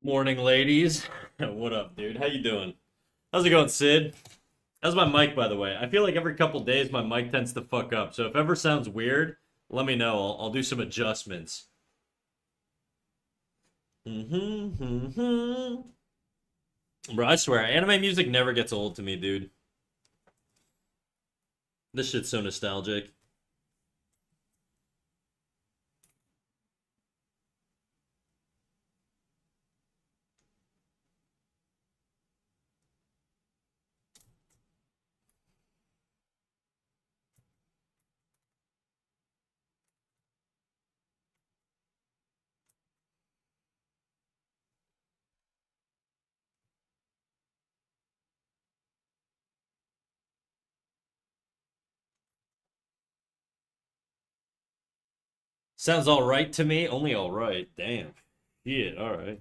Morning, ladies. What up, dude? How you doing? How's it going, Sid? How's my mic, by the way? I feel like every couple days my mic tends to fuck up. So if ever sounds weird, let me know. I'll do some adjustments. Bro, I swear, anime music never gets old to me, dude. This shit's so nostalgic. Sounds all right to me. Only all right. Damn. Shit. All right.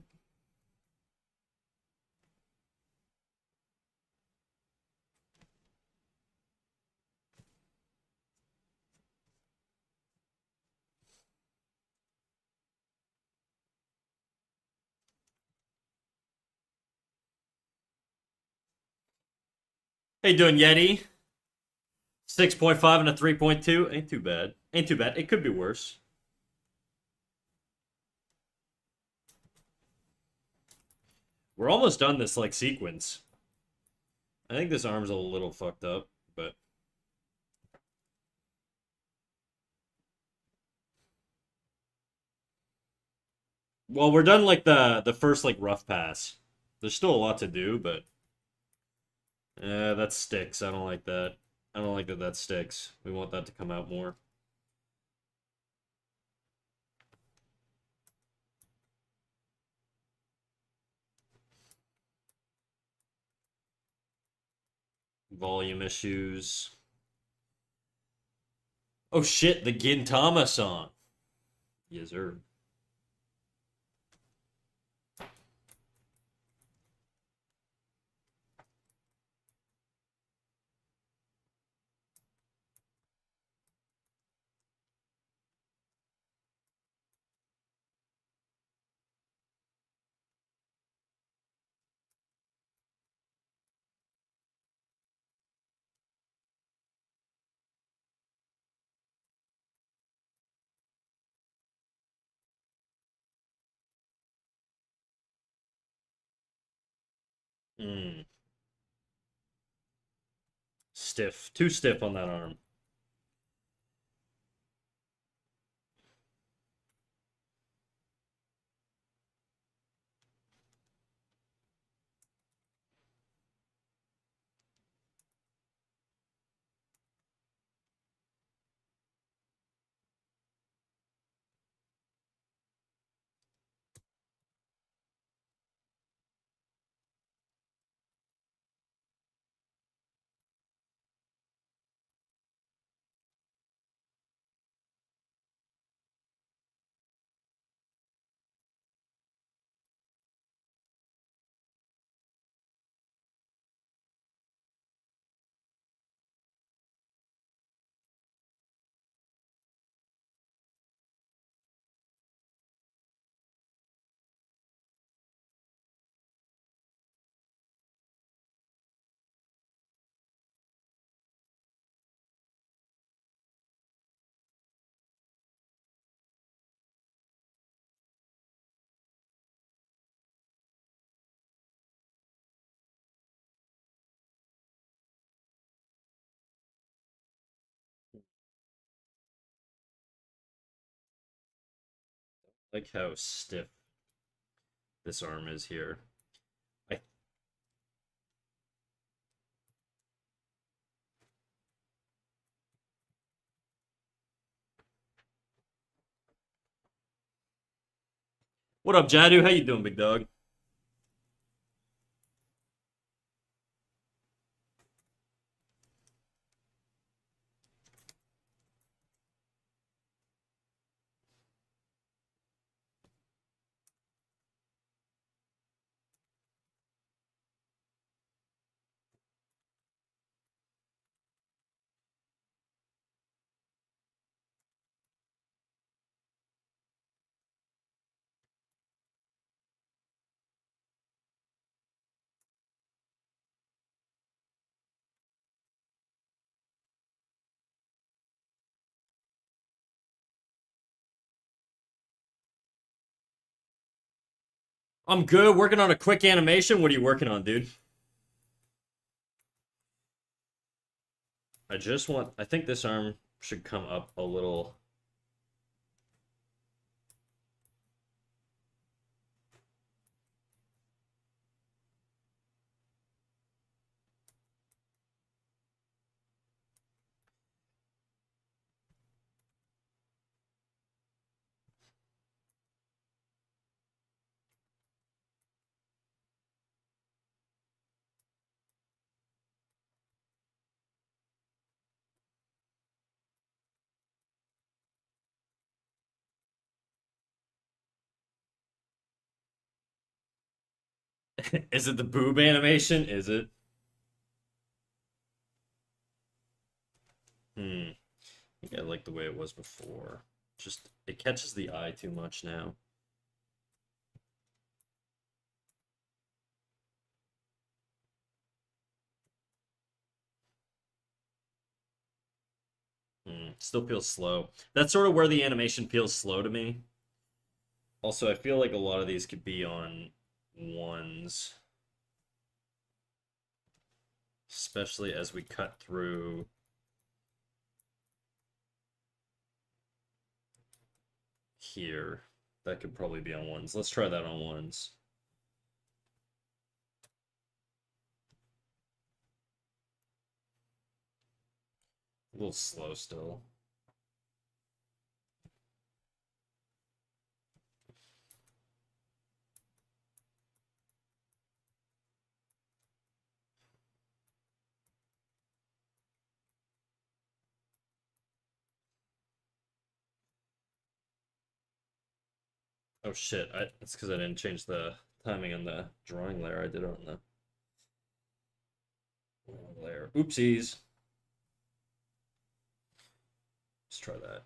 How you doing, Yeti? 6.5 and a 3.2. Ain't too bad. Ain't too bad. It could be worse. We're almost done this like sequence. I think this arm's a little fucked up, but well, we're done like the first like rough pass. There's still a lot to do, but that sticks. I don't like that. I don't like that that sticks. We want that to come out more. Volume issues. Oh shit, the Gintama song. Yes, sir. Mm, stiff. Too stiff on that arm. Like how stiff this arm is here. I... What up, Jadu? How you doing, big dog? I'm good. Working on a quick animation. What are you working on, dude? I think this arm should come up a little. Is it the boob animation? Is it? Hmm. I think I like the way it was before. Just, it catches the eye too much now. Still feels slow. That's sort of where the animation feels slow to me. Also, I feel like a lot of these could be on ones. Especially as we cut through here. That could probably be on ones. Let's try that on ones. A little slow still. Oh shit, it's because I didn't change the timing on the drawing layer. I did it on the layer. Oopsies. Let's try that.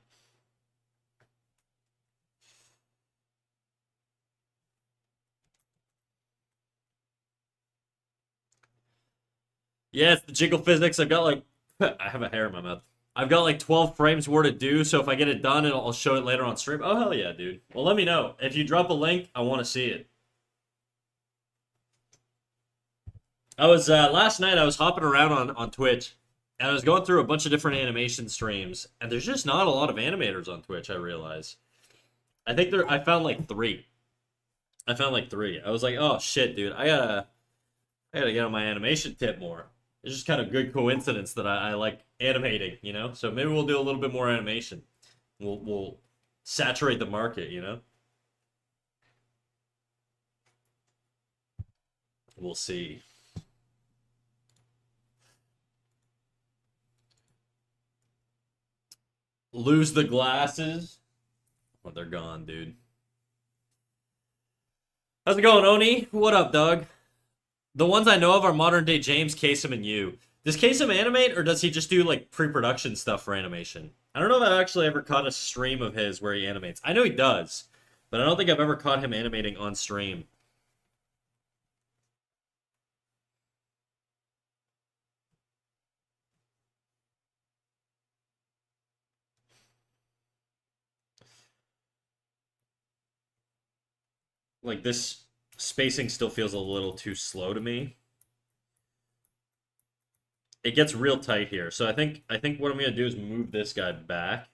Yeah, it's the jiggle physics. I've got like, I have a hair in my mouth. I've got like 12 frames more to do, so if I get it done, I'll show it later on stream. Oh, hell yeah, dude. Well, let me know. If you drop a link, I want to see it. I was, last night, I was hopping around on Twitch, and I was going through a bunch of different animation streams, and there's just not a lot of animators on Twitch, I realize. I found like three. I found like three. I was like, oh shit, dude, I gotta get on my animation tip more. It's just kind of good coincidence that I like animating, you know? So maybe we'll do a little bit more animation. We'll saturate the market, you know? We'll see. Lose the glasses. Oh, they're gone, dude. How's it going, Oni? What up, Doug? The ones I know of are modern day James, Kasem, and you. Does Kasem animate, or does he just do like pre-production stuff for animation? I don't know if I've actually ever caught a stream of his where he animates. I know he does, but I don't think I've ever caught him animating on stream. Like, this spacing still feels a little too slow to me. It gets real tight here, so I think what I'm gonna do is move this guy back.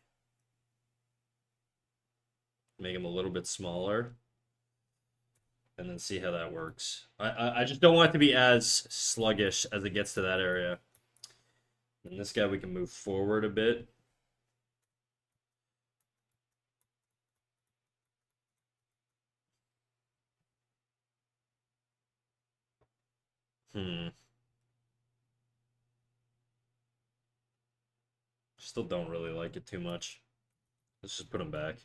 Make him a little bit smaller. And then see how that works. I just don't want it to be as sluggish as it gets to that area. And this guy we can move forward a bit. Still don't really like it too much. Let's just put him back.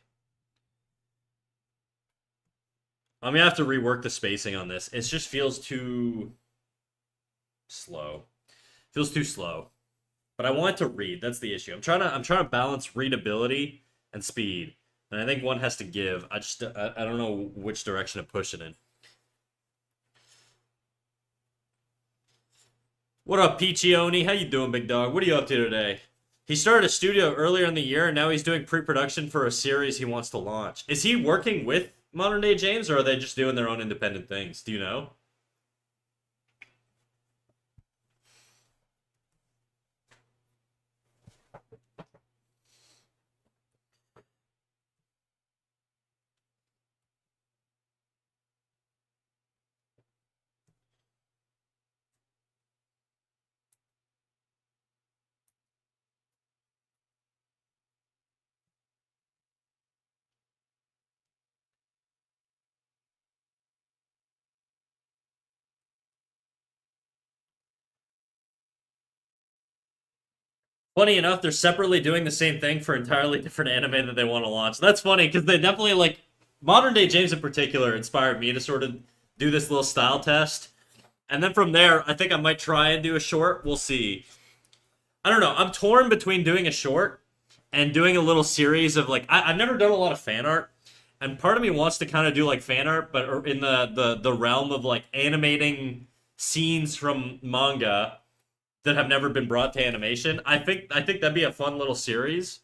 I'm gonna have to rework the spacing on this. It just feels too slow. Feels too slow. But I want it to read. That's the issue. I'm trying to balance readability and speed. And I think one has to give. I don't know which direction to push it in. What up, Peachioni? How you doing, big dog? What are you up to today? He started a studio earlier in the year, and now he's doing pre-production for a series he wants to launch. Is he working with modern day James, or are they just doing their own independent things? Do you know? Funny enough, they're separately doing the same thing for entirely different anime that they want to launch. That's funny because they definitely like modern day James in particular inspired me to sort of do this little style test. And then from there, I think I might try and do a short. We'll see. I don't know. I'm torn between doing a short and doing a little series of like I've never done a lot of fan art, and part of me wants to kind of do like fan art, but in the realm of like animating scenes from manga that have never been brought to animation. I think that'd be a fun little series.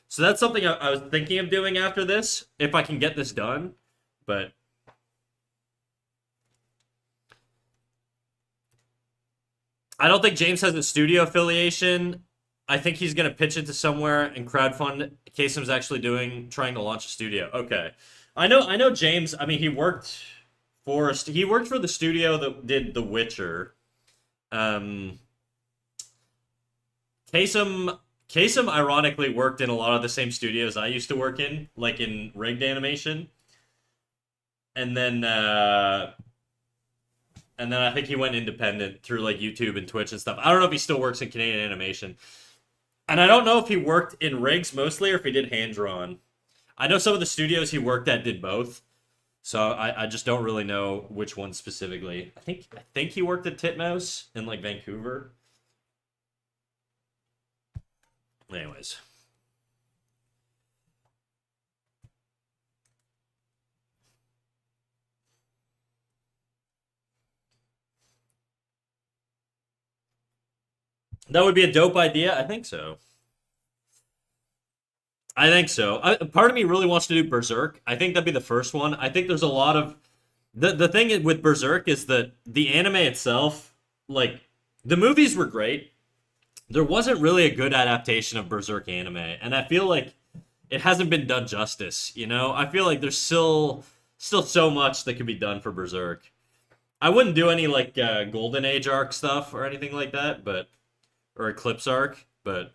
So that's something I was thinking of doing after this if I can get this done. But I don't think James has a studio affiliation. I think he's gonna pitch it to somewhere and crowdfund. Kasem's actually trying to launch a studio. Okay, I know James. I mean, he worked for the studio that did The Witcher. Um, Kasem ironically worked in a lot of the same studios I used to work in, like in rigged animation, and then I think he went independent through like YouTube and Twitch and stuff. I don't know if he still works in Canadian animation. And I don't know if he worked in rigs mostly or if he did hand drawn. I know some of the studios he worked at did both. So I just don't really know which one specifically. I think he worked at Titmouse in like Vancouver. Anyways. That would be a dope idea. I think so. I think so. Part of me really wants to do Berserk. I think that'd be the first one. I think there's a lot of the thing with Berserk is that the anime itself, like the movies were great. There wasn't really a good adaptation of Berserk anime, and I feel like it hasn't been done justice. I feel like there's still so much that could be done for Berserk. I wouldn't do any like Golden Age arc stuff or anything like that, but or Eclipse arc, but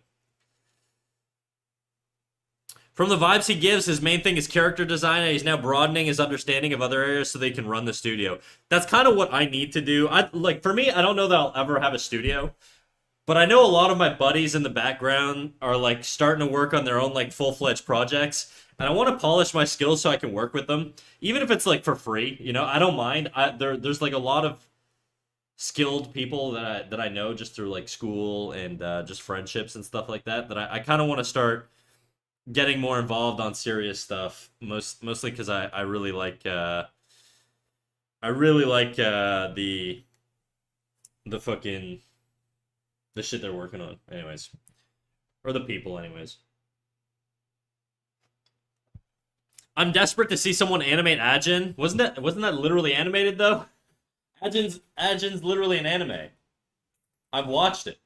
from the vibes he gives, his main thing is character design, and he's now broadening his understanding of other areas so they can run the studio. That's kind of what I need to do. For me, I don't know that I'll ever have a studio, but I know a lot of my buddies in the background are like starting to work on their own like full-fledged projects, and I want to polish my skills so I can work with them, even if it's like for free. I don't mind. There's like a lot of skilled people that I know just through like school and just friendships and stuff like that I kind of want to start getting more involved on serious stuff, mostly because I really like the fucking the shit they're working on, anyways, or the people, anyways. I'm desperate to see someone animate Ajin. Wasn't that literally animated though? Ajin's literally an anime. I've watched it.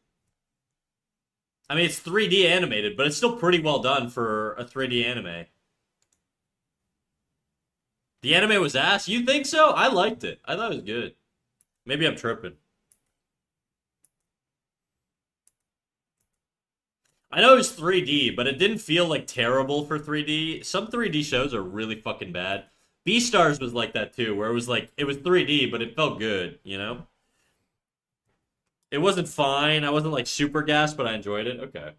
I mean, it's 3D animated, but it's still pretty well done for a 3D anime. The anime was ass. You think so? I liked it. I thought it was good. Maybe I'm tripping. I know it was 3D, but it didn't feel like terrible for 3D. Some 3D shows are really fucking bad. Beastars was like that too, where it was like it was 3D, but it felt good. It wasn't fine. I wasn't like super gassed, but I enjoyed it. Okay.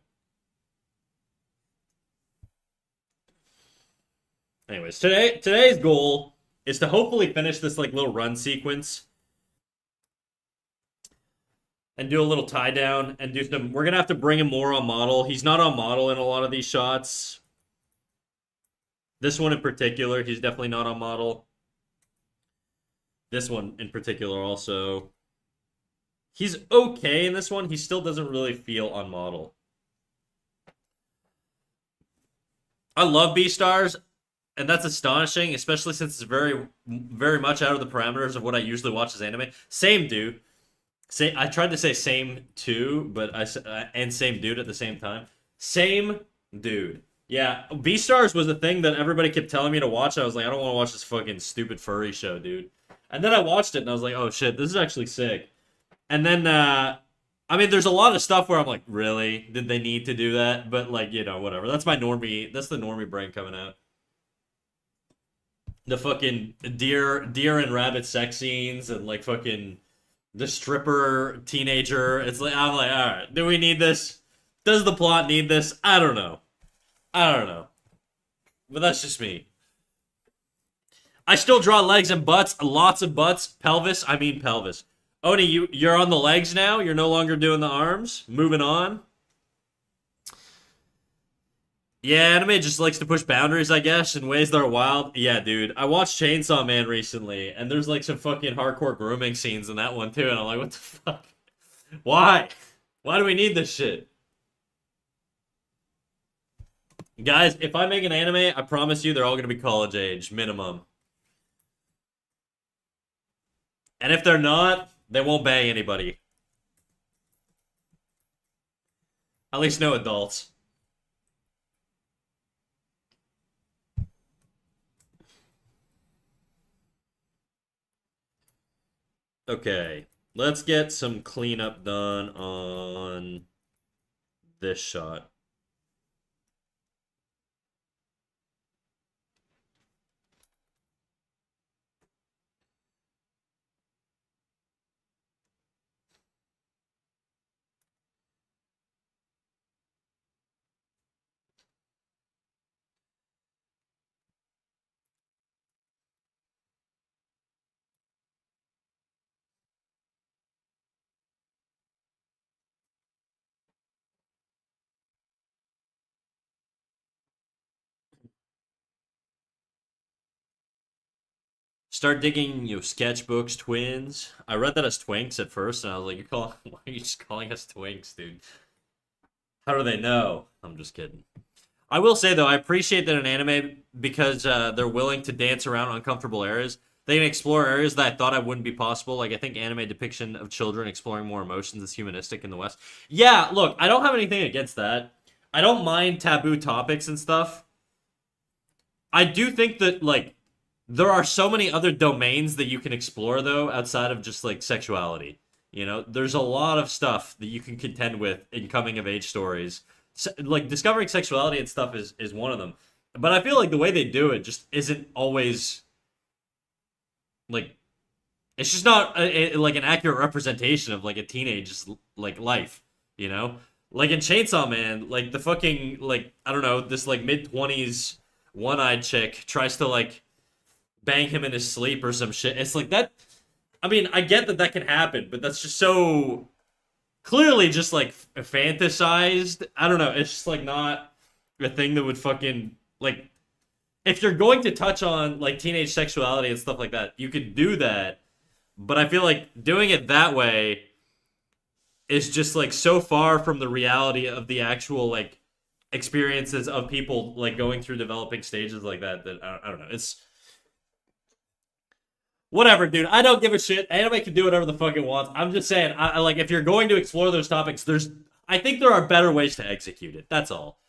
Anyways, today's goal is to hopefully finish this like little run sequence and do a little tie down and do some. We're gonna have to bring him more on model. He's not on model in a lot of these shots. This one in particular, he's definitely not on model. This one in particular also. He's okay in this one. He still doesn't really feel on model. I love Beastars. and that's astonishing, especially since it's very much out of the parameters of what I usually watch as anime. Same dude. Say I tried to say same too, but and same dude at the same time. Same dude. Yeah, Beastars was a thing that everybody kept telling me to watch. I was like, I don't want to watch this fucking stupid furry show, dude. And then I watched it and I was like, oh shit, this is actually sick. And then I mean, there's a lot of stuff where I'm like, really? Did they need to do that? But like, whatever. That's my normie. That's the normie brain coming out. The fucking deer and rabbit sex scenes and like fucking the stripper teenager. It's like I'm like, all right, do we need this? Does the plot need this? I don't know. I don't know. But that's just me. I still draw legs and butts, lots of butts, pelvis. I mean pelvis. Oni, you're on the legs now. You're no longer doing the arms. Moving on. Yeah, anime just likes to push boundaries, I guess, in ways that are wild. Yeah, dude. I watched Chainsaw Man recently, and there's like some fucking hardcore grooming scenes in that one too, and I'm like, what the fuck? Why? Why do we need this shit? Guys, if I make an anime, I promise you they're all gonna be college age, minimum. And if they're not, they won't bang anybody. At least no adults. Okay, let's get some cleanup done on this shot. Start digging, sketchbooks, twins. I read that as twinks at first, and I was like, why are you just calling us twinks, dude? How do they know? I'm just kidding. I will say though, I appreciate that in anime because they're willing to dance around uncomfortable areas. They can explore areas that I thought I wouldn't be possible. Like I think anime depiction of children exploring more emotions is humanistic in the West. Yeah, look, I don't have anything against that. I don't mind taboo topics and stuff. I do think that like there are so many other domains that you can explore though outside of just like sexuality. There's a lot of stuff that you can contend with in coming of age stories. Like discovering sexuality and stuff is one of them. But I feel like the way they do it just isn't always like it's just not like an accurate representation of like a teenage's like life, you know? Like in Chainsaw Man, like the fucking like I don't know, this like mid-20s one-eyed chick tries to like bang him in his sleep or some shit. It's like that. I mean, I get that that can happen, but that's just so clearly just like fantasized. I don't know. It's just like not a thing that would fucking like. If you're going to touch on like teenage sexuality and stuff like that, you could do that. But I feel like doing it that way is just like so far from the reality of the actual like experiences of people like going through developing stages like that. That I don't know. It's whatever, dude. I don't give a shit. Anime can do whatever the fuck it wants. I'm just saying, I like if you're going to explore those topics, I think there are better ways to execute it. That's all.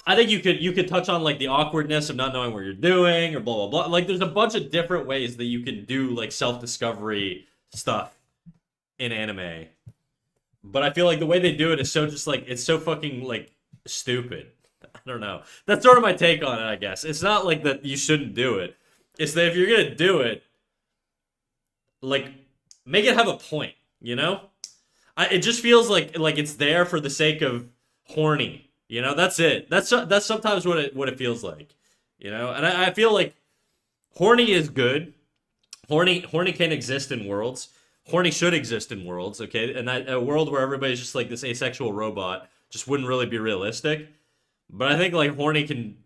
I think you could touch on like the awkwardness of not knowing what you're doing or blah blah blah. Like there's a bunch of different ways that you can do like self-discovery stuff in anime. But I feel like the way they do it is so just like it's so fucking like stupid. I don't know. That's sort of my take on it, I guess. It's not like that you shouldn't do it. It's that if you're gonna do it, like make it have a point, you know? It just feels like it's there for the sake of horny. That's it. That's sometimes what it feels like. And I feel like horny is good. Horny can exist in worlds. Horny should exist in worlds, okay? And a world where everybody's just like this asexual robot just wouldn't really be realistic. But I think like horny can,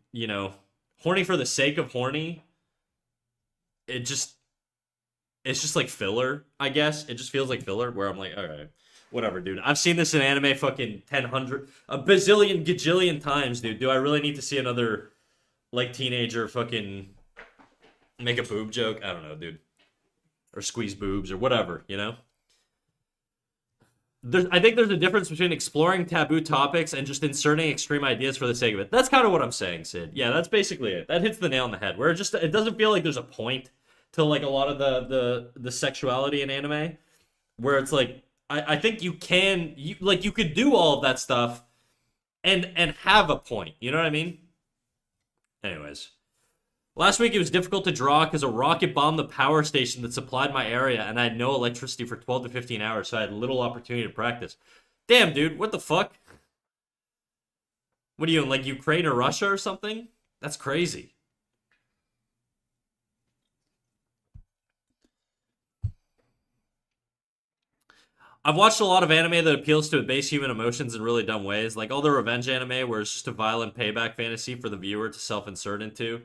horny for the sake of horny, it just it's just like filler, I guess. It just feels like filler where I'm like, all right, whatever, dude. I've seen this in anime fucking 10, a bazillion, gajillion times, dude. Do I really need to see another like teenager fucking make a boob joke? I don't know, dude. Or squeeze boobs or whatever, you know? I think there's a difference between exploring taboo topics and just inserting extreme ideas for the sake of it. That's kind of what I'm saying, Sid. Yeah, that's basically it. That hits the nail on the head. Where it doesn't feel like there's a point to like a lot of the sexuality in anime, where it's like I think you could do all of that stuff and have a point. You know what I mean? Anyways. Last week it was difficult to draw because a rocket bombed the power station that supplied my area and I had no electricity for 12 to 15 hours, so I had little opportunity to practice. Damn, dude, what the fuck? What are you in, like Ukraine or Russia or something? That's crazy. I've watched a lot of anime that appeals to base human emotions in really dumb ways, like all the revenge anime where it's just a violent payback fantasy for the viewer to self-insert into.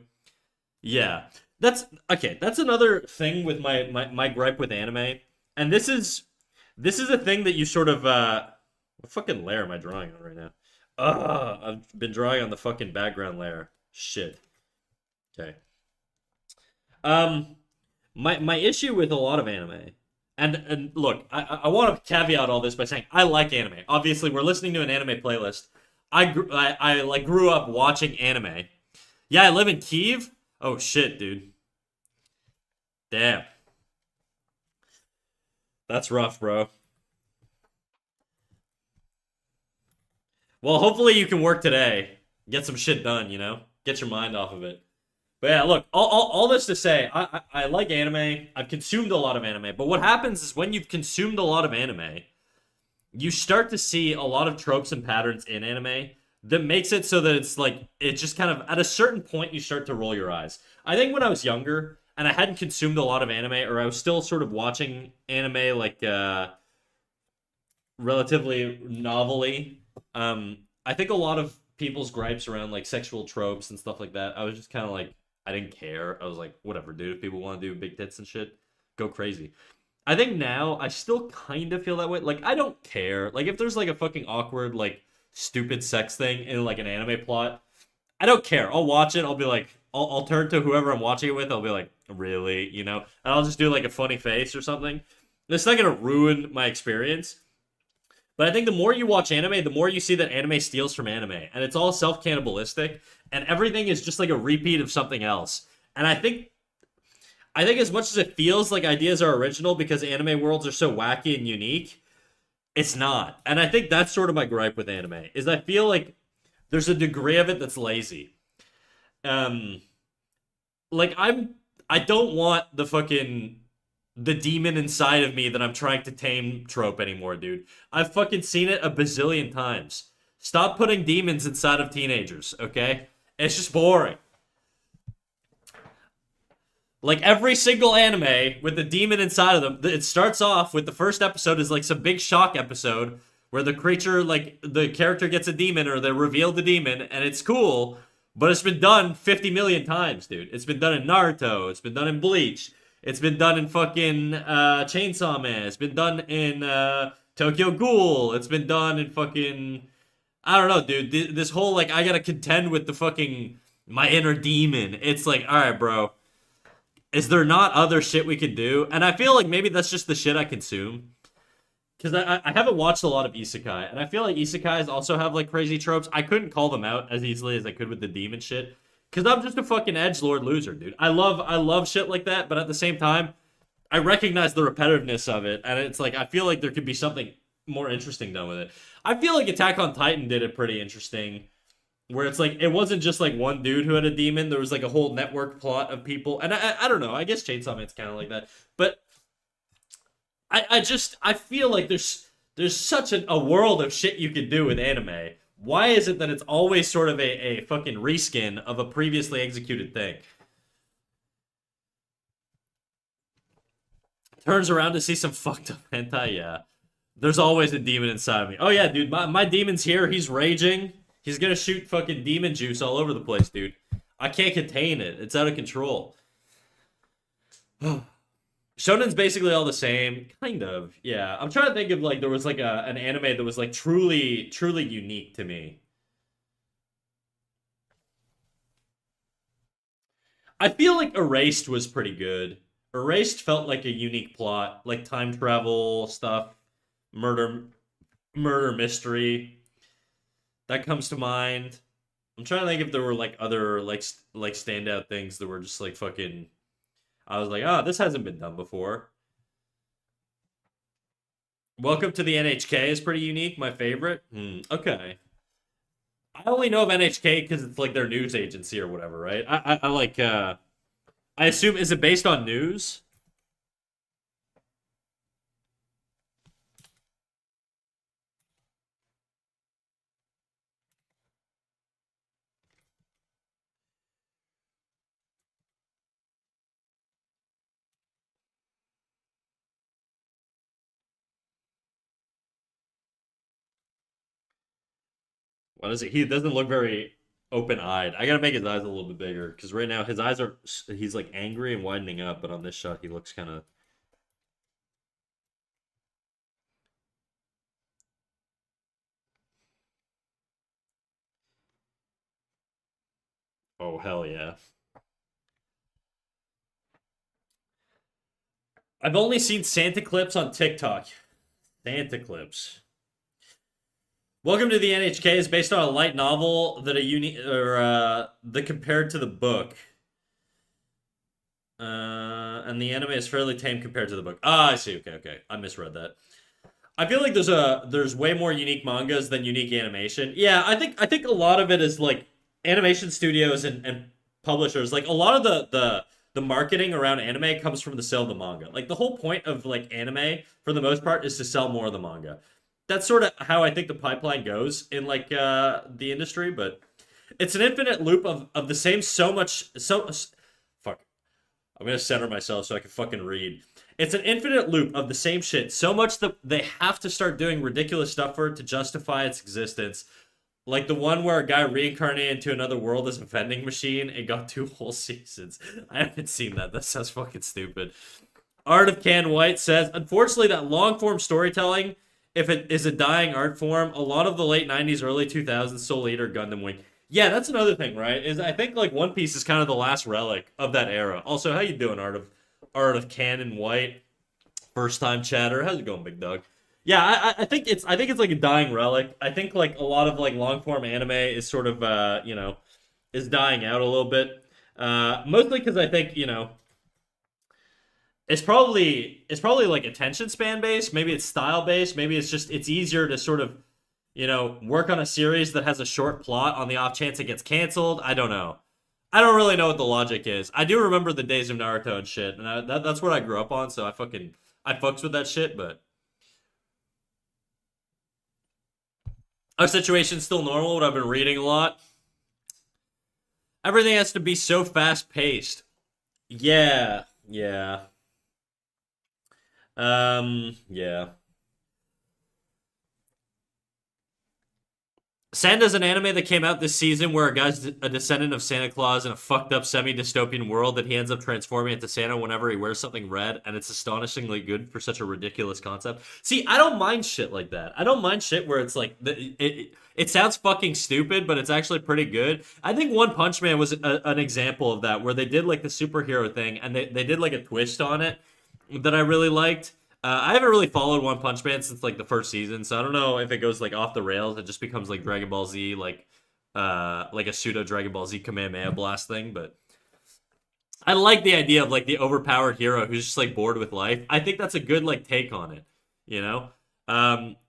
Yeah. That's okay, that's another thing with my gripe with anime. And this is a thing that you sort of what fucking layer am I drawing on right now? I've been drawing on the fucking background layer. Shit. Okay. Um my issue with a lot of anime, and look, I want to caveat all this by saying I like anime. Obviously, we're listening to an anime playlist. I like grew up watching anime. Yeah, I live in Kiev. Oh shit, dude. Damn. That's rough, bro. Well, hopefully you can work today. Get some shit done, you know? Get your mind off of it. But yeah, look, all this to say, I like anime. I've consumed a lot of anime. But what happens is when you've consumed a lot of anime, you start to see a lot of tropes and patterns in anime that makes it so that it's like it just kind of at a certain point you start to roll your eyes. I think when I was younger and I hadn't consumed a lot of anime, or I was still sort of watching anime like relatively novelly, I think a lot of people's gripes around like sexual tropes and stuff like that, I was just kind of like I didn't care. I was like, whatever, dude. If people want to do big tits and shit, go crazy. I think now I still kind of feel that way. Like I don't care. Like if there's like a fucking awkward like stupid sex thing in like an anime plot, I don't care. I'll watch it. I'll be like, I'll turn to whoever I'm watching it with. I'll be like, really, you know, and I'll just do like a funny face or something. It's not gonna ruin my experience. But I think the more you watch anime, the more you see that anime steals from anime, and it's all self-cannibalistic, and everything is just like a repeat of something else. And I think as much as it feels like ideas are original because anime worlds are so wacky and unique, it's not. And I think that's sort of my gripe with anime, is I feel like there's a degree of it that's lazy. Um, like I don't want the demon inside of me that I'm trying to tame trope anymore, dude. I've fucking seen it a bazillion times. Stop putting demons inside of teenagers, okay? It's just boring. Like every single anime with the demon inside of them, it starts off with the first episode is like some big shock episode where the creature, like the character gets a demon or they reveal the demon and it's cool, but it's been done 50 million times, dude. It's been done in Naruto, it's been done in Bleach, it's been done in fucking Chainsaw Man, it's been done in Tokyo Ghoul, it's been done in fucking I don't know, dude. This whole like I gotta contend with the fucking my inner demon. It's like, all right, bro. Is there not other shit we could do? And I feel like maybe that's just the shit I consume. Because I haven't watched a lot of isekai, and I feel like isekais also have like crazy tropes. I couldn't call them out as easily as I could with the demon shit. Because I'm just a fucking edgelord loser, dude. I love shit like that, but at the same time, I recognize the repetitiveness of it, and it's like I feel like there could be something more interesting done with it. I feel like Attack on Titan did it pretty interesting where it's like it wasn't just like one dude who had a demon. There was like a whole network plot of people, and I don't know. I guess Chainsaw Man's kind of like that, but I feel like there's such a world of shit you could do with anime. Why is it that it's always sort of a fucking reskin of a previously executed thing? Turns around to see some fucked up hentai, yeah. There's always a demon inside of me. Oh yeah, dude, my demon's here. He's raging. He's gonna shoot fucking demon juice all over the place, dude. I can't contain it. It's out of control. Shonen's basically all the same, kind of. Yeah, I'm trying to think of like there was like an anime that was like truly unique to me. I feel like Erased was pretty good. Erased felt like a unique plot, like time travel stuff, murder murder mystery. That comes to mind. I'm trying to think if there were like other like standout things that were just like fucking. I was like, oh, this hasn't been done before. Welcome to the NHK is pretty unique. My favorite. Okay. I only know of NHK because it's like their news agency or whatever, right? I like. I assume is it based on news? What is it? He doesn't look very open-eyed. I gotta make his eyes a little bit bigger because right now his eyes are he's like angry and widening up, but on this shot he looks kind of. Oh hell yeah! I've only seen Santa clips on TikTok. Santa clips. Welcome to the NHK is based on a light novel that a uni or that compared to the book. And the anime is fairly tame compared to the book. Ah, I see. Okay, okay. I misread that. I feel like there's way more unique mangas than unique animation. Yeah, I think a lot of it is like animation studios and publishers. Like a lot of the marketing around anime comes from the sale of the manga. Like the whole point of like anime for the most part is to sell more of the manga. That's sort of how I think the pipeline goes in like the industry, but it's an infinite loop of the same so much so fuck. I'm gonna center myself so I can fucking read. It's an infinite loop of the same shit. So much that they have to start doing ridiculous stuff for it to justify its existence. Like the one where a guy reincarnated into another world as a vending machine and got 2 whole seasons. I haven't seen that. That sounds fucking stupid. Art of Can White says, unfortunately, that long form storytelling, if it is a dying art form, a lot of the late 90s, early 2000s Soul Eater Gundam Wing. Yeah, that's another thing, right? Is I think like One Piece is kind of the last relic of that era. Also, how you doing, Art of Canon White? First time chatter. How's it going, big dog? Yeah, I think it's like a dying relic. I think like a lot of like long form anime is sort of is dying out a little bit. Mostly because I think it's probably like attention span based. Maybe it's style based. Maybe it's just it's easier to sort of work on a series that has a short plot on the off chance it gets canceled. I don't know. I don't really know what the logic is. I do remember the days of Naruto and shit, and that's what I grew up on. So I fucks with that shit. But our situation's still normal. What I've been reading a lot. Everything has to be so fast paced. Yeah, yeah, yeah. Sanda's an anime that came out this season where a guy's a descendant of Santa Claus in a fucked up semi-dystopian world that he ends up transforming into Santa whenever he wears something red, and it's astonishingly good for such a ridiculous concept. See, I don't mind shit like that. I don't mind shit where it's like it sounds fucking stupid, but it's actually pretty good. I think One Punch Man was an example of that, where they did like the superhero thing and they did like a twist on it that I really liked. I haven't really followed One Punch Man since like the first season, so I don't know if it goes like off the rails. It just becomes like Dragon Ball Z, like a pseudo Dragon Ball Z Kamehameha blast thing. But I like the idea of like the overpowered hero who's just like bored with life. I think that's a good like take on it. You know,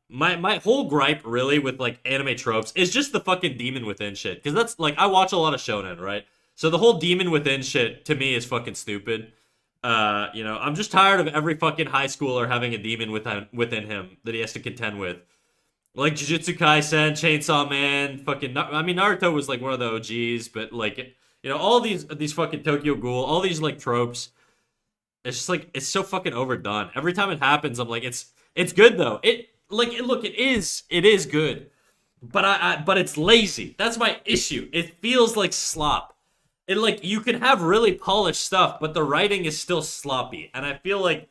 my whole gripe really with like anime tropes is just the fucking demon within shit. Because that's like I watch a lot of shonen, right? So the whole demon within shit to me is fucking stupid. I'm just tired of every fucking high schooler having a demon within him that he has to contend with. Like Jujutsu Kaisen, Chainsaw Man, fucking. I mean, Naruto was like one of the OGs, but like, all these fucking Tokyo Ghoul, all these like tropes. It's just like it's so fucking overdone. Every time it happens, I'm like, it's good though. Look, it is good, but but it's lazy. That's my issue. It feels like slop. it like you can have really polished stuff, but the writing is still sloppy. And I feel like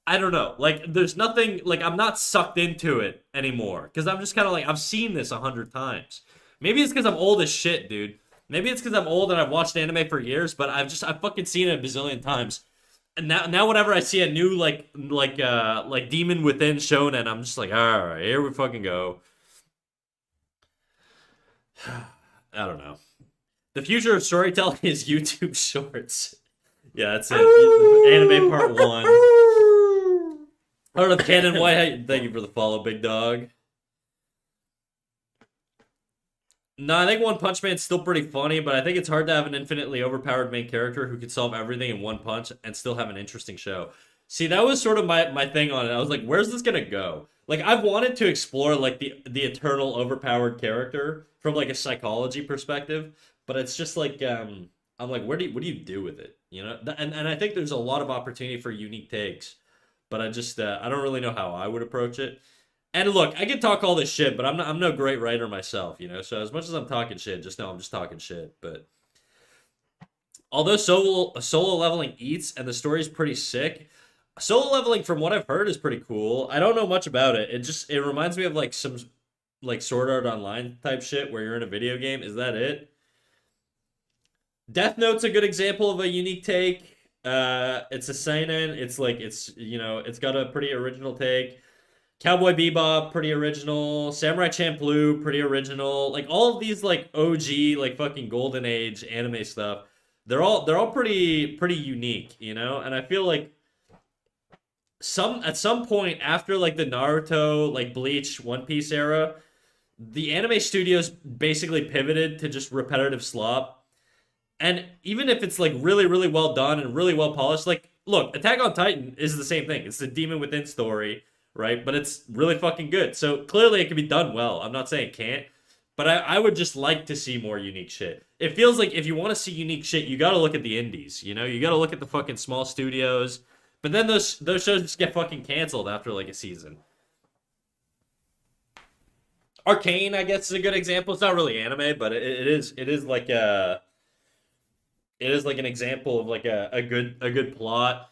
I don't know, like there's nothing like I'm not sucked into it anymore because I'm just kind of like I've seen this 100 times. Maybe it's because I'm old as shit, dude. Maybe it's because I'm old and I've watched anime for years, but I've fucking seen it a bazillion times. And now whenever I see a new like Demon Within shonen, I'm just like, all right, here we fucking go. I don't know. The future of storytelling is YouTube Shorts. Yeah, that's it. Anime Part 1. Heart of Cannon White, thank you for the follow, big dog. No, I think One Punch Man's still pretty funny, but I think it's hard to have an infinitely overpowered main character who could solve everything in one punch and still have an interesting show. See, that was sort of my thing on it. I was like, where's this gonna go? Like, I've wanted to explore like the eternal overpowered character from like a psychology perspective, but it's just like I'm like, what do you do with it? You know, and I think there's a lot of opportunity for unique takes, but I don't really know how I would approach it. And look, I can talk all this shit, but I'm no great writer myself, you know. So as much as I'm talking shit, just know I'm just talking shit. But although solo leveling eats and the story's pretty sick, solo leveling from what I've heard is pretty cool. I don't know much about it. It reminds me of like some like Sword Art Online type shit where you're in a video game. Is that it? Death Note's a good example of a unique take. It's a seinen. It's like it's got a pretty original take. Cowboy Bebop, pretty original. Samurai Champloo, pretty original. Like all of these like OG like fucking golden age anime stuff, they're all pretty unique, you know? And I feel like at some point after like the Naruto, like Bleach, One Piece era, the anime studios basically pivoted to just repetitive slop. And even if it's like really, really well done and really well polished, like look, Attack on Titan is the same thing. It's the Demon Within story, right? But it's really fucking good. So clearly it can be done well. I'm not saying it can't, but I would just like to see more unique shit. It feels like if you want to see unique shit, you got to look at the indies. You know, you got to look at the fucking small studios. But then those shows just get fucking canceled after like a season. Arcane, I guess, is a good example. It's not really anime, but it is like an example of like a good plot.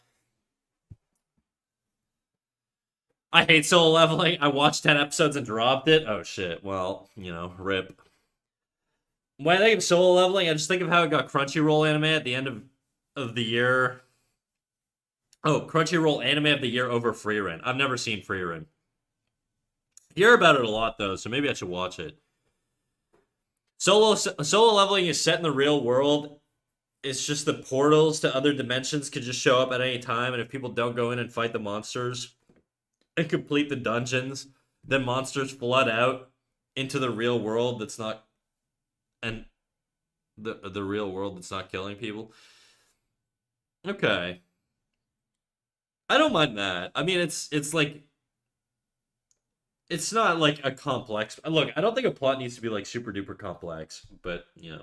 I hate solo leveling. I watched 10 episodes and dropped it. Oh shit. Well, rip. When I think of solo leveling, I just think of how it got Crunchyroll anime at the end of the year. Oh, Crunchyroll anime of the year over Frieren. I've never seen Frieren. Hear about it a lot though, so maybe I should watch it. Solo leveling is set in the real world. It's just the portals to other dimensions could just show up at any time, and if people don't go in and fight the monsters and complete the dungeons, then monsters flood out into the real world that's not and the real world that's not killing people. Okay. I don't mind that. I mean, it's like it's not like a complex. Look, I don't think a plot needs to be like super duper complex, but I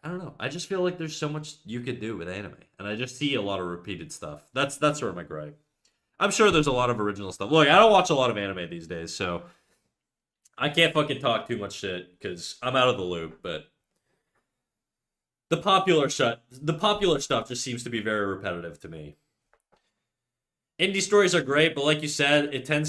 don't know. I just feel like there's so much you could do with anime, and I just see a lot of repeated stuff. That's sort of my gripe. I'm sure there's a lot of original stuff. Look, I don't watch a lot of anime these days, so I can't fucking talk too much shit because I'm out of the loop. But the popular stuff just seems to be very repetitive to me. Indie stories are great, but like you said, they tend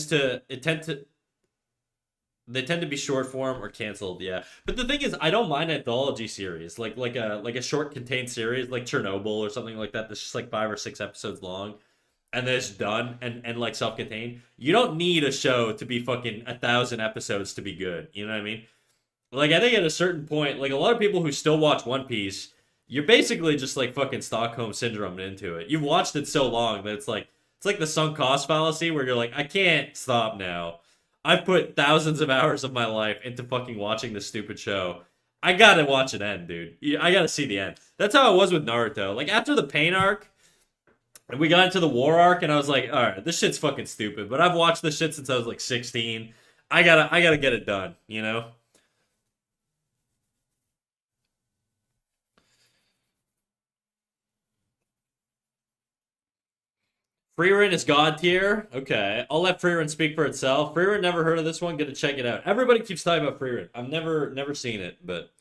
to be short form or canceled. Yeah, but the thing is, I don't mind anthology series like a short contained series like Chernobyl or something like that. That's just like 5 or 6 episodes long, and then it's done and like self-contained. You don't need a show to be fucking 1,000 episodes to be good. You know what I mean? Like I think at a certain point, like a lot of people who still watch One Piece, you're basically just like fucking Stockholm syndrome into it. You've watched it so long that it's like the sunk cost fallacy where you're like, I can't stop now. I've put thousands of hours of my life into fucking watching this stupid show. I gotta watch it end, dude. I gotta see the end. That's how it was with Naruto. Like after the pain arc, and we got into the war arc, and I was like, all right, this shit's fucking stupid. But I've watched this shit since I was like 16. I gotta get it done, you know? Freerun is god tier. Okay, I'll let Freerun speak for itself. Freerun, never heard of this one. Gonna check it out. Everybody keeps talking about Freerun. I've never seen it, but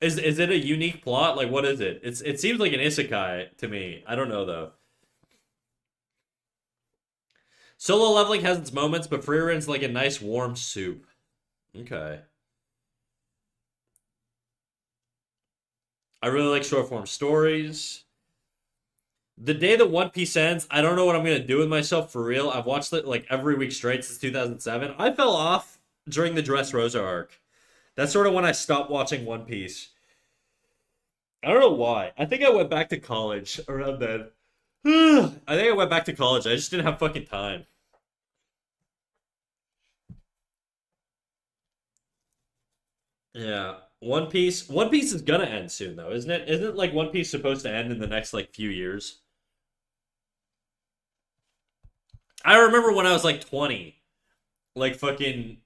Is it a unique plot? Like what is it? It seems like an isekai to me. I don't know though. Solo leveling has its moments, but Freerun's like a nice warm soup. Okay. I really like short form stories. The day that One Piece ends, I don't know what I'm gonna do with myself for real. I've watched it like every week straight since 2007. I fell off during the Dressrosa arc. That's sort of when I stopped watching One Piece. I don't know why. I think I went back to college around then. I think I went back to college. I just didn't have fucking time. Yeah. One Piece. One Piece is gonna end soon though, isn't it? Isn't like One Piece supposed to end in the next like few years? I remember when I was like 20, like fucking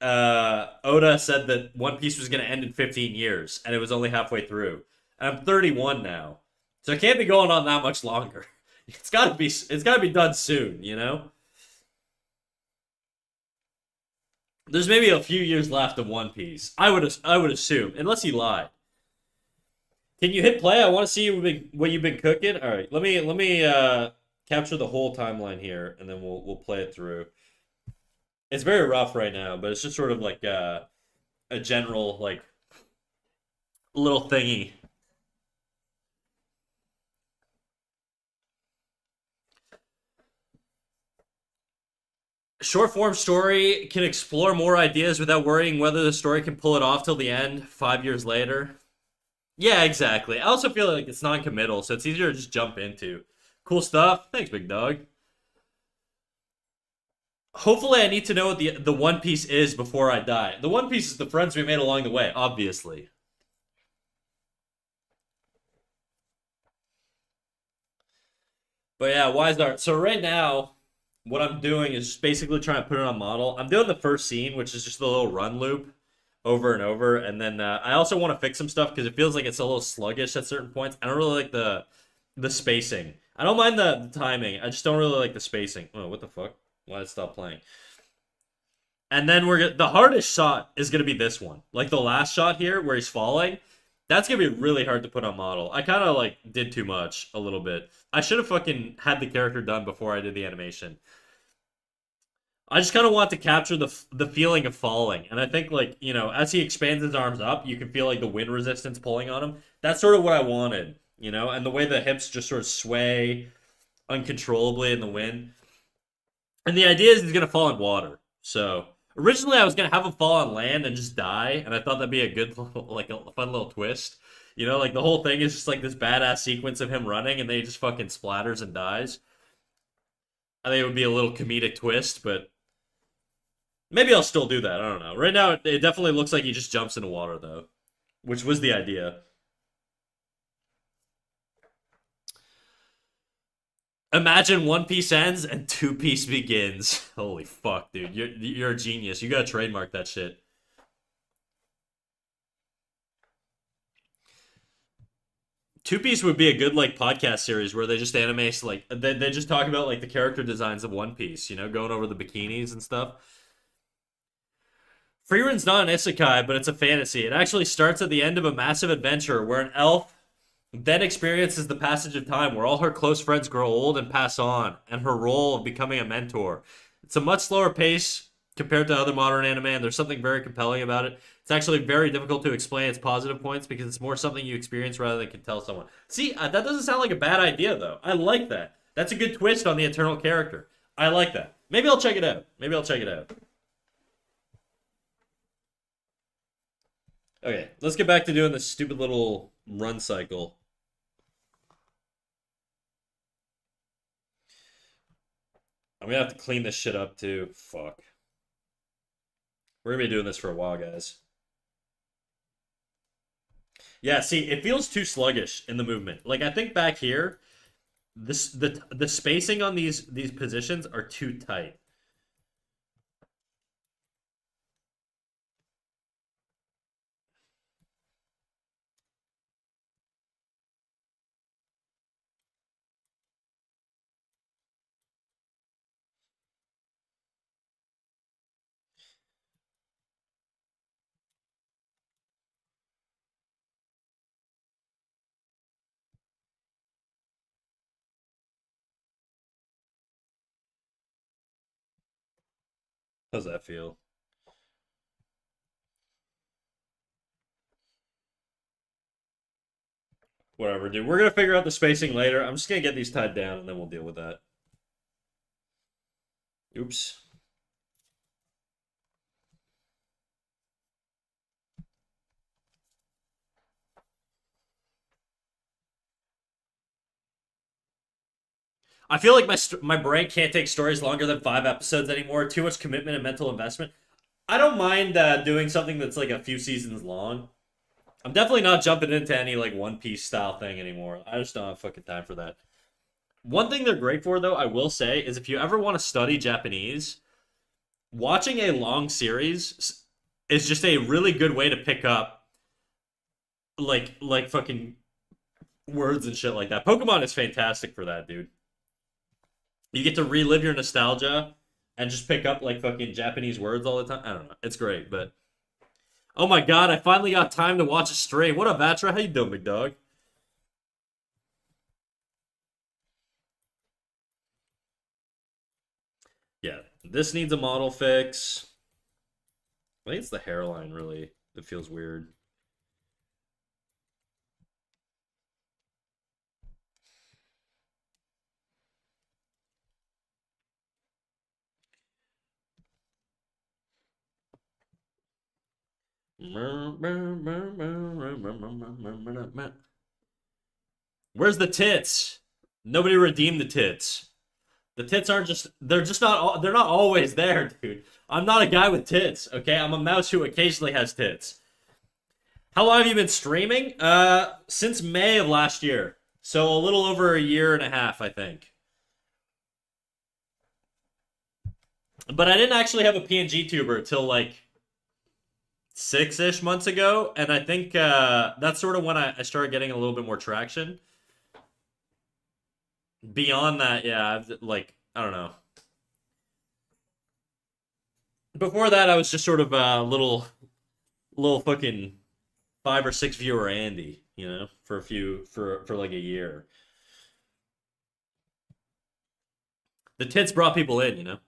Oda said that One Piece was gonna end in 15 years, and it was only halfway through. And I'm 31 now, so it can't be going on that much longer. It's gotta be done soon, you know. There's maybe a few years left of One Piece. I would assume, unless he lied. Can you hit play? I want to see what you've been cooking. All right, let me capture the whole timeline here, and then we'll play it through. It's very rough right now, but it's just sort of like a general like little thingy. Short form story can explore more ideas without worrying whether the story can pull it off till the end 5 years later. Yeah, exactly. I also feel like it's non-committal, so it's easier to just jump into. Cool stuff. Thanks, big dog. Hopefully, I need to know what the One Piece is before I die. The One Piece is the friends we made along the way, obviously. But yeah, wise art. So right now, what I'm doing is just basically trying to put it on model. I'm doing the first scene, which is just a little run loop over and over, and then I also want to fix some stuff because it feels like it's a little sluggish at certain points. I don't really like the spacing. I don't mind the timing. I just don't really like the spacing. Oh, what the fuck? Why did it stop playing? And then the hardest shot is gonna be this one, like the last shot here where he's falling. That's gonna be really hard to put on model. I kind of like did too much a little bit. I should have fucking had the character done before I did the animation. I just kind of want to capture the feeling of falling, and I think like as he expands his arms up, you can feel like the wind resistance pulling on him. That's sort of what I wanted, and the way the hips just sort of sway uncontrollably in the wind. And the idea is he's gonna fall in water. So originally I was gonna have him fall on land and just die, and I thought that'd be a good like a fun little twist. Like the whole thing is just like this badass sequence of him running, and then he just fucking splatters and dies. I think it would be a little comedic twist, but maybe I'll still do that. I don't know. Right now, it definitely looks like he just jumps into water though, which was the idea. Imagine One Piece ends and Two Piece begins. Holy fuck, dude! You're a genius. You gotta trademark that shit. Two Piece would be a good like podcast series where they just animate like they just talk about like the character designs of One Piece, going over the bikinis and stuff. Freerun's not an isekai, but it's a fantasy. It actually starts at the end of a massive adventure where an elf then experiences the passage of time where all her close friends grow old and pass on, and her role of becoming a mentor. It's a much slower pace compared to other modern anime, and there's something very compelling about it. It's actually very difficult to explain its positive points because it's more something you experience rather than can tell someone. See, that doesn't sound like a bad idea, though. I like that. That's a good twist on the eternal character. I like that. Maybe I'll check it out. Maybe I'll check it out. Okay, let's get back to doing this stupid little run cycle. I'm gonna have to clean this shit up too. Fuck. We're gonna be doing this for a while, guys. Yeah, see, it feels too sluggish in the movement. Like I think back here, the spacing on these positions are too tight. How's that feel? Whatever, dude. We're gonna figure out the spacing later. I'm just gonna get these tied down and then we'll deal with that. Oops. I feel like my brain can't take stories longer than 5 episodes anymore. Too much commitment and mental investment. I don't mind doing something that's like a few seasons long. I'm definitely not jumping into any like One Piece style thing anymore. I just don't have fucking time for that. One thing they're great for, though, I will say, is if you ever want to study Japanese, watching a long series is just a really good way to pick up like fucking words and shit like that. Pokemon is fantastic for that, dude. You get to relive your nostalgia and just pick up like fucking Japanese words all the time. I don't know. It's great, but oh my god, I finally got time to watch a stream. What up, Vatra? How you doing, big dog? Yeah, this needs a model fix. I think it's the hairline, really, that feels weird. Where's the tits? Nobody redeemed the tits. The tits aren't just they're just not they're not always there, dude. I'm not a guy with tits, okay? I'm a mouse who occasionally has tits. How long have you been streaming? Since May of last year. So a little over a year and a half, I think. But I didn't actually have a PNG tuber till like 6-ish months ago, and I think that's sort of when I started getting a little bit more traction. Beyond that, yeah, like I don't know. Before that, I was just sort of a little fucking 5 or 6 viewer Andy, for a few for like a year. The tits brought people in.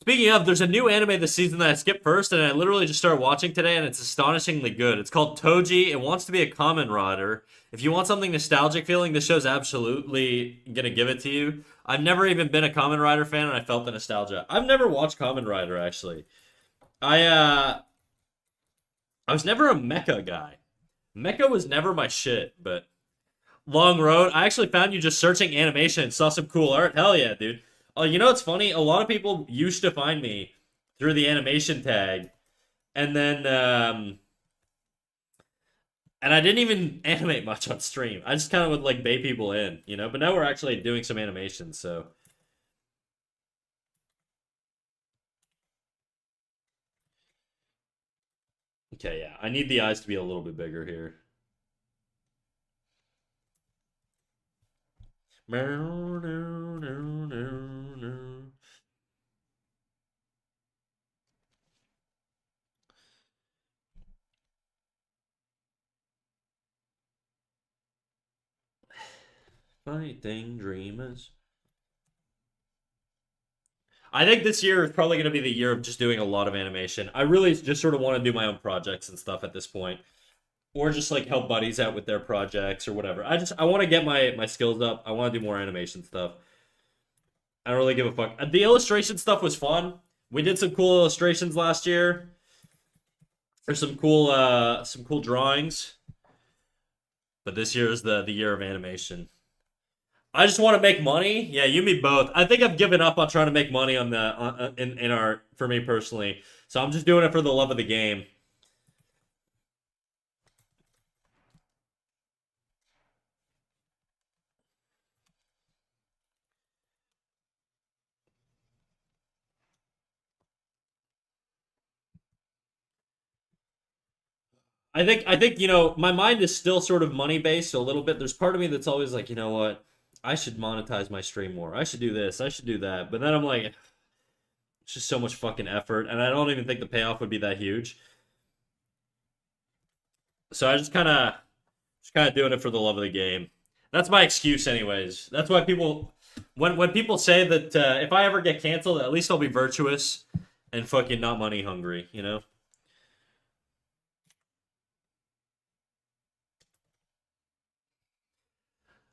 Speaking of, there's a new anime this season that I skipped first, and I literally just started watching today, and it's astonishingly good. It's called Toji. It wants to be a Kamen Rider. If you want something nostalgic feeling, this show's absolutely gonna give it to you. I've never even been a Kamen Rider fan, and I felt the nostalgia. I've never watched Kamen Rider actually. I was never a mecha guy. Mecha was never my shit, but Long Road. I actually found you just searching animation and saw some cool art. Hell yeah, dude. Oh, you know what's funny? A lot of people used to find me through the animation tag, and then and I didn't even animate much on stream. I just kind of would like bait people in. But now we're actually doing some animations, so okay, yeah. I need the eyes to be a little bit bigger here. Fighting dreamers. I think this year is probably going to be the year of just doing a lot of animation. I really just sort of want to do my own projects and stuff at this point, or just like help buddies out with their projects or whatever. I want to get my skills up. I want to do more animation stuff. I don't really give a fuck. The illustration stuff was fun. We did some cool illustrations last year. There's some cool drawings. But this year is the year of animation. I just want to make money. Yeah, you and me both. I think I've given up on trying to make money in art for me personally. So I'm just doing it for the love of the game. I think my mind is still sort of money based a little bit. There's part of me that's always like, you know what? I should monetize my stream more. I should do this. I should do that. But then I'm like, it's just so much fucking effort, and I don't even think the payoff would be that huge. So I just kind of doing it for the love of the game. That's my excuse, anyways. That's why people, when people say that if I ever get canceled, at least I'll be virtuous and fucking not money hungry, you know?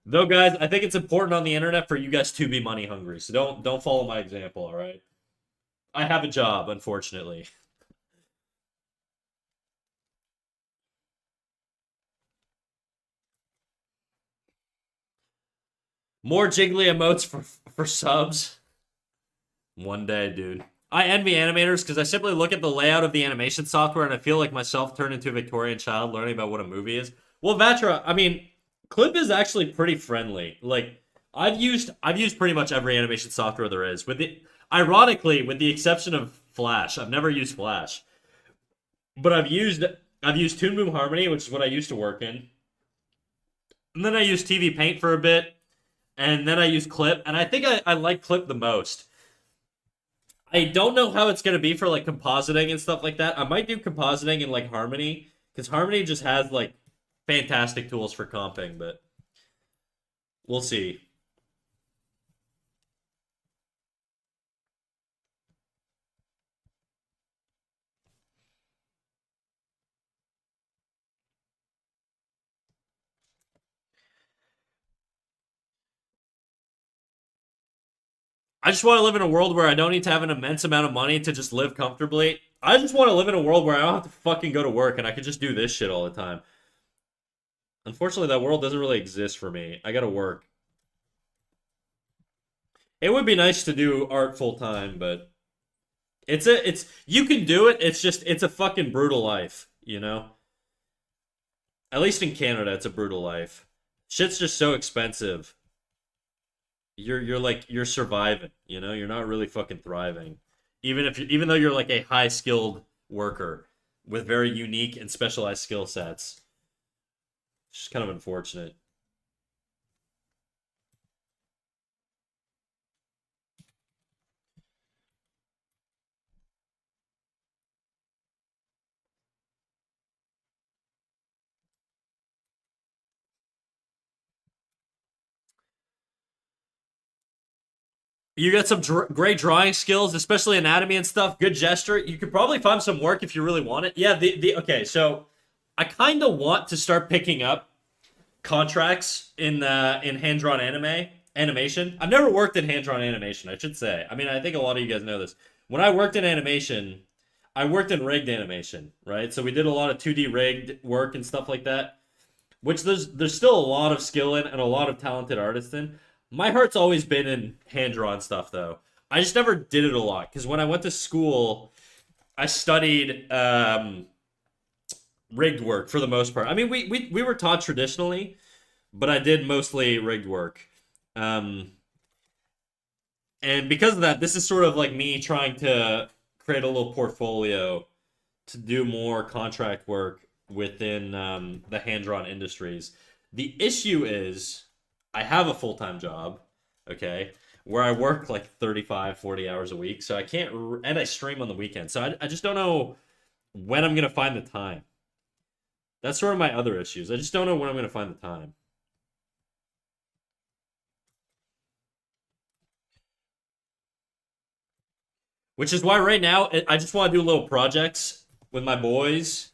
Though, guys, I think it's important on the internet for you guys to be money hungry. So don't follow my example, all right? I have a job, unfortunately. More jiggly emotes for subs. One day, dude. I envy animators because I simply look at the layout of the animation software and I feel like myself turned into a Victorian child learning about what a movie is. Well, Vatra, I mean, Clip is actually pretty friendly. Like I've used pretty much every animation software there is. With the ironically, with the exception of Flash, I've never used Flash, but I've used Toon Boom Harmony, which is what I used to work in, and then I used TV Paint for a bit, and then I used Clip, and I think I like Clip the most. I don't know how it's gonna be for like compositing and stuff like that. I might do compositing in like Harmony because Harmony just has like fantastic tools for comping, but we'll see. I just want to live in a world where I don't need to have an immense amount of money to just live comfortably. I just want to live in a world where I don't have to fucking go to work and I could just do this shit all the time. Unfortunately, that world doesn't really exist for me. I gotta work. It would be nice to do art full time, but it's you can do it. It's just it's a fucking brutal life, you know. At least in Canada, it's a brutal life. Shit's just so expensive. You're like you're surviving, you know. You're not really fucking thriving, even though you're like a high skilled worker with very unique and specialized skill sets. It's just kind of unfortunate. You got some great drawing skills, especially anatomy and stuff. Good gesture. You could probably find some work if you really want it. Yeah. The okay. So I kind of want to start picking up contracts in hand drawn animation. I've never worked in hand drawn animation. I should say. I mean, I think a lot of you guys know this. When I worked in animation, I worked in rigged animation, right? So we did a lot of 2D rigged work and stuff like that, which there's still a lot of skill in and a lot of talented artists in. My heart's always been in hand drawn stuff though. I just never did it a lot because when I went to school, I studied rigged work for the most part. I mean, we were taught traditionally, but I did mostly rigged work. Um, and because of that, this is sort of like me trying to create a little portfolio to do more contract work within the hand drawn industries. The issue is I have a full time job, okay, where I work like 35, 40 hours a week. So I can't, and I stream on the weekend. So I just don't know when I'm going to find the time. That's sort of my other issues. I just don't know when I'm going to find the time. Which is why right now I just want to do little projects with my boys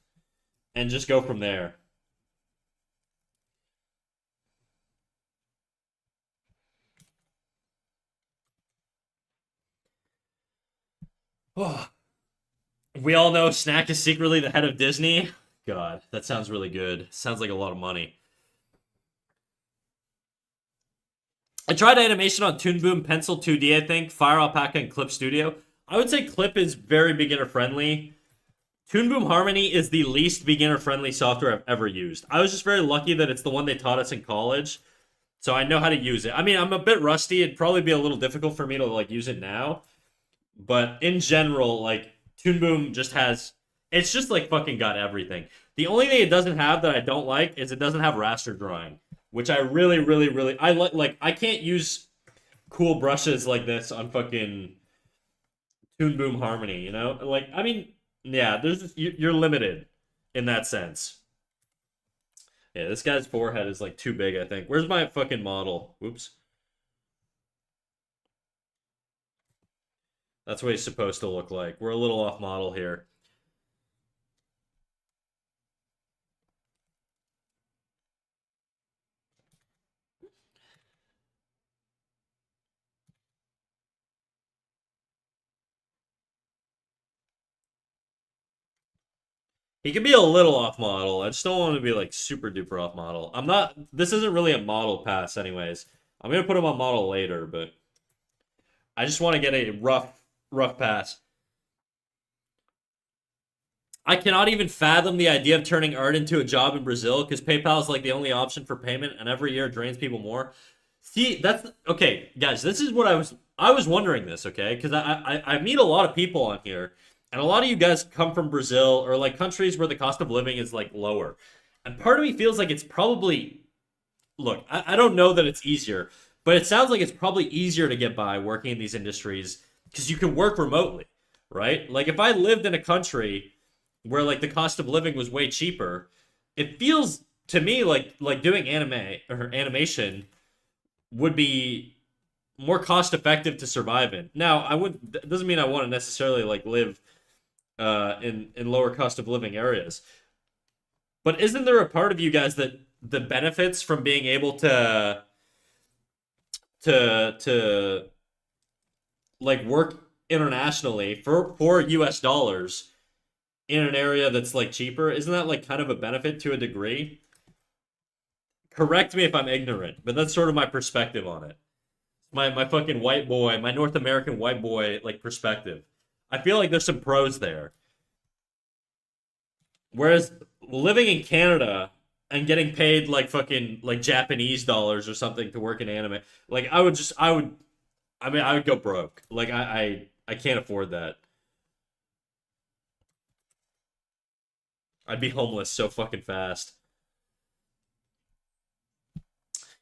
and just go from there. Oh, we all know Snack is secretly the head of Disney. God, that sounds really good. Sounds like a lot of money. I tried animation on Toon Boom Pencil 2D, I think, Fire Alpaca, and Clip Studio. I would say Clip is very beginner friendly. Toon Boom Harmony is the least beginner friendly software I've ever used. I was just very lucky that it's the one they taught us in college, so I know how to use it. I mean, I'm a bit rusty. It'd probably be a little difficult for me to like use it now, but in general, like Toon Boom just has it's just like fucking got everything. The only thing it doesn't have that I don't like is it doesn't have raster drawing, which I really I like I can't use cool brushes like this on fucking Toon Boom Harmony, you know? Like I mean, yeah, you're limited in that sense. Yeah, this guy's forehead is like too big, I think. Where's my fucking model? Whoops. That's what he's supposed to look like. We're a little off model here. He could be a little off model. I just don't want to be like super duper off model. I'm not. This isn't really a model pass, anyways. I'm gonna put him on model later, but I just want to get a rough pass. I cannot even fathom the idea of turning art into a job in Brazil because PayPal is like the only option for payment, and every year it drains people more. See, that's okay, guys. This is what I was wondering this, okay? Because I meet a lot of people on here, and a lot of you guys come from Brazil or like countries where the cost of living is like lower, and part of me feels like it's probably look. I don't know that it's easier, but it sounds like it's probably easier to get by working in these industries because you can work remotely, right? Like if I lived in a country where like the cost of living was way cheaper, it feels to me like doing anime or animation would be more cost effective to survive in. Now, I would that doesn't mean I want to necessarily like live in lower cost of living areas. But isn't there a part of you guys that the benefits from being able to like work internationally for US dollars in an area that's like cheaper, isn't that like kind of a benefit to a degree? Correct me if I'm ignorant, but that's sort of my perspective on it. My fucking white boy, my North American white boy like perspective. I feel like there's some pros there. Whereas living in Canada and getting paid like fucking like Japanese dollars or something to work in anime, like I would go broke. Like I can't afford that. I'd be homeless so fucking fast.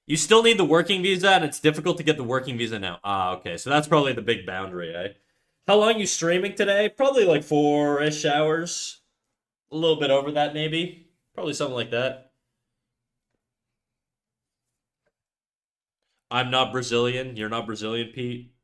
You still need the working visa, and it's difficult to get the working visa now. Ah, okay. So that's probably the big boundary, eh? How long you streaming today? Probably like 4-ish hours. A little bit over that, maybe. Probably something like that. I'm not Brazilian. You're not Brazilian, Pete.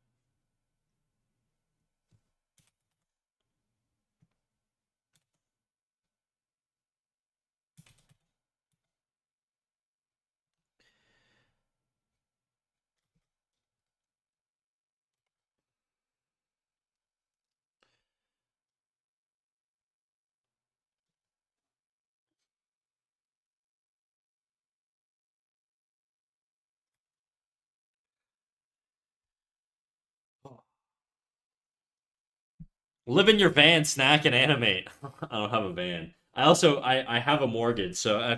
Live in your van, snack, and animate. I don't have a van. I have a mortgage, so I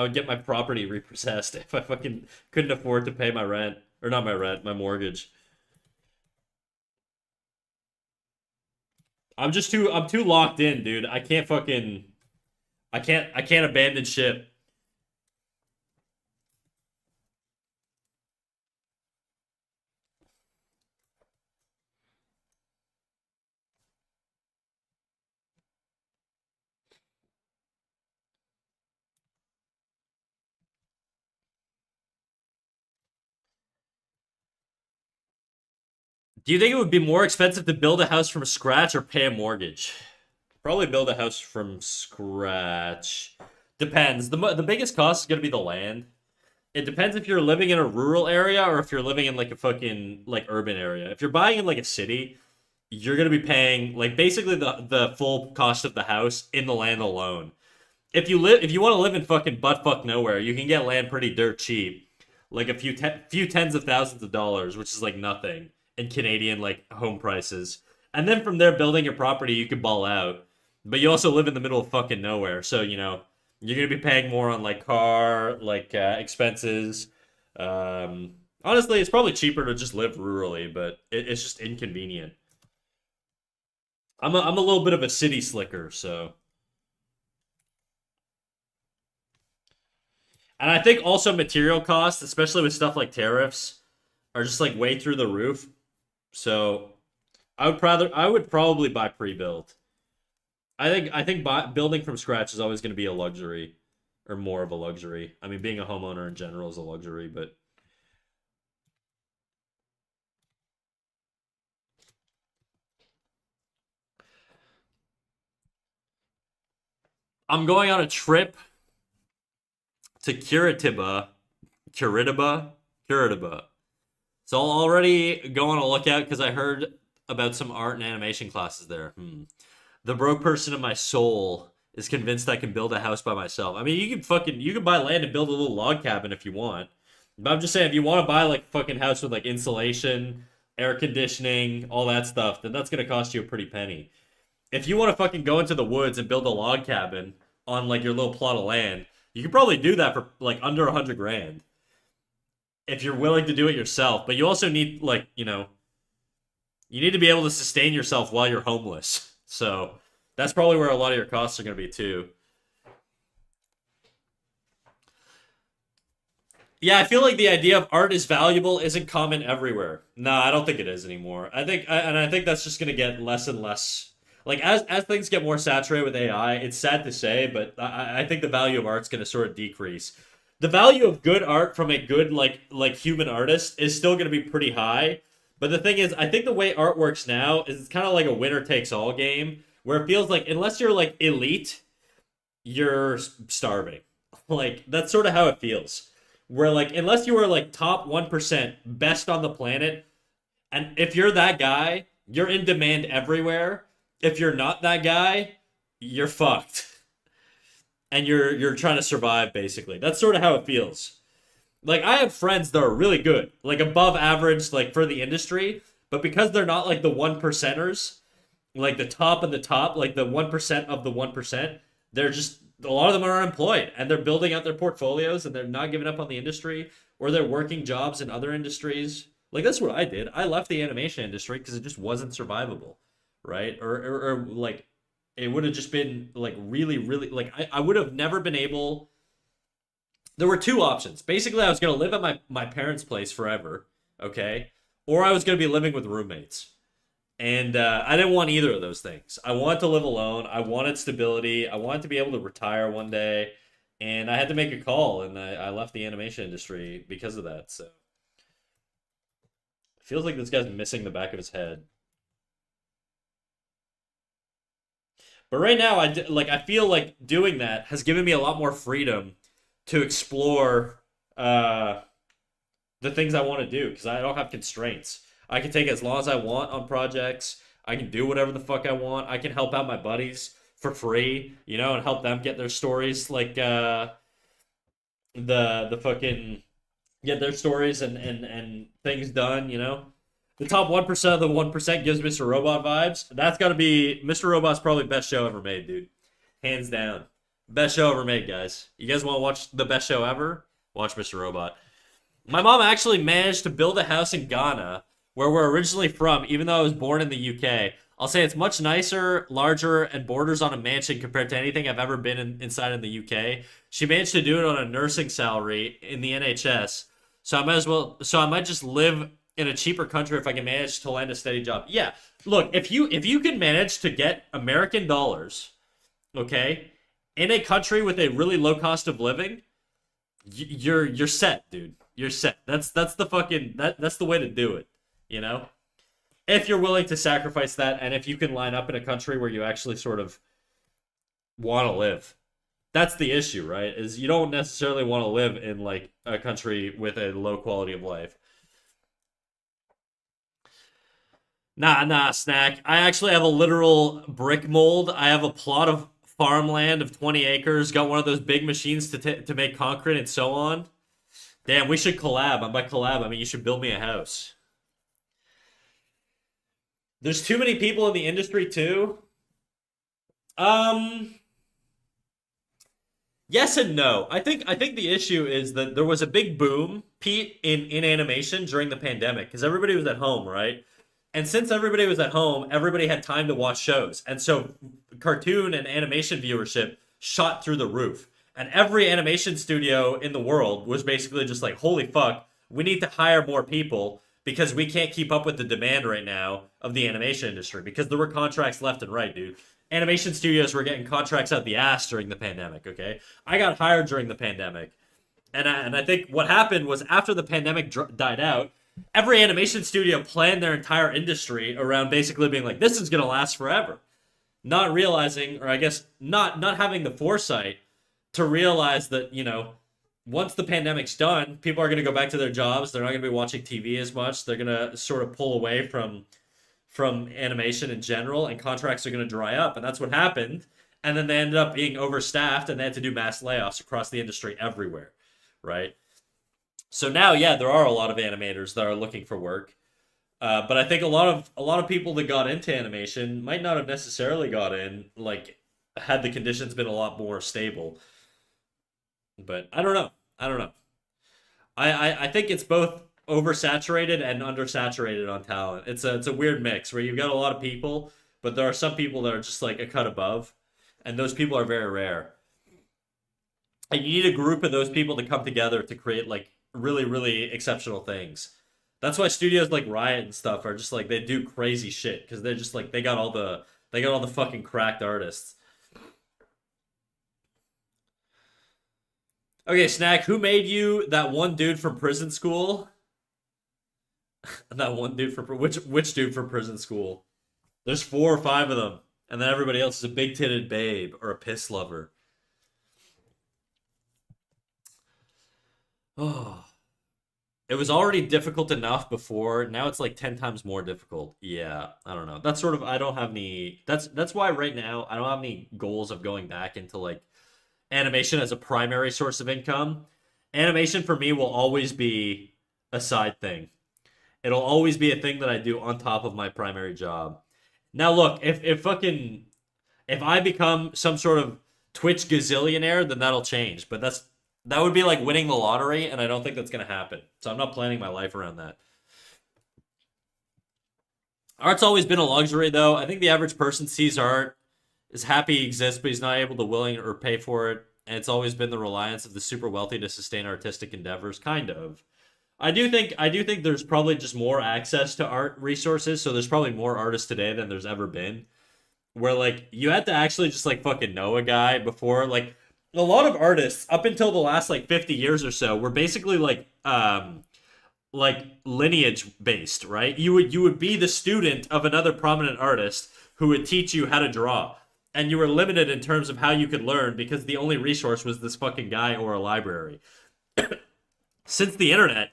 would get my property repossessed if I fucking couldn't afford to pay my rent. Or not my rent, my mortgage. I'm too locked in, dude. I can't abandon ship. Do you think it would be more expensive to build a house from scratch or pay a mortgage? Probably build a house from scratch. Depends. The biggest cost is gonna be the land. It depends if you're living in a rural area or if you're living in like a fucking like urban area. If you're buying in like a city, you're gonna be paying like basically the full cost of the house in the land alone. If you want to live in fucking butt fuck nowhere, you can get land pretty dirt cheap, like few tens of thousands of dollars, which is like nothing in Canadian like home prices. And then from there, building your property, you could ball out. But you also live in the middle of fucking nowhere, so you know you're gonna be paying more on like car like expenses. Honestly, it's probably cheaper to just live rurally, but it's just inconvenient. I'm a little bit of a city slicker, so. And I think also material costs, especially with stuff like tariffs, are just like way through the roof. So I would probably buy pre-built. Building from scratch is always going to be a luxury or more of a luxury. I mean, being a homeowner in general is a luxury, but I'm going on a trip to Curitiba. So I'll already go on a lookout because I heard about some art and animation classes there. The broke person in my soul is convinced I can build a house by myself. I mean, you can buy land and build a little log cabin if you want. But I'm just saying, if you want to buy like a fucking house with like insulation, air conditioning, all that stuff, then that's gonna cost you a pretty penny. If you want to fucking go into the woods and build a log cabin on like your little plot of land, you could probably do that for like under 100 grand if you're willing to do it yourself. But you also need like you need to be able to sustain yourself while you're homeless. So that's probably where a lot of your costs are going to be too. Yeah, I feel like the idea of art is valuable isn't common everywhere. No, I don't think it is anymore. I think that's just going to get less and less. Like as things get more saturated with AI, it's sad to say, but I think the value of art's going to sort of decrease. The value of good art from a good like human artist is still going to be pretty high. But the thing is, I think the way art works now is it's kind of like a winner takes all game, where it feels like unless you're like elite, you're starving. Like that's sort of how it feels. Where like unless you are like top 1% best on the planet, and if you're that guy, you're in demand everywhere. If you're not that guy, you're fucked. And you're trying to survive basically. That's sort of how it feels. Like I have friends that are really good, like above average like for the industry, but because they're not like the one percenters, like the top of the top, like the 1% of the 1%, they're just a lot of them are unemployed and they're building out their portfolios and they're not giving up on the industry or they're working jobs in other industries. Like that's what I did. I left the animation industry because it just wasn't survivable, right? Or like it would have just been like really, really like I would have never been able. There were two options. Basically, I was gonna live at my parents' place forever, okay, or I was gonna be living with roommates. And I didn't want either of those things. I wanted to live alone. I wanted stability. I wanted to be able to retire one day. And I had to make a call, and I left the animation industry because of that. So it feels like this guy's missing the back of his head. But right now, I feel like doing that has given me a lot more freedom to explore the things I want to do because I don't have constraints. I can take as long as I want on projects. I can do whatever the fuck I want. I can help out my buddies for free, and help them get their stories like the fucking get their stories and things done. The top 1% of the 1% gives Mr. Robot vibes. That's got to be Mr. Robot's probably best show ever made, dude. Hands down. Best show ever made, guys. You guys want to watch the best show ever? Watch Mr. Robot. My mom actually managed to build a house in Ghana, where we're originally from, even though I was born in the UK. I'll say it's much nicer, larger, and borders on a mansion compared to anything I've ever been inside in the UK. She managed to do it on a nursing salary in the NHS. So I might just live in a cheaper country if I can manage to land a steady job. Yeah. Look, if you can manage to get American dollars, okay, in a country with a really low cost of living, you're set, dude. You're set. That's the fucking that's the way to do it, you know? If you're willing to sacrifice that and if you can line up in a country where you actually sort of want to live. That's the issue, right? Is you don't necessarily want to live in like a country with a low quality of life. Nah, snack. I actually have a literal brick mold. I have a plot of farmland of 20 acres. Got one of those big machines to make concrete and so on. Damn, we should collab. And by collab, I mean you should build me a house. There's too many people in the industry too. Um, yes and no. I think the issue is that there was a big boom, Pete, in animation during the pandemic because everybody was at home, right? And since everybody was at home, everybody had time to watch shows. And so cartoon and animation viewership shot through the roof. And every animation studio in the world was basically just like, holy fuck, we need to hire more people because we can't keep up with the demand right now of the animation industry because there were contracts left and right, dude. Animation studios were getting contracts out the ass during the pandemic, okay? I got hired during the pandemic. And I think what happened was after the pandemic died out, every animation studio planned their entire industry around basically being like, this is going to last forever. not realizing, or I guess not having the foresight to realize that, once the pandemic's done, people are going to go back to their jobs. They're not going to be watching TV as much. They're going to sort of pull away from animation in general, and contracts are going to dry up, and that's what happened. And then they ended up being overstaffed, and they had to do mass layoffs across the industry everywhere, right? So now, yeah, there are a lot of animators that are looking for work. But I think a lot of people that got into animation might not have necessarily got in, like, had the conditions been a lot more stable. But I don't know. I don't know. I think it's both oversaturated and undersaturated on talent. It's a weird mix where you've got a lot of people, but there are some people that are just like a cut above, and those people are very rare. And you need a group of those people to come together to create like really, really exceptional things. That's why studios like Riot and stuff are just like they do crazy shit because they're just like they got all the fucking cracked artists. Okay, Snack, who made you that one dude from prison school? That one dude from which dude from prison school? There's four or five of them, and then everybody else is a big titted babe or a piss lover. Oh, it was already difficult enough before. Now it's like 10 times more difficult. Yeah, I don't know. That's sort of I don't have any. That's why right now I don't have any goals of going back into like animation as a primary source of income. Animation for me will always be a side thing. It'll always be a thing that I do on top of my primary job. Now look, if I become some sort of Twitch gazillionaire, then that'll change. But that would be like winning the lottery, and I don't think that's gonna happen. So I'm not planning my life around that. Art's always been a luxury, though. I think the average person sees art, is happy he exists, but he's not able to willing or pay for it. And it's always been the reliance of the super wealthy to sustain artistic endeavors, kind of. I do think there's probably just more access to art resources, so there's probably more artists today than there's ever been. Where like you had to actually just like fucking know a guy before. Like a lot of artists up until the last like 50 years or so were basically like lineage based, right? You would be the student of another prominent artist who would teach you how to draw. And you were limited in terms of how you could learn because the only resource was this fucking guy or a library. Since the internet,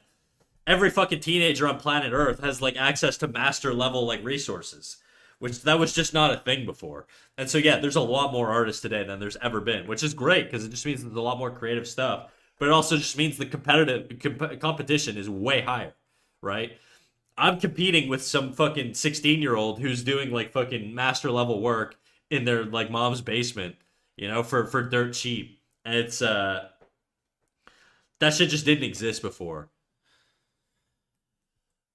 every fucking teenager on planet Earth has like access to master level like resources, which that was just not a thing before. And so yeah, there's a lot more artists today than there's ever been, which is great because it just means there's a lot more creative stuff. But it also just means the competition is way higher, right? I'm competing with some fucking 16-year-old who's doing like fucking master level work in their like mom's basement, for dirt cheap. And it's that shit just didn't exist before.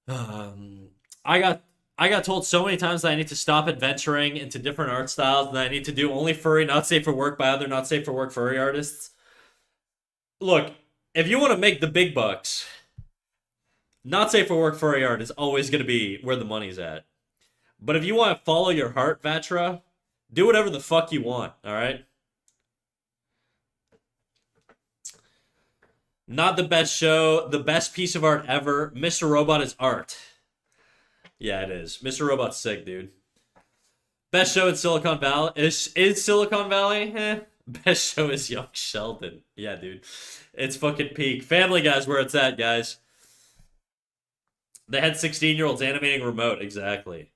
Um, I got I got told so many times that I need to stop adventuring into different art styles, and that I need to do only furry, not safe for work by other not safe for work furry artists. Look, if you want to make the big bucks, not safe for work furry art is always going to be where the money's at. But if you want to follow your heart, Vatra, do whatever the fuck you want, all right? Not the best show, the best piece of art ever. Mr. Robot is art. Yeah, it is. Mr. Robot's sick, dude. Best show in Silicon Valley is Silicon Valley? Best show is Young Sheldon. Yeah, dude. It's fucking peak. Family Guy's where it's at, guys. They had 16-year-olds animating remote. Exactly.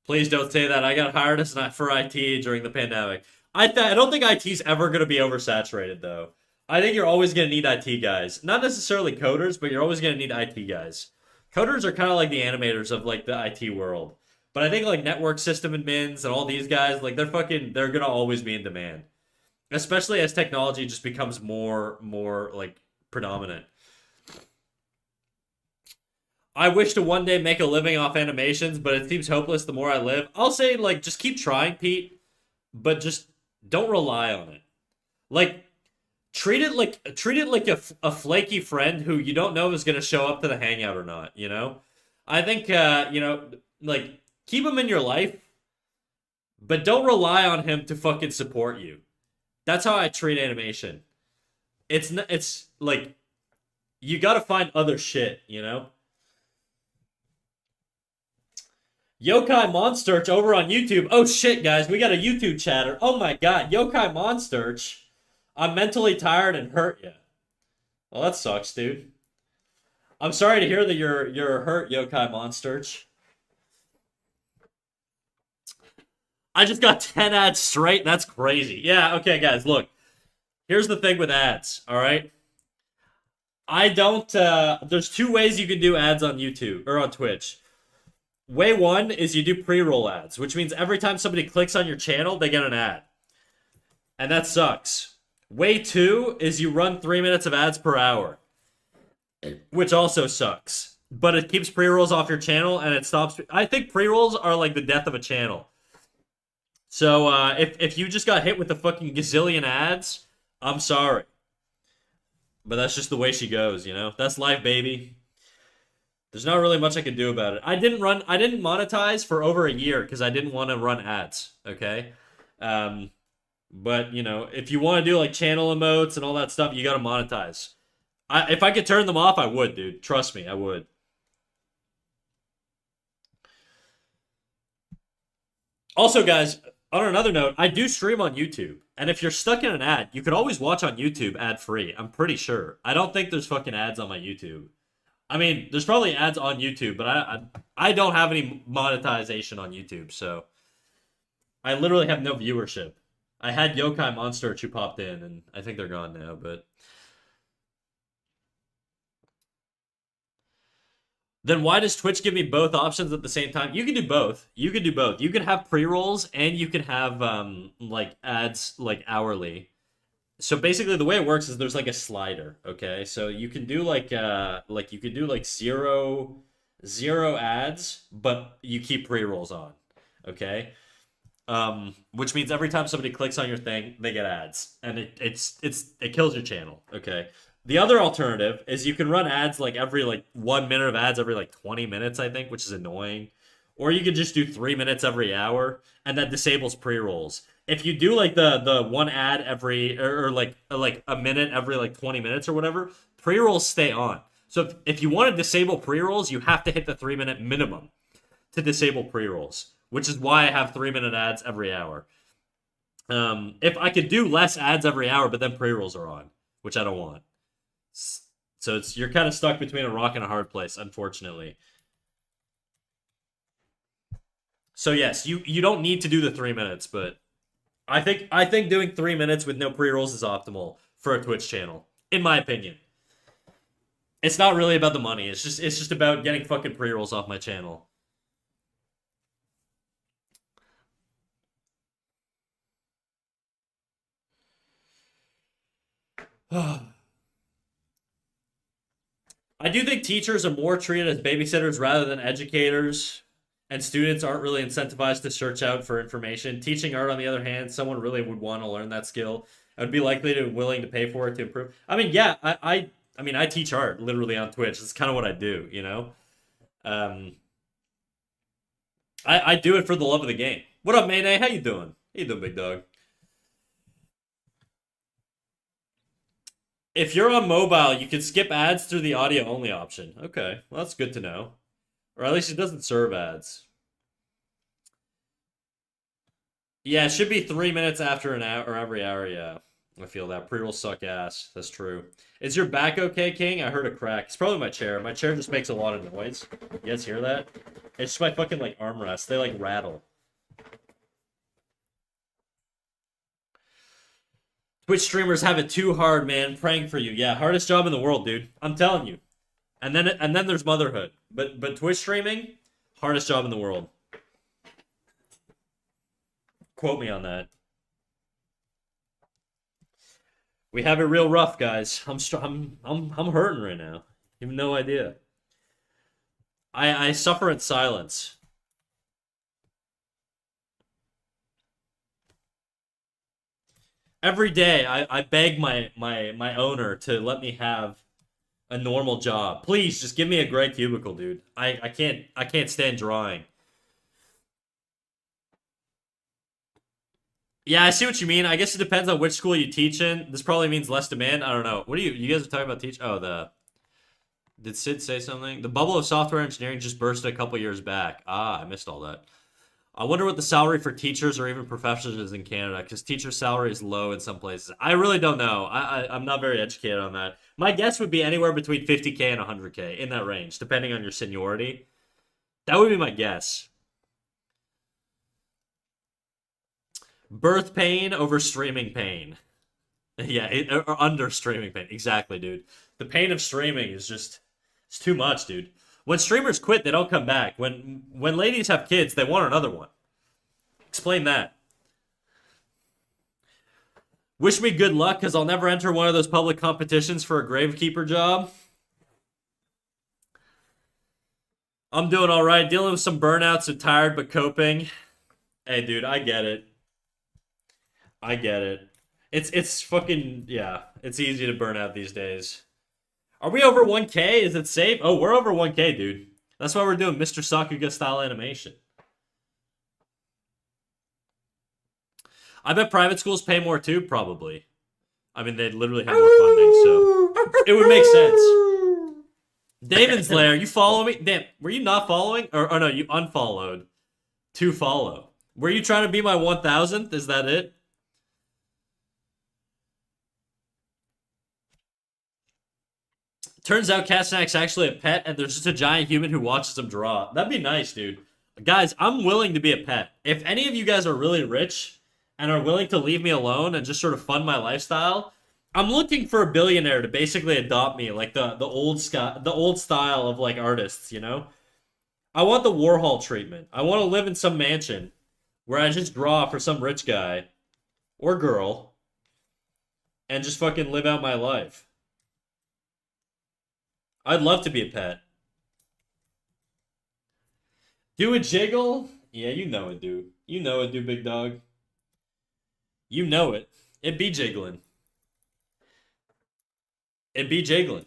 Please don't say that. I got hired as not for IT during the pandemic. I don't think IT's ever going to be oversaturated, though. I think you're always going to need IT guys. Not necessarily coders, but you're always going to need IT guys. Coders are kind of like the animators of like the IT world. But I think like network system admins and all these guys, like they're going to always be in demand. Especially as technology just becomes more like predominant. I wish to one day make a living off animations, but it seems hopeless the more I live. I'll say like just keep trying, Pete, but just don't rely on it. Like treat it like a flaky friend who you don't know is going to show up to the hangout or not, you know? I think like keep him in your life, but don't rely on him to fucking support you. That's how I treat animation. It's like you got to find other shit, you know? Yokai Monsterch over on YouTube. Oh shit, guys, we got a YouTube chatter. Oh my god, Yokai Monsterch. I'm mentally tired and hurt. Yeah. Well, that sucks, dude. I'm sorry to hear that you're hurt, Yokai Monsterch. I just got 10 ads straight. That's crazy. Yeah, okay, guys, look. Here's the thing with ads, all right? I don't there's two ways you can do ads on YouTube or on Twitch. Way one is you do pre-roll ads, which means every time somebody clicks on your channel, they get an ad. And that sucks. Way two is you run 3 minutes of ads per hour, which also sucks. But it keeps pre-rolls off your channel and it stops. I think pre-rolls are like the death of a channel. So if you just got hit with a fucking gazillion ads, I'm sorry. But that's just the way she goes, you know? That's life, baby. There's not really much I can do about it. I didn't monetize for over a year because I didn't want to run ads, okay? But, you know, if you want to do like channel emotes and all that stuff, you got to monetize. If I could turn them off, I would, dude. Trust me, I would. Also, guys, on another note, I do stream on YouTube. And if you're stuck in an ad, you could always watch on YouTube ad-free. I'm pretty sure. I don't think there's fucking ads on my YouTube. I mean, there's probably ads on YouTube, but I don't have any monetization on YouTube, so I literally have no viewership. I had Yokai Monster who popped in, and I think they're gone now, but then why does Twitch give me both options at the same time? You can do both. You can do both. You can have pre-rolls and you can have like ads like hourly. So basically the way it works is there's like a slider, okay? So you can do like you could do like zero ads, but you keep pre-rolls on, okay? Which means every time somebody clicks on your thing, they get ads, and it kills your channel, okay? The other alternative is you can run ads like every like 1 minute of ads every like 20 minutes, I think, which is annoying. Or you could just do 3 minutes every hour, and that disables pre-rolls. If you do like the one ad every or like a minute every like 20 minutes or whatever, pre-rolls stay on. So if you want to disable pre-rolls, you have to hit the 3 minute minimum to disable pre-rolls, which is why I have 3 minute ads every hour. If I could do less ads every hour, but then pre-rolls are on, which I don't want. So you're kind of stuck between a rock and a hard place, unfortunately. So yes, you don't need to do the 3 minutes, but I think doing 3 minutes with no pre-rolls is optimal for a Twitch channel, in my opinion. It's not really about the money. It's just about getting fucking pre-rolls off my channel. I do think teachers are more treated as babysitters rather than educators, and students aren't really incentivized to search out for information. Teaching art, on the other hand, someone really would want to learn that skill. I would be likely to willing to pay for it to improve. I mean, yeah, I mean, I teach art literally on Twitch. It's kind of what I do, you know. Um, I do it for the love of the game. What up, Mayday? How you doing? How you doing, big dog? If you're on mobile, you can skip ads through the audio only option. Okay, well, that's good to know. Or at least it doesn't serve ads. Yeah, it should be 3 minutes after an hour or every hour. Yeah, I feel that. Pre-rolls suck ass. That's true. Is your back okay, King? I heard a crack. It's probably my chair. My chair just makes a lot of noise. You guys hear that? It's just my fucking like armrests. They like rattle. Twitch streamers have it too hard, man. Praying for you. Yeah, hardest job in the world, dude. I'm telling you. And then there's motherhood. But Twitch streaming, hardest job in the world. Quote me on that. We have it real rough, guys. I'm hurting right now. You have no idea. I suffer in silence. Every day I beg my owner to let me have a normal job. Please just give me a gray cubicle, dude. I can't stand drawing. Yeah, I see what you mean. I guess it depends on which school you teach in. This probably means less demand. I don't know. What do you guys are talking about teach? Oh, Did Sid say something? The bubble of software engineering just burst a couple years back. Ah, I missed all that. I wonder what the salary for teachers or even professors is in Canada, because teacher salary is low in some places. I really don't know. I'm not very educated on that. My guess would be anywhere between 50K and 100K, in that range, depending on your seniority. That would be my guess. Birth pain over streaming pain. Yeah, or under streaming pain. Exactly, dude. The pain of streaming is just it's too much, dude. When streamers quit, they don't come back. When ladies have kids, they want another one. Explain that. Wish me good luck, because I'll never enter one of those public competitions for a gravekeeper job. I'm doing all right. Dealing with some burnouts and tired, but coping. Hey, dude, I get it. I get it. It's fucking yeah. It's easy to burn out these days. Are we over 1K? Is it safe? Oh, we're over 1K, dude. That's why we're doing Mr. Sakuga style animation. I bet private schools pay more too, probably. I mean, they literally have more funding, so it would make sense. Damon's Lair, you follow me? Damn, were you not following? Or no, you unfollowed. To follow. Were you trying to be my 1000th? Is that it? Turns out Castanak's actually a pet, and there's just a giant human who watches him draw. That'd be nice, dude. Guys, I'm willing to be a pet. If any of you guys are really rich and are willing to leave me alone and just sort of fund my lifestyle, I'm looking for a billionaire to basically adopt me, like the old style of like artists, you know? I want the Warhol treatment. I want to live in some mansion where I just draw for some rich guy or girl and just fucking live out my life. I'd love to be a pet. Do a jiggle? Yeah, you know it, dude. You know it, dude, big dog. You know it. It be jiggling. It be jiggling.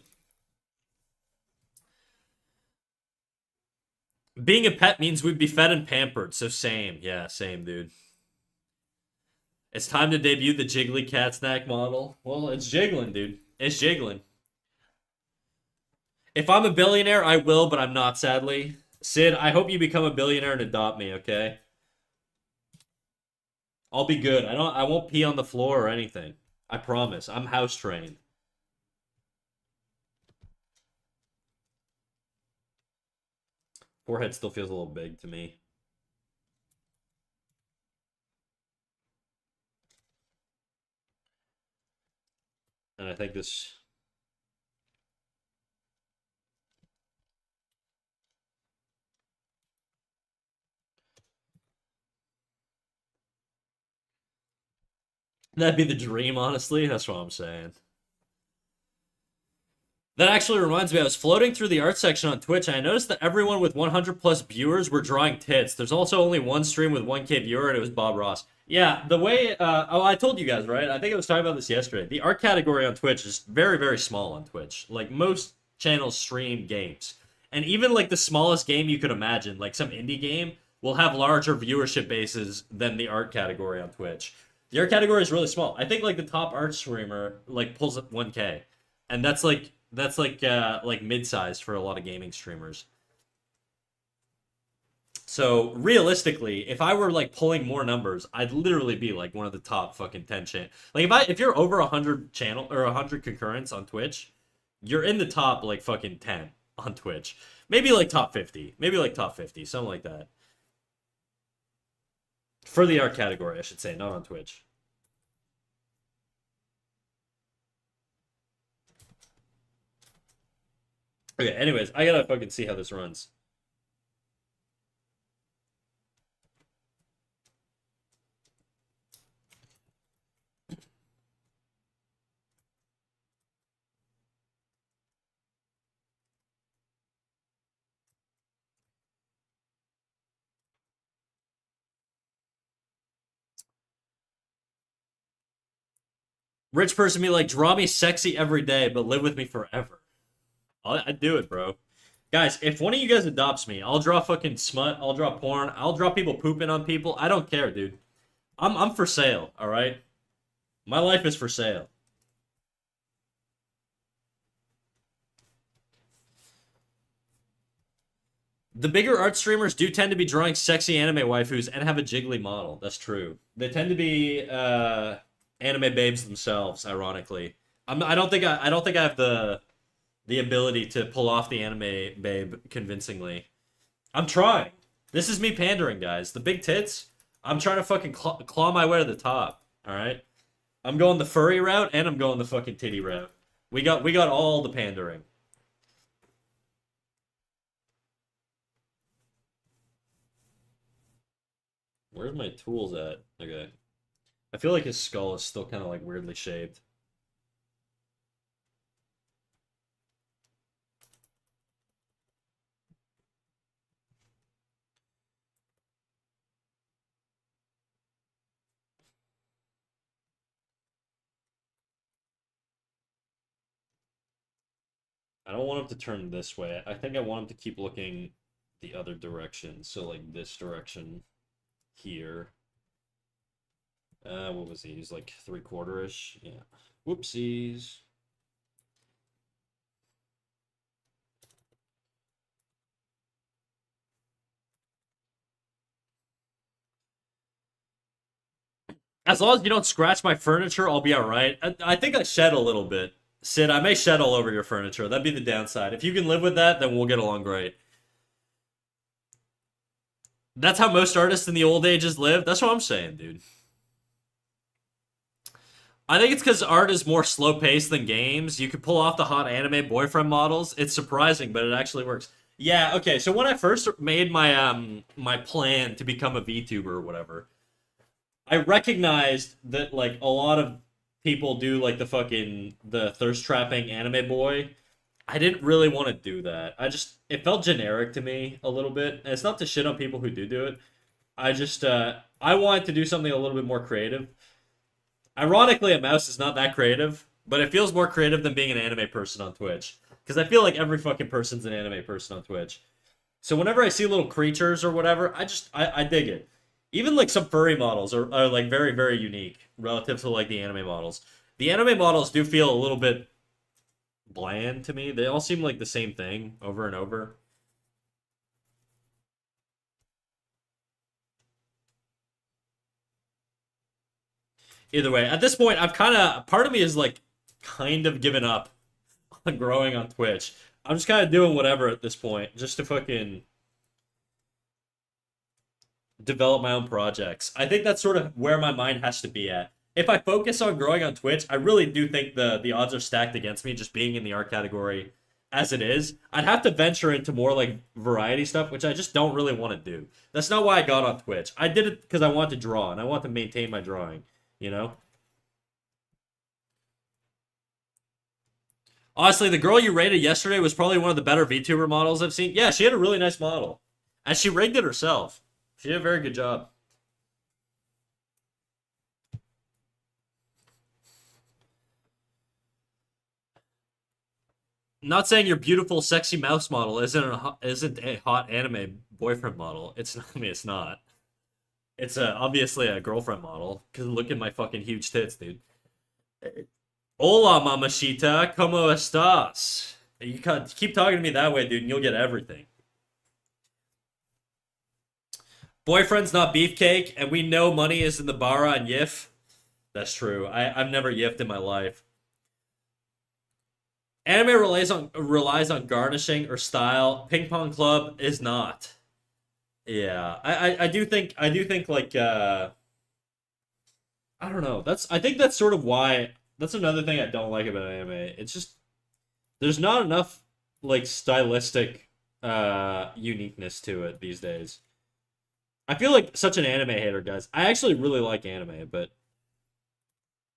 Being a pet means we'd be fed and pampered, so same. Yeah, same, dude. It's time to debut the Jiggly Cat Snack model. Well, it's jiggling, dude. It's jiggling. If I'm a billionaire, I will, but I'm not, sadly. Sid, I hope you become a billionaire and adopt me, okay? I'll be good. I won't pee on the floor or anything. I promise. I'm house trained. Forehead still feels a little big to me. And I think this... That'd be the dream, honestly. That's what I'm saying. That actually reminds me, I was floating through the art section on Twitch, and I noticed that everyone with 100 plus viewers were drawing tits. There's also only one stream with 1K viewer, and it was Bob Ross. Yeah, the way, oh, I told you guys, right? I think I was talking about this yesterday. The art category on Twitch is very, very small on Twitch. Like, most channels stream games. And even, like, the smallest game you could imagine, like some indie game, will have larger viewership bases than the art category on Twitch. The art category is really small. I think, like, the top art streamer, like, pulls up 1K. And that's like mid-sized for a lot of gaming streamers. So realistically, if I were like pulling more numbers, I'd literally be like one of the top fucking 10 Like if you're over 100 channel or 100 concurrents on Twitch, you're in the top like fucking 10 on Twitch. Maybe like top 50. Maybe like top 50, something like that. For the art category, I should say, not on Twitch. Okay, anyways, I gotta fucking see how this runs. Rich person be like, draw me sexy every day, but live with me forever. I'd do it, bro. Guys, if one of you guys adopts me, I'll draw fucking smut, I'll draw porn, I'll draw people pooping on people. I don't care, dude. I'm for sale, alright? My life is for sale. The bigger art streamers do tend to be drawing sexy anime waifus and have a jiggly model. That's true. They tend to be anime babes themselves. Ironically, I don't think I have the ability to pull off the anime babe convincingly. I'm trying. This is me pandering, guys. The big tits. I'm trying to fucking claw my way to the top. All right. I'm going the furry route and I'm going the fucking titty route. We got all the pandering. Where's my tools at? Okay. I feel like his skull is still kind of like weirdly shaped. I don't want him to turn this way. I think I want him to keep looking the other direction. So like this direction here. What was he? He's like 3/4-ish. Yeah. Whoopsies. As long as you don't scratch my furniture, I'll be all right. I think I shed a little bit. Sid, I may shed all over your furniture. That'd be the downside. If you can live with that, then we'll get along great. That's how most artists in the old ages lived. That's what I'm saying, dude. I think it's because art is more slow paced than games. You can pull off the hot anime boyfriend models. It's surprising, but it actually works. Yeah, okay. So when I first made my plan to become a VTuber or whatever, I recognized that like a lot of people do like the thirst trapping anime boy. I didn't really want to do that. It felt generic to me a little bit. And it's not to shit on people who do it. I wanted to do something a little bit more creative. Ironically, a mouse is not that creative, but it feels more creative than being an anime person on Twitch. Because I feel like every fucking person's an anime person on Twitch. So whenever I see little creatures or whatever, I dig it. Even like some furry models are like very, very unique relative to like the anime models. The anime models do feel a little bit bland to me. They all seem like the same thing over and over. Either way, at this point, I've kind of part of me is like kind of given up on growing on Twitch. I'm just kind of doing whatever at this point, just to fucking develop my own projects. I think that's sort of where my mind has to be at. If I focus on growing on Twitch, I really do think the odds are stacked against me just being in the art category as it is. I'd have to venture into more like variety stuff, which I just don't really want to do. That's not why I got on Twitch. I did it because I want to draw and I want to maintain my drawing, you know? Honestly, the girl you rated yesterday was probably one of the better VTuber models I've seen. Yeah, she had a really nice model. And she rigged it herself. She did a very good job. Not saying your beautiful, sexy mouse model isn't a hot anime boyfriend model. It's not, I mean, it's not. It's obviously a girlfriend model. Cause look at my fucking huge tits, dude. Hola, mamachita, ¿cómo estás? You keep talking to me that way, dude, and you'll get everything. Boyfriend's not beefcake, and we know money is in the bara and Yif. That's true. I've never yiffed in my life. Anime relies on garnishing or style. Ping Pong Club is not. Yeah, I do think like I don't know. I think that's sort of why that's another thing I don't like about anime. It's just there's not enough like stylistic uniqueness to it these days. I feel like such an anime hater, guys. I actually really like anime, but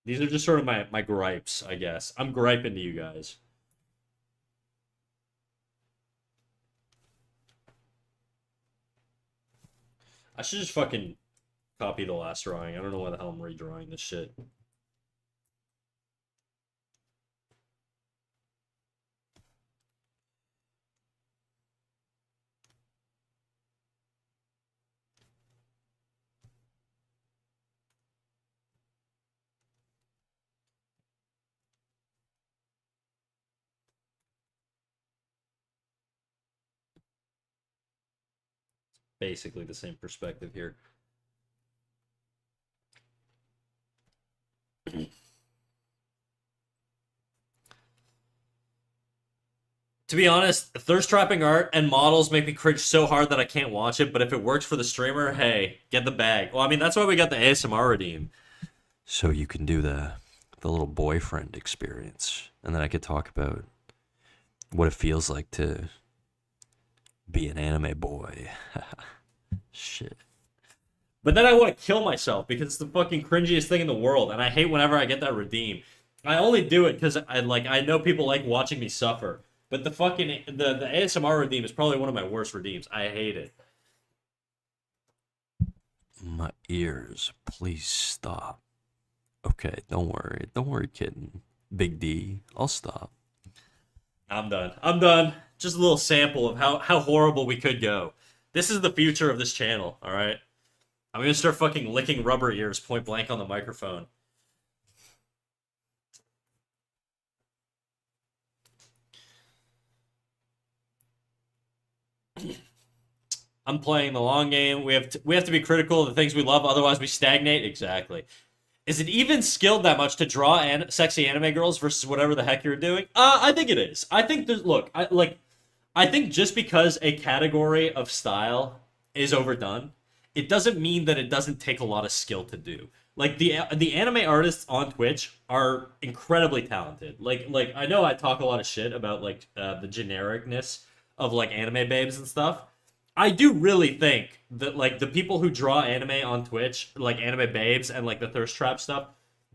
these are just sort of my gripes, I guess. I'm griping to you guys. I should just fucking copy the last drawing. I don't know why the hell I'm redrawing this shit. basically the same perspective here. To be honest, thirst trapping art and models make me cringe so hard that I can't watch it. But if it works for the streamer, hey, get the bag. Well, I mean, that's why we got the ASMR redeem, so you can do the little boyfriend experience, and then I could talk about what it feels like to be an anime boy. Shit. But then I want to kill myself because it's the fucking cringiest thing in the world, and I hate whenever I get that redeem. I only do it because I know people like watching me suffer. But the fucking the ASMR redeem is probably one of my worst redeems. I hate it. My ears, please stop. Okay, don't worry. Don't worry, kitten. Big D, I'll stop. I'm done. I'm done. Just a little sample of how horrible we could go. This is the future of this channel, alright? I'm gonna start fucking licking rubber ears point blank on the microphone. I'm playing the long game. We have to be critical of the things we love, otherwise we stagnate. Exactly. Is it even skilled that much to draw sexy anime girls versus whatever the heck you're doing? I think it is. I think there's look. I think just because a category of style is overdone, it doesn't mean that it doesn't take a lot of skill to do. Like the anime artists on Twitch are incredibly talented. Like I know I talk a lot of shit about like the genericness of like anime babes and stuff. I do really think that like the people who draw anime on Twitch, like anime babes and like the thirst trap stuff,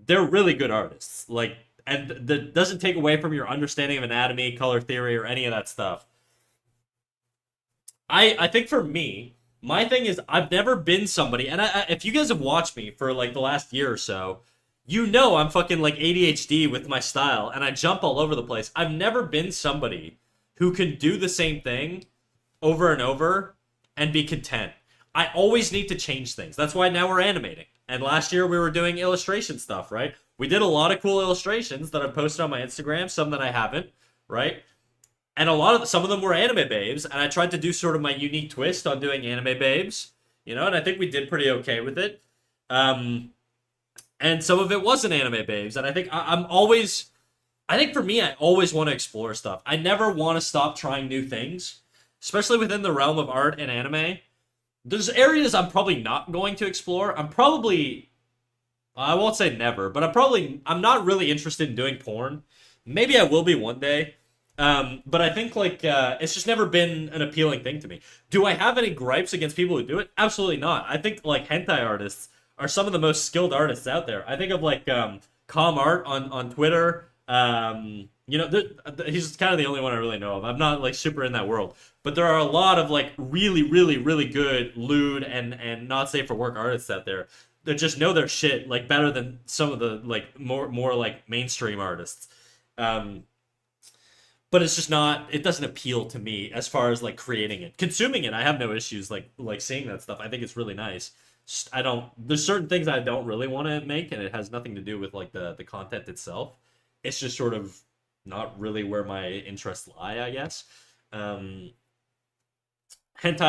they're really good artists. Like, and that doesn't take away from your understanding of anatomy, color theory, or any of that stuff. I think for me, my thing is I've never been somebody, and if you guys have watched me for like the last year or so, you know I'm fucking like ADHD with my style, and I jump all over the place. I've never been somebody who can do the same thing over and over and be content. I always need to change things. That's why now we're animating. And last year we were doing illustration stuff, right? We did a lot of cool illustrations that I've posted on my Instagram, some that I haven't, right? And some of them were anime babes, and I tried to do sort of my unique twist on doing anime babes, and I think we did pretty okay with it. And some of it wasn't anime babes, and I think I think for me, I always want to explore stuff. I never want to stop trying new things, especially within the realm of art and anime. There's areas I'm probably not going to explore. I won't say never, but I'm not really interested in doing porn. Maybe I will be one day. But I think like it's just never been an appealing thing to me. Do I have any gripes against people who do it? Absolutely not. I think like hentai artists are some of the most skilled artists out there. I think of like Com Art on Twitter. He's kind of the only one I really know of. I'm not like super in that world, but there are a lot of like really, really, really good lewd and not safe for work artists out there that just know their shit like better than some of the like more like mainstream artists. But it's just not. It doesn't appeal to me as far as like creating it, consuming it. I have no issues like seeing that stuff. I think it's really nice. I don't. There's certain things I don't really want to make, and it has nothing to do with like the content itself. It's just sort of not really where my interests lie, I guess. Hentai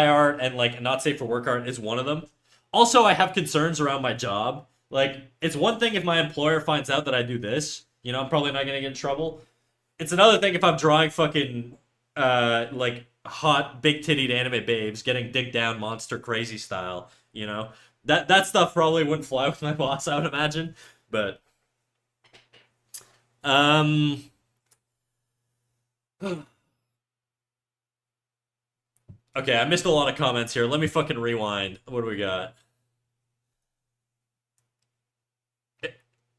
art and like not safe for work art is one of them. Also, I have concerns around my job. Like, it's one thing if my employer finds out that I do this. I'm probably not gonna get in trouble. It's another thing if I'm drawing fucking like hot big tittied anime babes getting digged down monster crazy style. That stuff probably wouldn't fly with my boss, I would imagine. But um. Okay, I missed a lot of comments here. Let me fucking rewind. What do we got?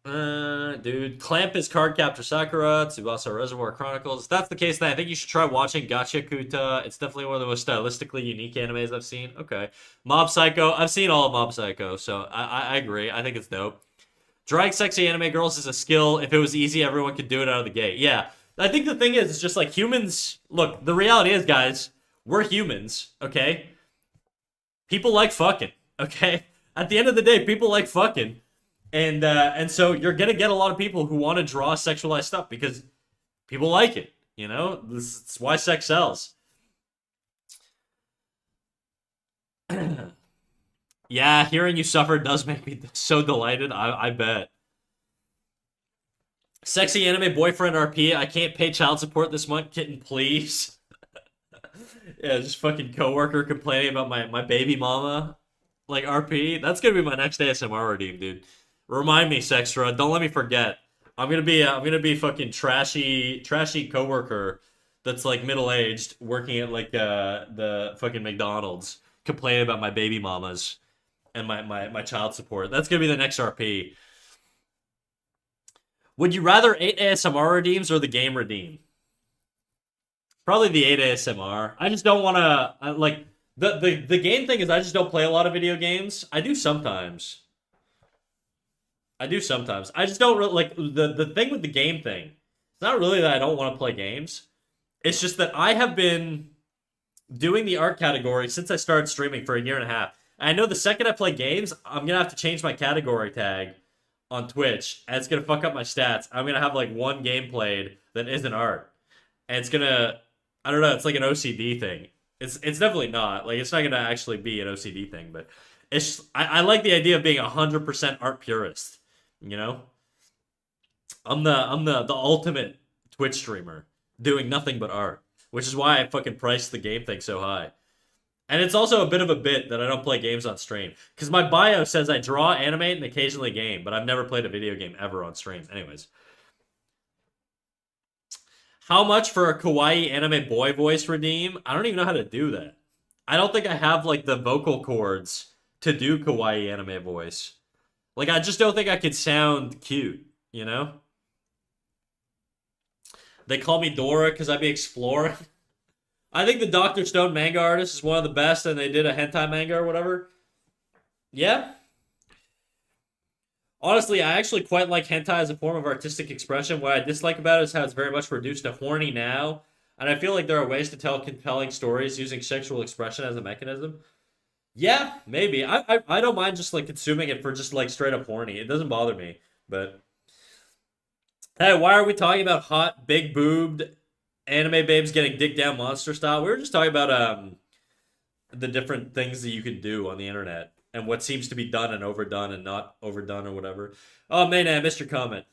Dude, Clamp is Cardcaptor Sakura, Tsubasa Reservoir Chronicles. If that's the case, then I think you should try watching Gacha Kuta. It's definitely one of the most stylistically unique animes I've seen. Okay. Mob Psycho. I've seen all of Mob Psycho, so I agree. I think it's dope. Drawing sexy anime girls is a skill. If it was easy, everyone could do it out of the gate. Yeah. I think the thing is, it's just like humans. Look, the reality is, guys, we're humans, okay? People like fucking, okay? At the end of the day, people like fucking. And so you're gonna get a lot of people who want to draw sexualized stuff because people like it. This is why sex sells. Yeah, hearing you suffer does make me so delighted. I bet. Sexy anime boyfriend RP. I can't pay child support this month, kitten. Please. Yeah, just fucking coworker complaining about my baby mama. Like RP. That's gonna be my next ASMR redeem, dude. Remind me, Sextra. Don't let me forget. I'm gonna be fucking trashy coworker that's like middle aged, working at like the fucking McDonald's, complaining about my baby mamas and my child support. That's gonna be the next RP. Would you rather 8 ASMR redeems or the game redeem? Probably the 8 ASMR. I just don't want to like the game thing is I just don't play a lot of video games. I do sometimes. I do sometimes. I just don't really like the thing with the game thing. It's not really that I don't want to play games. It's just that I have been doing the art category since I started streaming for a year and a half. And I know the second I play games, I'm gonna have to change my category tag on Twitch, and it's gonna fuck up my stats. I'm gonna have like one game played that isn't art, and it's gonna, I don't know, it's like an OCD thing. It's definitely not like it's not gonna actually be an OCD thing, but I like the idea of being 100% art purist. You know, I'm the ultimate Twitch streamer doing nothing but art, which is why I fucking priced the game thing so high. And it's also a bit of a bit that I don't play games on stream. Because my bio says I draw, animate, and occasionally game, but I've never played a video game ever on stream. Anyways. How much for a kawaii anime boy voice redeem? I don't even know how to do that. I don't think I have, like, the vocal cords to do kawaii anime voice. Like, I just don't think I could sound cute, you know? They call me Dora because I be exploring. I think the Dr. Stone manga artist is one of the best, and they did a hentai manga or whatever. Yeah. Honestly, I actually quite like hentai as a form of artistic expression. What I dislike about it is how it's very much reduced to horny now, and I feel like there are ways to tell compelling stories using sexual expression as a mechanism. Yeah, maybe. I don't mind just like consuming it for just like straight up horny. It doesn't bother me. But hey, why are we talking about hot, big boobed anime babes getting dick down monster style? We were just talking about the different things that you can do on the internet and what seems to be done and overdone and not overdone or whatever. Oh man, I missed your comment.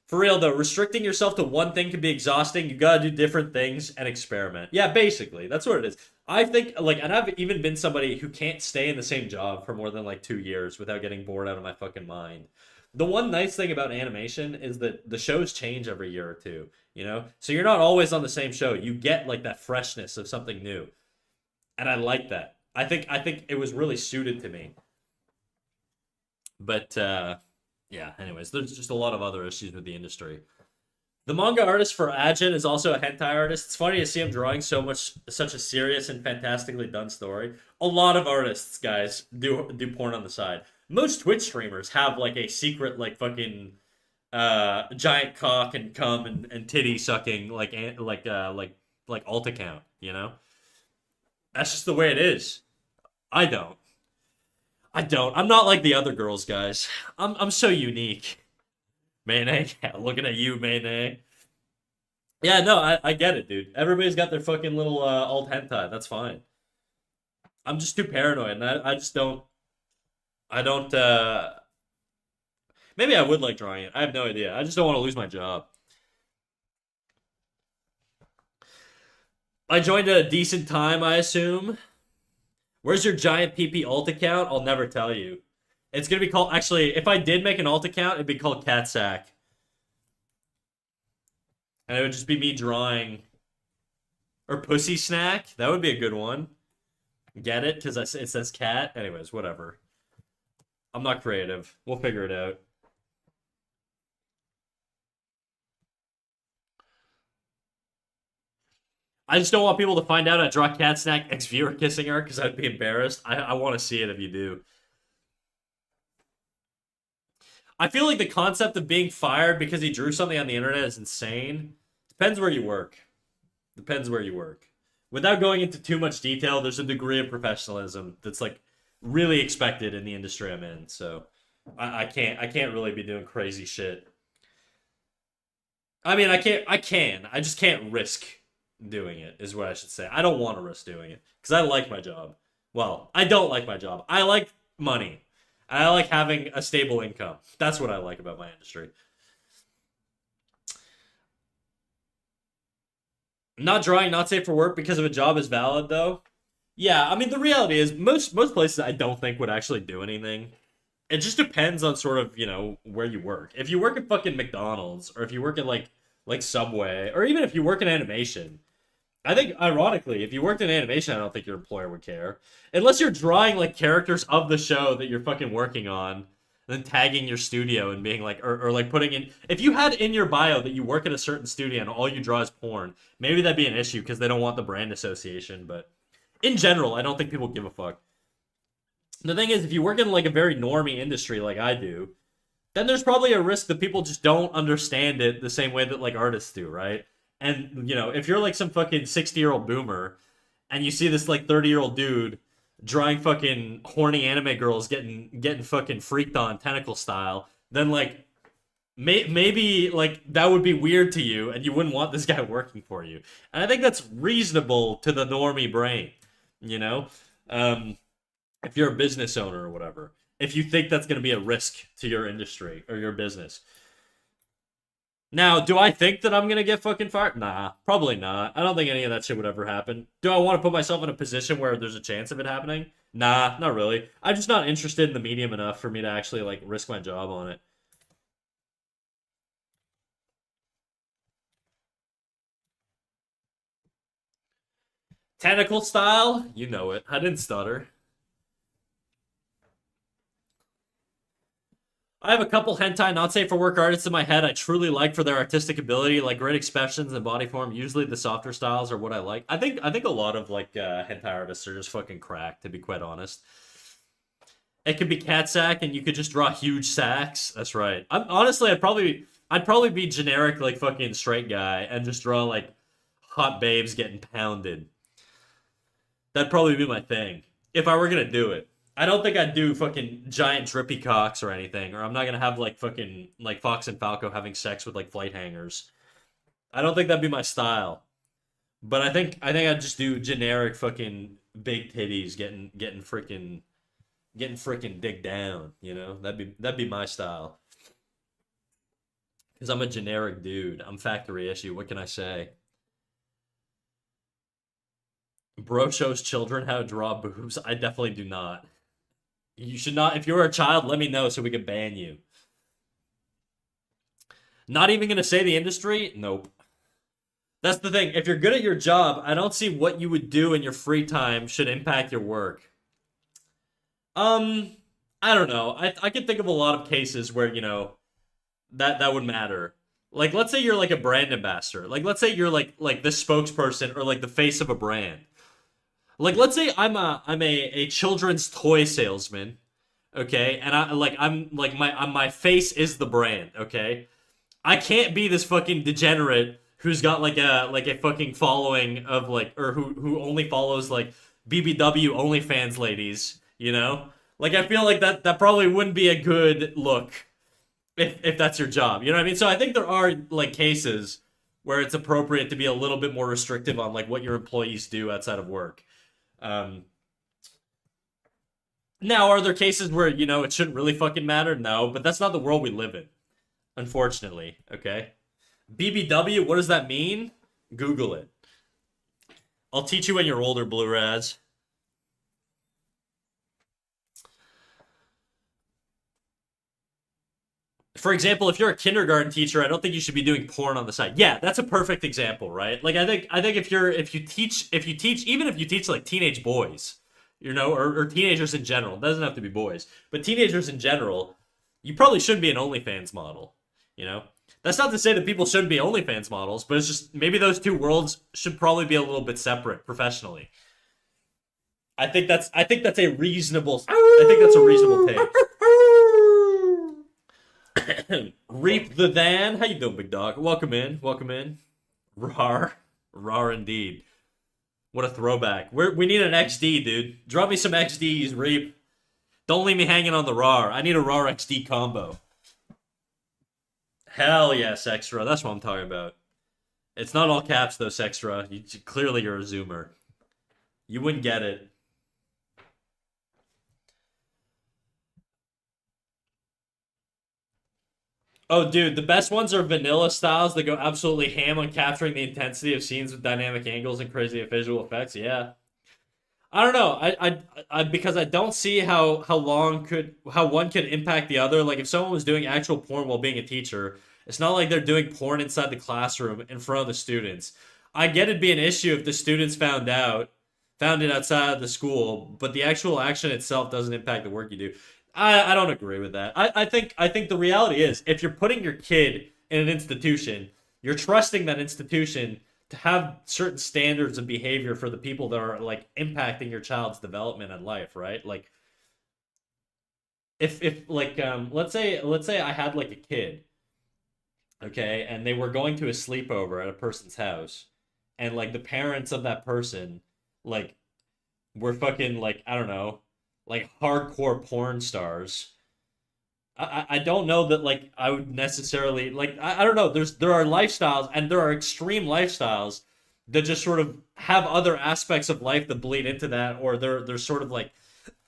For real though, restricting yourself to one thing can be exhausting. You gotta do different things and experiment. Yeah, basically, that's what it is. I think like, and I've even been somebody who can't stay in the same job for more than like 2 years without getting bored out of my fucking mind. The one nice thing about animation is that the shows change every year or two, you know? So you're not always on the same show. You get like that freshness of something new. And I like that. I think it was really suited to me. But yeah, anyways, there's just a lot of other issues with the industry. The manga artist for Ajin is also a hentai artist. It's funny to see him drawing such a serious and fantastically done story. A lot of artists, guys, do porn on the side. Most Twitch streamers have like a secret like fucking giant cock and cum and titty sucking like alt account, you know? That's just the way it is. I don't. I don't. I'm not like the other girls, guys. I'm so unique. Mayne, yeah, looking at you, Mayne. Yeah, no, I get it, dude. Everybody's got their fucking little alt hentai. That's fine. I'm just too paranoid, and I just don't. I don't. Maybe I would like drawing it. I have no idea. I just don't want to lose my job. I joined at a decent time, I assume. Where's your giant PP alt account? I'll never tell you. It's gonna be called. Actually, if I did make an alt account, it'd be called Catsack, and it would just be me drawing or Pussy Snack. That would be a good one. Get it? Because it says cat. Anyways, whatever. I'm not creative. We'll figure it out. I just don't want people to find out I draw cat snack ex viewer kissing her because I'd be embarrassed. I want to see it if you do. I feel like the concept of being fired because he drew something on the internet is insane. Depends where you work. Depends where you work. Without going into too much detail, there's a degree of professionalism that's like really expected in the industry I'm in. So I can't really be doing crazy shit. I mean I just can't risk doing it is what I should say. I don't want to risk doing it because I like my job. Well, I don't like my job. I like money. I like having a stable income. That's what I like about my industry. Not drawing, not safe for work because of a job is valid though. Yeah, I mean the reality is most places I don't think would actually do anything. It just depends on sort of, where you work. If you work at fucking McDonald's or if you work at like Subway or even if you work in animation, I think ironically, if you worked in animation, I don't think your employer would care. Unless you're drawing like characters of the show that you're fucking working on, and then tagging your studio and being like or like putting in if you had in your bio that you work at a certain studio and all you draw is porn, maybe that'd be an issue because they don't want the brand association, but in general, I don't think people give a fuck. The thing is, if you work in like a very normie industry like I do, then there's probably a risk that people just don't understand it the same way that like artists do, right? And if you're like some fucking 60-year-old boomer and you see this like 30-year-old dude drawing fucking horny anime girls getting fucking freaked on tentacle style, then like maybe like that would be weird to you and you wouldn't want this guy working for you. And I think that's reasonable to the normie brain, you know? Um, if you're a business owner or whatever, if you think that's going to be a risk to your industry or your business. Now, do I think that I'm going to get fucking fired? Nah, probably not. I don't think any of that shit would ever happen. Do I want to put myself in a position where there's a chance of it happening? Nah, not really. I'm just not interested in the medium enough for me to actually like risk my job on it. Tentacle style? You know it. I didn't stutter. I have a couple hentai not safe for work artists in my head I truly like for their artistic ability, like great expressions and body form. Usually the softer styles are what I like. I think a lot of like hentai artists are just fucking crack, to be quite honest. It could be cat sack and you could just draw huge sacks. That's right. Honestly I'd probably be generic like fucking straight guy and just draw like hot babes getting pounded. That'd probably be my thing if I were gonna do it. I don't think I'd do fucking giant drippy cocks or anything, or I'm not gonna have like fucking like Fox and Falco having sex with like flight hangers. I don't think that'd be my style. But I think I'd just do generic fucking big titties getting freaking digged down. That'd be my style. Because I'm a generic dude. I'm factory issue. What can I say? Bro shows children how to draw boobs. I definitely do not. You should not. If you're a child, let me know so we can ban you. Not even gonna say the industry? Nope. That's the thing. If you're good at your job, I don't see what you would do in your free time should impact your work. Um, I don't know. I can think of a lot of cases where, that would matter. Like let's say you're like a brand ambassador. Like let's say you're like the spokesperson or like the face of a brand. Like let's say I'm a children's toy salesman, okay? And I'm like my face is the brand, okay? I can't be this fucking degenerate who's got like a fucking following of like or who only follows like BBW OnlyFans ladies, you know? Like I feel like that probably wouldn't be a good look if that's your job. You know what I mean? So I think there are like cases where it's appropriate to be a little bit more restrictive on like what your employees do outside of work. Um, Now, are there cases where it shouldn't really fucking matter? No, but that's not the world we live in, unfortunately. Okay, BBW, what does that mean? Google it. I'll teach you when you're older, Blue Raz. For example, if you're a kindergarten teacher, I don't think you should be doing porn on the side. Yeah, that's a perfect example, right? Like I think if you teach even if you teach like teenage boys, or teenagers in general, it doesn't have to be boys, but teenagers in general, you probably shouldn't be an OnlyFans model. You know, that's not to say that people shouldn't be OnlyFans models, but it's just maybe those two worlds should probably be a little bit separate professionally. I think that's a reasonable take. Reap the Van. How you doing, big dog? Welcome in. Welcome in. Rar. Rar indeed. What a throwback. We need an XD, dude. Drop me some XDs, Reap. Don't leave me hanging on the RAR. I need a RAR XD combo. Hell yes, Extra. That's what I'm talking about. It's not all caps, though, Sextra. Clearly, you're a Zoomer. You wouldn't get it. Oh, dude, the best ones are vanilla styles that go absolutely ham on capturing the intensity of scenes with dynamic angles and crazy visual effects. Yeah, I don't know. Because I don't see how one could impact the other. Like if someone was doing actual porn while being a teacher, it's not like they're doing porn inside the classroom in front of the students. I get it'd be an issue if the students found it outside of the school, but the actual action itself doesn't impact the work you do. I don't agree with that. I think the reality is if you're putting your kid in an institution, you're trusting that institution to have certain standards of behavior for the people that are like impacting your child's development and life, right? Like if like let's say I had like a kid, okay, and they were going to a sleepover at a person's house, and like the parents of that person like were fucking like I don't know, like hardcore porn stars. I don't know that like I would necessarily like I don't know. There are lifestyles and there are extreme lifestyles that just sort of have other aspects of life that bleed into that, or they're sort of like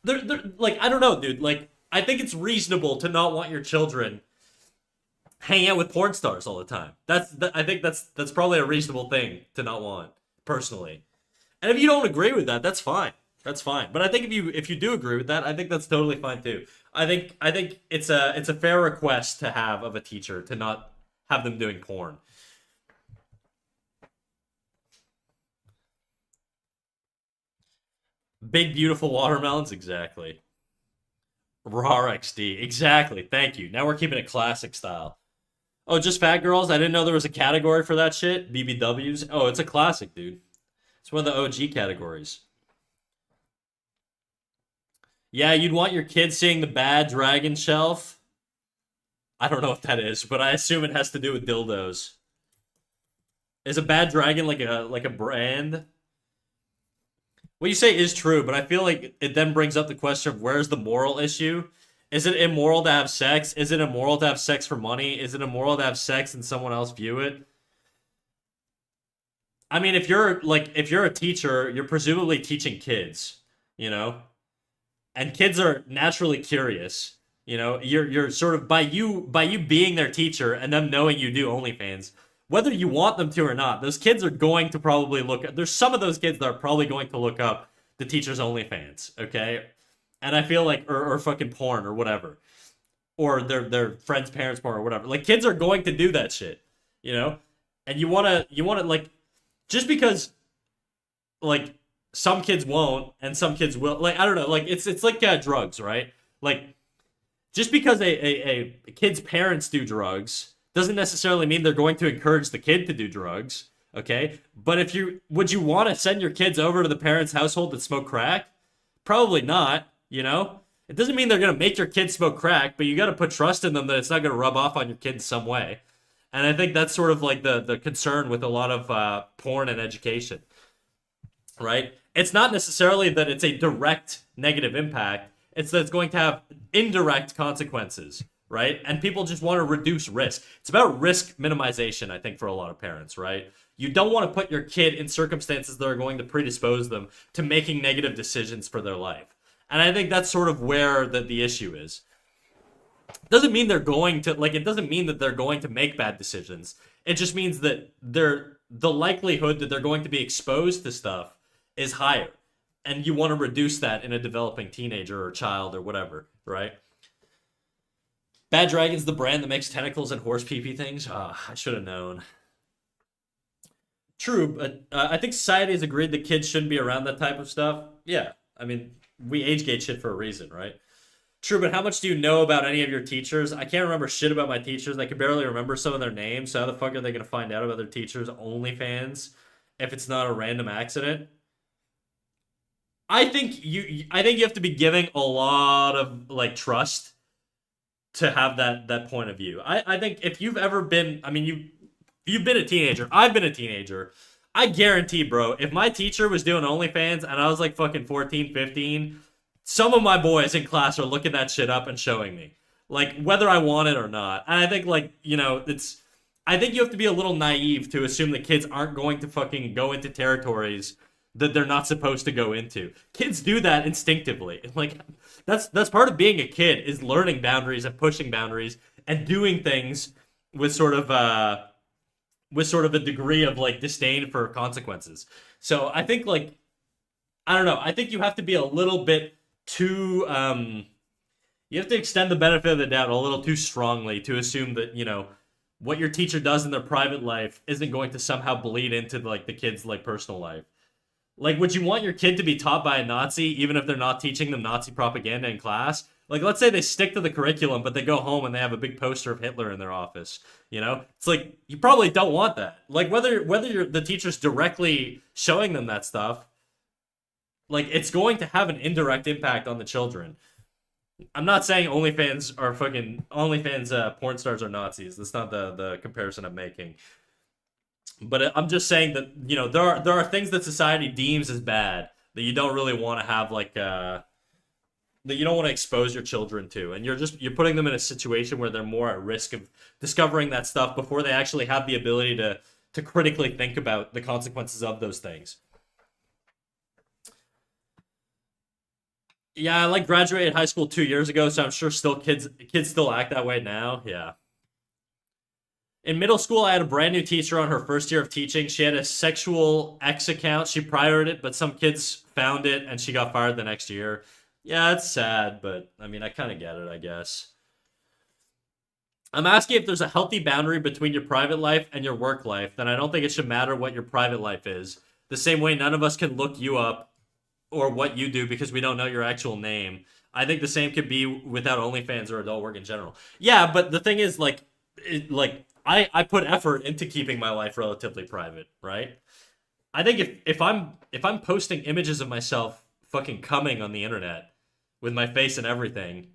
they're like I don't know, dude. Like I think it's reasonable to not want your children hanging out with porn stars all the time. I think that's probably a reasonable thing to not want personally. And if you don't agree with that, that's fine. That's fine. But I think if you do agree with that, I think that's totally fine too. I think it's a fair request to have of a teacher to not have them doing porn. Big beautiful watermelons, exactly. Raw XD, exactly. Thank you. Now we're keeping it classic style. Oh, just fat girls? I didn't know there was a category for that shit. BBWs. Oh, it's a classic, dude. It's one of the OG categories. Yeah, you'd want your kids seeing the bad dragon shelf. I don't know what that is, but I assume it has to do with dildos. Is a bad dragon like a brand? What you say is true, but I feel like it then brings up the question of where's the moral issue? Is it immoral to have sex? Is it immoral to have sex for money? Is it immoral to have sex and someone else view it? I mean, if you're a teacher, you're presumably teaching kids, you know? And kids are naturally curious. You're sort of by you being their teacher and them knowing you do OnlyFans, whether you want them to or not, those kids are going to probably look. There's some of those kids that are probably going to look up the teacher's OnlyFans, okay? And I feel like or fucking porn or whatever, or their friends' parents' porn or whatever. Like kids are going to do that shit, you know. And you wanna like just because like some kids won't and some kids will, like I don't know, like it's like drugs, right? Like just because a kid's parents do drugs doesn't necessarily mean they're going to encourage the kid to do drugs, okay? But if you would you want to send your kids over to the parents' household that smoke crack? Probably not, you know? It doesn't mean they're going to make your kids smoke crack, but you got to put trust in them that it's not going to rub off on your kid in some way. And I think that's sort of like the concern with a lot of porn and education, right? It's not necessarily that it's a direct negative impact. It's that it's going to have indirect consequences, right? And people just want to reduce risk. It's about risk minimization, I think, for a lot of parents, right? You don't want to put your kid in circumstances that are going to predispose them to making negative decisions for their life. And I think that's sort of where the issue is. Doesn't mean they're going to like it doesn't mean that they're going to make bad decisions. It just means that the likelihood that they're going to be exposed to stuff is higher. And you want to reduce that in a developing teenager or child or whatever, right? Bad Dragon's the brand that makes tentacles and horse pee-pee things. Ah, I should have known. True, but I think society has agreed that kids shouldn't be around that type of stuff. Yeah, I mean, we age gate shit for a reason, right? True, but how much do you know about any of your teachers? I can't remember shit about my teachers. I can barely remember some of their names. So how the fuck are they gonna find out about their teachers' OnlyFans if it's not a random accident? I think you have to be giving a lot of like trust to have that point of view. I think if you've ever been, I mean, you've been a teenager. I've been a teenager. I guarantee, bro, if my teacher was doing OnlyFans and I was like fucking 14, 15, some of my boys in class are looking that shit up and showing me. Like, whether I want it or not. And I think, like, I think you have to be a little naive to assume that kids aren't going to fucking go into territories that they're not supposed to go into. Kids do that instinctively. Like, that's part of being a kid is learning boundaries and pushing boundaries and doing things with sort of a degree of like disdain for consequences. So I think like I don't know. I think you have to be a little bit too you have to extend the benefit of the doubt a little too strongly to assume that, what your teacher does in their private life isn't going to somehow bleed into like the kid's like personal life. Like, would you want your kid to be taught by a Nazi even if they're not teaching them Nazi propaganda in class? Like, let's say they stick to the curriculum, but they go home and they have a big poster of Hitler in their office. It's like you probably don't want that. Like, the teacher's directly showing them that stuff, like it's going to have an indirect impact on the children. I'm not saying OnlyFans porn stars are Nazis. That's not the comparison I'm making. But I'm just saying that there are things that society deems as bad that you don't really want to have that you don't want to expose your children to, and you're putting them in a situation where they're more at risk of discovering that stuff before they actually have the ability to critically think about the consequences of those things. Yeah, I like graduated high school 2 years ago, so I'm sure still kids still act that way now. Yeah. In middle school, I had a brand new teacher on her first year of teaching. She had a sexual X account. She priored it, but some kids found it and she got fired the next year. Yeah, it's sad, but I mean, I kind of get it, I guess. I'm asking if there's a healthy boundary between your private life and your work life, then I don't think it should matter what your private life is. The same way none of us can look you up or what you do because we don't know your actual name. I think the same could be without OnlyFans or adult work in general. Yeah, but the thing is, I put effort into keeping my life relatively private, right? I think if I'm posting images of myself fucking coming on the internet with my face and everything,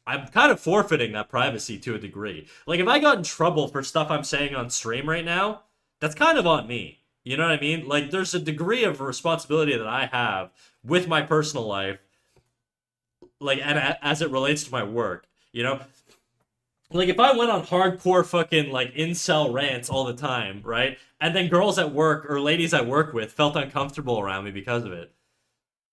I'm kind of forfeiting that privacy to a degree. Like if I got in trouble for stuff I'm saying on stream right now, that's kind of on me. You know what I mean? Like there's a degree of responsibility that I have with my personal life, like and as it relates to my work. Like if I went on hardcore fucking like incel rants all the time, right? And then girls at work or ladies I work with felt uncomfortable around me because of it.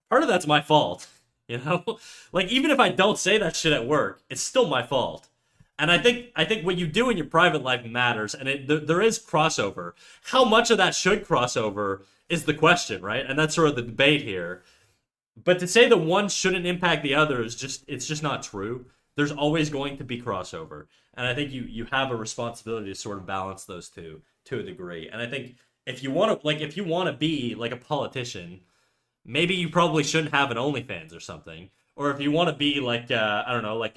Part of that's my fault, you know? Like even if I don't say that shit at work, it's still my fault. And I think what you do in your private life matters, and there is crossover. How much of that should cross over is the question, right? And that's sort of the debate here. But to say that one shouldn't impact the other is just not true. There's always going to be crossover, and I think you have a responsibility to sort of balance those two to a degree. And I think if you want to be like a politician, maybe you probably shouldn't have an OnlyFans or something. Or if you want to be like I don't know, like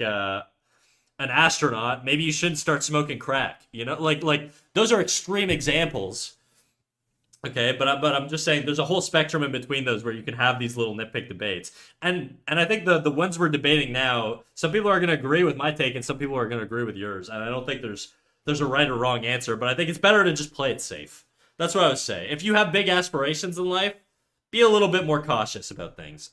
an astronaut, maybe you shouldn't start smoking crack. Like those are extreme examples. Okay, but I'm just saying there's a whole spectrum in between those where you can have these little nitpick debates. And I think the ones we're debating now, some people are going to agree with my take and some people are going to agree with yours. And I don't think there's a right or wrong answer, but I think it's better to just play it safe. That's what I would say. If you have big aspirations in life, be a little bit more cautious about things.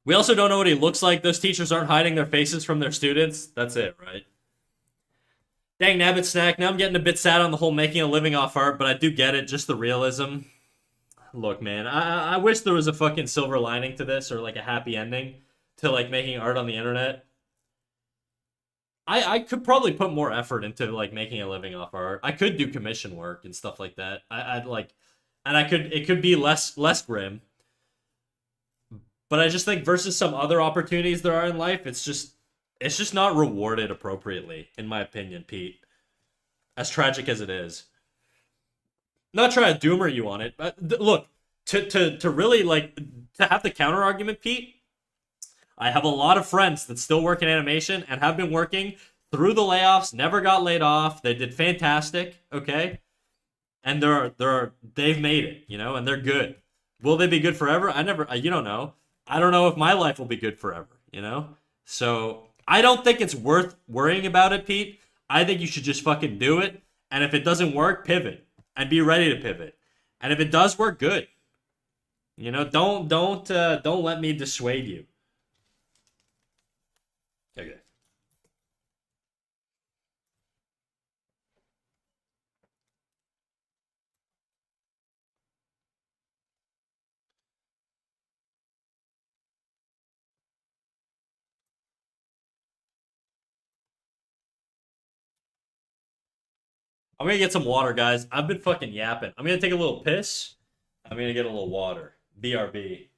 We also don't know what he looks like. Those teachers aren't hiding their faces from their students. That's it, right? Dang nabbit snack. Now I'm getting a bit sad on the whole making a living off art, but I do get it, just the realism. Look, man, I wish there was a fucking silver lining to this or like a happy ending to like making art on the internet. I could probably put more effort into like making a living off art. I could do commission work and stuff like that. I'd like, and it could be less grim. But I just think versus some other opportunities there are in life, it's just not rewarded appropriately, in my opinion, Pete. As tragic as it is. Not trying to doomer you on it, but look, to really like to have the counter argument, Pete. I have a lot of friends that still work in animation and have been working through the layoffs, never got laid off. They did fantastic, okay? And they've made it, and they're good. Will they be good forever? You don't know. I don't know if my life will be good forever. So I don't think it's worth worrying about it, Pete. I think you should just fucking do it. And if it doesn't work, pivot and be ready to pivot. And if it does work, good. Don't let me dissuade you. Okay. I'm gonna get some water, guys. I've been fucking yapping. I'm gonna take a little piss. I'm gonna get a little water. BRB.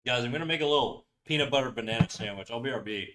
Guys, I'm gonna make a little peanut butter banana sandwich. I'll BRB.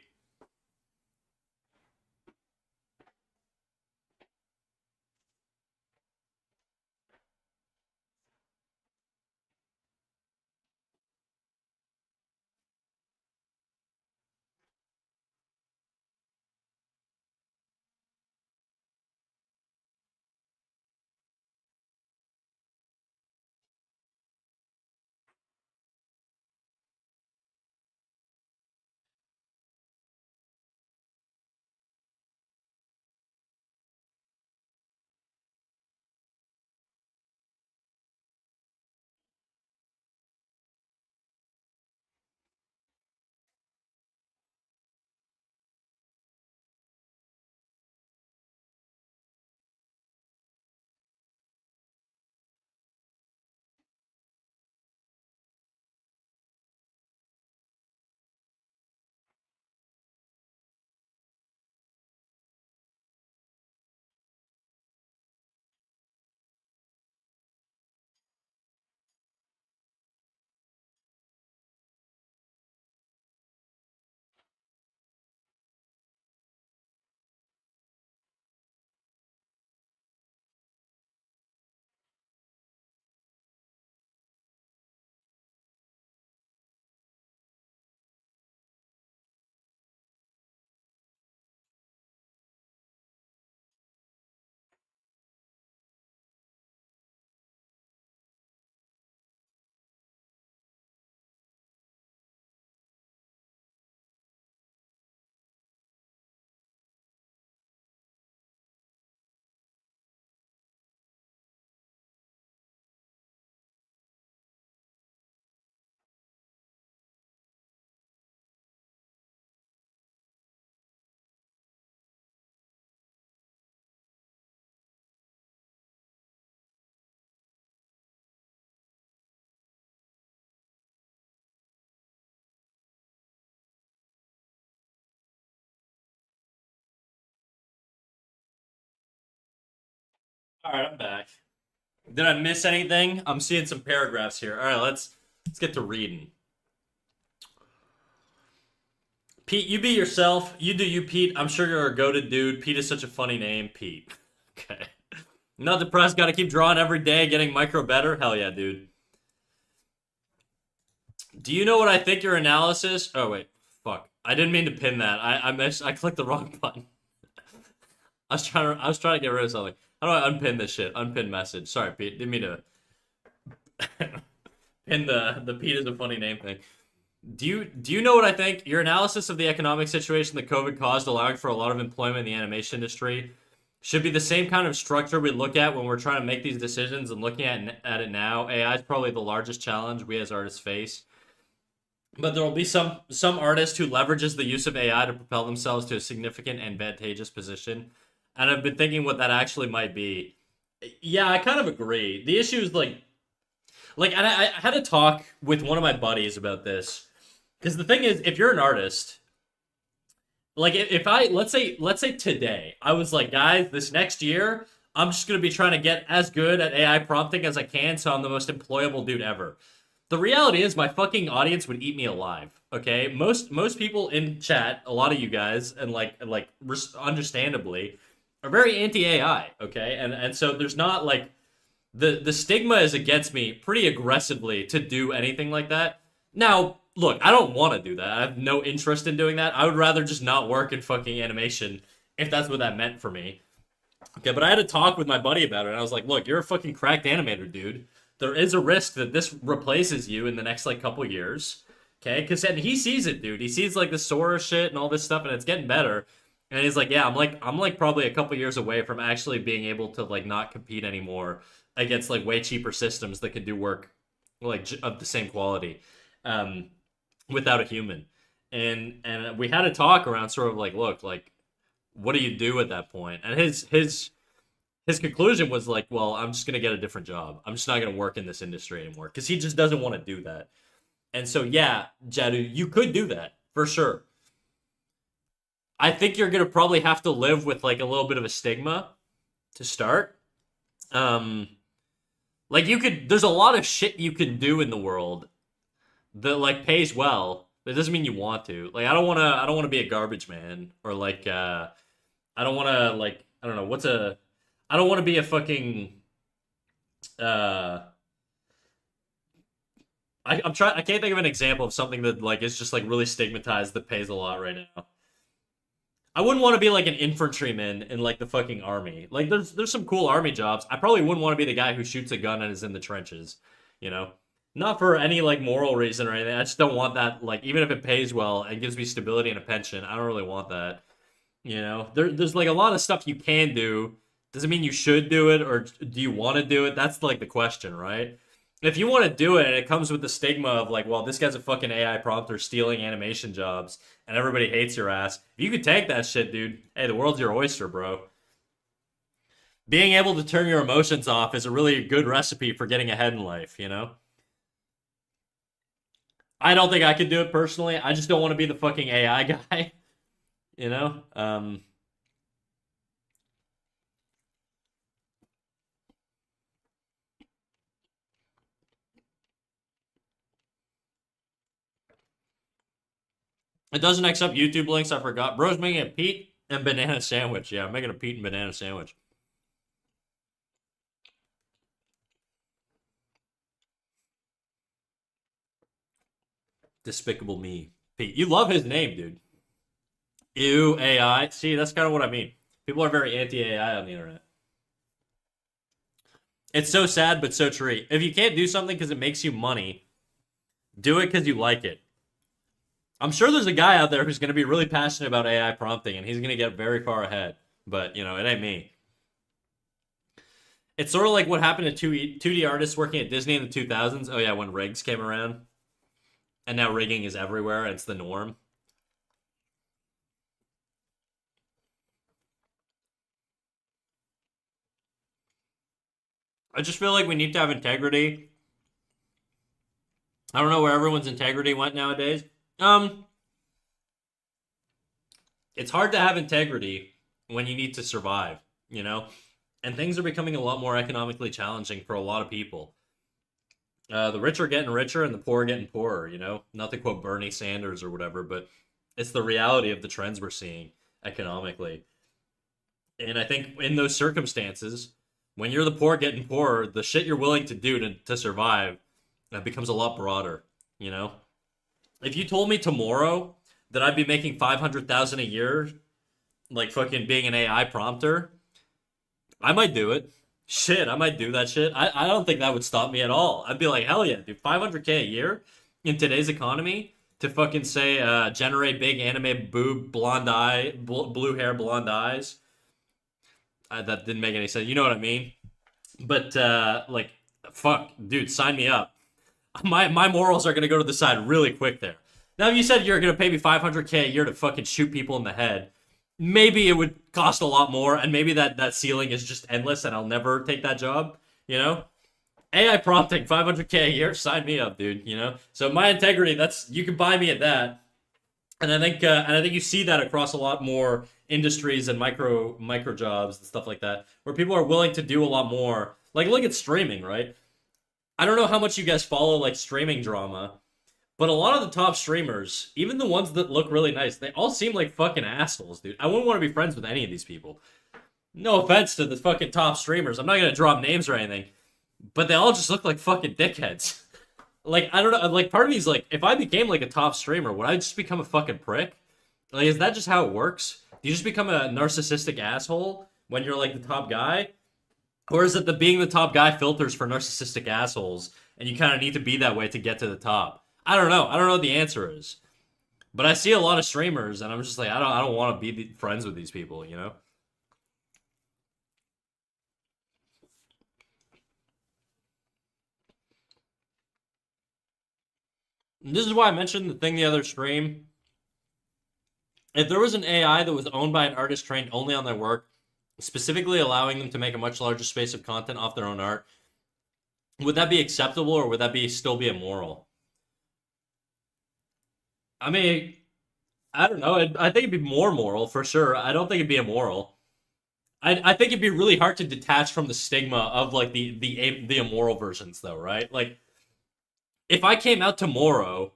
All right, I'm back. Did I miss anything? I'm seeing some paragraphs here. All right, let's get to reading. Pete, you be yourself. You do you, Pete. I'm sure you're a goated dude. Pete is such a funny name, Pete. Okay. Not depressed. Got to keep drawing every day, getting micro better. Hell yeah, dude. Do you know what I think your analysis? Oh wait, fuck. I didn't mean to pin that. I clicked the wrong button. I was trying to get rid of something. How do I unpin this shit? Unpin message. Sorry, Pete. Didn't mean to pin the Pete is a funny name thing. Do you know what I think? Your analysis of the economic situation that COVID caused, allowing for a lot of employment in the animation industry, should be the same kind of structure we look at when we're trying to make these decisions and looking at it now. AI is probably the largest challenge we as artists face. But there will be some artist who leverages the use of AI to propel themselves to a significant advantageous position. And I've been thinking what that actually might be. Yeah, I kind of agree. The issue is like, and I had a talk with one of my buddies about this. Because the thing is, if you're an artist, like if I let's say today, I was like, guys, this next year, I'm just gonna be trying to get as good at AI prompting as I can, so I'm the most employable dude ever. The reality is, my fucking audience would eat me alive. Okay, most people in chat, a lot of you guys, and understandably, are very anti AI. Okay, and so there's not like the stigma is against me pretty aggressively to do anything like that. Now, look, I don't want to do that. I have no interest in doing that. I would rather just not work in fucking animation if that's what that meant for me. Okay, but I had a talk with my buddy about it, and I was like, look, you're a fucking cracked animator, dude. There is a risk that this replaces you in the next like couple years. Okay, because and he sees it, dude. He sees like the Sora shit and all this stuff, and it's getting better. And he's like, yeah, I'm like probably a couple years away from actually being able to like not compete anymore against like way cheaper systems that could do work like of the same quality, um, without a human. And we had a talk around sort of like, look, like, what do you do at that point? And his conclusion was like, well, I'm just gonna get a different job. I'm just not gonna work in this industry anymore because he just doesn't want to do that. And so yeah, Jadu, you could do that for sure. I think you're gonna probably have to live with like a little bit of a stigma to start. Um, like you could, there's a lot of shit you can do in the world that like pays well. But it doesn't mean you want to. Like I don't wanna be a garbage man or like I don't wanna like I don't know what's a I don't want to be a fucking uh I'm trying I can't think of an example of something that like is just like really stigmatized that pays a lot right now. I wouldn't want to be like an infantryman in like the fucking army. Like there's some cool army jobs. I probably wouldn't want to be the guy who shoots a gun and is in the trenches, you know? Not for any like moral reason or anything. I just don't want that like even if it pays well and gives me stability and a pension, I don't really want that. You know, there's like a lot of stuff you can do. Doesn't mean you should do it or do you want to do it? That's like the question, right? If you want to do it and it comes with the stigma of like, well, this guy's a fucking AI prompter stealing animation jobs and everybody hates your ass. If you could take that shit, dude, hey, the world's your oyster, bro. Being able to turn your emotions off is a really good recipe for getting ahead in life, you know? I don't think I could do it personally. I just don't want to be the fucking AI guy, you know? It doesn't accept YouTube links. I forgot. Bro's making a Pete and banana sandwich. Yeah, I'm making a Pete and banana sandwich. Despicable Me. Pete, you love his name, dude. Ew, AI. See, that's kind of what I mean. People are very anti AI on the internet. It's so sad, but so true. If you can't do something because it makes you money, do it because you like it. I'm sure there's a guy out there who's going to be really passionate about AI prompting and he's going to get very far ahead. But, you know, it ain't me. It's sort of like what happened to 2D artists working at Disney in the 2000s. Oh, yeah, when rigs came around. And now rigging is everywhere. It's the norm. I just feel like we need to have integrity. I don't know where everyone's integrity went nowadays. Um, it's hard to have integrity when you need to survive, you know? And things are becoming a lot more economically challenging for a lot of people. The rich are getting richer and the poor are getting poorer, you know? Not to quote Bernie Sanders or whatever, but it's the reality of the trends we're seeing economically. And I think in those circumstances, when you're the poor getting poorer, the shit you're willing to do to survive becomes a lot broader, you know? If you told me tomorrow that I'd be making 500,000 a year like fucking being an AI prompter, I might do it. Shit, I might do that shit. I don't think that would stop me at all. I'd be like, hell yeah, dude, 500K a year in today's economy to fucking say generate big anime boob blonde eye blue hair blonde eyes. That didn't make any sense. You know what I mean? But like, fuck, dude, sign me up. My morals are gonna go to the side really quick there. Now, if you said you're gonna pay me 500K a year to fucking shoot people in the head, maybe it would cost a lot more, and maybe that ceiling is just endless, and I'll never take that job. You know, AI prompting 500K a year, sign me up, dude. You know, so my integrity, that's you can buy me at that, and I think you see that across a lot more industries and micro jobs and stuff like that, where people are willing to do a lot more. Like, look at streaming, right? I don't know how much you guys follow like streaming drama, but a lot of the top streamers, even the ones that look really nice, they all seem like fucking assholes, dude. I wouldn't want to be friends with any of these people. No offense to the fucking top streamers. I'm not gonna drop names or anything, but they all just look like fucking dickheads. Like, I don't know. Like, part of me's like, if I became like a top streamer, would I just become a fucking prick? Like, is that just how it works? Do you just become a narcissistic asshole when you're like the top guy? Or is it the being the top guy filters for narcissistic assholes and you kind of need to be that way to get to the top? I don't know. I don't know what the answer is. But I see a lot of streamers and I'm just like, I don't want to be friends with these people, you know? And this is why I mentioned the thing the other stream. If there was an AI that was owned by an artist trained only on their work, specifically allowing them to make a much larger space of content off their own art, would that be acceptable or would that be still be immoral? I mean, I don't know. I think it'd be more moral for sure. I don't think it'd be immoral. I think it'd be really hard to detach from the stigma of like the immoral versions though, right? Like if I came out tomorrow,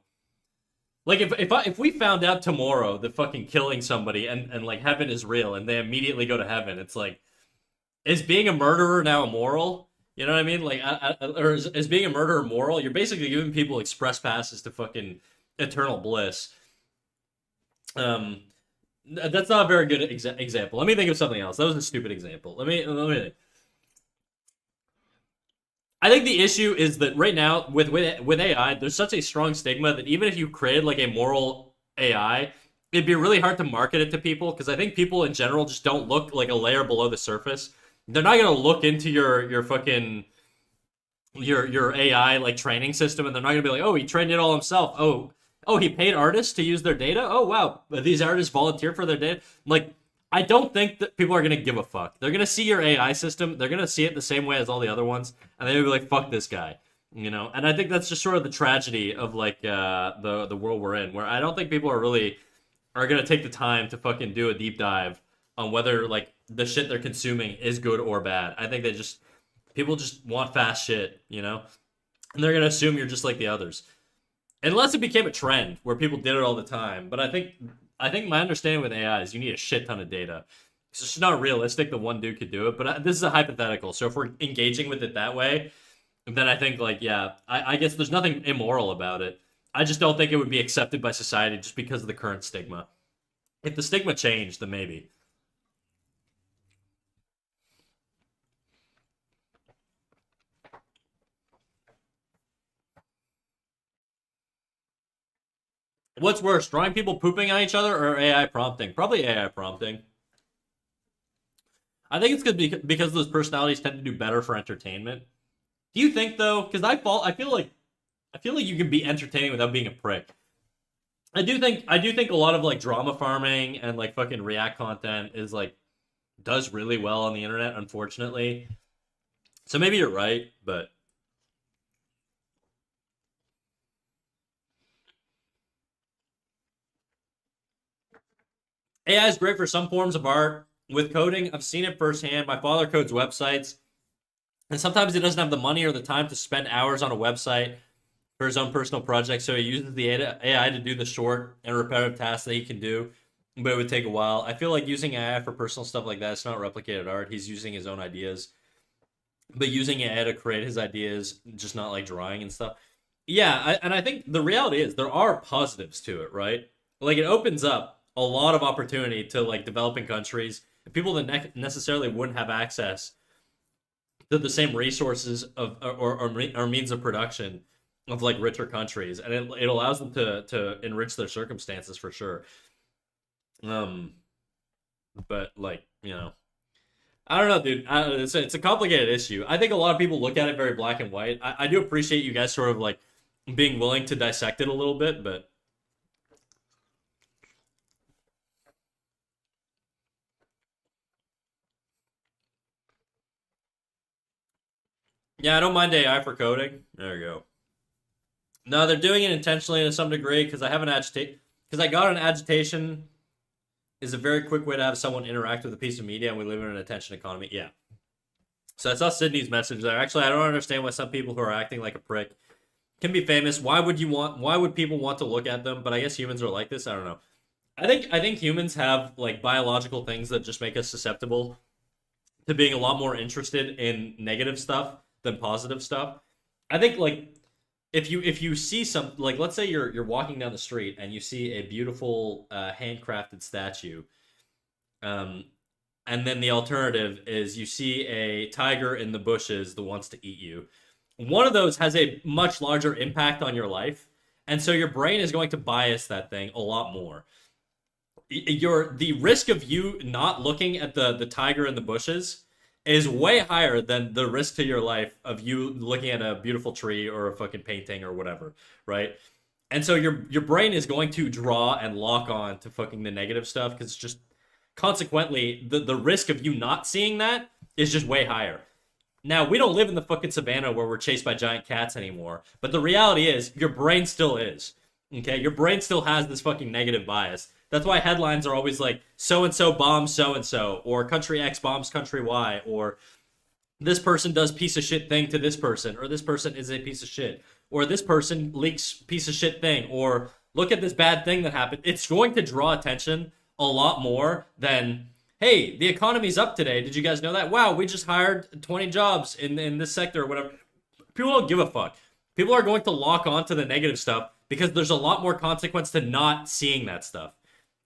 like if we found out tomorrow that fucking killing somebody and like heaven is real and they immediately go to heaven, it's like is being a murderer now immoral? You know what I mean? Like, or is being a murderer moral? You're basically giving people express passes to fucking eternal bliss. Um, that's not a very good example. Let me think of something else. That was a stupid example. Let me think. I think the issue is that right now with AI, there's such a strong stigma that even if you created like a moral AI, it'd be really hard to market it to people because I think people in general just don't look like a layer below the surface. They're not gonna look into your fucking your AI like training system, and they're not gonna be like, oh, he trained it all himself. Oh, he paid artists to use their data. Oh, wow, these artists volunteer for their data. Like, I don't think that people are gonna give a fuck. They're gonna see your AI system. They're gonna see it the same way as all the other ones, and they're gonna be like, fuck this guy. You know, and I think that's just sort of the tragedy of like the world we're in, where I don't think people are gonna take the time to fucking do a deep dive on whether like the shit they're consuming is good or bad. I think they just people just want fast shit, you know, and they're gonna assume you're just like the others, unless it became a trend where people did it all the time. But I think my understanding with AI is you need a shit ton of data. It's just not realistic that one dude could do it. But this is a hypothetical, so if we're engaging with it that way, then I think like yeah, I guess there's nothing immoral about it. I just don't think it would be accepted by society just because of the current stigma. If the stigma changed, then maybe. What's worse, drawing people pooping on each other or AI prompting? Probably AI prompting. I think it's because those personalities tend to do better for entertainment. Do you think though? Because I feel like you can be entertaining without being a prick. I do think a lot of like drama farming and like fucking react content is like does really well on the internet, unfortunately. So maybe you're right, but AI is great for some forms of art. With coding, I've seen it firsthand. My father codes websites, and sometimes he doesn't have the money or the time to spend hours on a website for his own personal project, so he uses the AI to do the short and repetitive tasks that he can do, but it would take a while. I feel like using AI for personal stuff like that, it's not replicated art. He's using his own ideas, but using AI to create his ideas, just not like drawing and stuff. Yeah, and I think the reality is there are positives to it, right? Like it opens up. a lot of opportunity to like developing countries, people that necessarily wouldn't have access to the same resources of or means of production of like richer countries, and it allows them to enrich their circumstances for sure. Um, but like I don't know, dude. It's a complicated issue. I think a lot of people look at it very black and white. I do appreciate you guys sort of like being willing to dissect it a little bit, but yeah, I don't mind AI for coding. There you go. No, they're doing it intentionally to some degree because I have an agitate because I got an agitation is a very quick way to have someone interact with a piece of media, and we live in an attention economy. Yeah. So I saw Sydney's message there. Actually, I don't understand why some people who are acting like a prick can be famous. Why would you want? Why would people want to look at them? But I guess humans are like this. I don't know. I think humans have like biological things that just make us susceptible to being a lot more interested in negative stuff than positive stuff. I think like if you see some like let's say you're walking down the street and you see a beautiful handcrafted statue, um, and then the alternative is you see a tiger in the bushes that wants to eat you. One of those has a much larger impact on your life, and so your brain is going to bias that thing a lot more. The risk of you not looking at the tiger in the bushes is way higher than the risk to your life of you looking at a beautiful tree or a fucking painting or whatever, right? And so your brain is going to draw and lock on to fucking the negative stuff because it's just consequently the risk of you not seeing that is just way higher. Now, we don't live in the fucking savannah where we're chased by giant cats anymore, but the reality is your brain still is. Okay? Your brain still has this fucking negative bias. That's why headlines are always like so and so bombs so and so, or country X bombs country Y, or this person does piece of shit thing to this person, or this person is a piece of shit, or this person leaks piece of shit thing, or look at this bad thing that happened. It's going to draw attention a lot more than, hey, the economy's up today. Did you guys know that? Wow, we just hired 20 jobs in this sector or whatever. People don't give a fuck. People are going to lock on to the negative stuff because there's a lot more consequence to not seeing that stuff.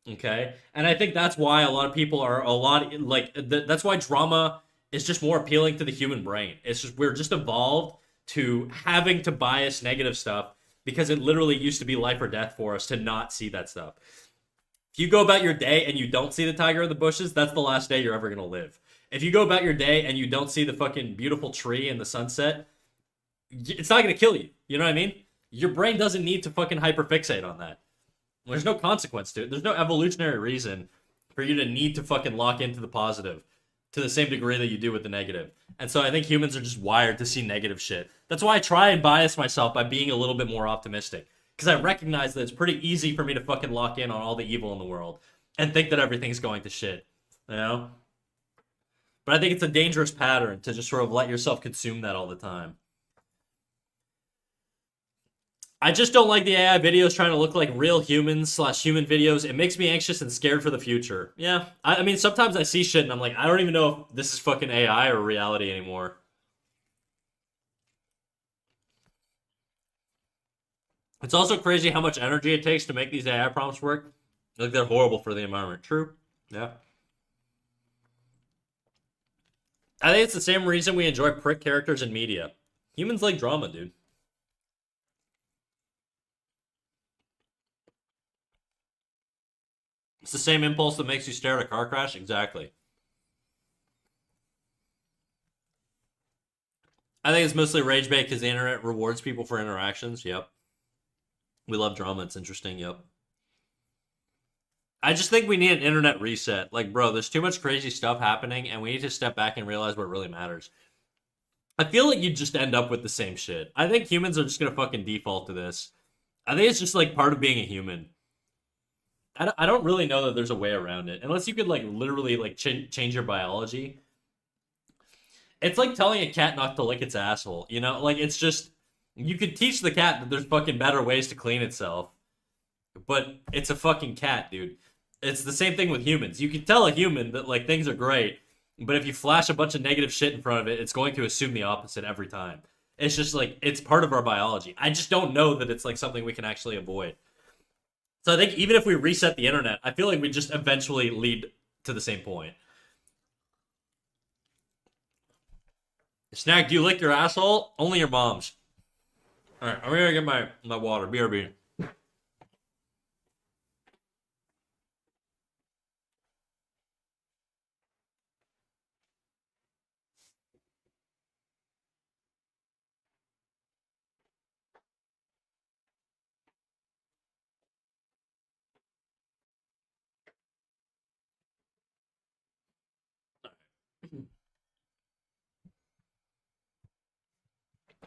Okay, and I think that's why a lot of people are a lot like that's why drama is just more appealing to the human brain. It's just we're just evolved to having to bias negative stuff because it literally used to be life or death for us to not see that stuff. If you go about your day and you don't see the tiger in the bushes, that's the last day you're ever gonna live. If you go about your day and you don't see the fucking beautiful tree in the sunset, it's not gonna kill you. You know what I mean? Your brain doesn't need to fucking hyperfixate on that. There's no consequence to it. There's no evolutionary reason for you to need to fucking lock into the positive to the same degree that you do with the negative. And so I think humans are just wired to see negative shit. That's why I try and bias myself by being a little bit more optimistic. Because I recognize that it's pretty easy for me to fucking lock in on all the evil in the world and think that everything's going to shit. You know? But I think it's a dangerous pattern to just sort of let yourself consume that all the time. I just don't like the AI videos trying to look like real humans slash human videos. It makes me anxious and scared for the future. Yeah, I mean, sometimes I see shit and I'm like, I don't even know if this is fucking AI or reality anymore. It's also crazy how much energy it takes to make these AI prompts work. Like, they're horrible for the environment. True. Yeah. I think it's the same reason we enjoy prick characters in media. Humans like drama, dude. It's the same impulse that makes you stare at a car crash. Exactly. I think it's mostly rage bait because the internet rewards people for interactions. Yep. We love drama. It's interesting. Yep. I just think we need an internet reset. Like, bro, there's too much crazy stuff happening, and we need to step back and realize what really matters. I feel like you just end up with the same shit. I think humans are just gonna fucking default to this. I think it's just like part of being a human. I don't really know that there's a way around it, unless you could like literally like change your biology. It's like telling a cat not to lick its asshole. You know, like it's just you could teach the cat that there's fucking better ways to clean itself, but it's a fucking cat, dude. It's the same thing with humans. You can tell a human that like things are great, but if you flash a bunch of negative shit in front of it, it's going to assume the opposite every time. It's just like it's part of our biology. I just don't know that it's like something we can actually avoid. It's So I think even if we reset the internet, I feel like we just eventually lead to the same point. Snack, do you lick your asshole? Only your mom's. All right, I'm gonna get my water. BRB.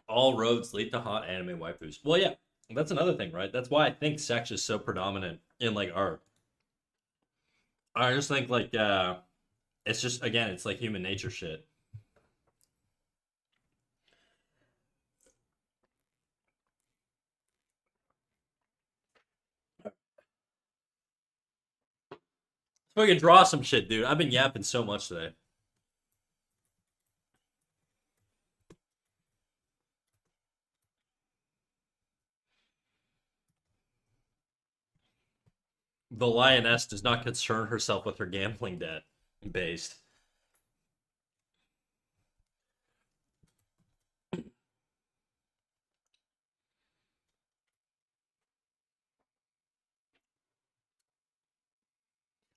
All roads lead to hot anime waifus. Well, yeah, that's another thing, right? That's why I think sex is so predominant in like art. I just think like it's just again, it's like human nature shit. So we can draw some shit, dude. I've been yapping so much today. The lioness does not concern herself with her gambling debt. Based.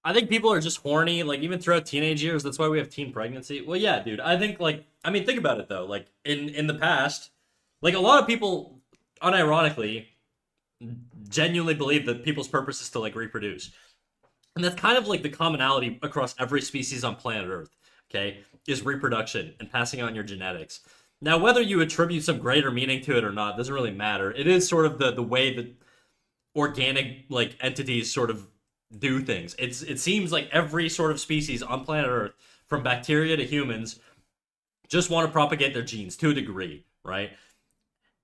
I think people are just horny, like even throughout teenage years. That's why we have teen pregnancy. Well, yeah, dude. I think like I mean, think about it though. Like in the past, like a lot of people, unironically, genuinely believe that people's purpose is to like reproduce. And that's kind of like the commonality across every species on planet Earth, okay, is reproduction and passing on your genetics. Now, whether you attribute some greater meaning to it or not doesn't really matter. It is sort of the way that organic like entities sort of do things. It seems like every sort of species on planet Earth, from bacteria to humans, just want to propagate their genes to a degree, right?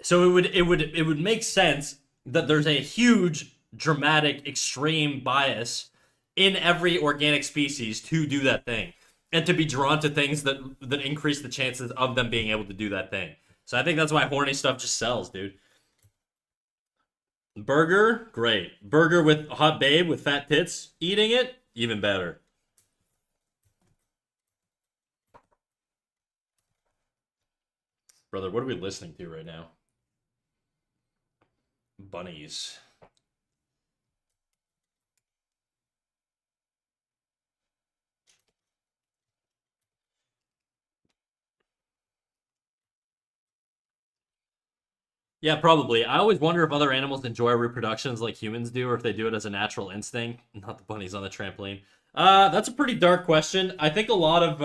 So it would make sense that there's a huge dramatic extreme bias in every organic species to do that thing and to be drawn to things that increase the chances of them being able to do that thing. So I think that's why horny stuff just sells, dude. Burger, great. Burger with hot babe with fat tits eating it, even better. Brother, what are we listening to right now? Bunnies. Yeah, probably. I always wonder if other animals enjoy reproductions like humans do, or if they do it as a natural instinct. Not the bunnies on the trampoline. That's a pretty dark question. I think a lot of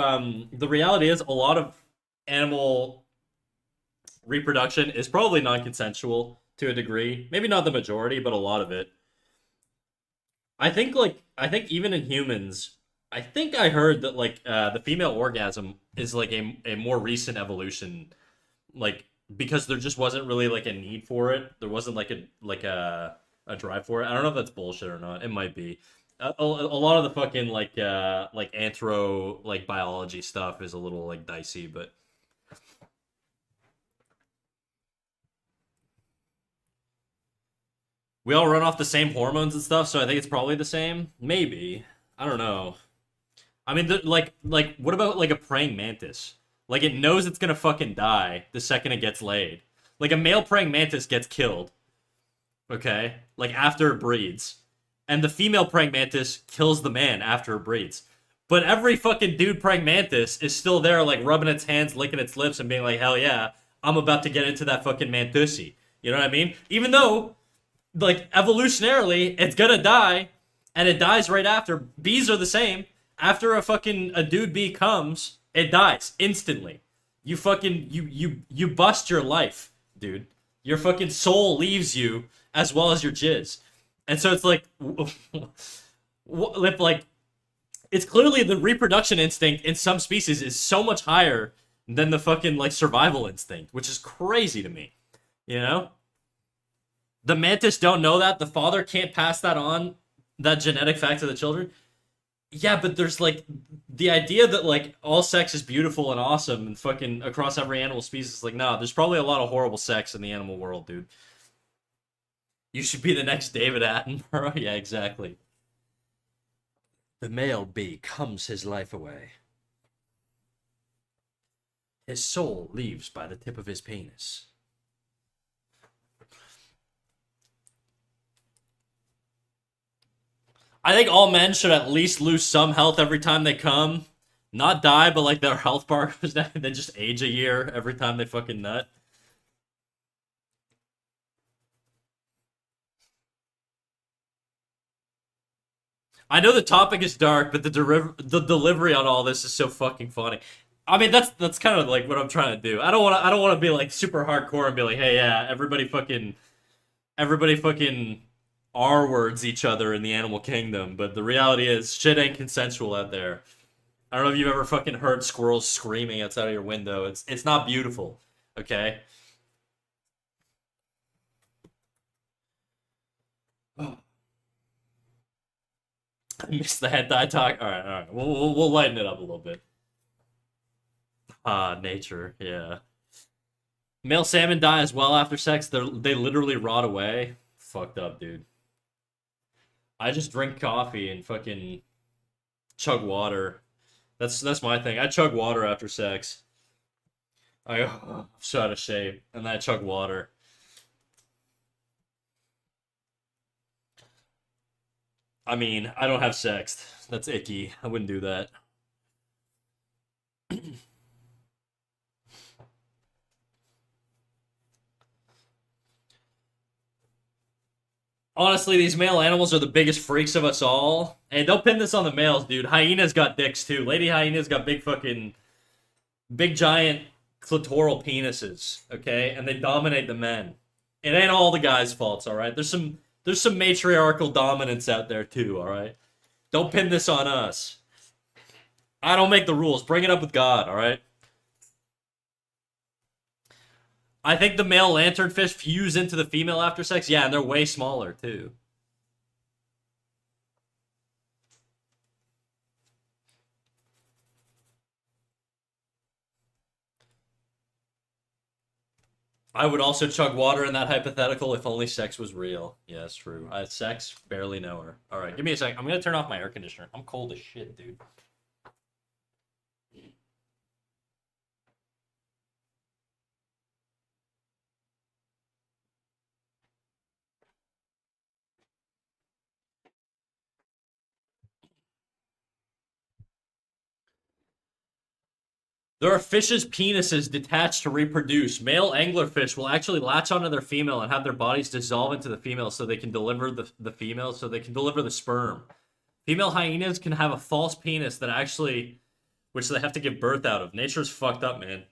the reality is a lot of animal reproduction is probably non-consensual to a degree. Maybe not the majority, but a lot of it. I think even in humans, I think I heard that like the female orgasm is like a more recent evolution, like because there just wasn't really like a need for it. There wasn't like a drive for it. I don't know if that's bullshit or not. It might be. A lot of the fucking like anthro like biology stuff is a little like dicey, but we all run off the same hormones and stuff, so I think it's probably the same. Maybe. I don't know. I mean, like, what about like a praying mantis? Like, it knows it's gonna fucking die the second it gets laid. Like, a male praying mantis gets killed, okay? Like, after it breeds. And the female praying mantis kills the man after it breeds. But every fucking dude praying mantis is still there, like, rubbing its hands, licking its lips, and being like, hell yeah, I'm about to get into that fucking mantussy. You know what I mean? Even though like evolutionarily, it's gonna die, and it dies right after. Bees are the same. After a dude bee comes, it dies instantly. You fucking you bust your life, dude. Your fucking soul leaves you as well as your jizz, and so it's like, like it's clearly the reproduction instinct in some species is so much higher than the fucking like survival instinct, which is crazy to me. You know? The mantis don't know that. The father can't pass that on, that genetic fact to the children. Yeah, but there's like the idea that like all sex is beautiful and awesome and fucking across every animal species. Like, nah, there's probably a lot of horrible sex in the animal world, dude. You should be the next David Attenborough. Yeah, exactly. The male bee comes his life away. His soul leaves by the tip of his penis. I think all men should at least lose some health every time they come. Not die, but like their health bar goes down. They just age a year every time they fucking nut. I know the topic is dark, but the delivery on all this is so fucking funny. I mean, that's kind of like what I'm trying to do. I don't want to be like super hardcore and be like, hey, yeah, everybody fucking R words each other in the animal kingdom. But the reality is, shit ain't consensual out there. I don't know if you've ever fucking heard squirrels screaming outside of your window. It's not beautiful. Okay. I missed the hentai talk. All right. We'll lighten it up a little bit. Ah, nature. Yeah. Male salmon die as well after sex. They literally rot away. Fucked up, dude. I just drink coffee and fucking chug water. That's my thing. I chug water after sex. I I'm so out of shape, and then I chug water. I mean, I don't have sex. That's icky. I wouldn't do that. Honestly, these male animals are the biggest freaks of us all. And don't pin this on the males, dude. Hyenas got dicks too. Lady hyenas got big giant clitoral penises, okay? And they dominate the men. It ain't all the guys' faults, all right? There's some matriarchal dominance out there too, all right? Don't pin this on us. I don't make the rules. Bring it up with God, all right? I think the male lanternfish fuse into the female after sex. Yeah, and they're way smaller too. I would also chug water in that hypothetical if only sex was real. Yeah, that's true. Sex, barely know her. All right, give me a sec. I'm gonna turn off my air conditioner. I'm cold as shit, dude. There are fish's penises detached to reproduce. Male anglerfish will actually latch onto their female and have their bodies dissolve into the female so they can deliver the female, so they can deliver the sperm. Female hyenas can have a false penis that actually, which they have to give birth out of. Nature's fucked up, man.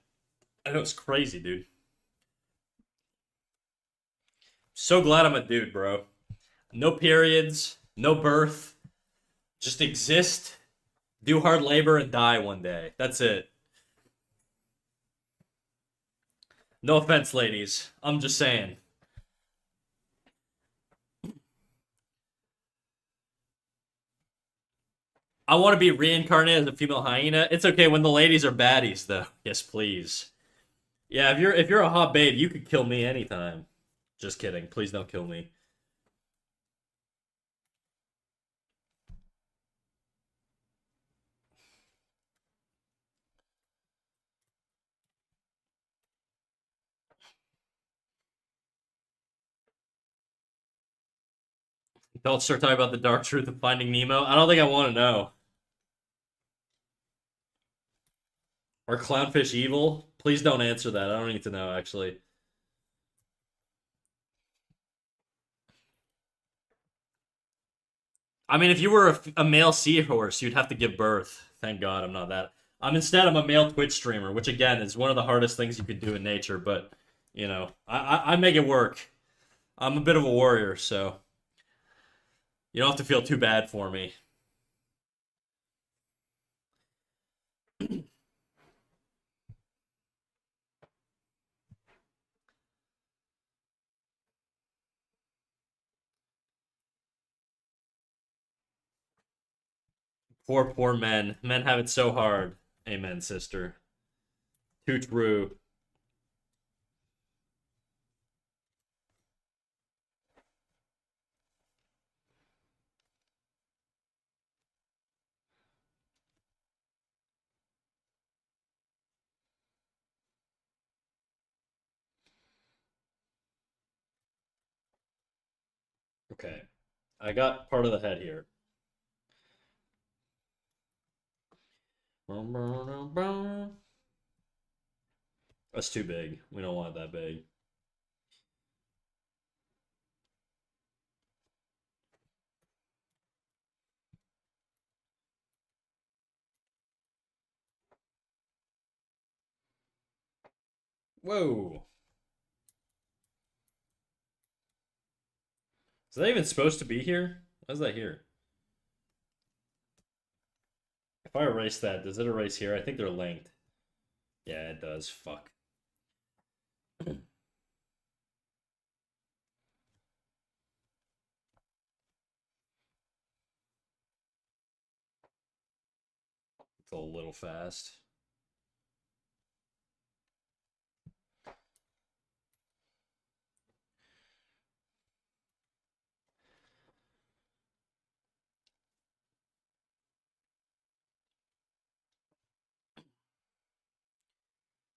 I know it's crazy, dude. So glad I'm a dude, bro. No periods, no birth, just exist, do hard labor, and die one day. That's it. No offense, ladies. I'm just saying. I want to be reincarnated as a female hyena. It's okay when the ladies are baddies, though. Yes, please. Yeah, if you're a hot babe, you could kill me anytime. Just kidding. Please don't kill me. Don't start talking about the dark truth of Finding Nemo. I don't think I want to know. Are clownfish evil? Please don't answer that. I don't need to know, actually. I mean, if you were a male seahorse, you'd have to give birth. Thank God I'm not that. I'm a male Twitch streamer, which again is one of the hardest things you could do in nature. But I make it work. I'm a bit of a warrior, so you don't have to feel too bad for me. Poor men. Men have it so hard. Amen, sister. Too true. Okay. I got part of the head here. That's too big. We don't want it that big. Whoa. Is that even supposed to be here? Why is that here? If I erase that, does it erase here? I think they're linked. Yeah, it does. Fuck. It's a little fast.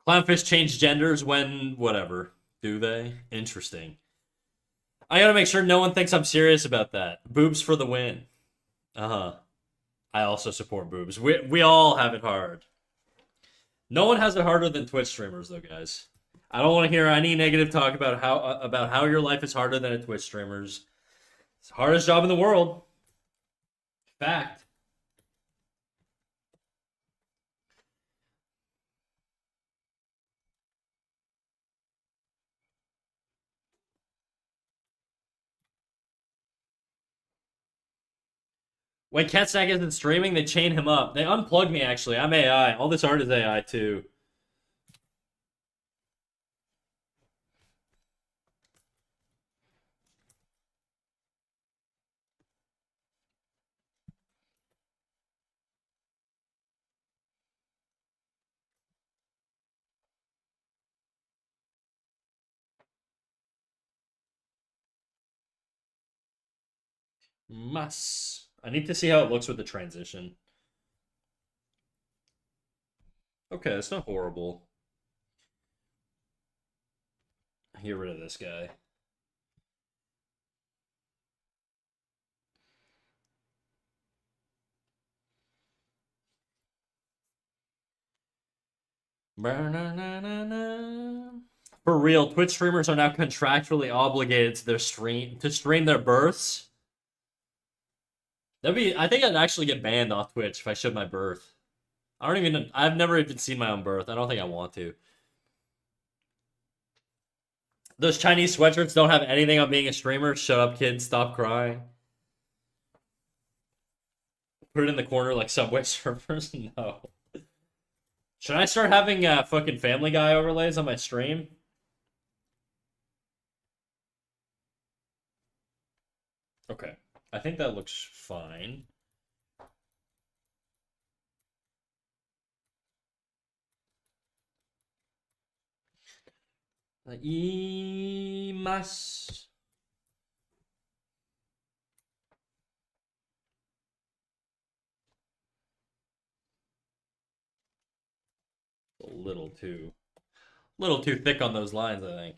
Clownfish change genders when whatever. Do they? Interesting. I gotta make sure no one thinks I'm serious about that. Boobs for the win. Uh huh. I also support boobs. We all have it hard. No one has it harder than Twitch streamers, though, guys. I don't want to hear any negative talk about how your life is harder than a Twitch streamer's. It's the hardest job in the world. Fact. When Snack isn't streaming, they chain him up. They unplugged me, actually. I'm AI. All this art is AI, too. Mas. I need to see how it looks with the transition. Okay, it's not horrible. Get rid of this guy. For real, Twitch streamers are now contractually obligated to stream their births. That'd be. I think I'd actually get banned off Twitch if I showed my birth. I don't even. I've never even seen my own birth. I don't think I want to. Those Chinese sweatshirts don't have anything on being a streamer. Shut up, kids. Stop crying. Put it in the corner like Subway Surfers. No. Should I start having fucking Family Guy overlays on my stream? Okay. I think that looks fine. Imas. A little too thick on those lines, I think.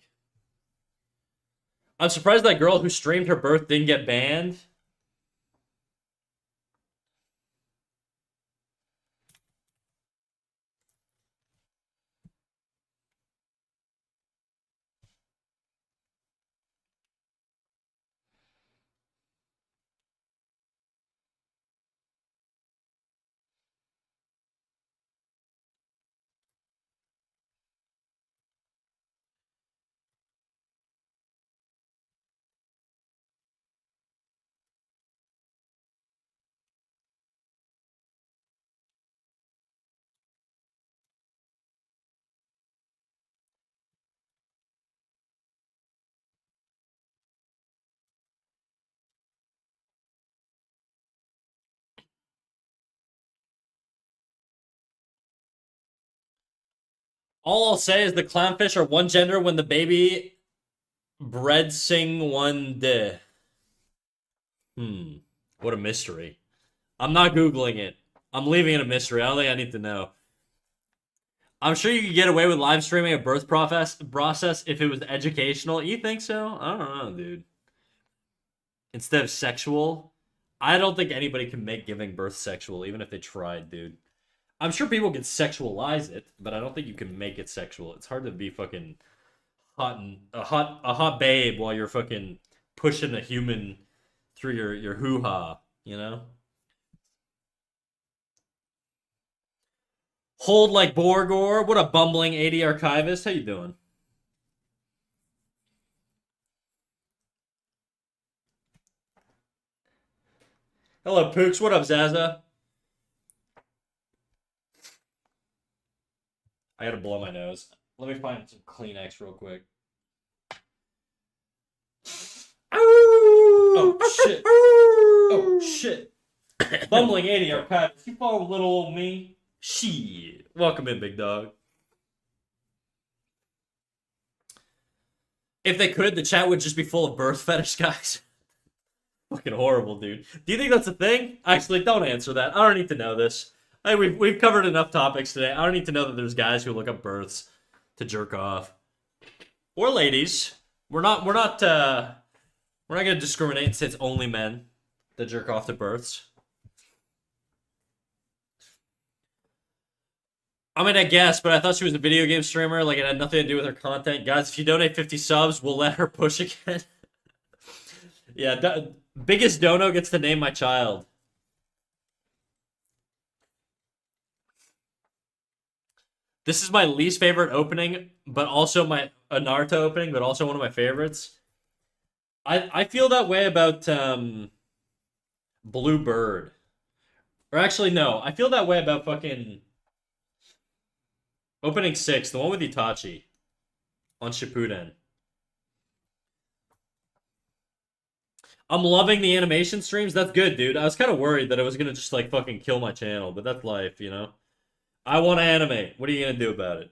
I'm surprised that girl who streamed her birth didn't get banned. All I'll say is the clownfish are one gender when the baby bread sing one day. What a mystery. I'm not Googling it. I'm leaving it a mystery. I don't think I need to know. I'm sure you could get away with live streaming a birth process if it was educational. You think so? I don't know, dude. instead of sexual. I don't think anybody can make giving birth sexual, even if they tried, dude. I'm sure people can sexualize it, but I don't think you can make it sexual. It's hard to be fucking hot and a hot babe while you're fucking pushing a human through your hoo ha, you know? Hold like Borgor. What a bumbling 80 archivist. How you doing? Hello, Pooks. What up, Zaza? I gotta blow my nose. Let me find some Kleenex real quick. Oh shit! Oh shit! Bumbling 80 archivist. You follow little old me? Shit. Welcome in, big dog. If they could, the chat would just be full of birth fetish guys. Fucking horrible, dude. Do you think that's a thing? Actually, don't answer that. I don't need to know this. We've covered enough topics today. I don't need to know that there's guys who look up births to jerk off, or ladies. We're not gonna discriminate and say it's only men that jerk off to births. I mean, I guess, but I thought she was a video game streamer. Like, it had nothing to do with her content. Guys, if you donate 50 subs, we'll let her push again. Yeah, biggest dono gets to name my child. This is my least favorite opening, but also a Naruto opening, but also one of my favorites. I feel that way about Blue Bird. Or actually, no. I feel that way about fucking opening 6, the one with Itachi on Shippuden. I'm loving the animation streams. That's good, dude. I was kind of worried that I was gonna just like fucking kill my channel, but that's life, you know? I want to animate. What are you gonna do about it?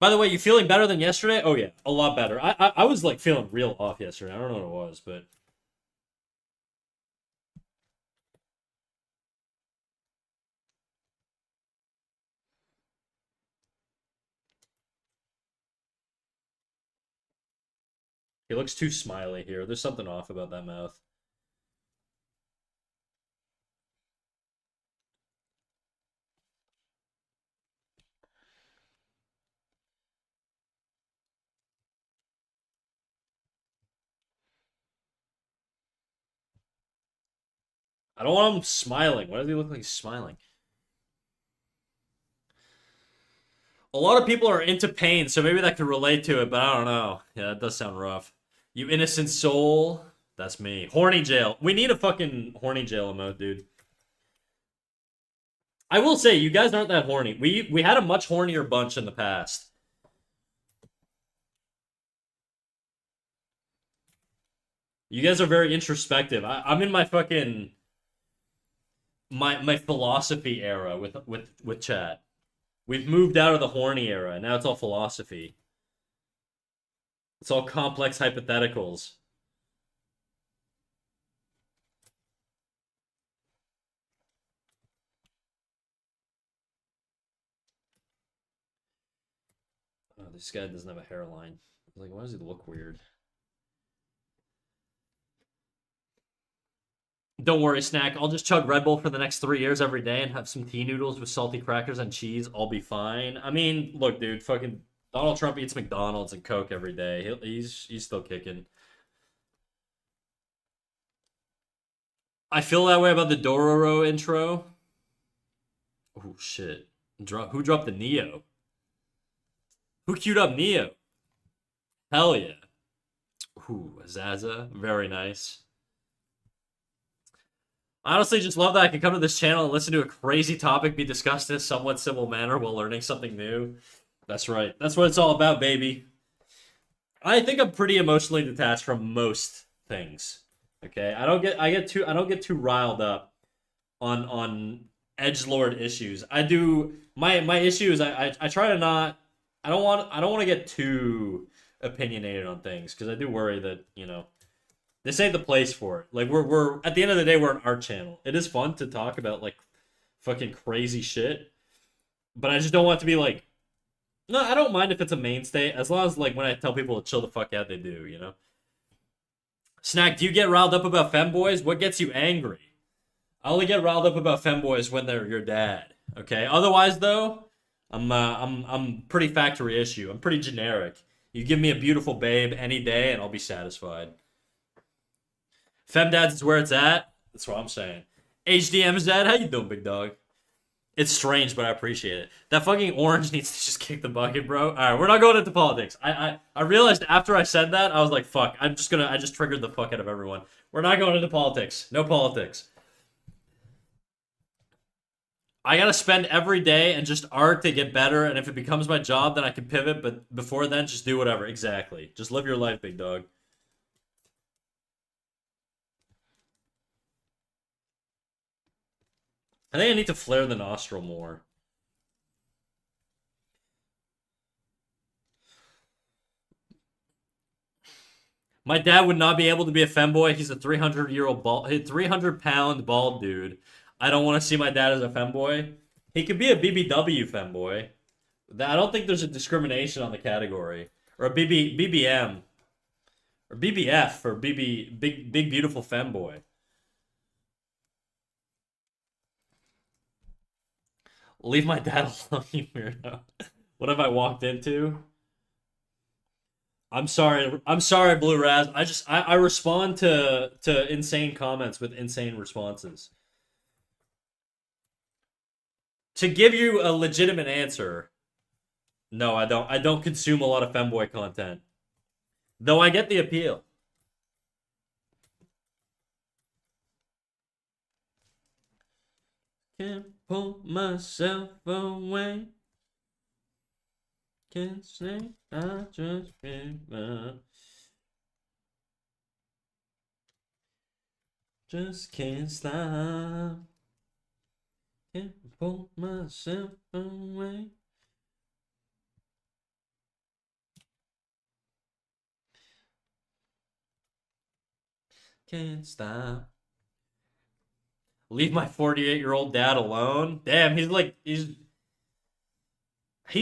By the way, you feeling better than yesterday? Oh yeah, a lot better. I was like feeling real off yesterday. I don't know what it was, but he looks too smiley here. There's something off about that mouth. I don't want him smiling. Why does he look like he's smiling? A lot of people are into pain, so maybe that could relate to it, but I don't know. Yeah, it does sound rough. You innocent soul. That's me. Horny jail. We need a fucking horny jail emote, dude. I will say, you guys aren't that horny. We had a much hornier bunch in the past. You guys are very introspective. I'm in my fucking my philosophy era with chat. We've moved out of the horny era. Now it's all philosophy. It's all complex hypotheticals. Oh, this guy doesn't have a hairline. Like, why does he look weird? Don't worry, Snack. I'll just chug Red Bull for the next 3 years every day and have some tea noodles with salty crackers and cheese. I'll be fine. I mean, look, dude, fucking Donald Trump eats McDonald's and Coke every day. He's still kicking. I feel that way about the Dororo intro. Oh shit! Who dropped the Neo? Who queued up Neo? Hell yeah! Ooh, Zaza, very nice. I honestly just love that I can come to this channel and listen to a crazy topic be discussed in a somewhat civil manner while learning something new. That's right. That's what it's all about, baby. I think I'm pretty emotionally detached from most things. Okay, I don't get too riled up on edge lord issues. I do my issue is I try to not. I don't want to get too opinionated on things because I do worry that this ain't the place for it. Like we're at the end of the day we're an art channel. It is fun to talk about like fucking crazy shit, but I just don't want it to be like No, I don't mind if it's a mainstay, as long as like when I tell people to chill the fuck out, they do, you know? Snack, do you get riled up about femboys? What gets you angry? I only get riled up about femboys when they're your dad. Okay. Otherwise, though, I'm pretty factory issue. I'm pretty generic. You give me a beautiful babe any day, and I'll be satisfied. Femdads is where it's at. That's what I'm saying. HDMZ, how you doing, big dog? It's strange, but I appreciate it. That fucking orange needs to just kick the bucket, bro. All right, we're not going into politics. I realized after I said that, I was like, fuck. I just triggered the fuck out of everyone. We're not going into politics. No politics. I gotta spend every day and just art to get better, and if it becomes my job, then I can pivot, but before then, just do whatever. Exactly. Just live your life, big dog. I think I need to flare the nostril more. My dad would not be able to be a femboy. He's a 300-year-old bald, 300-pound bald dude. I don't want to see my dad as a femboy. He could be a BBW femboy. I don't think there's a discrimination on the category. Or a BBM. Or BBF, or big beautiful femboy. Leave my dad alone, you weirdo. What have I walked into? I'm sorry. I'm sorry, Blue Raz. I respond to insane comments with insane responses. To give you a legitimate answer, no, I don't. I don't consume a lot of femboy content. Though I get the appeal. Can't pull myself away. Can't say I just remember. Just can't stop. Can't pull myself away. Can't stop. Leave my 48-year-old dad alone. Damn, he's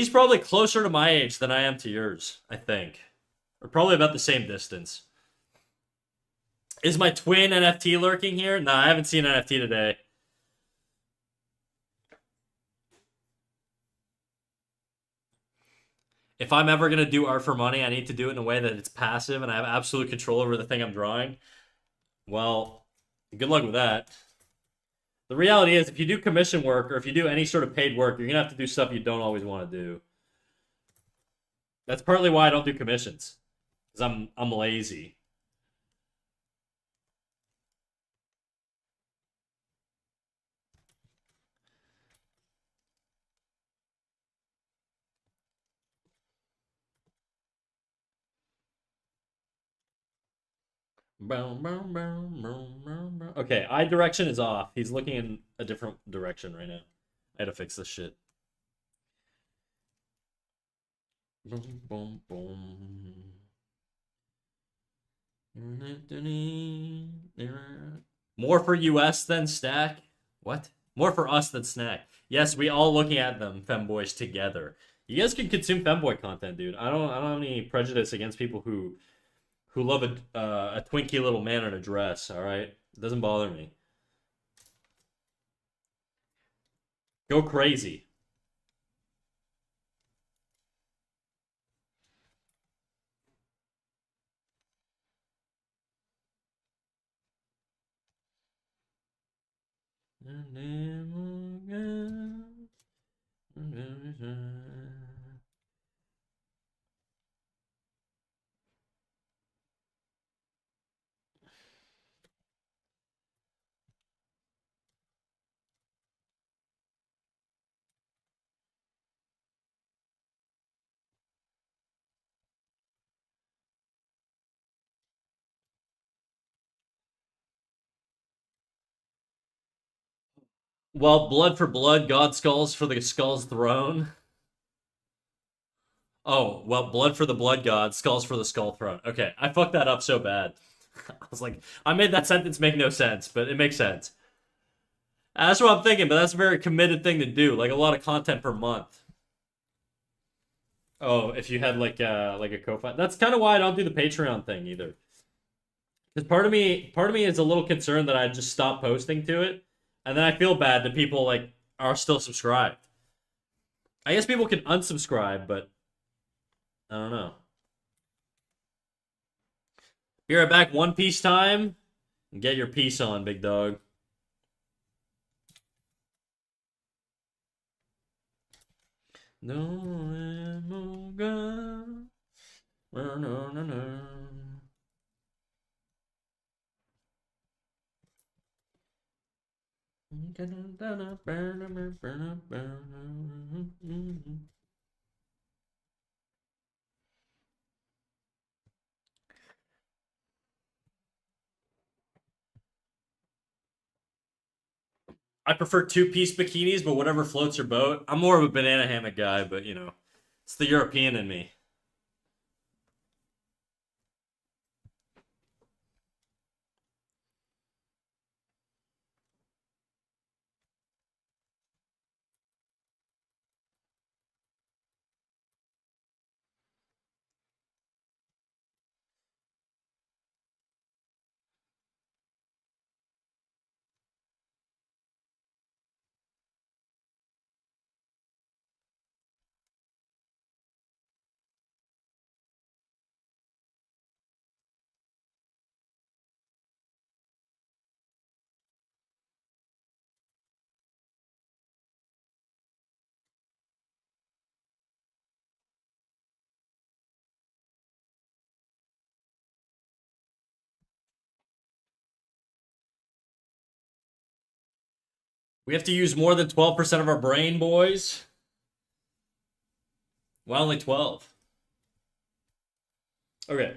probably closer to my age than I am to yours, I think. We're probably about the same distance. Is my twin NFT lurking here? Nah, I haven't seen NFT today. If I'm ever going to do art for money, I need to do it in a way that it's passive and I have absolute control over the thing I'm drawing. Well, good luck with that. The reality is, if you do commission work or if you do any sort of paid work, you're going to have to do stuff you don't always want to do. That's partly why I don't do commissions. Because I'm lazy. Okay, eye direction is off. He's looking in a different direction right now. I had to fix this shit. Boom, boom, boom. More for US than Stack? What? More for us than Snack. Yes, we all looking at them, femboys, together. You guys can consume femboy content, dude. I don't have any prejudice against people who love a twinky little man in a dress, alright? It doesn't bother me. Go crazy. Well, blood for blood, God skulls for the skull's throne. Oh, well, blood for the blood god, skulls for the skull throne. Okay, I fucked that up so bad. I was like, I made that sentence make no sense, but it makes sense. That's what I'm thinking, but that's a very committed thing to do. Like a lot of content per month. Oh, if you had like a co-founder. That's kind of why I don't do the Patreon thing either. Because part of me is a little concerned that I just stop posting to it, and then I feel bad that people like are still subscribed. I guess people can unsubscribe, but I don't know. Be right back. One Piece time. Get your piece on, big dog. No, no, no, no, no. I prefer two-piece bikinis, but whatever floats your boat. I'm more of a banana hammock guy, but you know, it's the European in me. We have to use more than 12% of our brain, boys. Why only 12? Okay.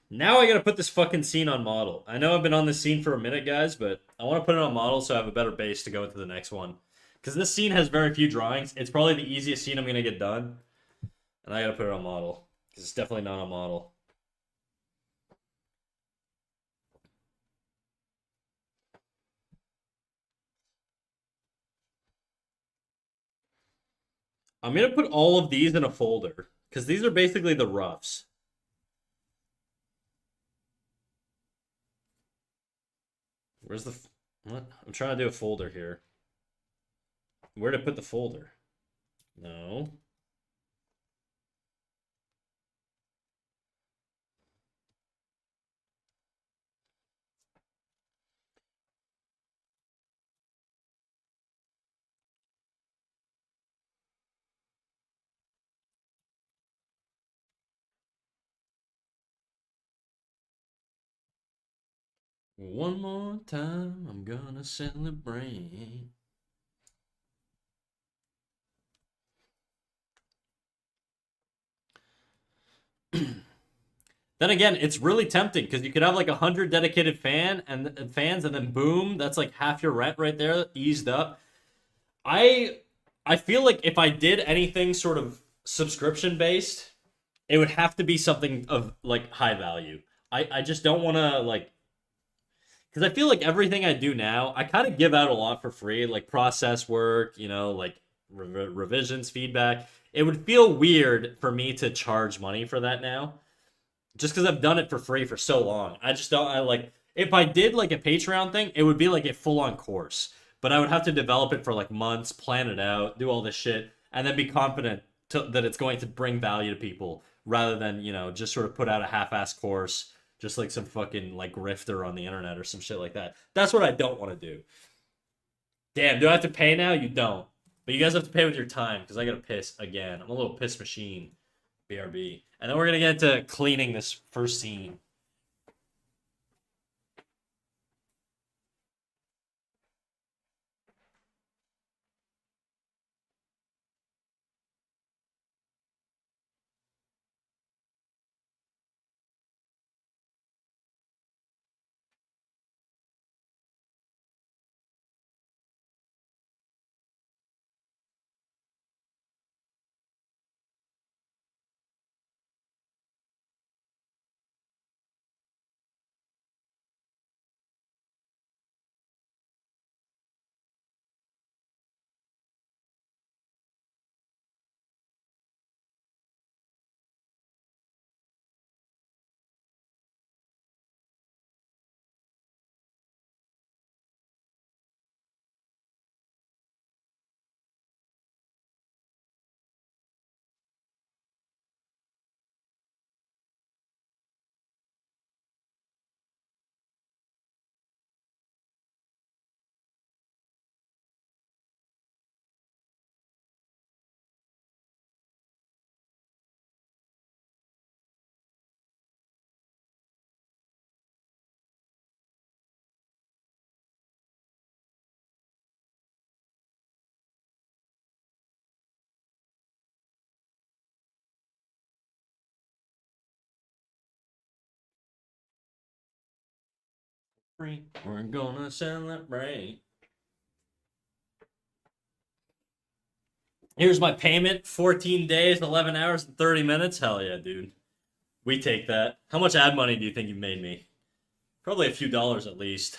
Now I gotta put this fucking scene on model. I know I've been on this scene for a minute, guys, but I want to put it on model so I have a better base to go into the next one. Because this scene has very few drawings. It's probably the easiest scene I'm gonna get done. And I gotta put it on model. Because it's definitely not on model. I'm gonna put all of these in a folder. Because these are basically the roughs. Where's the... What? I'm trying to do a folder here. Where to put the folder? No. One more time, I'm gonna celebrate. Then again, it's really tempting because you could have like 100 dedicated fans, and then boom, that's like half your rent right there, eased up. I I feel like if I did anything sort of subscription based, it would have to be something of like high value. I just don't want to like because I feel like everything I do now, I kind of give out a lot for free, like process work, you know, like revisions, feedback. It would feel weird for me to charge money for that now just because I've done it for free for so long. I just don't. I like if I did like a Patreon thing, it would be like a full on course, but I would have to develop it for like months, plan it out, do all this shit, and then be confident that it's going to bring value to people rather than just sort of put out a half-ass course, just like some fucking like grifter on the internet or some shit like that. That's what I don't want to do. Damn, do I have to pay now? You don't, but you guys have to pay with your time because I gotta piss again. I'm a little piss machine. BRB. And then we're gonna get into cleaning this first scene. Free. We're gonna celebrate. Here's my payment. 14 days, 11 hours, and 30 minutes. Hell yeah, dude. We take that. How much ad money do you think you made me? Probably a few dollars at least.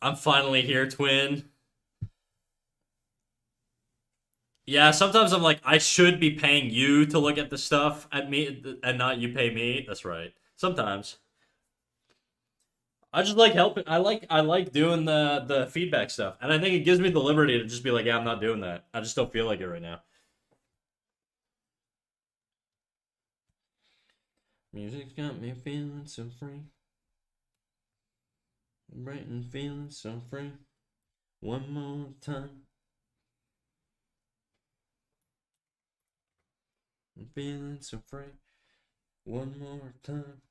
I'm finally here, twin. Yeah, sometimes I'm like, I should be paying you to look at the stuff at me and not you pay me. That's right. Sometimes. I just like helping. I like doing the feedback stuff. And I think it gives me the liberty to just be like, yeah, I'm not doing that. I just don't feel like it right now. Music's got me feeling so free. Bright and feeling so free. One more time. I'm feeling so free. One more time.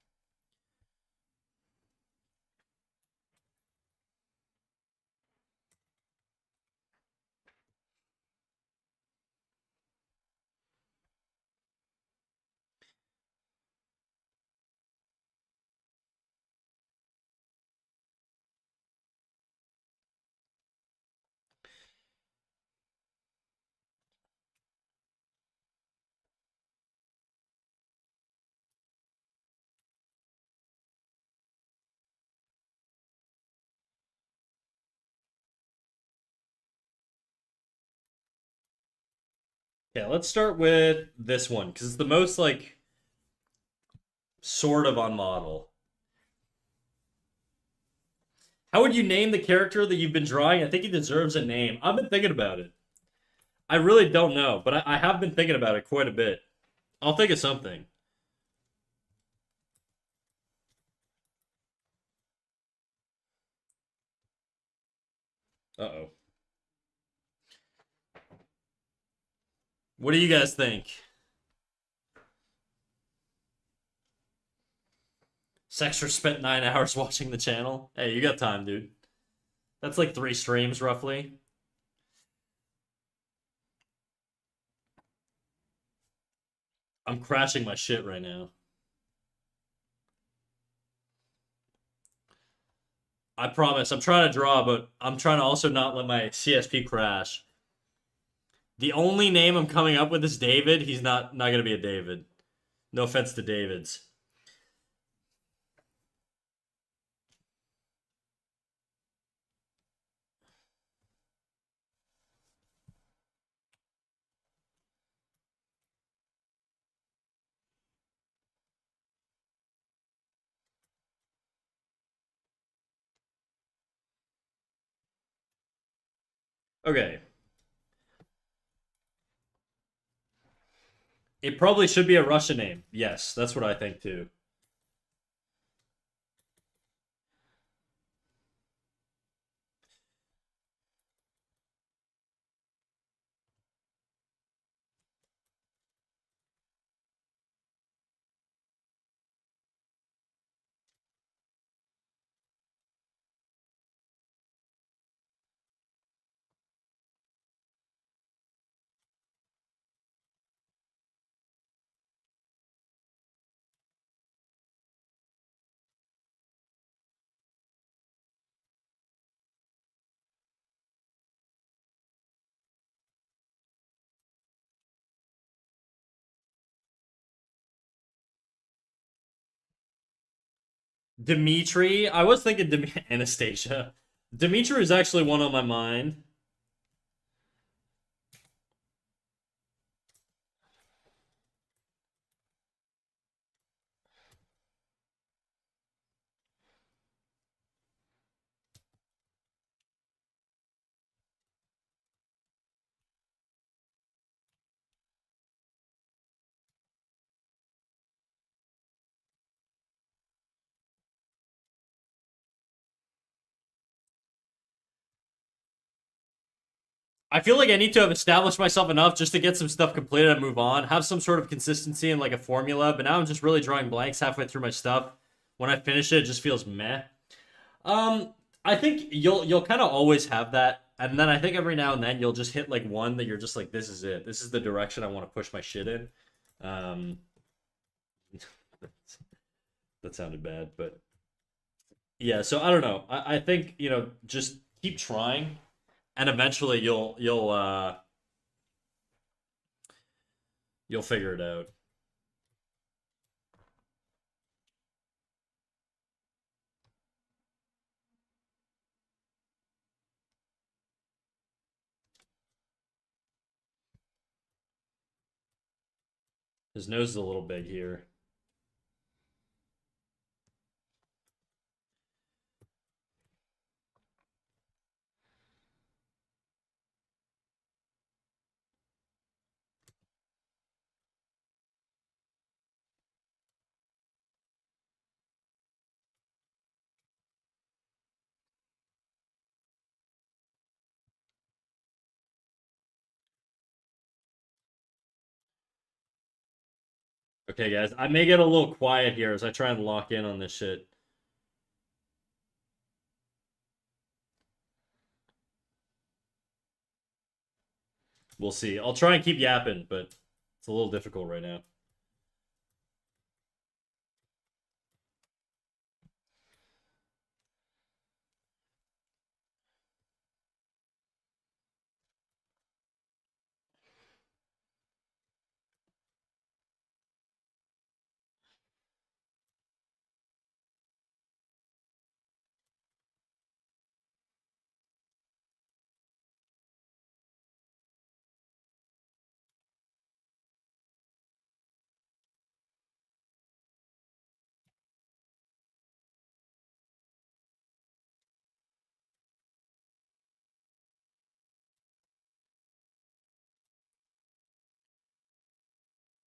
Okay, let's start with this one because it's the most like sort of on model. How would you name the character that you've been drawing? I think he deserves a name. I've been thinking about it. I really don't know, but I have been thinking about it quite a bit. I'll think of something. Uh-oh. What do you guys think? Sexter spent 9 hours watching the channel. Hey, you got time, dude. That's like 3 streams, roughly. I'm crashing my shit right now. I promise. I'm trying to draw, but I'm trying to also not let my CSP crash. The only name I'm coming up with is David. He's not gonna be a David. No offense to Davids. Okay. It probably should be a Russian name. Yes, that's what I think too. Dimitri. I was thinking Anastasia. Dimitri is actually one on my mind. I feel like I need to have established myself enough just to get some stuff completed and move on. Have some sort of consistency and like a formula. But now I'm just really drawing blanks halfway through my stuff. When I finish it, it just feels meh. Um, I think you'll kind of always have that, and then I think every now and then you'll just hit like one that you're just like, this is it. This is the direction I want to push my shit in. Um, That sounded bad, but yeah. So I don't know. I think just keep trying, and eventually you'll figure it out. His nose is a little big here. Okay, guys, I may get a little quiet here as I try and lock in on this shit. We'll see. I'll try and keep yapping, but it's a little difficult right now.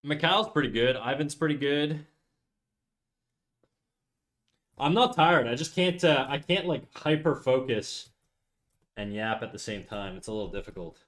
Mikhail's pretty good. Ivan's pretty good. I'm not tired. I just can't. I can't like hyper focus and yap at the same time. It's a little difficult.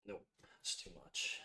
Nope, it's too much.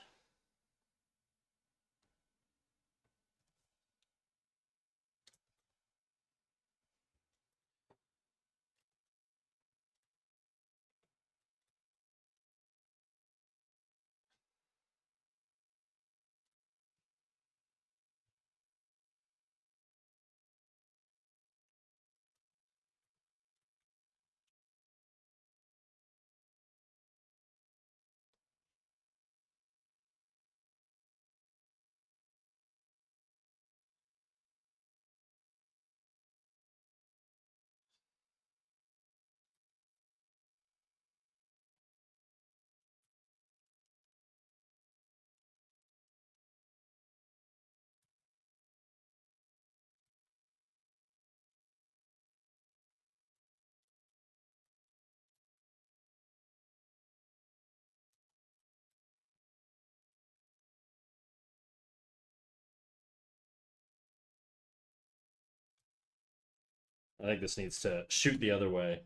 I think this needs to shoot the other way.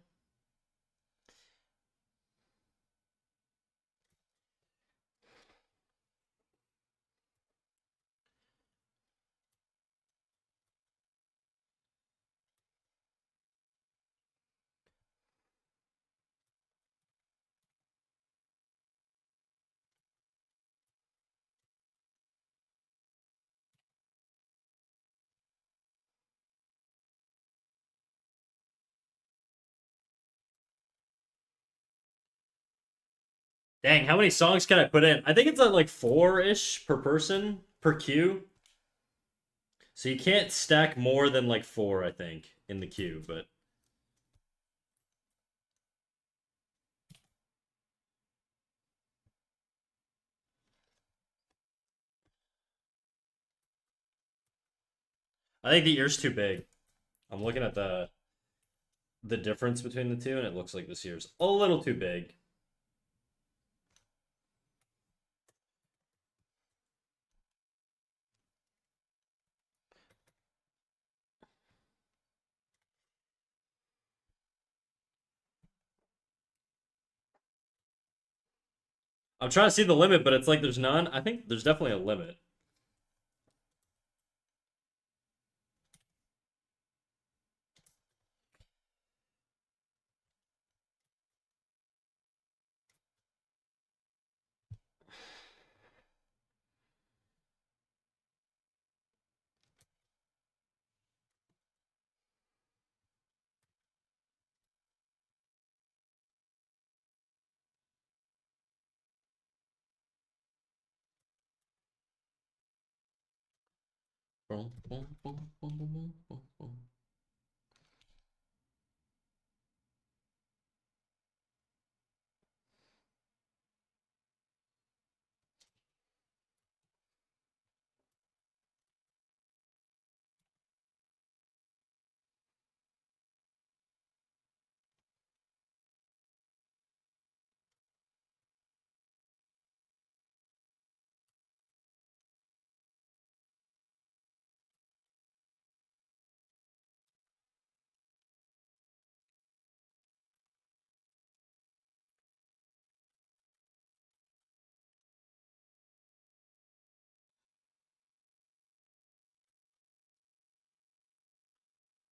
Dang, how many songs can I put in? I think it's like four-ish per person per queue. So you can't stack more than like four, I think, in the queue, but I think the ear's too big. I'm looking at the difference between the two, and it looks like this ear's a little too big. I'm trying to see the limit, but it's like there's none. I think there's definitely a limit.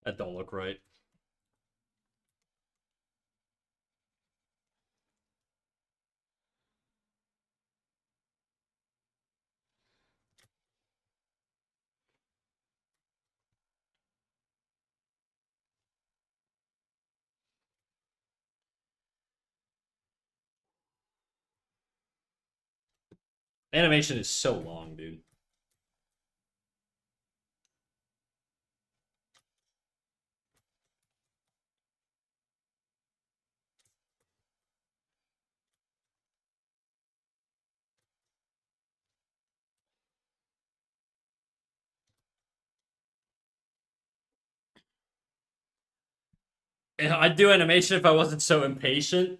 That don't look right. Animation is so long, dude. And I'd do animation if I wasn't so impatient.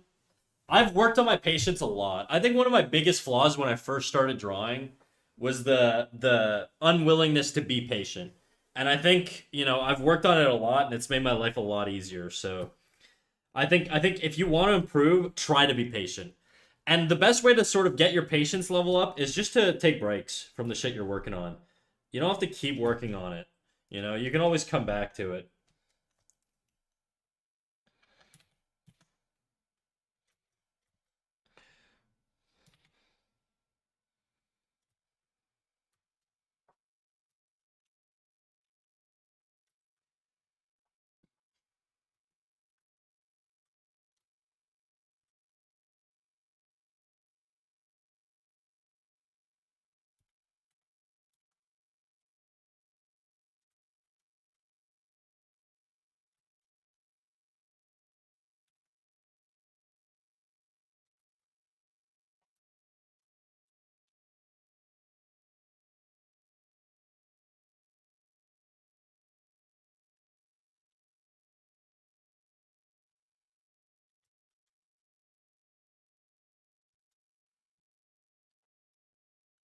I've worked on my patience a lot. I think one of my biggest flaws when I first started drawing was the unwillingness to be patient. And I think, I've worked on it a lot and it's made my life a lot easier. So I think if you want to improve, try to be patient. And the best way to sort of get your patience level up is just to take breaks from the shit you're working on. You don't have to keep working on it. You can always come back to it.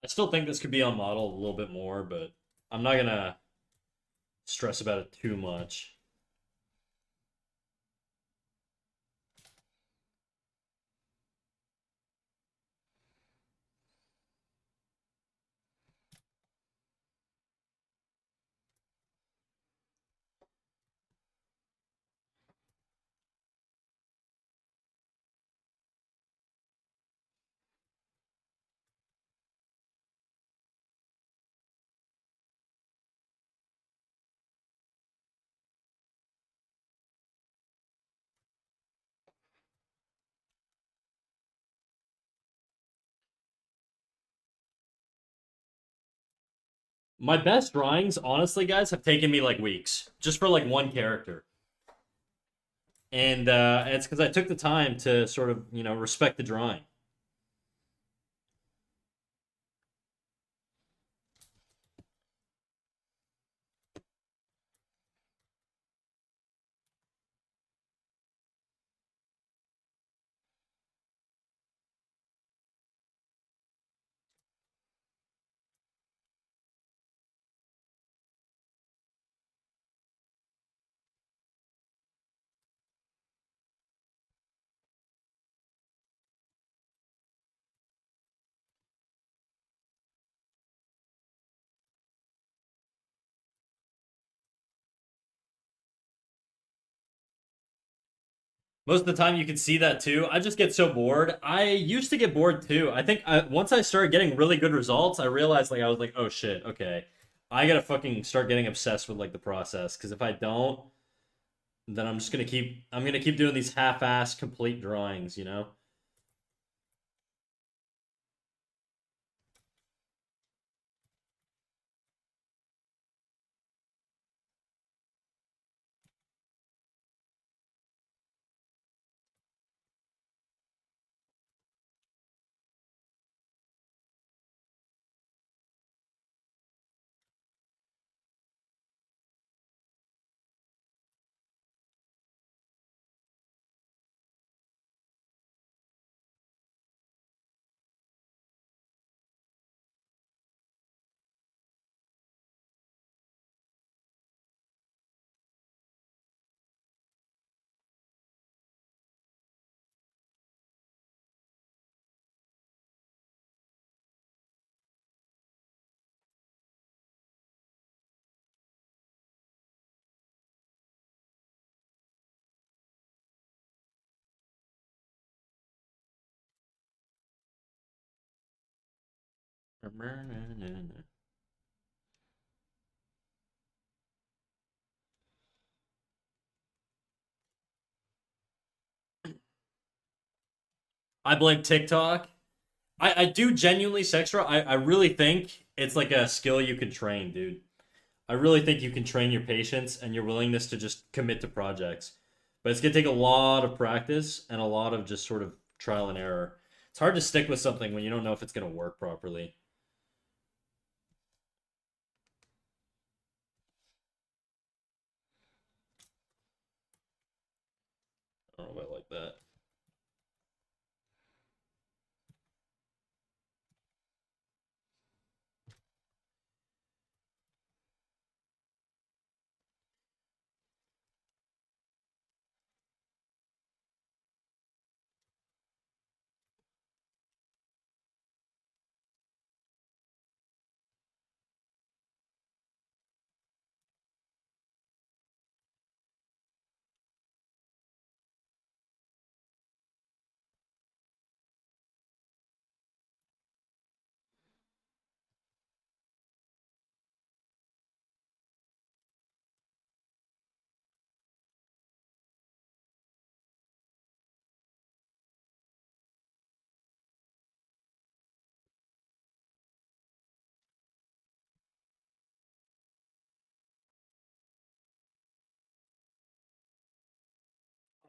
I still think this could be on model a little bit more, but I'm not gonna stress about it too much. My best drawings, honestly, guys, have taken me like weeks just for like one character. And it's because I took the time to sort of, respect the drawing. Most of the time you can see that too. I just get so bored. I used to get bored too. I think once I started getting really good results, I realized like I was like, oh shit, okay. I gotta fucking start getting obsessed with like the process. Because if I don't, then I'm gonna keep doing these half-ass complete drawings, you know? I blame TikTok. I do genuinely sex draw. I really think it's like a skill you can train, dude. I really think you can train your patience and your willingness to just commit to projects. But it's gonna take a lot of practice and a lot of just sort of trial and error. It's hard to stick with something when you don't know if it's gonna work properly. I don't know if I like that.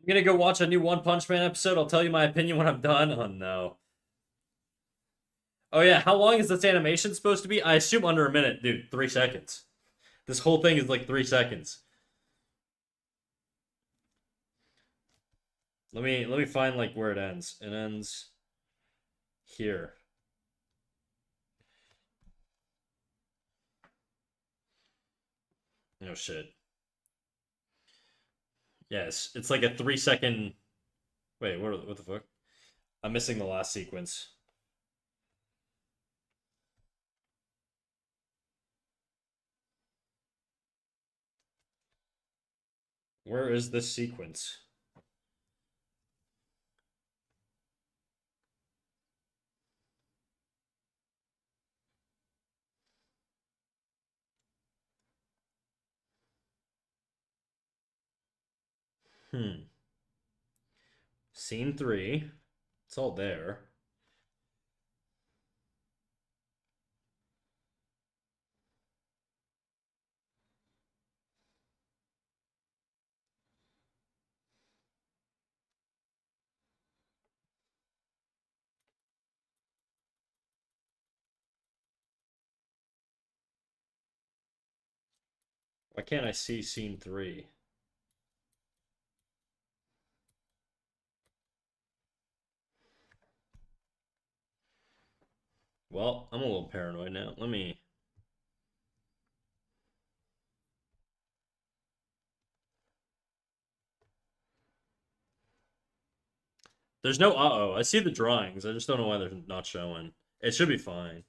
I'm gonna go watch a new One Punch Man episode. I'll tell you my opinion when I'm done. Oh no. Oh yeah, how long is this animation supposed to be? I assume under a minute, dude. 3 seconds. This whole thing is like 3 seconds. Let me find like where it ends. It ends here. Oh shit. Yes, it's like a 3 second. Wait, what the fuck? I'm missing the last sequence. Where is this sequence? Hmm. Scene three. It's all there. Why can't I see scene three? Well, I'm a little paranoid now. Let me. There's no uh-oh. I see the drawings. I just don't know why they're not showing. It should be fine.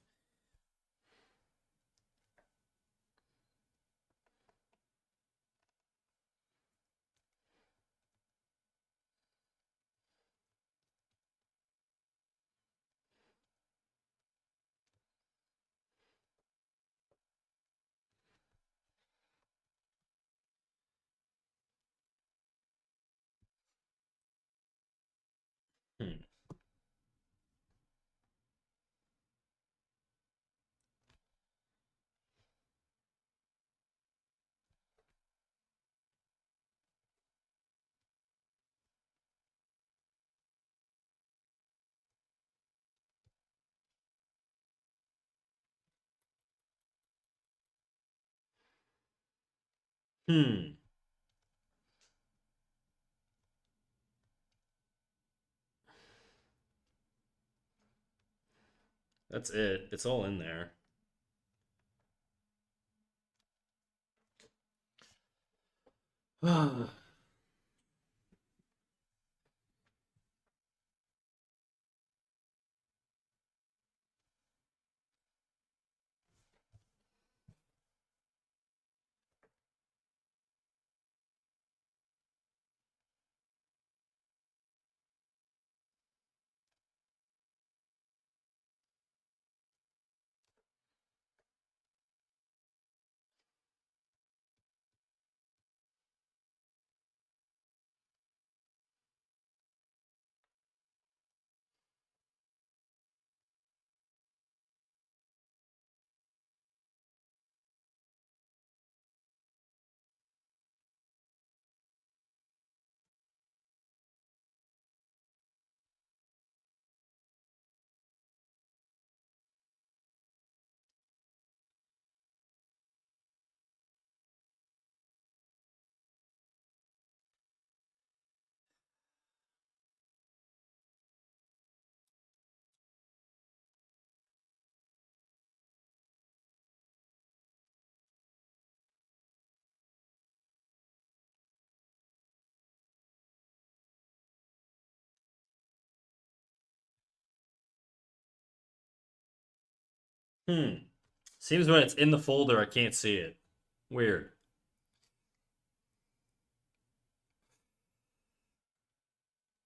Hmm. That's it. It's all in there. Hmm. Seems when it's in the folder, I can't see it. Weird.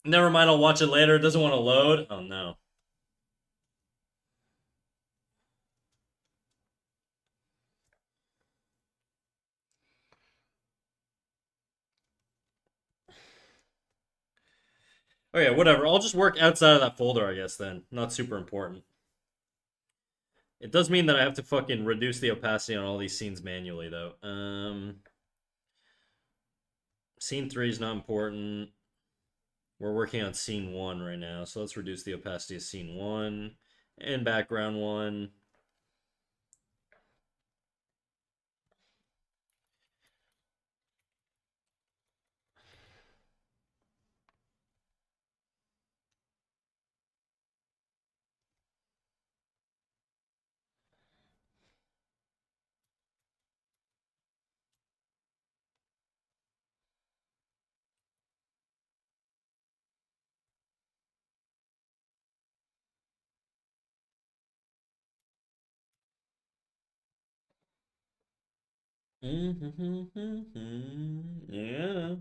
Never mind, I'll watch it later. It doesn't want to load. Oh no. Okay, whatever. I'll just work outside of that folder, I guess, then. Not super important. It does mean that I have to fucking reduce the opacity on all these scenes manually, though. Scene 3 is not important. We're working on scene 1 right now, so let's reduce the opacity of scene 1 and background 1. Yeah.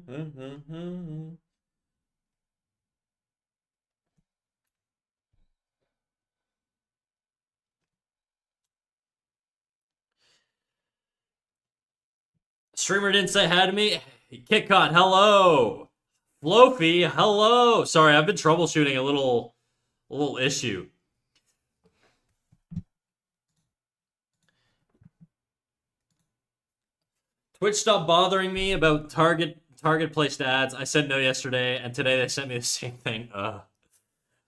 Streamer didn't say hi to me. KitCot, hello. Flofi, hello. Sorry, I've been troubleshooting a little issue. Twitch stopped bothering me about target placed ads. I said no yesterday, and today they sent me the same thing.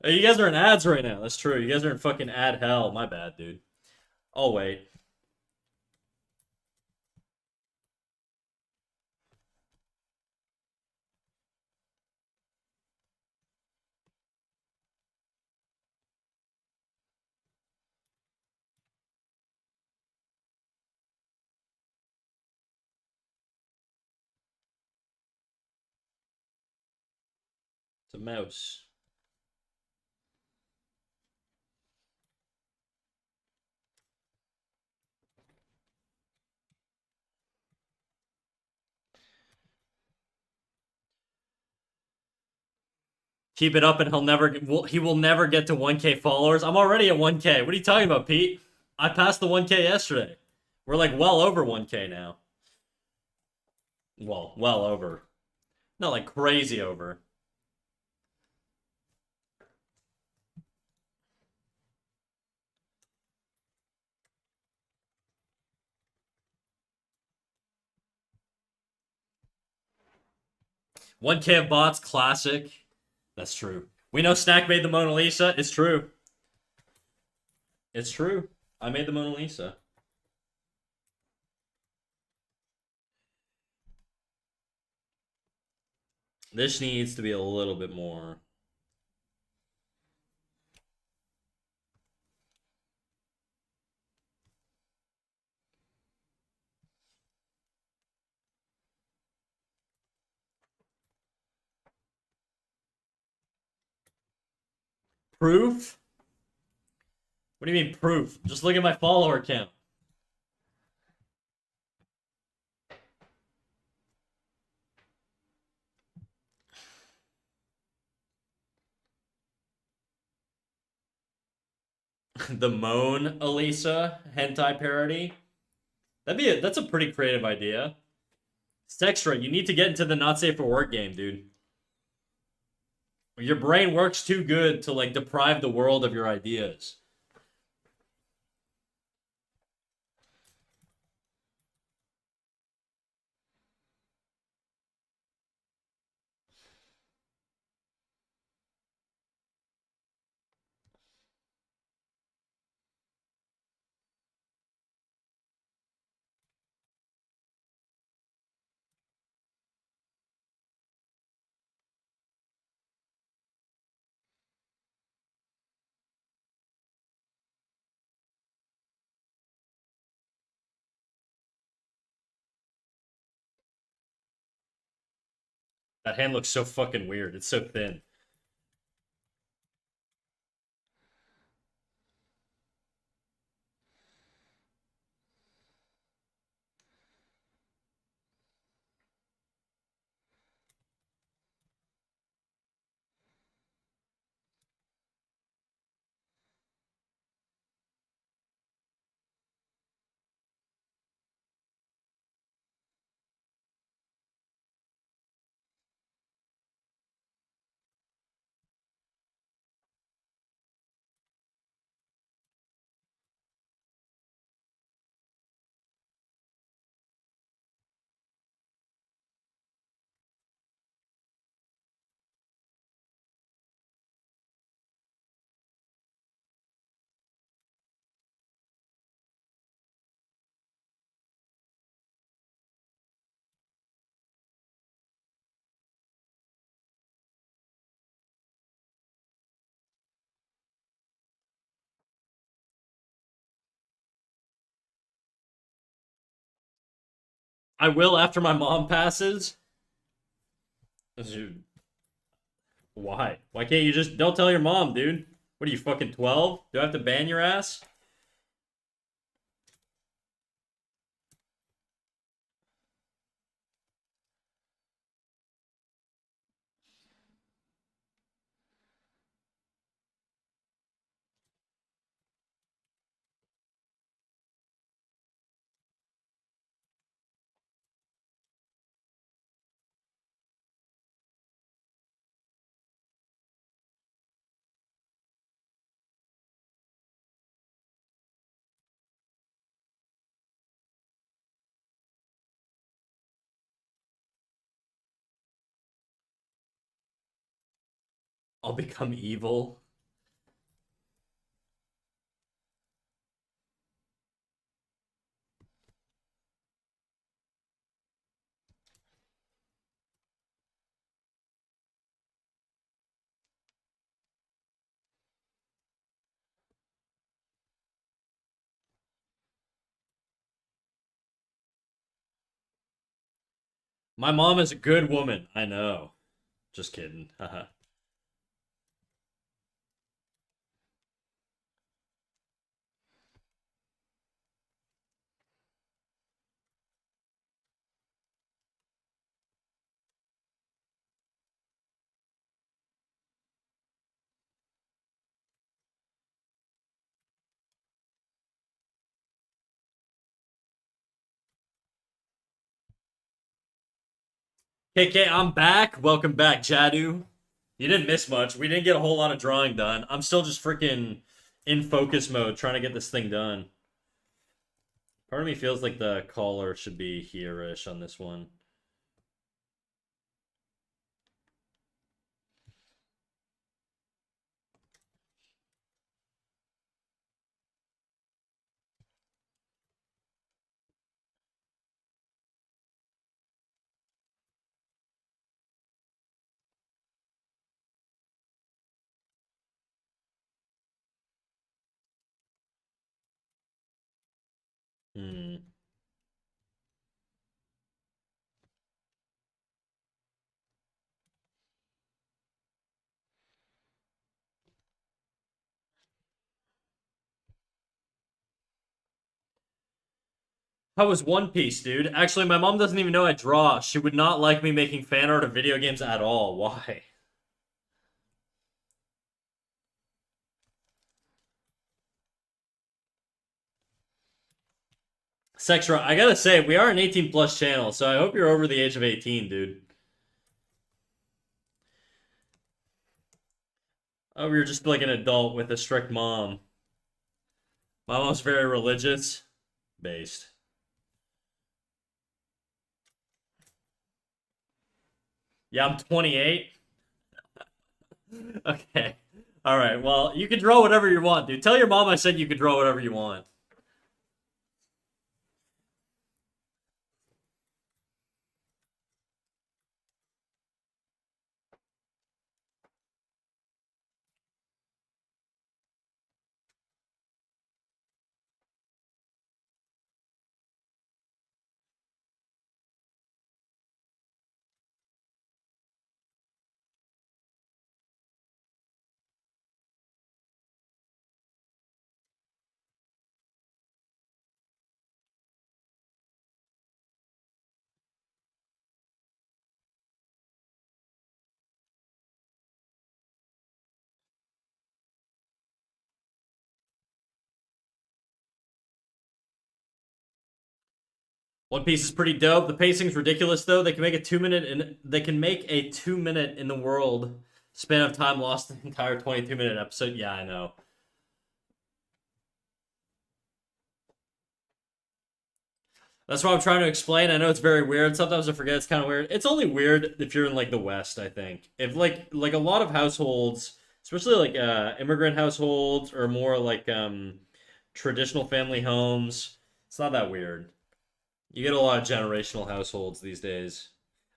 Hey, you guys are in ads right now. That's true. You guys are in fucking ad hell. My bad, dude. I'll wait. It's a mouse. Keep it up, and he will never get to 1K followers. I'm already at 1K. What are you talking about, Pete? I passed the 1K yesterday. We're like well over 1K now. Well over. Not like crazy over. 1K of bots, classic. That's true. We know Snack made the Mona Lisa. It's true. It's true. I made the Mona Lisa. This needs to be a little bit more. Proof? What do you mean proof? Just look at my follower count. The Moan Elisa hentai parody. That's a pretty creative idea. Sextra, you need to get into the not safe for work game, dude. Your brain works too good to like deprive the world of your ideas. That hand looks so fucking weird. It's so thin. I will after my mom passes. Why? Why can't you just don't tell your mom, dude? What are you fucking 12? Do I have to ban your ass? I'll become evil. My mom is a good woman. I know. Just kidding. Haha. KK, I'm back. Welcome back, Jadu. You didn't miss much. We didn't get a whole lot of drawing done. I'm still just freaking in focus mode trying to get this thing done. Part of me feels like the collar should be here-ish on this one. Hmm. How was One Piece, dude? Actually, my mom doesn't even know I draw. She would not like me making fan art of video games at all. Why? Sexra, I gotta say, we are an 18 plus channel, so I hope you're over the age of 18, dude. Oh, you're just like an adult with a strict mom. My mom's very religious based. Yeah, I'm 28. Okay. All right. Well, you can draw whatever you want, dude. Tell your mom I said you can draw whatever you want. One Piece is pretty dope. The pacing's ridiculous though. They can make a 2 minute and they can make a 2 minute in the world span of time lost the entire 22-minute episode. Yeah, I know. That's what I'm trying to explain. I know it's very weird. Sometimes I forget it's kind of weird. It's only weird if you're in like the West, I think. If like a lot of households, especially like immigrant households or more like traditional family homes, it's not that weird. You get a lot of generational households these days.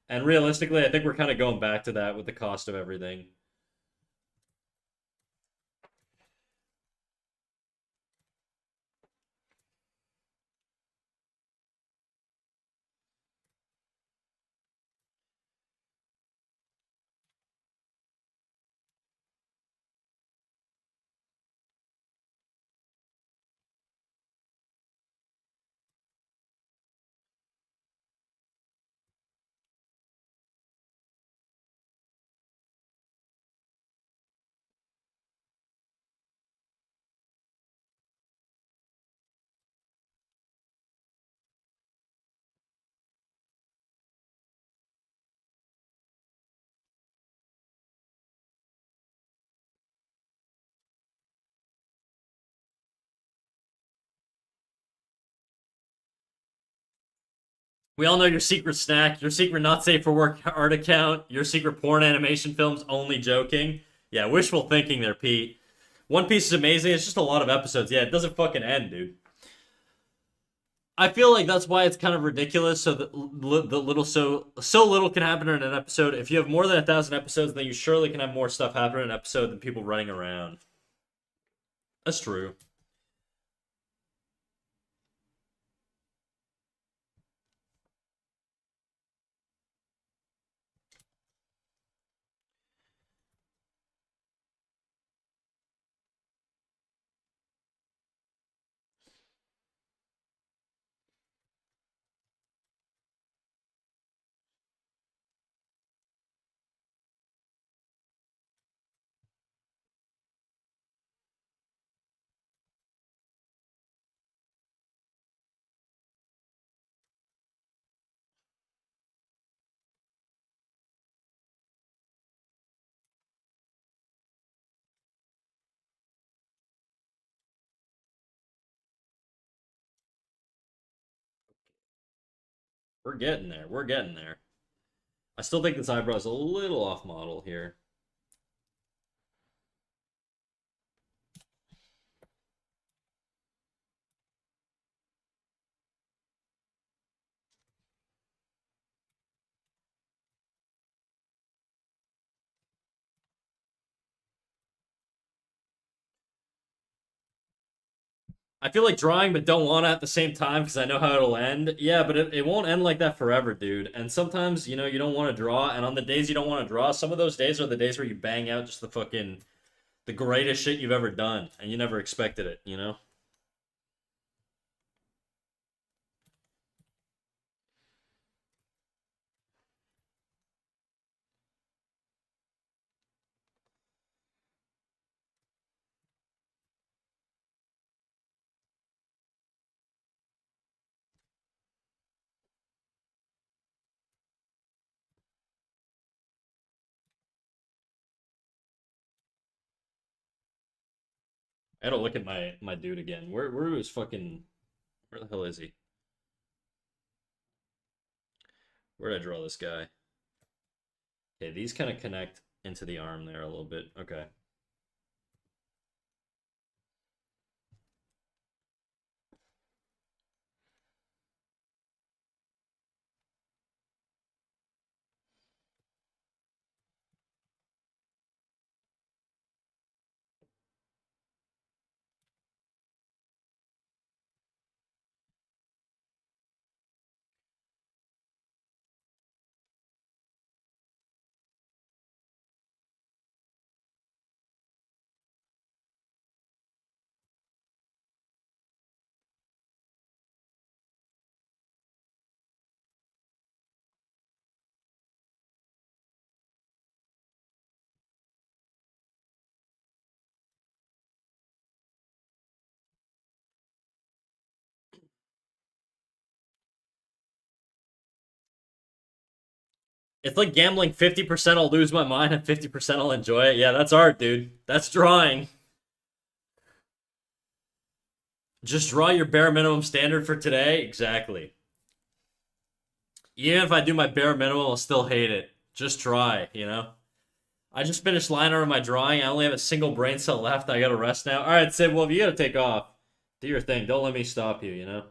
And realistically, I think we're kind of going back to that with the cost of everything. We all know your secret snack, your secret not safe for work art account, your secret porn animation films, only joking. Yeah, wishful thinking there, Pete. One Piece is amazing. It's just a lot of episodes. Yeah, it doesn't fucking end, dude. I feel like that's why it's kind of ridiculous. So that the little so little can happen in an episode. If you have more than 1,000 episodes, then you surely can have more stuff happen in an episode than people running around. That's true. We're getting there. We're getting there. I still think this eyebrow is a little off model here. I feel like drawing, but don't want to at the same time because I know how it'll end. Yeah, but it won't end like that forever, dude. And sometimes, you don't want to draw. And on the days you don't want to draw, some of those days are the days where you bang out just the greatest shit you've ever done. And you never expected it, you know? I gotta look at my dude again. Where is fucking. Where the hell is he? Where did I draw this guy? Okay, these kind of connect into the arm there a little bit. Okay. It's like gambling 50% I'll lose my mind and 50% I'll enjoy it. Yeah, that's art, dude. That's drawing. Just draw your bare minimum standard for today. Exactly. Even if I do my bare minimum, I'll still hate it. Just try, you know? I just finished line art of my drawing. I only have a single brain cell left. I gotta rest now. Alright, Sid, well, if you gotta take off, do your thing. Don't let me stop you, you know?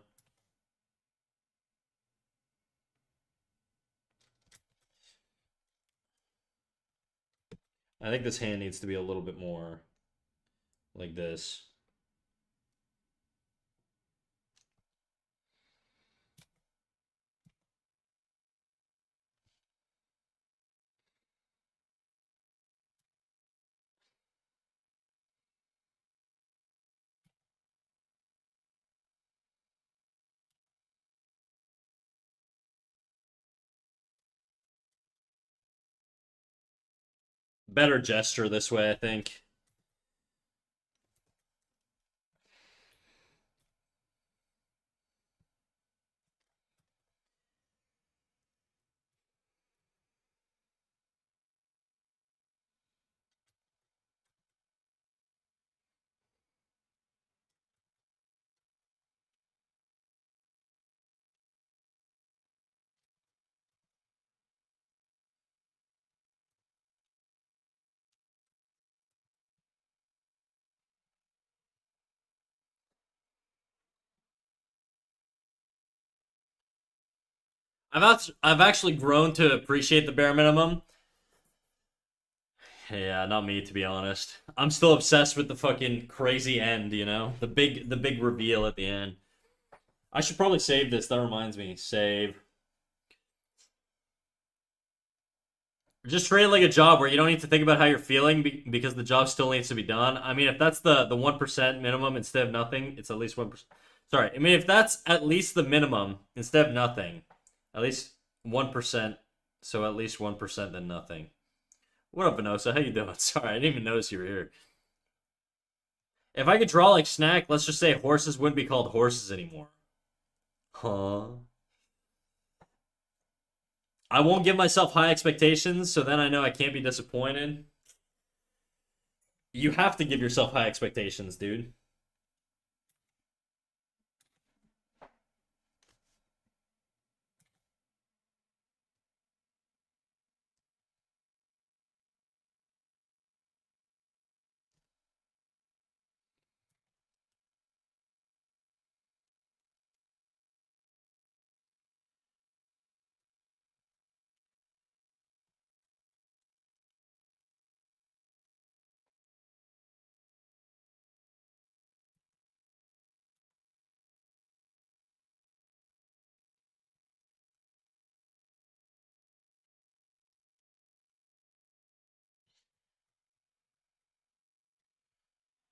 I think this hand needs to be a little bit more like this. Better gesture this way, I think. I've actually grown to appreciate the bare minimum. Yeah, not me to be honest. I'm still obsessed with the fucking crazy end, you know? The big reveal at the end. I should probably save this. That reminds me. Save. Just treat it like a job where you don't need to think about how you're feeling because the job still needs to be done. I mean, if that's the 1% minimum instead of nothing, it's at least 1%. Sorry, I mean if that's at least the minimum instead of nothing, at least 1%. So at least 1% than nothing. What up, Venosa? How you doing? Sorry, I didn't even notice you were here. If I could draw like Snack, let's just say horses wouldn't be called horses anymore. Huh? I won't give myself high expectations, so then I know I can't be disappointed. You have to give yourself high expectations, dude.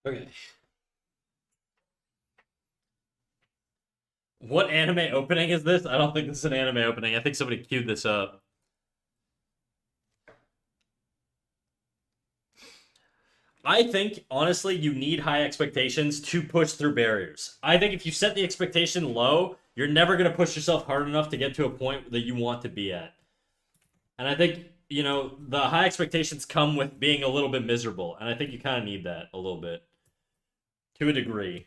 Okay. What anime opening is this? I don't think this is an anime opening. I think somebody queued this up. I think, honestly, you need high expectations to push through barriers. I think if you set the expectation low, you're never going to push yourself hard enough to get to a point that you want to be at. And I think, the high expectations come with being a little bit miserable. And I think you kind of need that a little bit to a degree.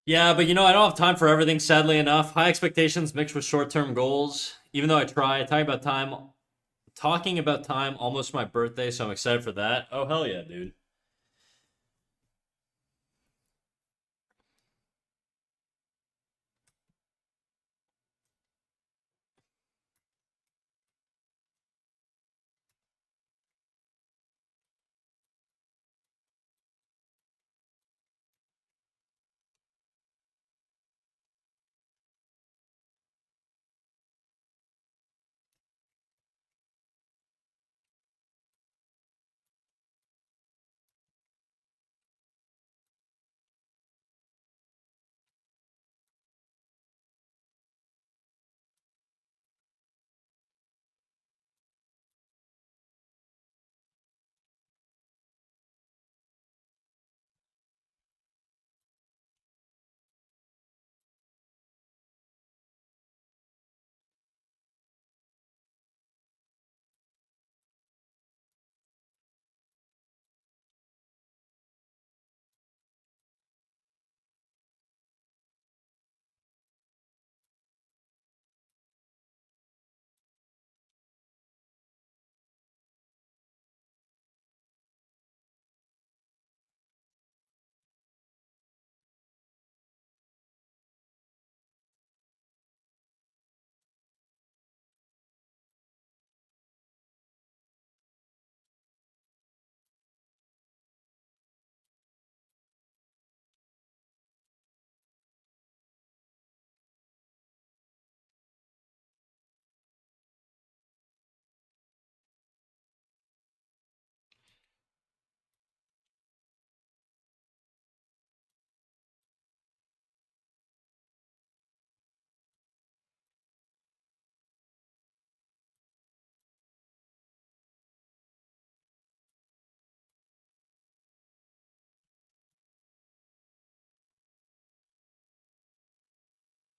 Yeah, but I don't have time for everything, sadly enough. High expectations mixed with short term goals. Even though I try, talking about time, almost my birthday, so I'm excited for that. Oh, hell yeah, dude.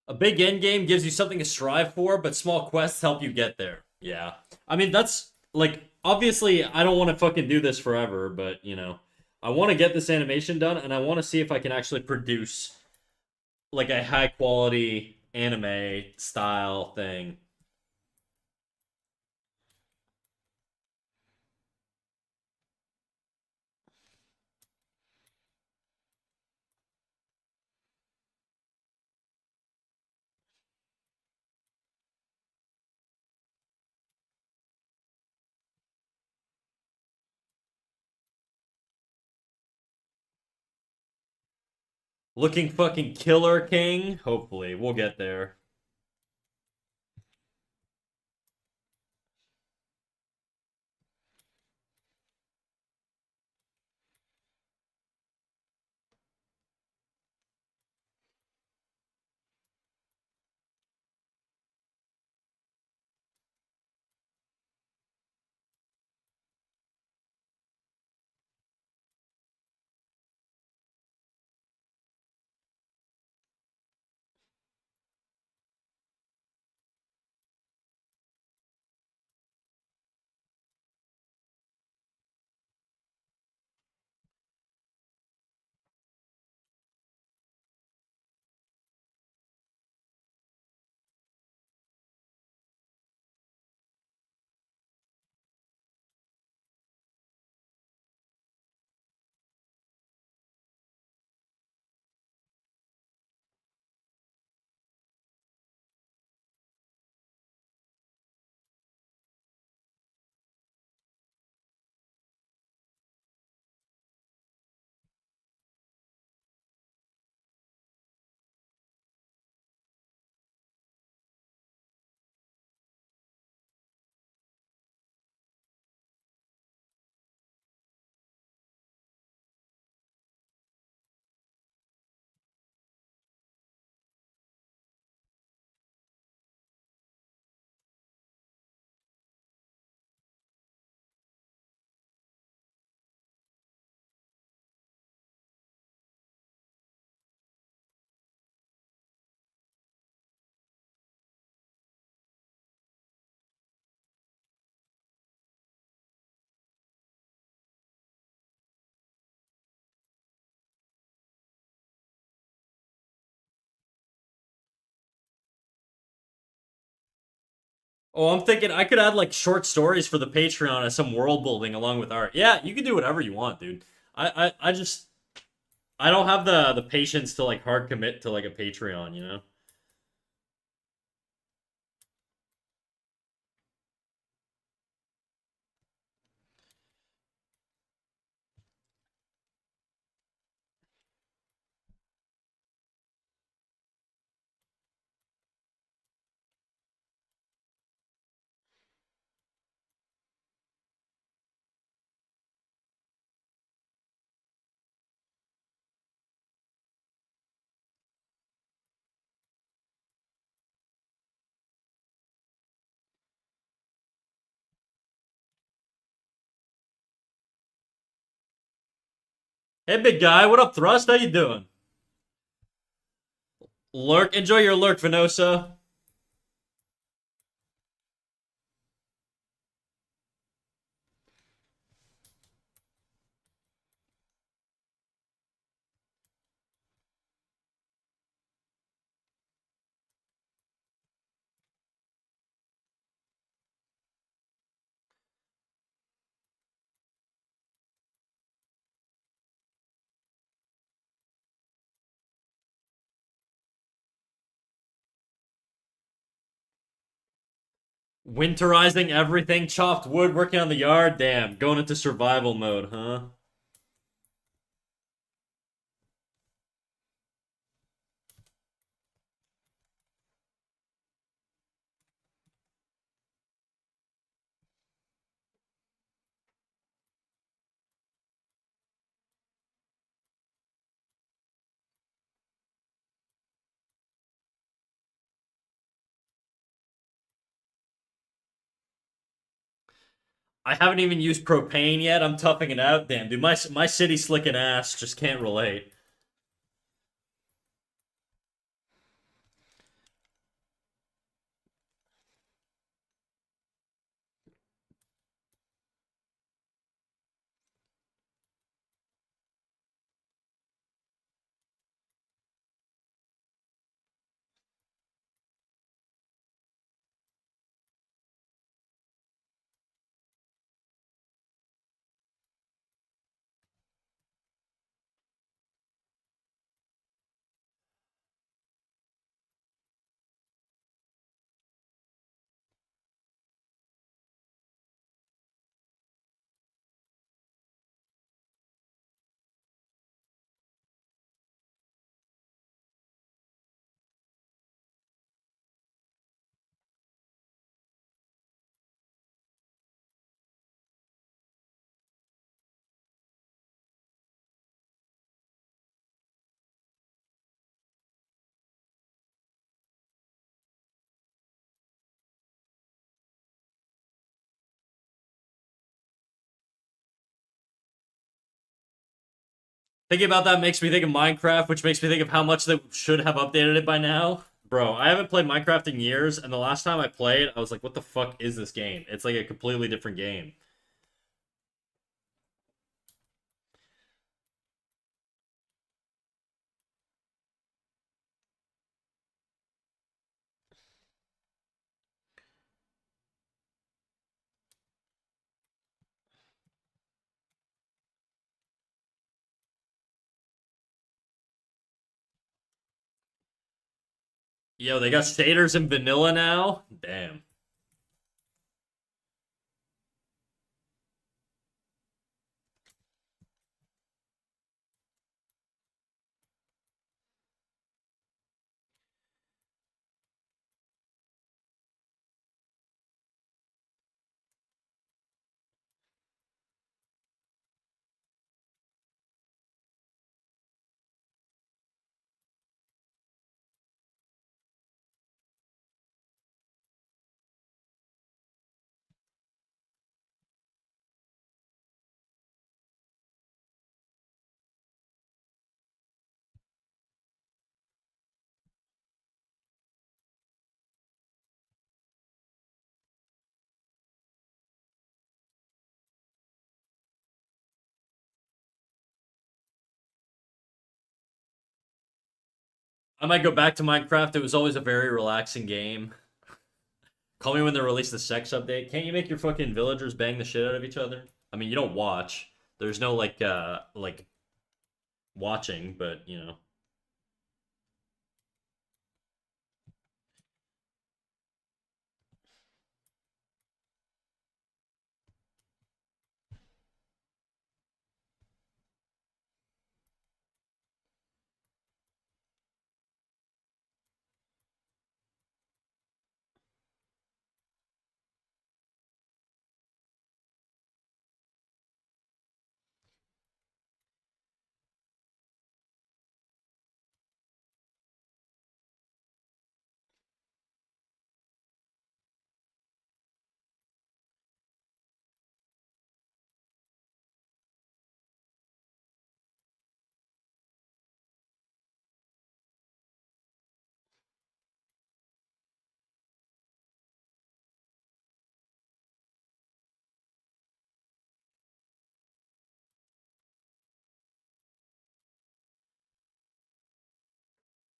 A big end game gives you something to strive for, but small quests help you get there. Yeah. I mean, that's like obviously I don't want to fucking do this forever, but I want to get this animation done and I want to see if I can actually produce like a high quality anime style thing. Looking fucking killer king. Hopefully, we'll get there. Oh, I'm thinking I could add like short stories for the Patreon as some world building along with art. Yeah, you can do whatever you want, dude. I just I don't have the patience to like hard commit to like a Patreon, you know? Hey, big guy, what up, Thrust? How you doing? Lurk, enjoy your lurk, Venosa. Winterizing everything, chopped wood, working on the yard. Damn, going into survival mode, huh? I haven't even used propane yet. I'm toughing it out. Damn, dude, my city slicking ass just can't relate. Thinking about that makes me think of Minecraft, which makes me think of how much they should have updated it by now. Bro, I haven't played Minecraft in years, and the last time I played, I was like, what the fuck is this game? It's like a completely different game. Yo, they got shaders in vanilla now? Damn. I might go back to Minecraft. It was always a very relaxing game. Call me when they release the sex update. Can't you make your fucking villagers bang the shit out of each other? I mean, you don't watch. There's no like watching, but you know.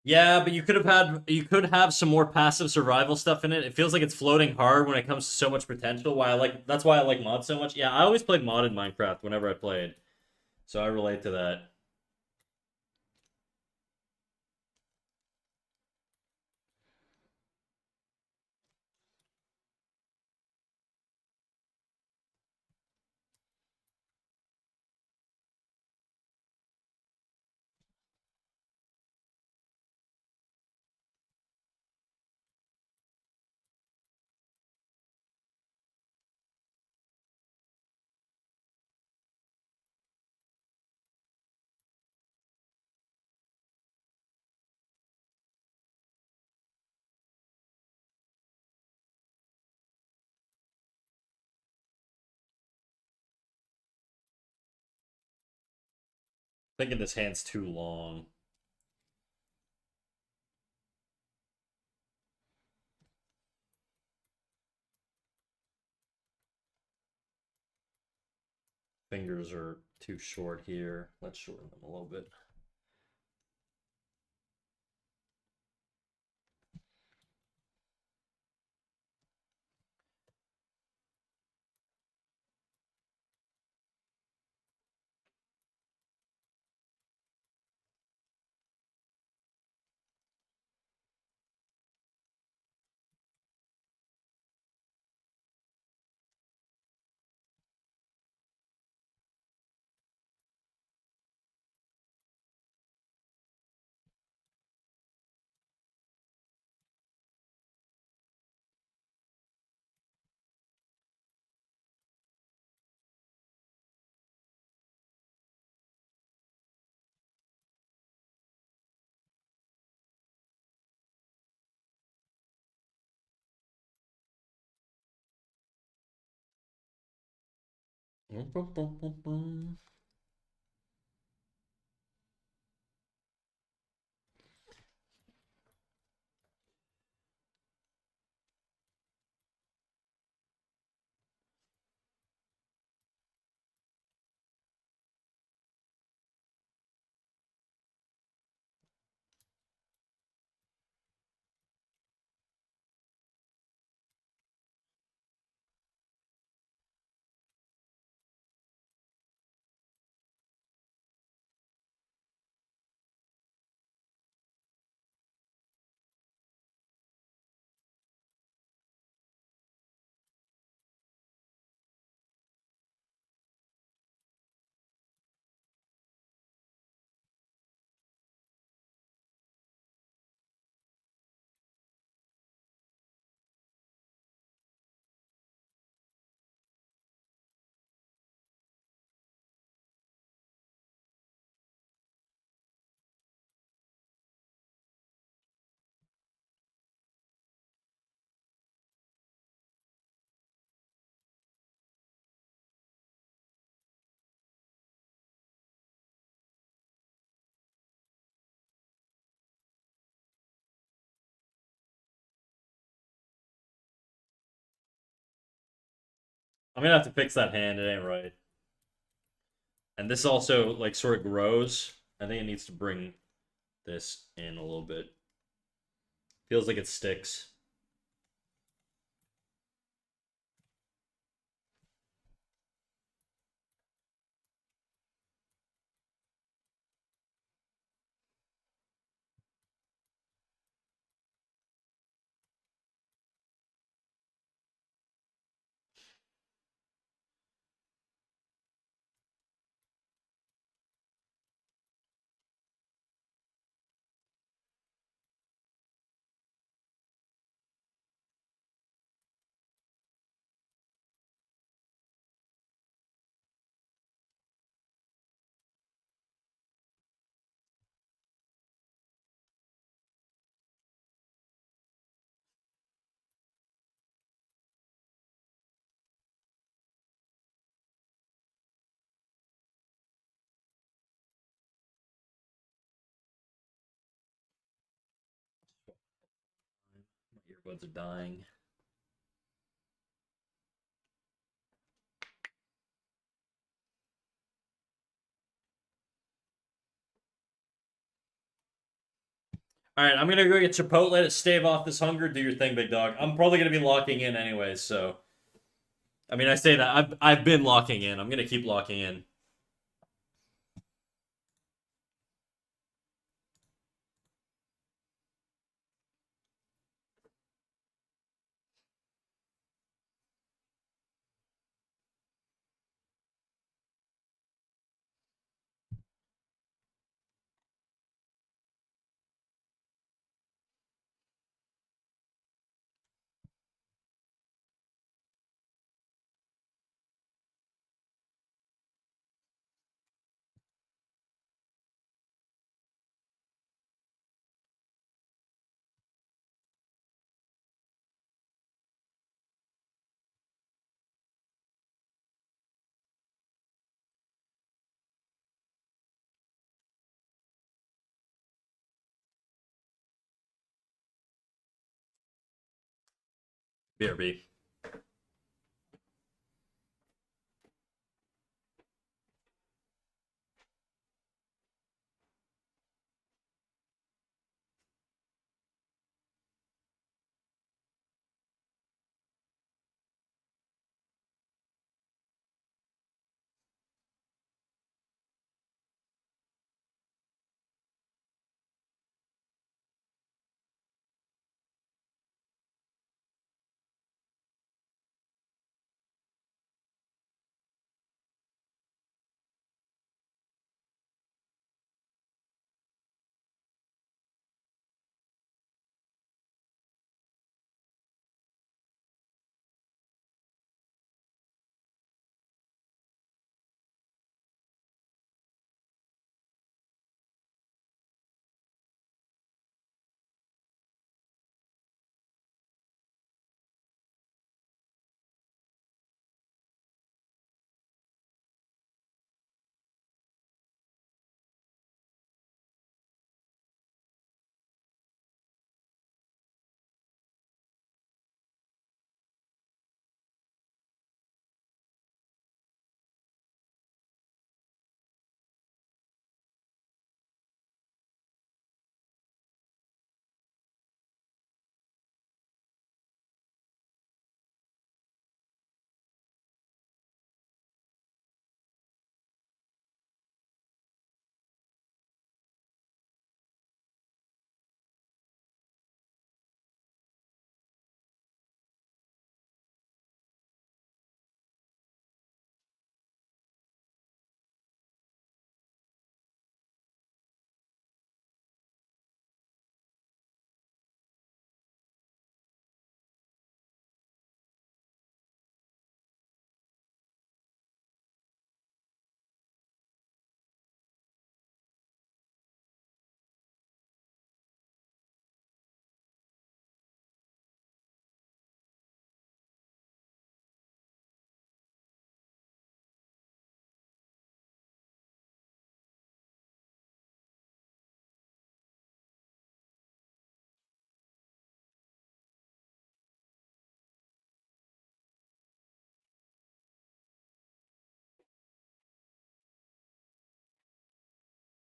Yeah, but you could have some more passive survival stuff in it. It feels like it's floating hard when it comes to so much potential. Why I like that's why I like mods so much. Yeah, I always played modded Minecraft whenever I played, so I relate to that. Thinking this hand's too long. Fingers are too short here. Let's shorten them a little bit. I'm gonna have to fix that hand. It ain't right. And this also like sort of grows. I think it needs to bring this in a little bit. Feels like it sticks. Earbuds are dying. All right, I'm gonna go get Chipotle to stave off this hunger. Do your thing, big dog. I'm probably gonna be locking in anyways, so I mean, I say that I've been locking in. I'm gonna keep locking in. BRB.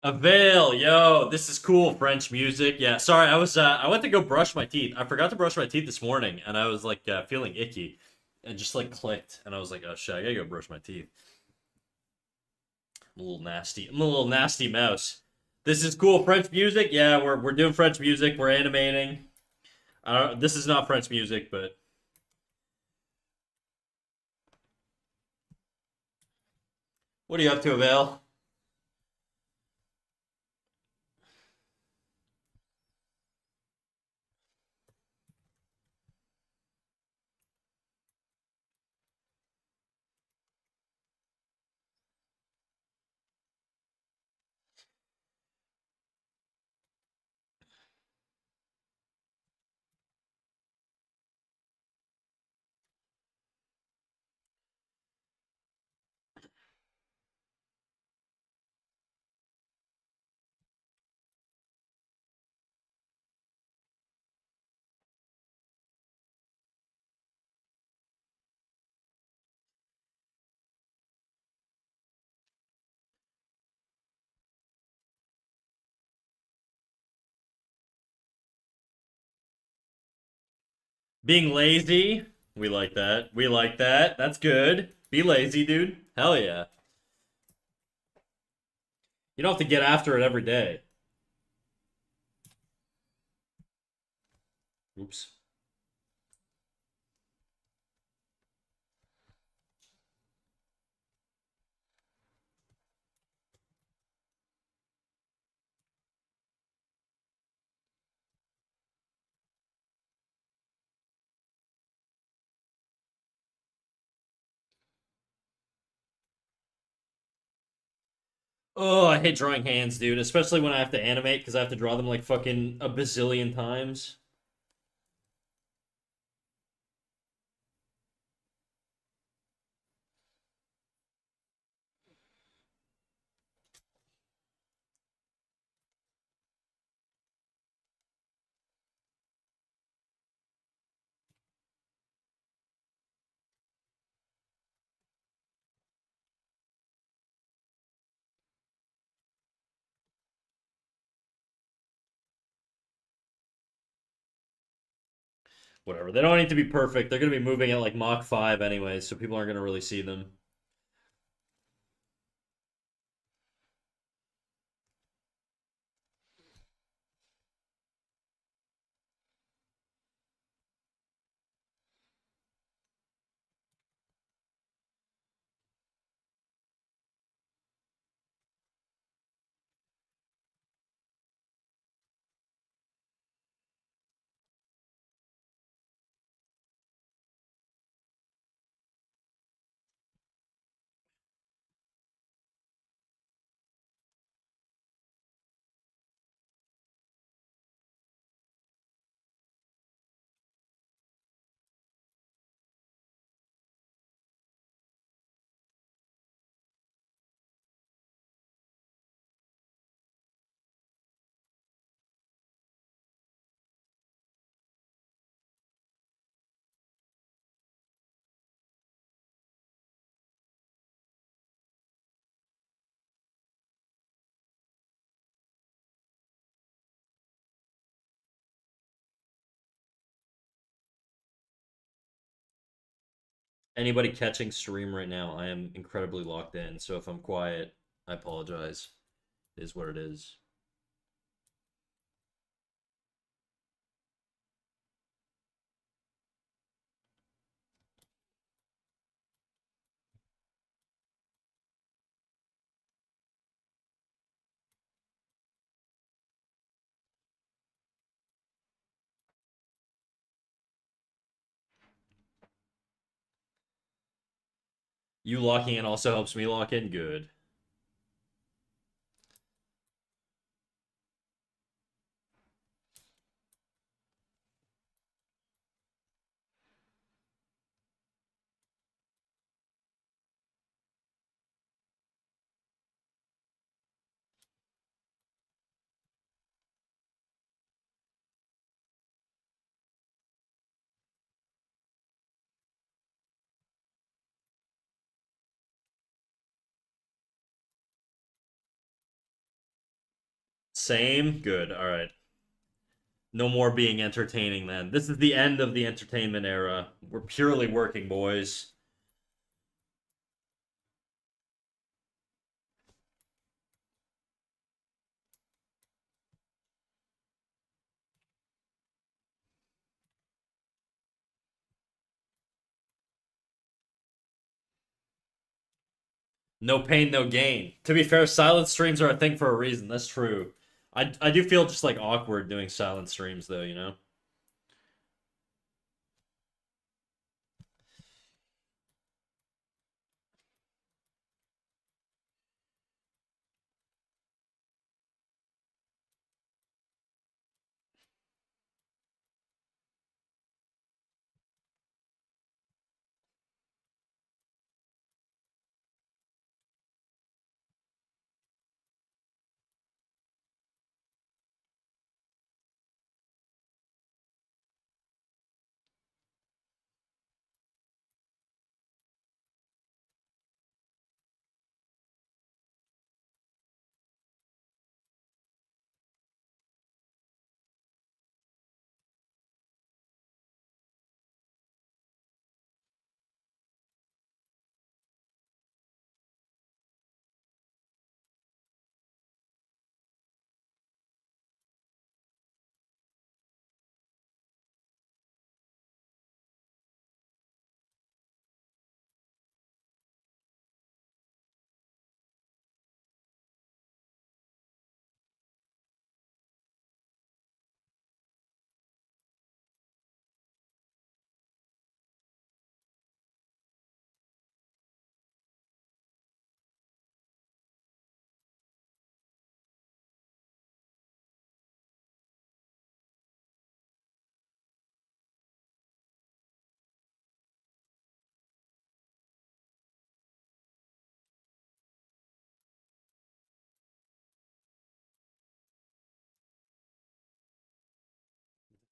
Avail, yo, this is cool French music. Yeah, sorry, I went to go brush my teeth. I forgot to brush my teeth this morning, and I was like feeling icky, and just like clicked, and I was like, oh shit, I gotta go brush my teeth. I'm a little nasty. I'm a little nasty mouse. This is cool French music. Yeah, we're doing French music. We're animating. I don't. This is not French music, but what are you up to, Avail? Being lazy. We like that. We like that. That's good. Be lazy, dude. Hell yeah. You don't have to get after it every day. Oops. Oh, I hate drawing hands, dude. Especially when I have to animate because I have to draw them like fucking a bazillion times. Whatever. They don't need to be perfect. They're gonna be moving at like Mach 5 anyway, so people aren't gonna really see them. Anybody catching stream right now, I am incredibly locked in, so if I'm quiet, I apologize. It is what it is. You locking in also helps me lock in. Good. Same? Good. All right. No more being entertaining then. This is the end of the entertainment era. We're purely working, boys. No pain, no gain. To be fair, silent streams are a thing for a reason. That's true. I do feel just like awkward doing silent streams though, you know?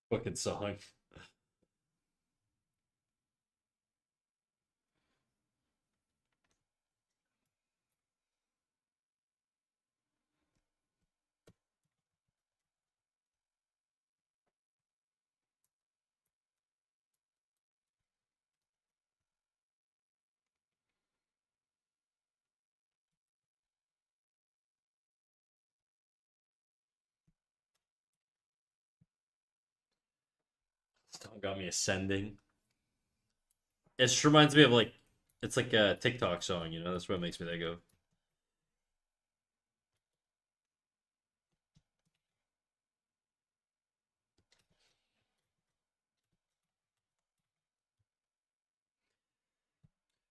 Fucking song. Song got me ascending. It just reminds me of like, it's like a TikTok song, you know? That's what it makes me think of.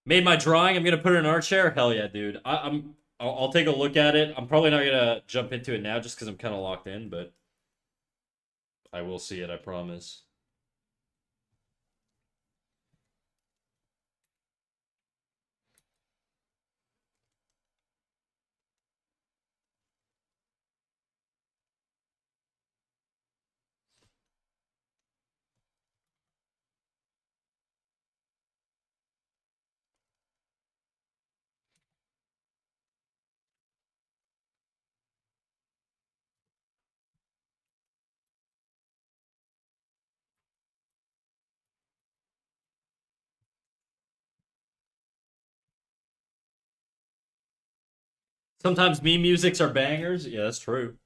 Made my drawing. I'm gonna put it in art share. Hell yeah, dude. I'll take a look at it. I'm probably not gonna jump into it now just because I'm kind of locked in, but I will see it. I promise. Sometimes meme musics are bangers. Yeah, that's true.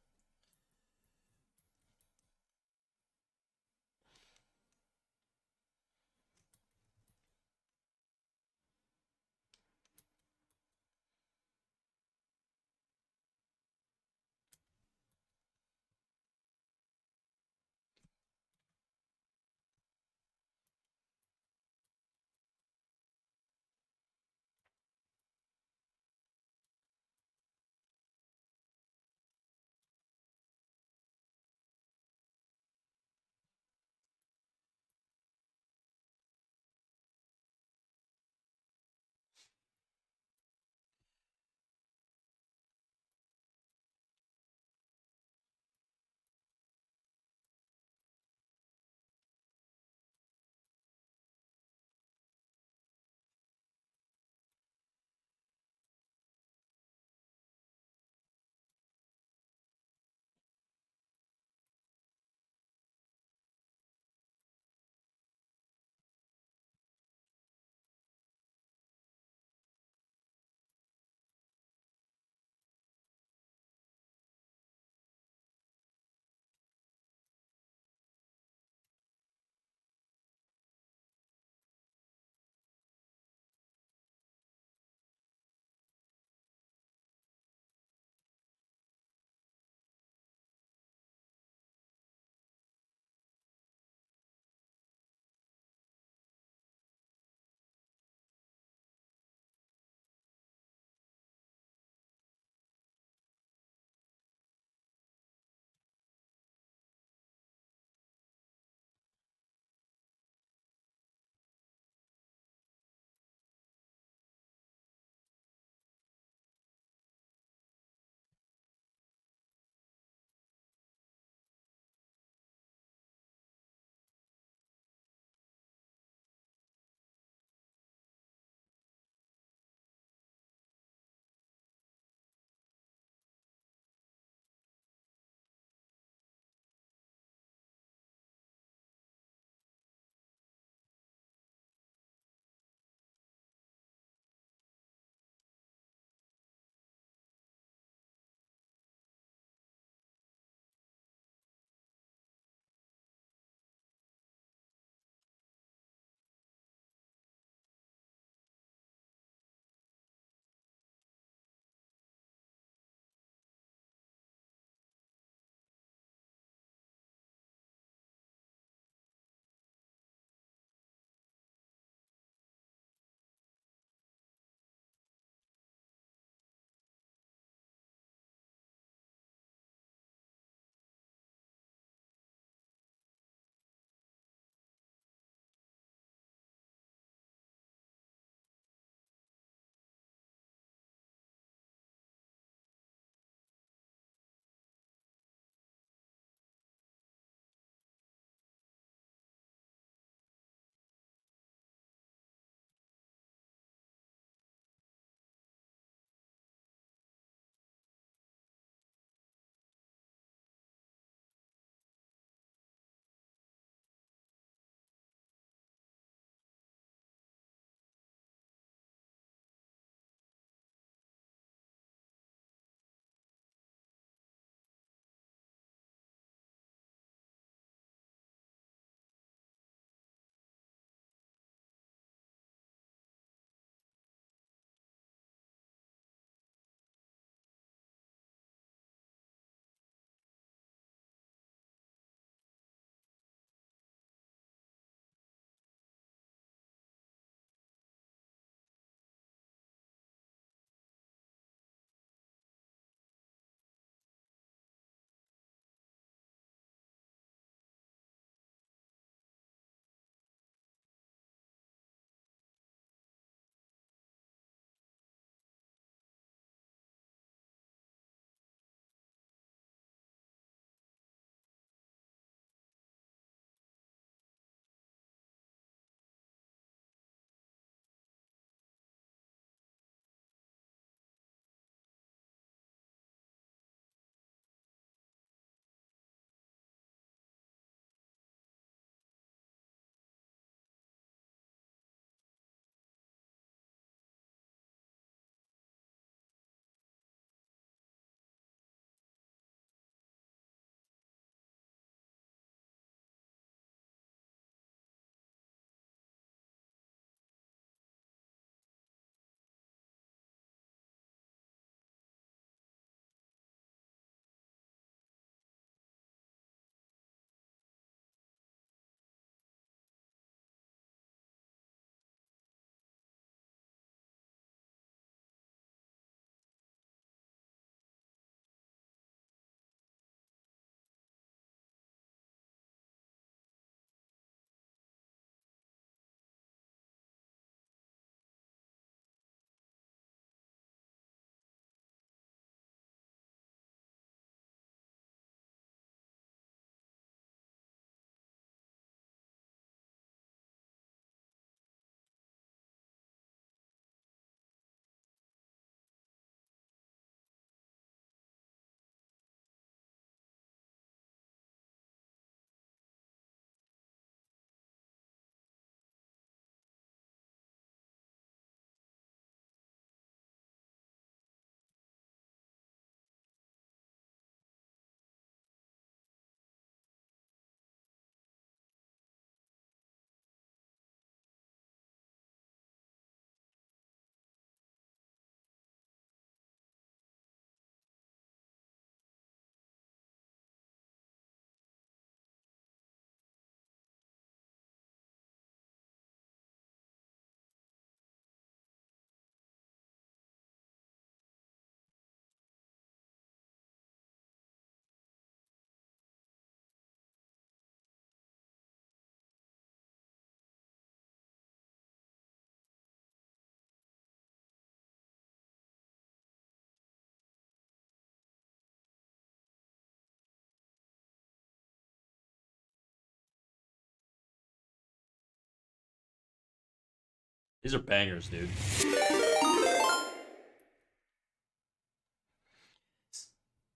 These are bangers, dude.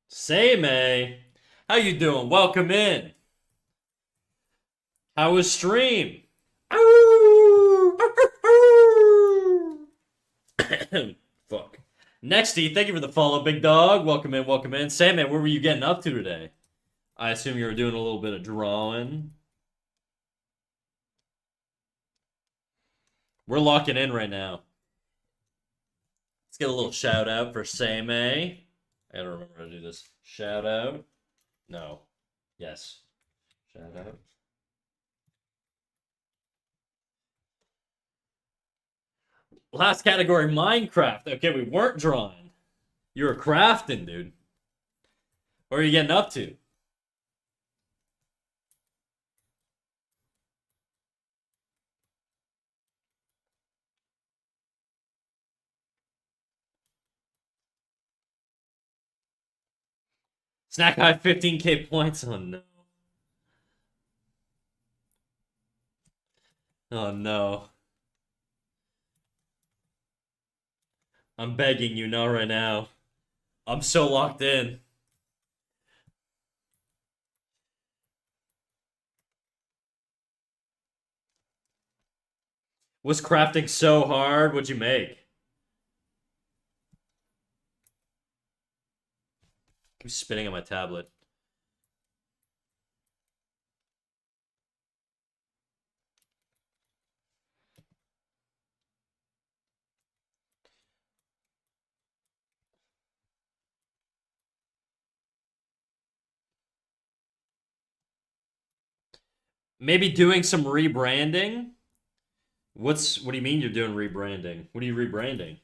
Say, May. How you doing? Welcome in. How was stream? Fuck. Nexty, thank you for the follow, big dog. Welcome in, welcome in. Say, man, what were you getting up to today? I assume you were doing a little bit of drawing. We're locking in right now. Let's get a little shout out for Same. I gotta remember how to do this. Shout out. No. Yes. Shout out. Last category, Minecraft. Okay, we weren't drawing. You were crafting, dude. What are you getting up to? Snack High 15k points. Oh no. Oh no. I'm begging you, not right now. I'm so locked in. Was crafting so hard? What'd you make? I'm spinning on my tablet. Maybe doing some rebranding? What do you mean you're doing rebranding? What are you rebranding?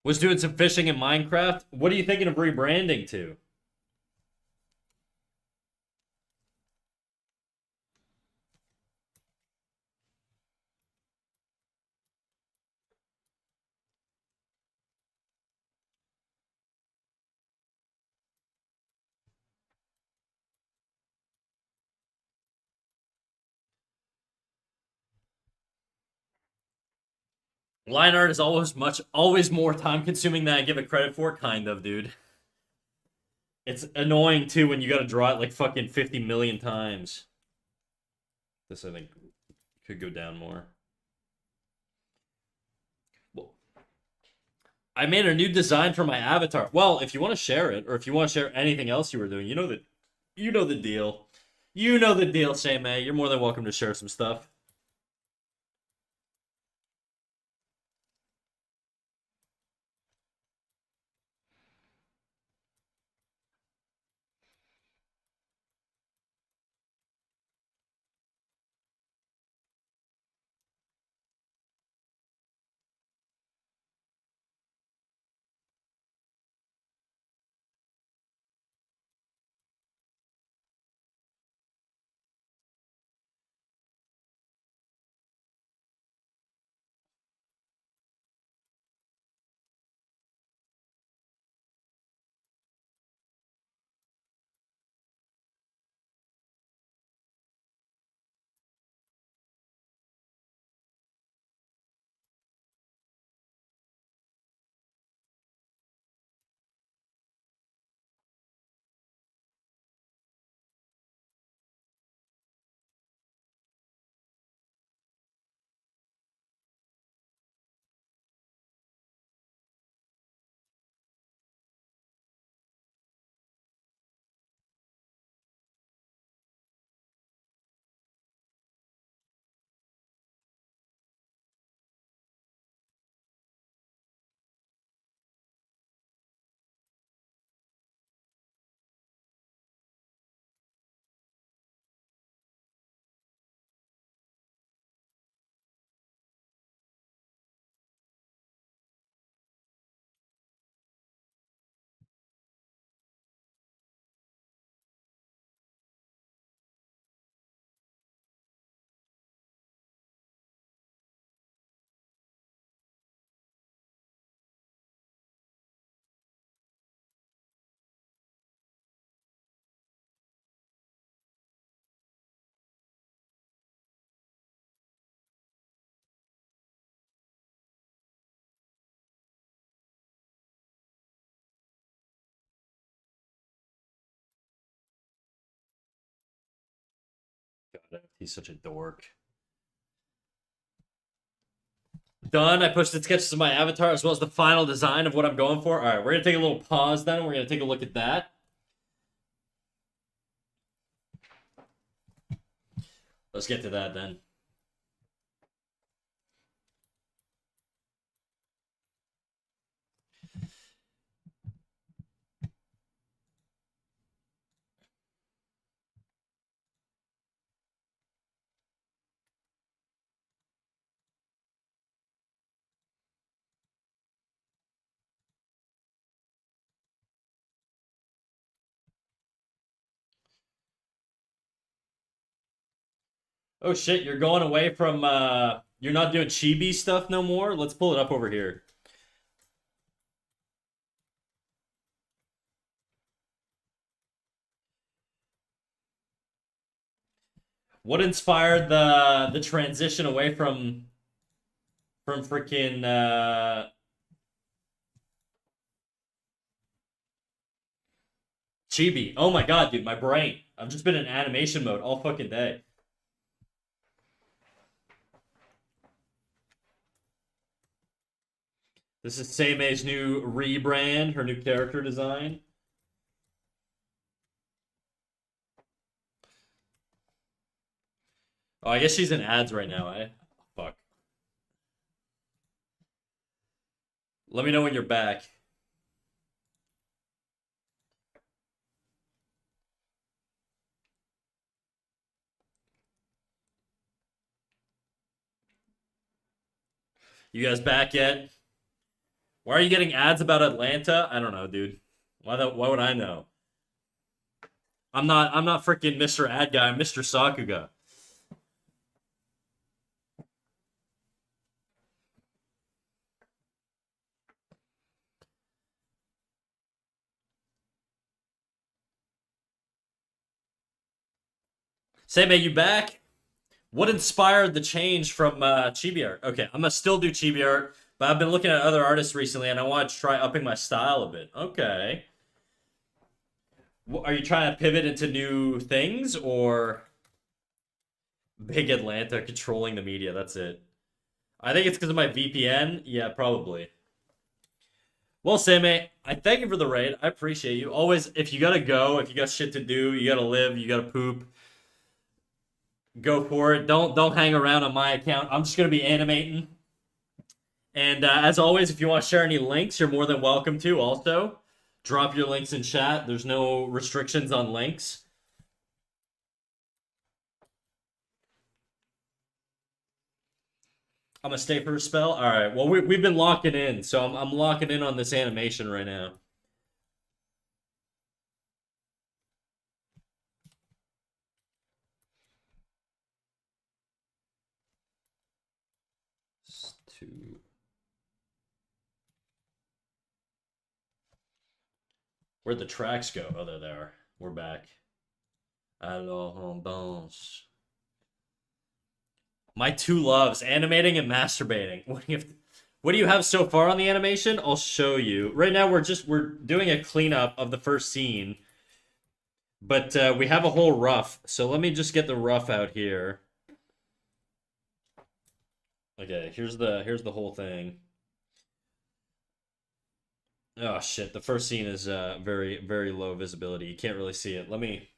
Was doing some fishing in Minecraft? What are you thinking of rebranding to? Line art is always more time consuming than I give it credit for, kind of, dude. It's annoying too when you gotta draw it like fucking 50 million times. This I think could go down more. Well, I made a new design for my avatar. Well, if you want to share it, or if you want to share anything else you were doing, you know the deal. You know the deal, Sam. You're more than welcome to share some stuff. God, he's such a dork. Done. I posted sketches of my avatar as well as the final design of what I'm going for. All right, we're gonna take a little pause then. We're gonna take a look at that. Let's get to that then. Oh shit, you're going away from you're not doing chibi stuff no more? Let's pull it up over here. What inspired the transition away from freaking chibi? Oh my god, dude, my brain. I've just been in animation mode all fucking day. This is Seime's new rebrand, her new character design. Oh, I guess she's in ads right now, eh? Fuck. Let me know when you're back. You guys back yet? Why are you getting ads about Atlanta? I don't know, dude. Why would I know? I'm not freaking Mr. Ad Guy, I'm Mr. Sakuga. Seimei, you back? What inspired the change from chibi art? Okay, I'm gonna still do chibi art, but I've been looking at other artists recently, and I want to try upping my style a bit. Okay, are you trying to pivot into new things, or big Atlanta controlling the media? That's it. I think it's because of my VPN. Yeah, probably. Well, Sammy, I thank you for the raid. I appreciate you. Always, if you gotta go, if you got shit to do, you gotta live, you gotta poop, go for it. Don't hang around on my account. I'm just gonna be animating. And as always, if you want to share any links, you're more than welcome to. Also, drop your links in chat. There's no restrictions on links. I'm gonna stay for a spell. All right. Well, we've been locking in, so I'm locking in on this animation right now. Two. Where'd the tracks go? Oh, there they are. We're back. Alors on danse. My two loves: animating and masturbating. What do you have so far on the animation? I'll show you. Right now, we're doing a cleanup of the first scene. But we have a whole rough, so let me just get the rough out here. Okay, here's the whole thing. Oh shit, the first scene is very low visibility. You can't really see it. Let me.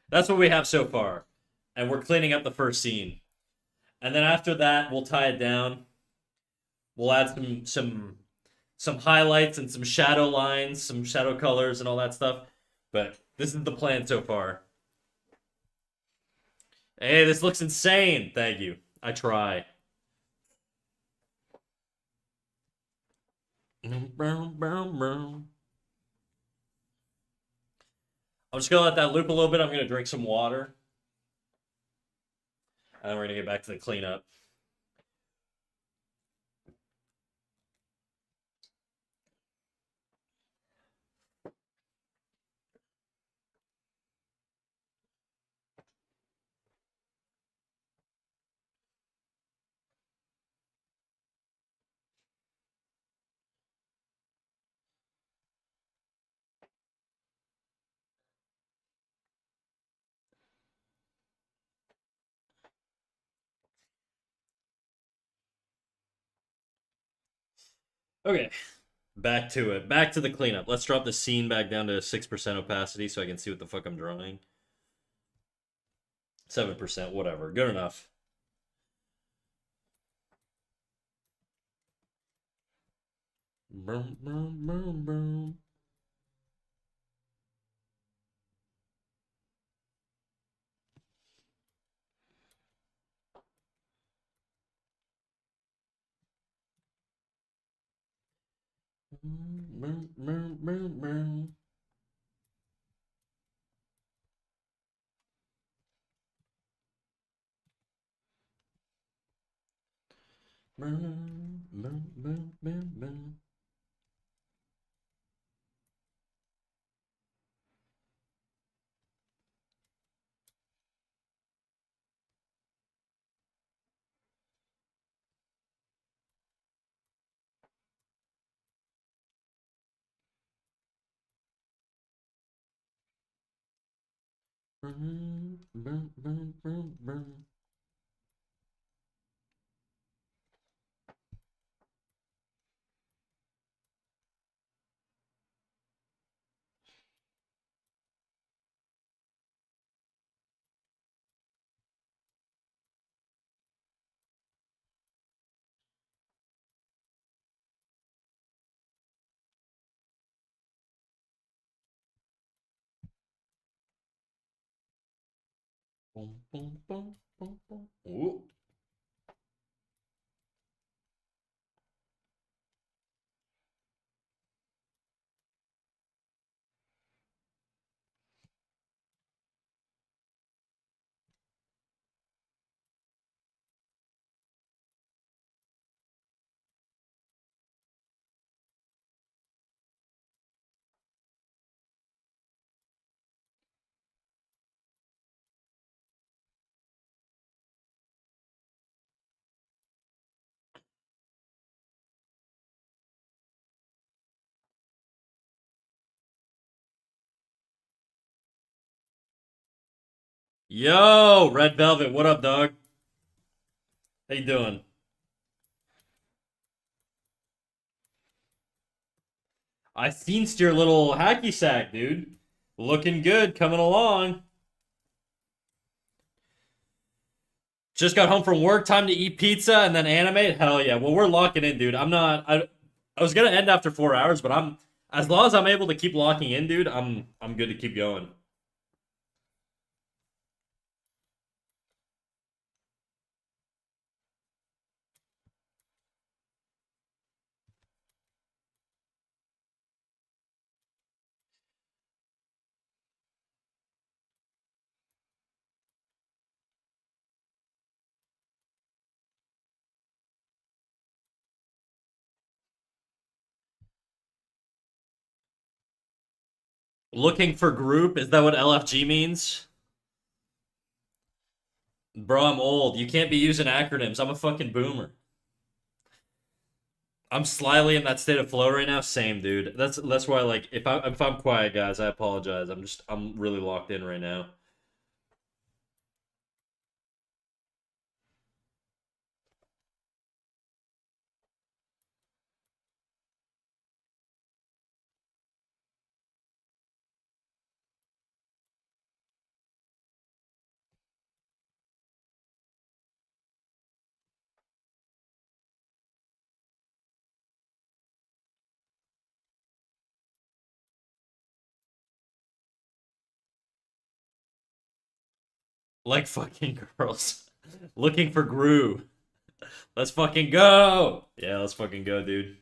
That's what we have so far, and we're cleaning up the first scene. And then after that, we'll tie it down. We'll add some highlights and some shadow lines, some shadow colors, and all that stuff. But this is the plan so far. Hey, this looks insane. Thank you. I try. I'm just gonna let that loop a little bit. I'm gonna drink some water, and then we're gonna get back to the cleanup. Okay, back to it. Back to the cleanup. Let's drop the scene back down to 6% opacity so I can see what the fuck I'm drawing. 7%, whatever. Good enough. Boom, boom, boom, boom. Boom, boom, boom, boom. Boom, boom, boom, boom, boom. Boom, boom, boom, boom, boom. Boom, boom, boom, boom, boom. Ooh. Yo, Red Velvet, what up, dog? How you doing? I seen your little hacky sack, dude. Looking good, coming along. Just got home from work, time to eat pizza and then animate. Hell yeah. Well, we're locking in, dude. I was gonna end after 4 hours, but I'm as long as I'm able to keep locking in, dude, I'm good to keep going. Looking for group, is that what LFG means? Bro, I'm old. You can't be using acronyms. I'm a fucking boomer. I'm slyly in that state of flow right now. Same, dude. That's why like if I'm quiet, guys, I apologize. I'm really locked in right now. Like fucking girls. Looking for Gru. Let's fucking go. Yeah, let's fucking go, dude.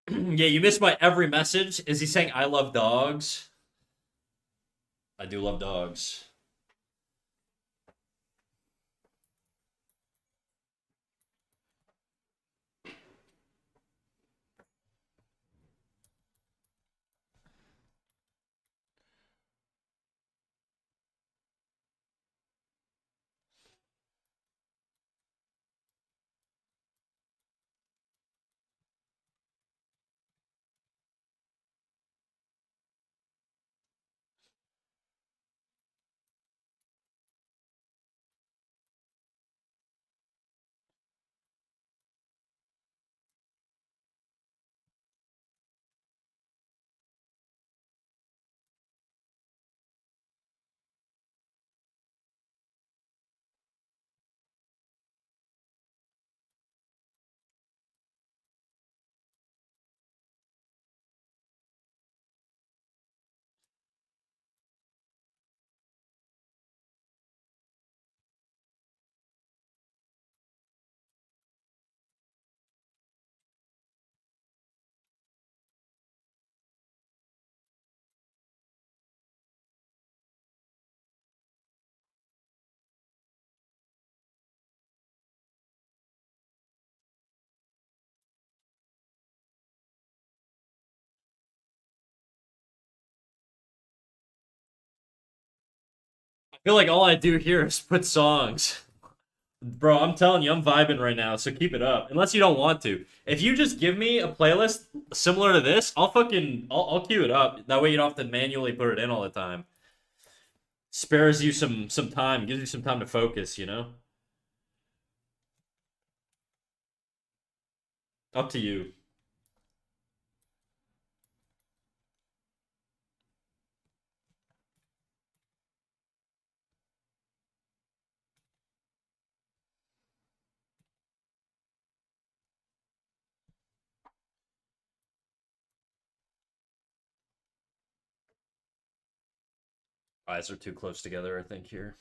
Yeah, you missed my every message. Is he saying I love dogs? I do love dogs. I feel like all I do here is put songs. Bro, I'm telling you, I'm vibing right now, so keep it up. Unless you don't want to. If you just give me a playlist similar to this, I'll queue it up. That way you don't have to manually put it in all the time. Spares you some time, gives you some time to focus, you know? Up to you. Eyes are too close together, I think, here.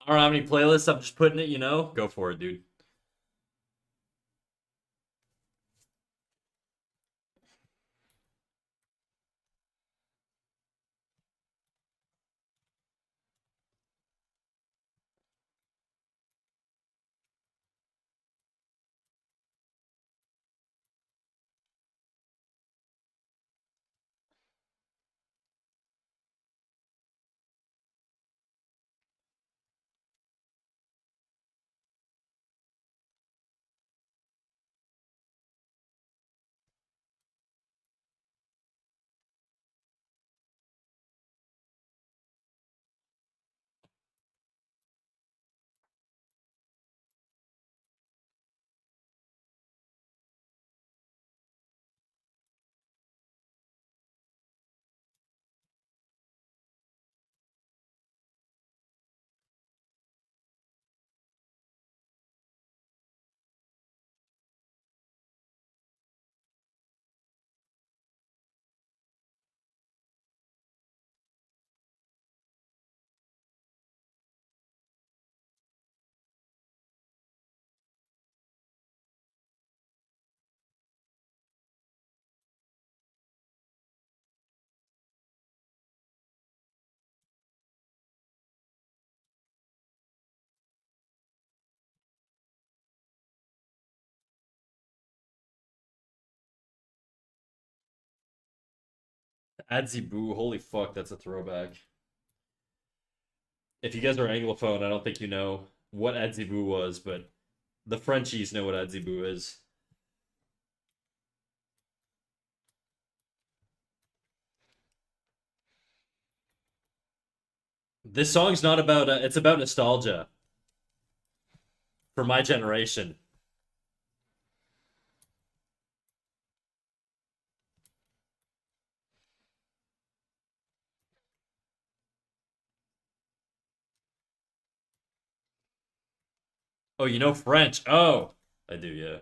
I don't have any playlists, I'm just putting it, you know? Go for it, dude. Adsy Boo, holy fuck, that's a throwback. If you guys are Anglophone, I don't think you know what Adsy Boo was, but the Frenchies know what Adsy Boo is. This song's not about, it's about nostalgia for my generation. Oh, you know French? Oh, I do, yeah.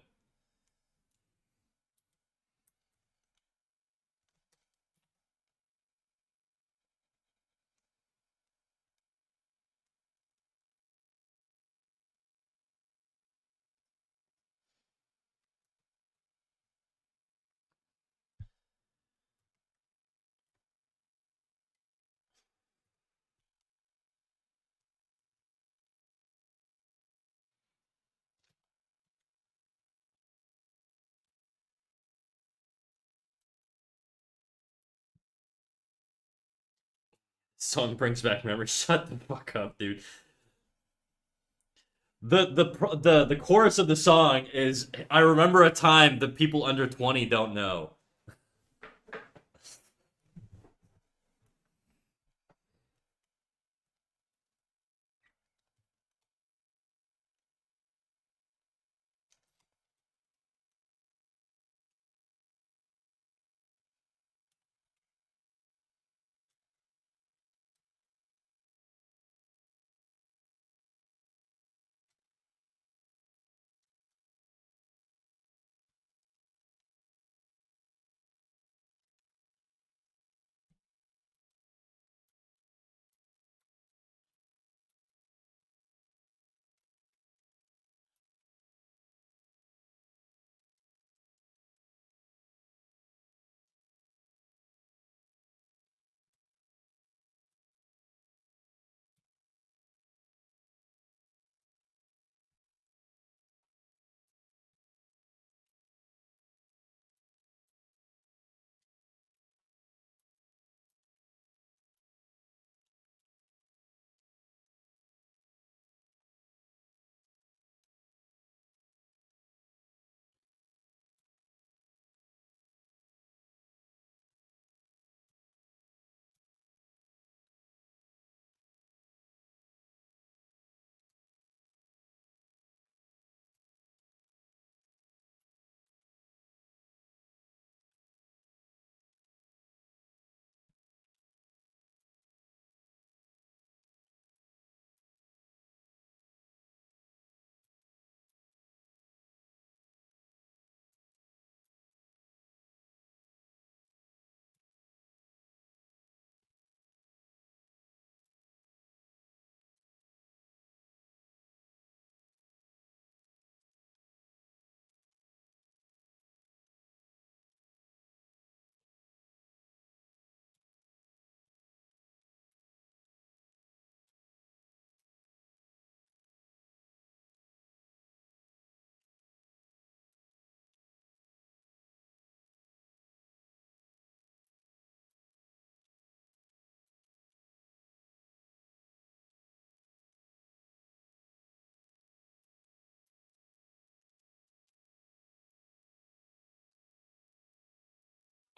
Song brings back memories. Shut the fuck up, dude. The chorus of the song is I remember a time that people under 20 don't know.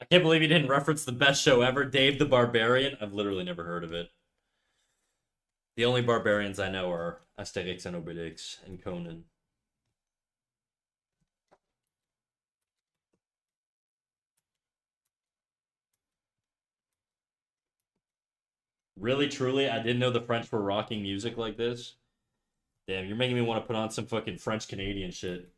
I can't believe you didn't reference the best show ever, Dave the Barbarian. I've literally never heard of it. The only barbarians I know are Asterix and Obelix and Conan. Really, truly, I didn't know the French were rocking music like this. Damn, you're making me want to put on some fucking French Canadian shit.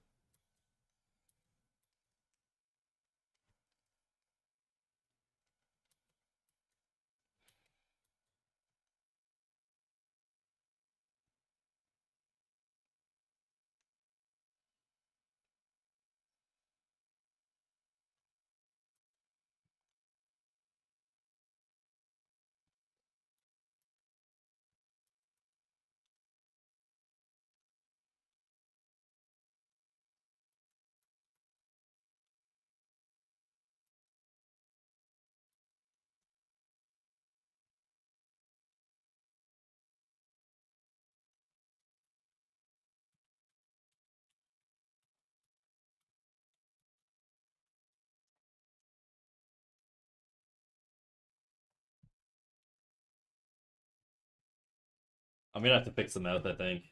I'm gonna have to fix the mouth, I think.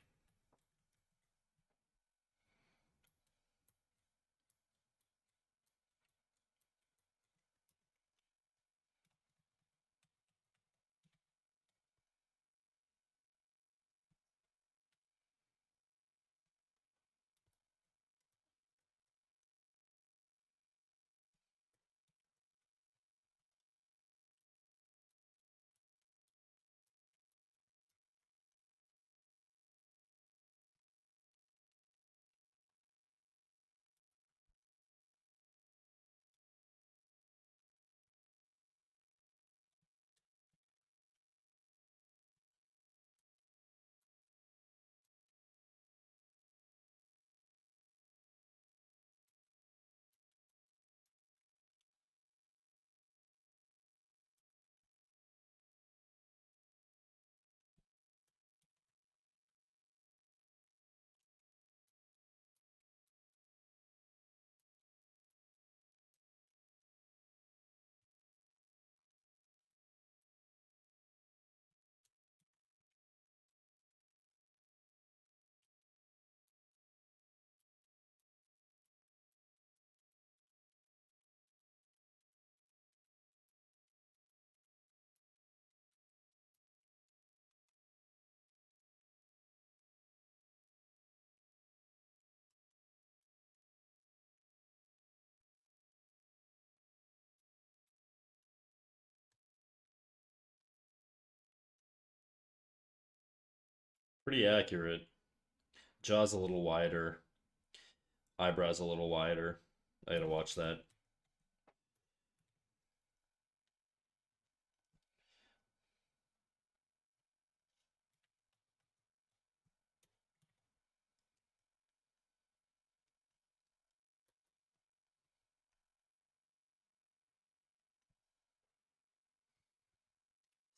Pretty accurate. Jaw's a little wider. Eyebrows a little wider. I gotta watch that.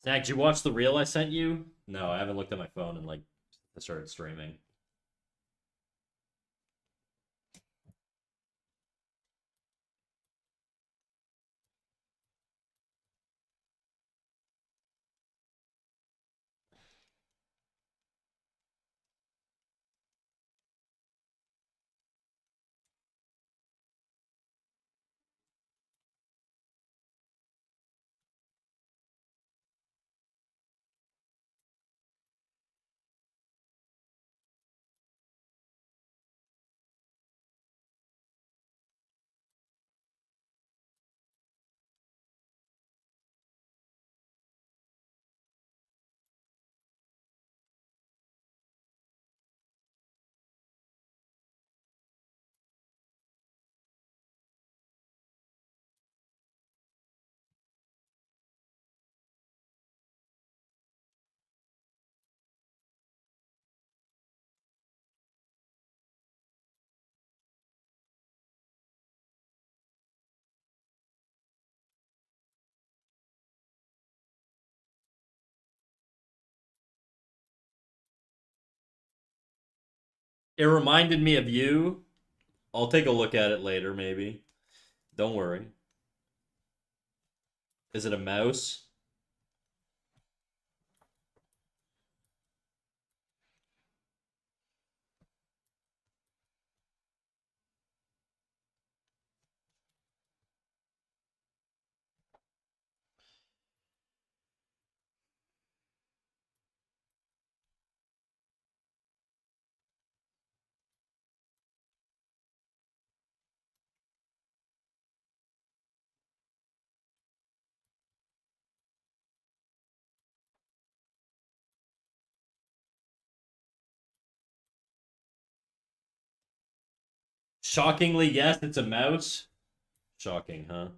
Zach, did you watch the reel I sent you? No, I haven't looked at my phone and like I started streaming. It reminded me of you. I'll take a look at it later, maybe. Don't worry. Is it a mouse? Shockingly, yes, it's a mouse. Shocking, huh?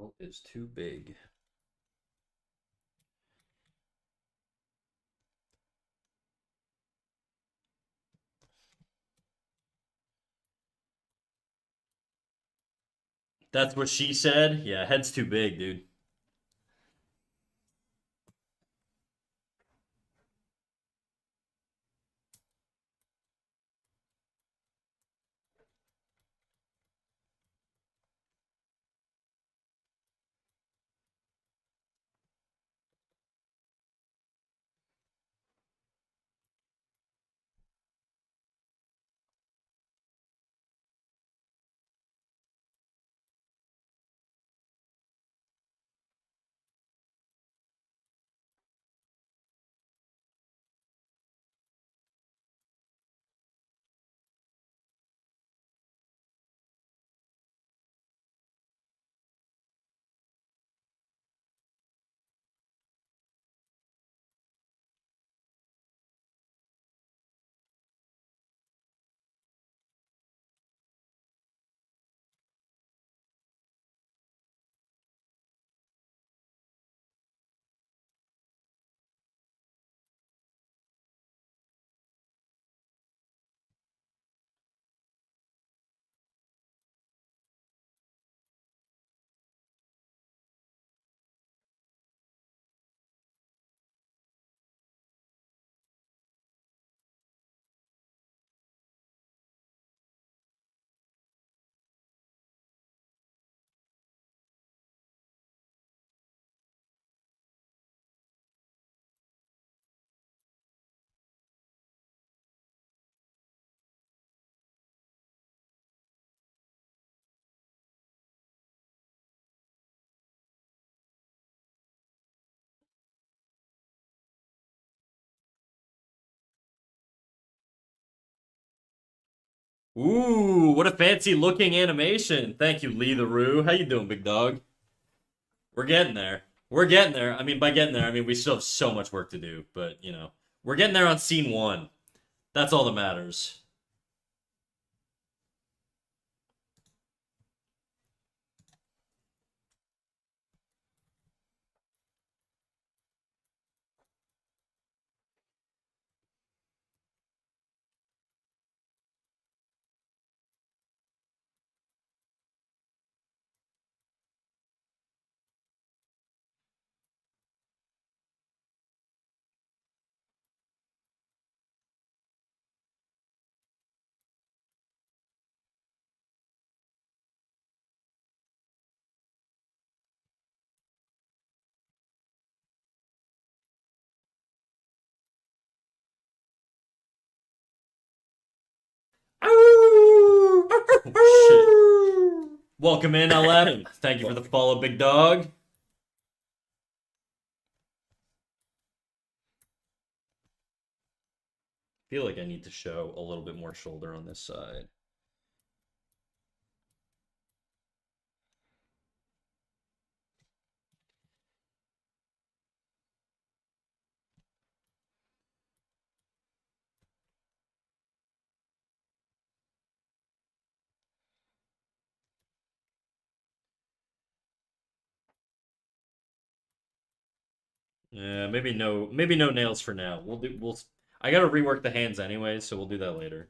Nail is too big. That's what she said? Yeah, head's too big, dude. Ooh, what a fancy looking animation. Thank you, Lee the Roo. How you doing, big dog? We're getting there. We're getting there. I mean, by getting there, I mean we still have so much work to do, but you know, we're getting there on scene one. That's all that matters. Oh, shit. Welcome in, LF. Thank you for the follow, big dog. Feel like I need to show a little bit more shoulder on this side. Yeah, maybe no nails for now. I gotta rework the hands anyway, so we'll do that later.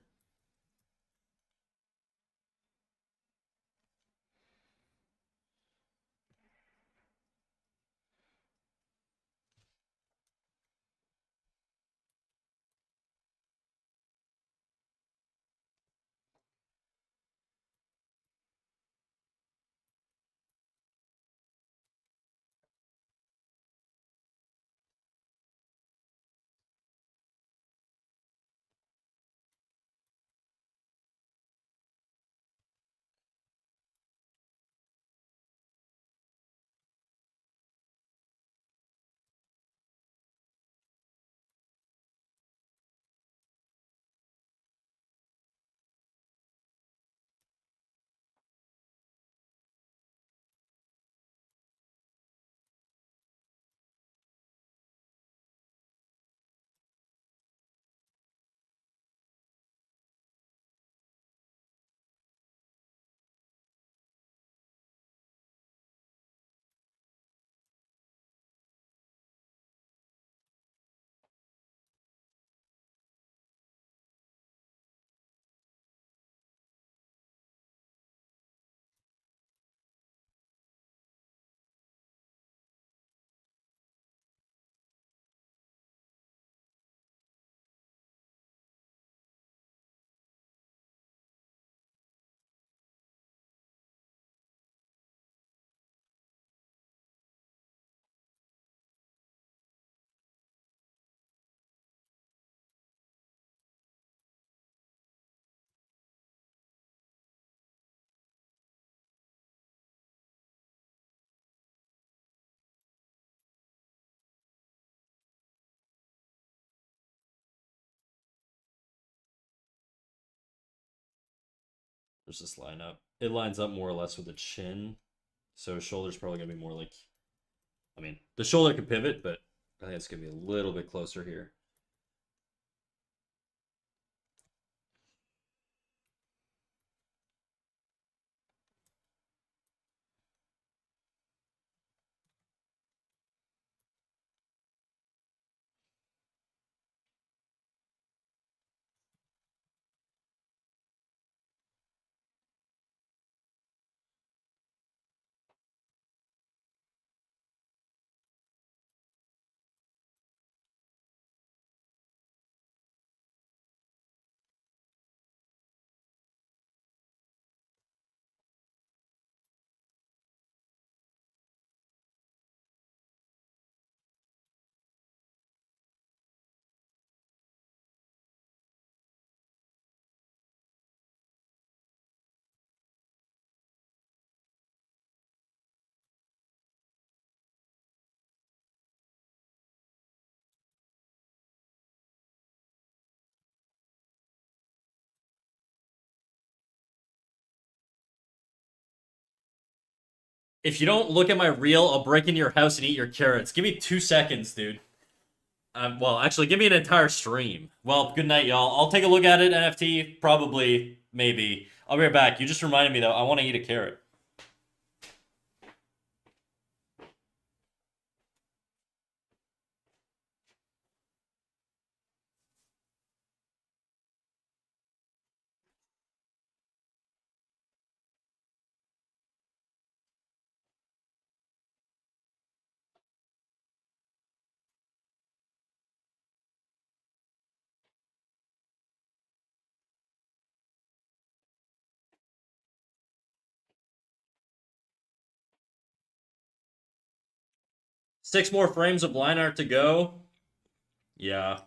Where's this line up? It lines up more or less with the chin. So his shoulder's probably gonna be more like, I mean, the shoulder can pivot, but I think it's gonna be a little bit closer here. If you don't look at my reel, I'll break into your house and eat your carrots. Give me 2 seconds, dude. Well, actually, give me an entire stream. Well, good night, y'all. I'll take a look at it, NFT. Probably, maybe. I'll be right back. You just reminded me, though. I want to eat a carrot. Six more frames of line art to go. Yeah.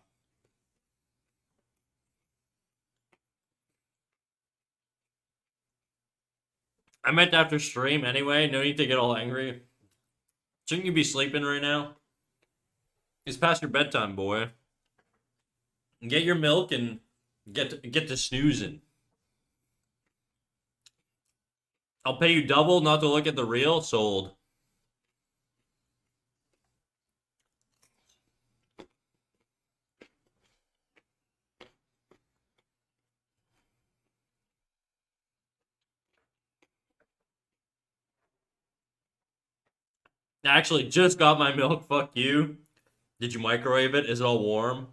I meant after stream anyway. No need to get all angry. Shouldn't you be sleeping right now? It's past your bedtime, boy. Get your milk and get to snoozing. I'll pay you double not to look at the reel. Sold. Actually, just got my milk. Fuck you. Did you microwave it? Is it all warm?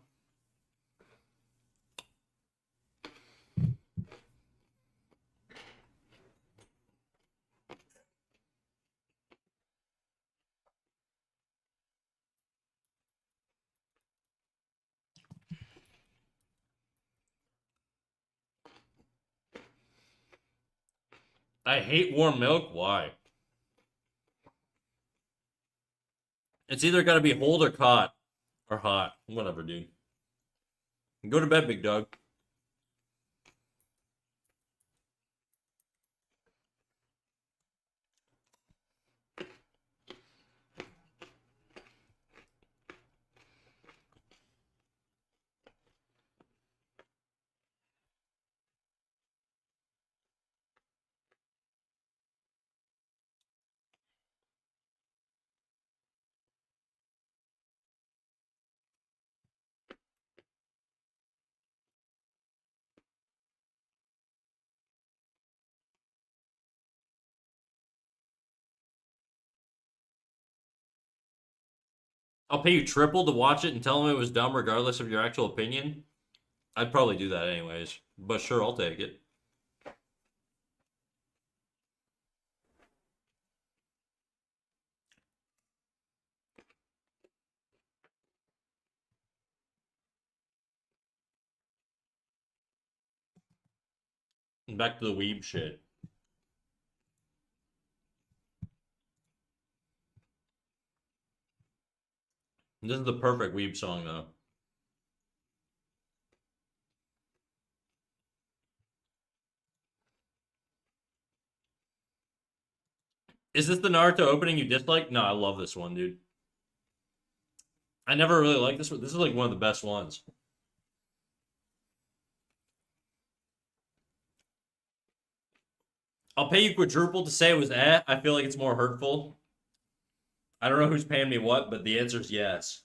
I hate warm milk. Why? It's either got to be cold or hot. Or hot. Whatever, dude. Go to bed, big dog. I'll pay you triple to watch it and tell them it was dumb regardless of your actual opinion. I'd probably do that anyways. But sure, I'll take it. Back to the weeb shit. This is the perfect weeb song, though. Is this the Naruto opening you dislike? No, I love this one, dude. I never really liked this one. This is like one of the best ones. I'll pay you quadruple to say it was eh. I feel like it's more hurtful. I don't know who's paying me what, but the answer is yes.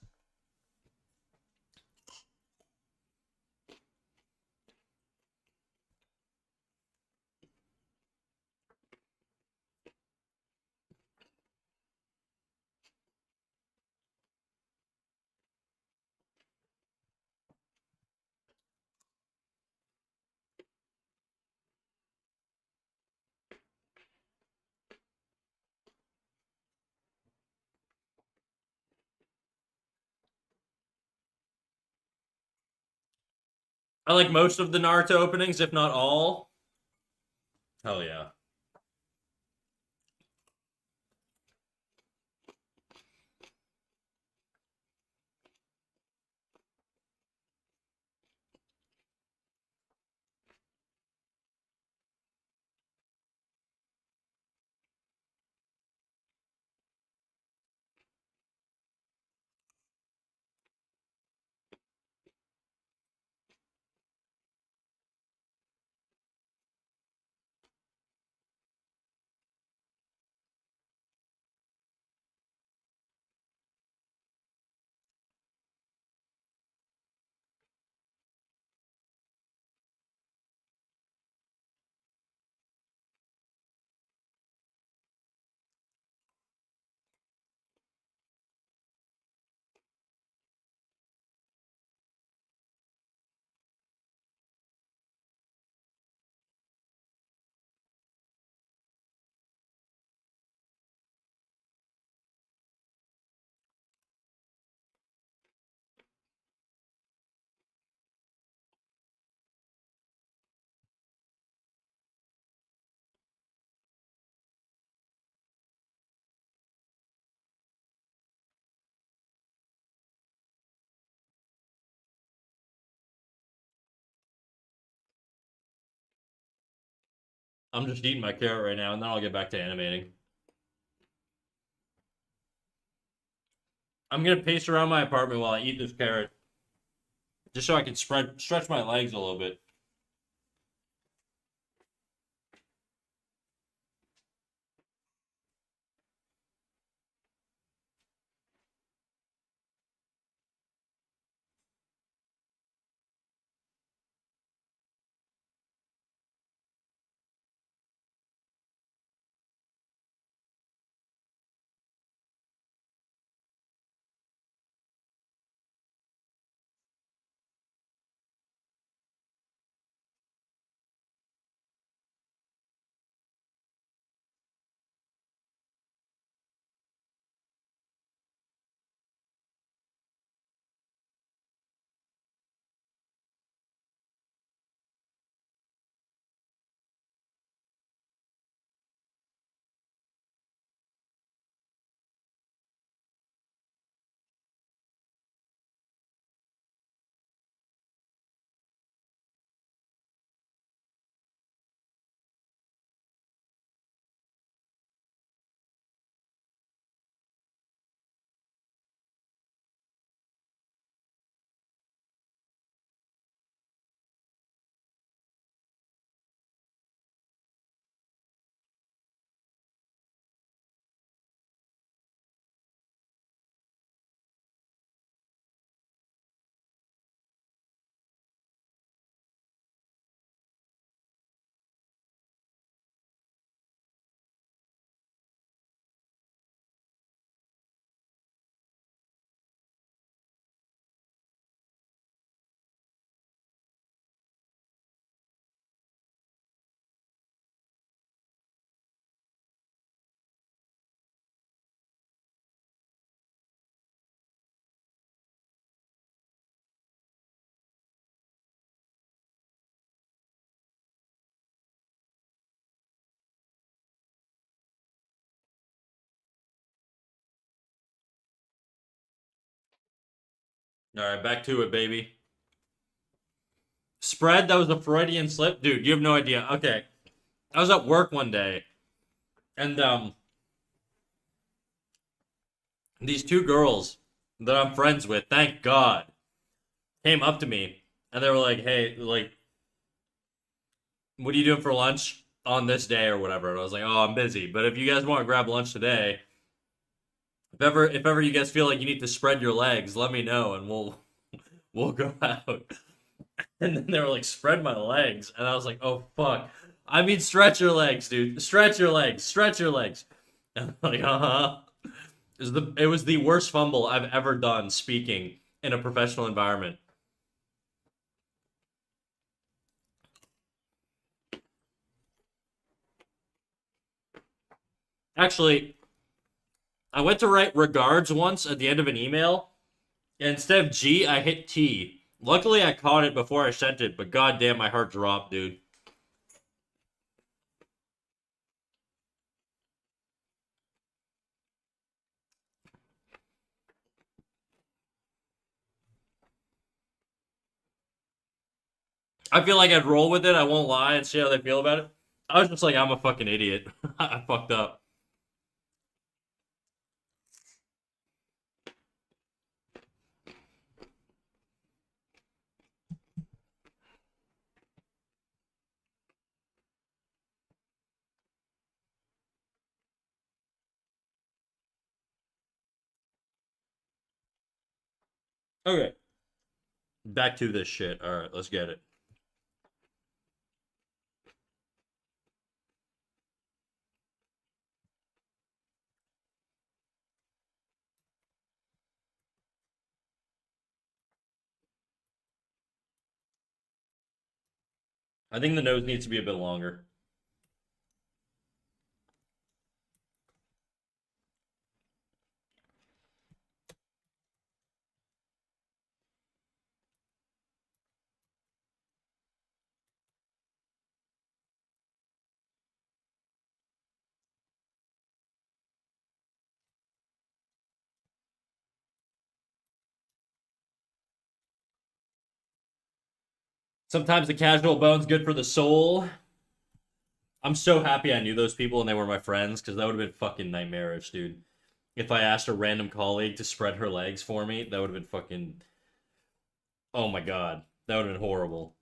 I like most of the Naruto openings, if not all. Hell yeah. I'm just eating my carrot right now, and then I'll get back to animating. I'm gonna pace around my apartment while I eat this carrot, just so I can stretch my legs a little bit. All right, back to it, baby. Spread, that was a Freudian slip, dude. You have no idea. Okay, I was at work one day, and these two girls that I'm friends with, thank God, came up to me, and they were like, "Hey, like, what are you doing for lunch?" on this day or whatever. And I was like, oh, I'm busy. But if you guys want to grab lunch today, if ever you guys feel like you need to spread your legs, let me know and we'll go out. And then they were like, spread my legs. And I was like, oh fuck. I mean stretch your legs, dude. Stretch your legs. Stretch your legs. And I'm like, uh-huh. It was the worst fumble I've ever done speaking in a professional environment. Actually, I went to write regards once at the end of an email, and instead of G, I hit T. Luckily, I caught it before I sent it, but goddamn, my heart dropped, dude. I feel like I'd roll with it. I won't lie and see how they feel about it. I was just like, I'm a fucking idiot. I fucked up. Okay, back to this shit. All right, let's get it. I think the nose needs to be a bit longer. Sometimes the casual bone's good for the soul. I'm so happy I knew those people and they were my friends because that would have been fucking nightmarish, dude. If I asked a random colleague to spread her legs for me, that would have been fucking. Oh my god. That would have been horrible.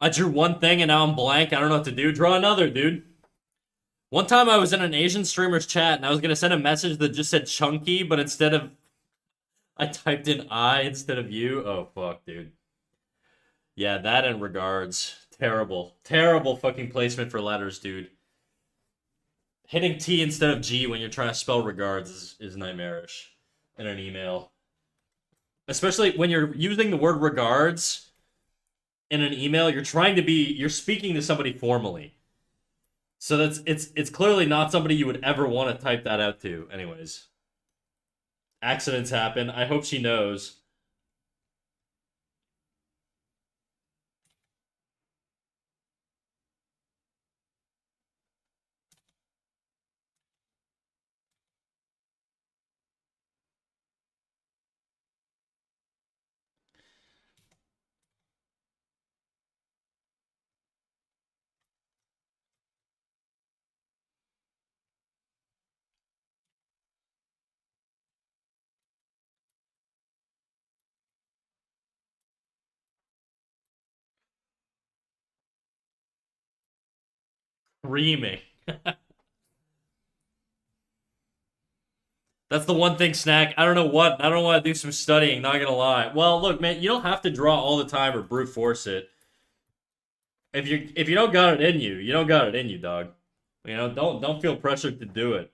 I drew one thing and now I'm blank. I don't know what to do. Draw another, dude. One time I was in an Asian streamer's chat and I was gonna send a message that just said chunky, but instead of I typed in I instead of you. Oh fuck, dude. Yeah, that in regards. Terrible. Terrible fucking placement for letters, dude. Hitting T instead of G when you're trying to spell regards is nightmarish in an email. Especially when you're using the word regards in an email, you're speaking to somebody formally. So it's clearly not somebody you would ever want to type that out to. Anyways, accidents happen. I hope she knows. Screaming. That's the one thing, Snack. I don't know what. I don't want to do some studying, not gonna lie. Well, look, man, you don't have to draw all the time or brute force it. If you don't got it in you, you don't got it in you, dog. Don't feel pressured to do it.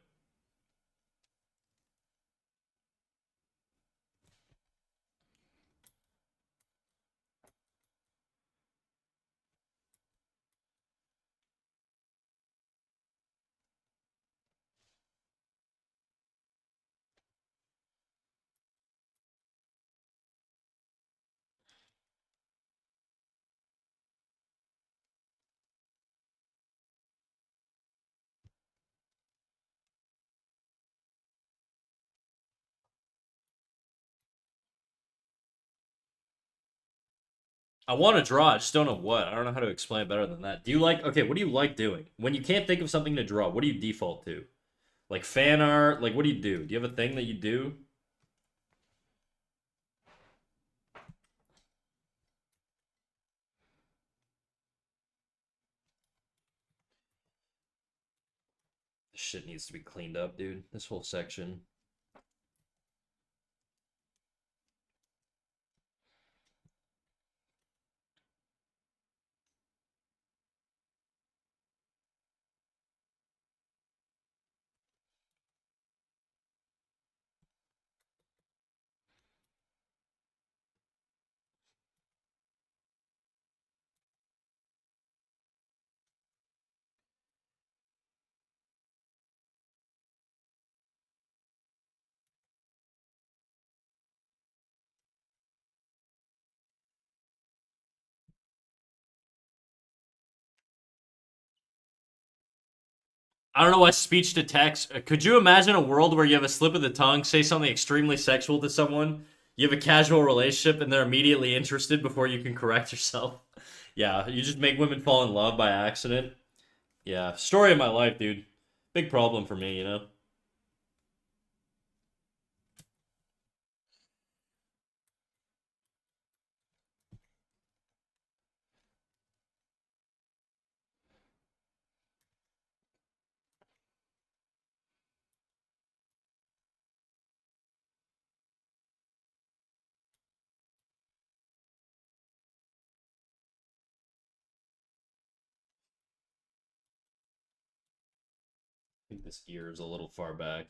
I want to draw. I just don't know what. I don't know how to explain it better than that. Do you like? Okay, what do you like doing when you can't think of something to draw? What do you default to? Like fan art? Like what do you do? Do you have a thing that you do? This shit needs to be cleaned up, dude. This whole section. I don't know why speech to text. Could you imagine a world where you have a slip of the tongue, say something extremely sexual to someone, you have a casual relationship, and they're immediately interested before you can correct yourself? Yeah, you just make women fall in love by accident. Yeah, story of my life, dude. Big problem for me, you know? I think this ear is a little far back.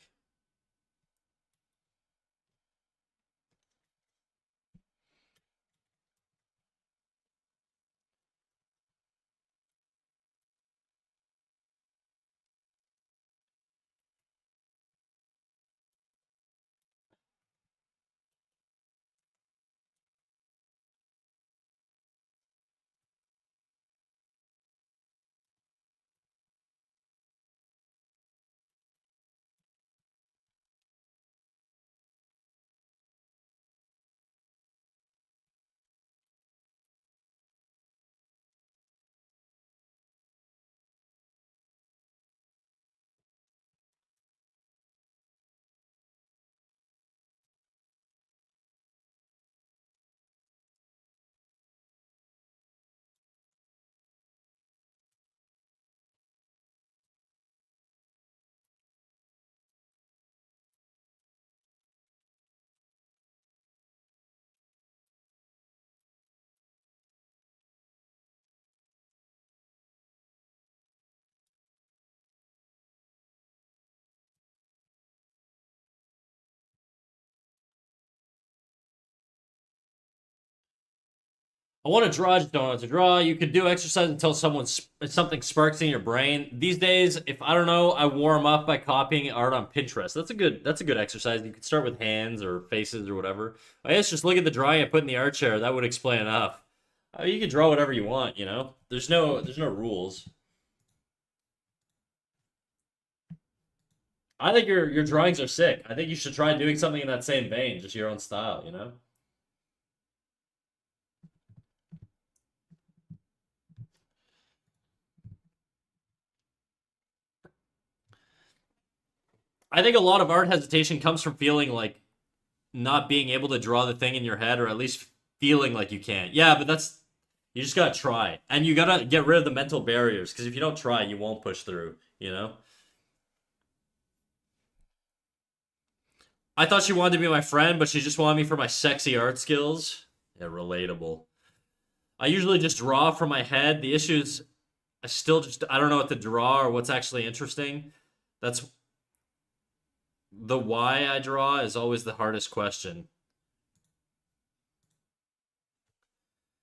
I want to draw, I just don't know what to draw. You could do exercise until something sparks in your brain. These days, if I don't know, I warm up by copying art on Pinterest. That's a good exercise. You could start with hands or faces or whatever. I guess just look at the drawing I put in the art chair. That would explain enough. You can draw whatever you want. You know, there's no rules. I think your drawings are sick. I think you should try doing something in that same vein, just your own style. You know. I think a lot of art hesitation comes from feeling like not being able to draw the thing in your head, or at least feeling like you can't. Yeah, but that's you just gotta try, and you gotta get rid of the mental barriers. Because if you don't try, you won't push through. You know. I thought she wanted to be my friend, but she just wanted me for my sexy art skills. Yeah, relatable. I usually just draw from my head. The issue is I don't know what to draw or what's actually interesting. That's the why I draw is always the hardest question.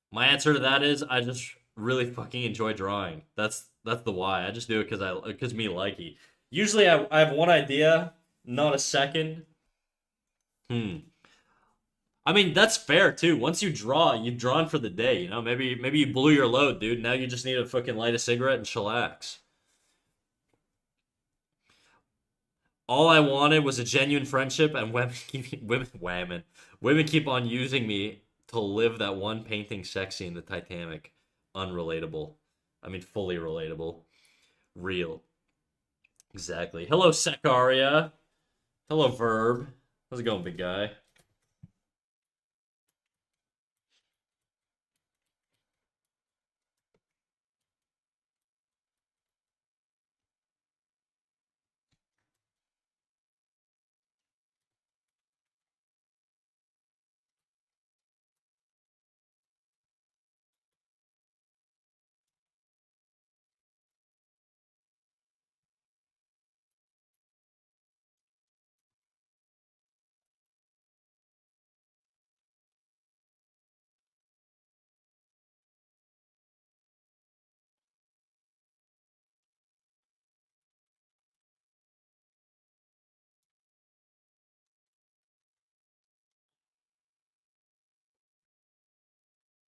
My answer to that is I just really fucking enjoy drawing. That's the why. I just do it because me likey. Usually I have one idea, not a second. Hmm. I mean that's fair too. Once you draw, you've drawn for the day. You know, maybe you blew your load, dude. Now you just need to fucking light a cigarette and chillax. All I wanted was a genuine friendship, and women keep on using me to live that one painting sex scene in the Titanic. Unrelatable. I mean, fully relatable. Real. Exactly. Hello, Sakaria. Hello, Verb. How's it going, big guy?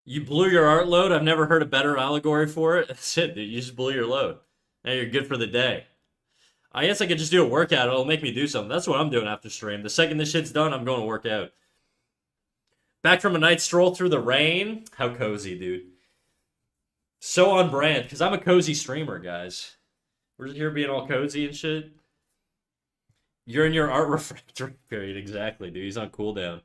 You blew your art load? I've never heard a better allegory for it. That's it, dude. You just blew your load. Now you're good for the day. I guess I could just do a workout. It'll make me do something. That's what I'm doing after stream. The second this shit's done, I'm going to work out. Back from a night stroll through the rain. How cozy, dude. So on brand, because I'm a cozy streamer, guys. We're just here being all cozy and shit. You're in your art refractory period, exactly, dude. He's on cooldown.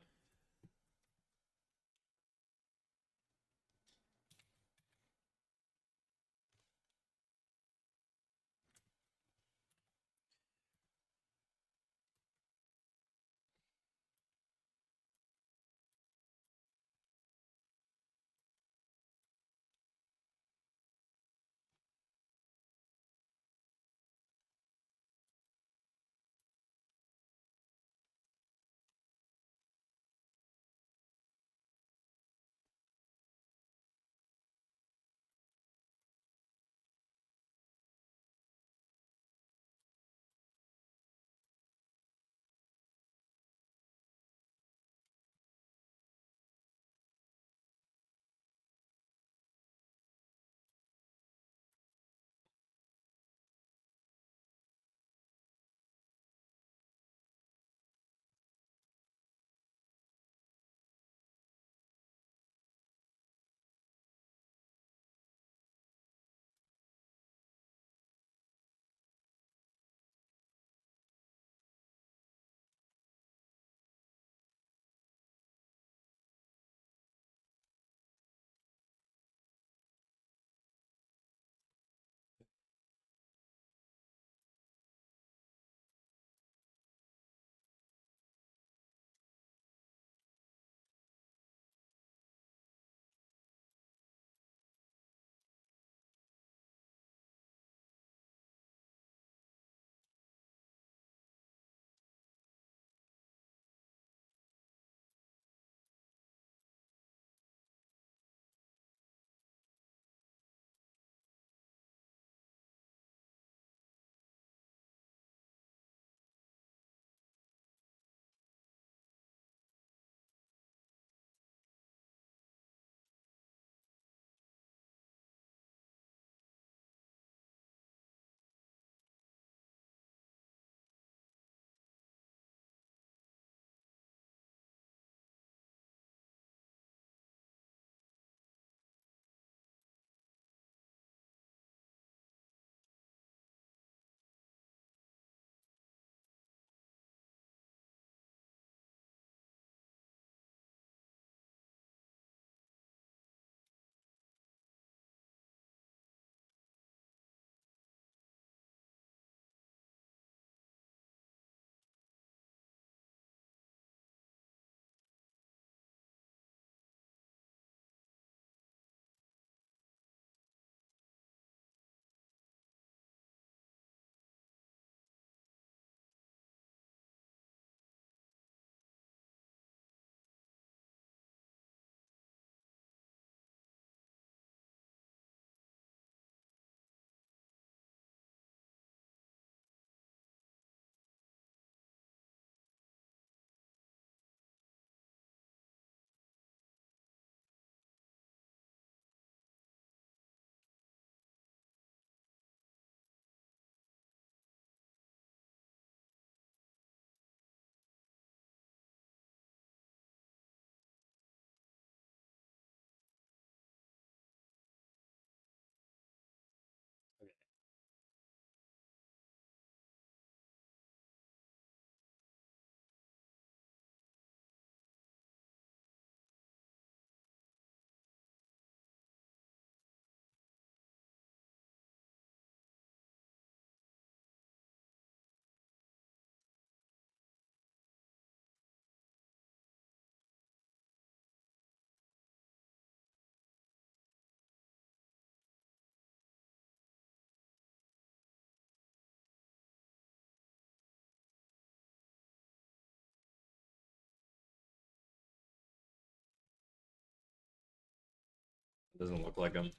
Doesn't look like him.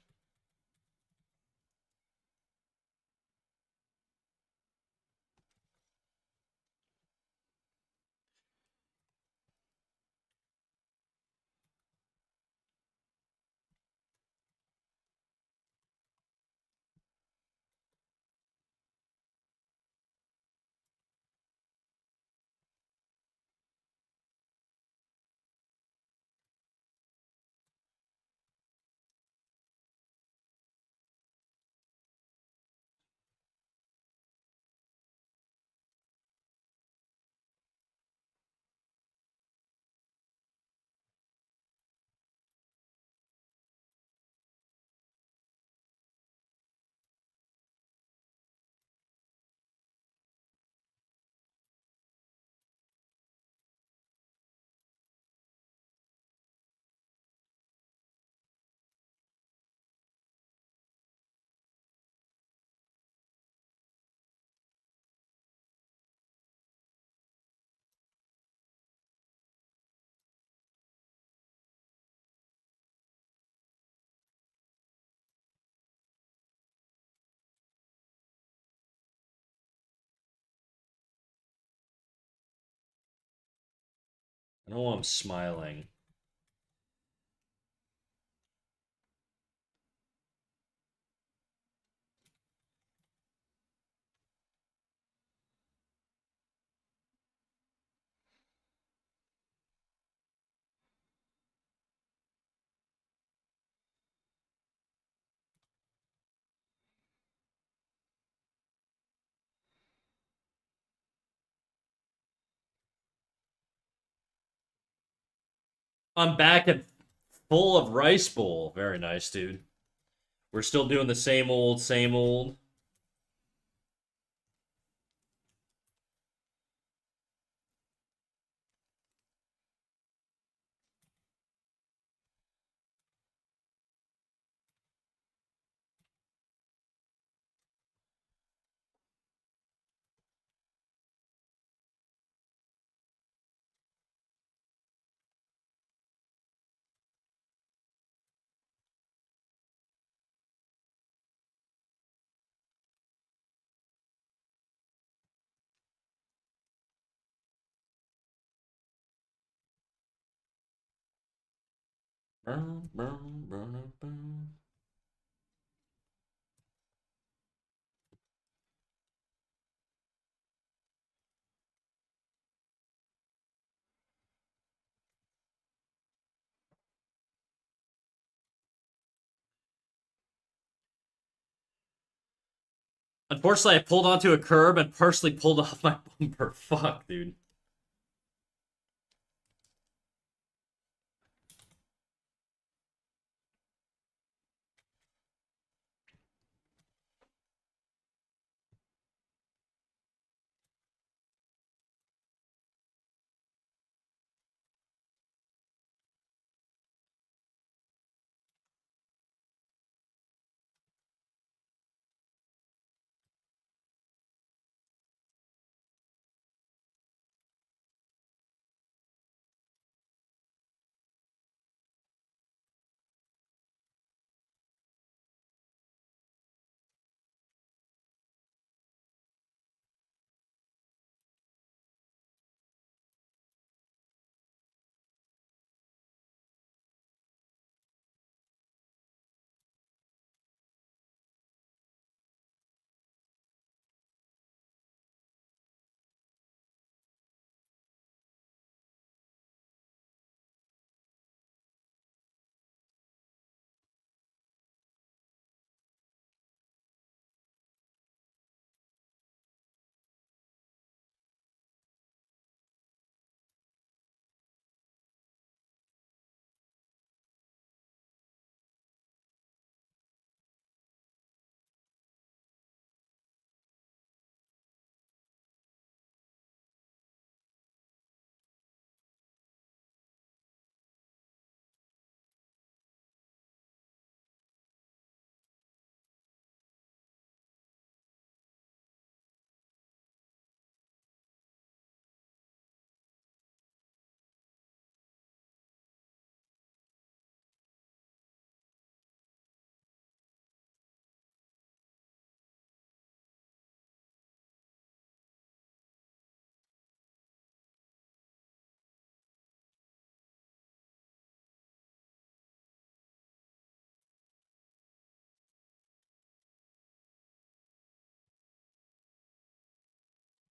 I don't want him smiling. I'm back and full of rice bowl. Very nice, dude. We're still doing the same old, same old. Unfortunately, I pulled onto a curb and partially pulled off my bumper. Fuck, dude.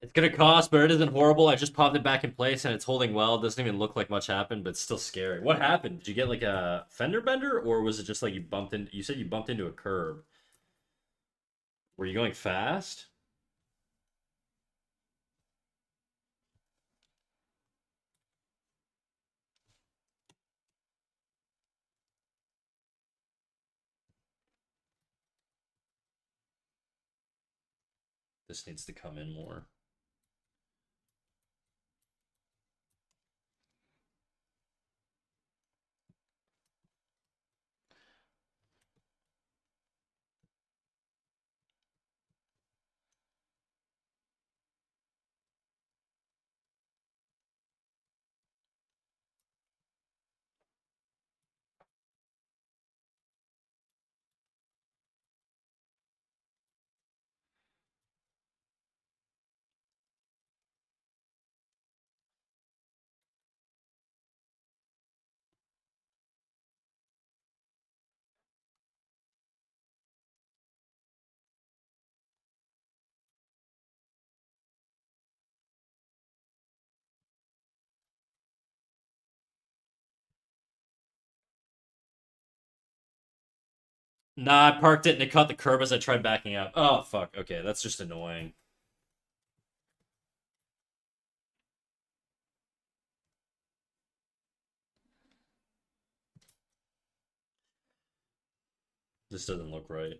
It's gonna cost, but it isn't horrible. I just popped it back in place and it's holding well. It doesn't even look like much happened, but it's still scary. What happened? Did you get like a fender bender, or was it just like you bumped in? You said you bumped into a curb. Were you going fast? This needs to come in more. Nah, I parked it and it caught the curb as I tried backing up. Oh fuck. Okay, that's just annoying. This doesn't look right.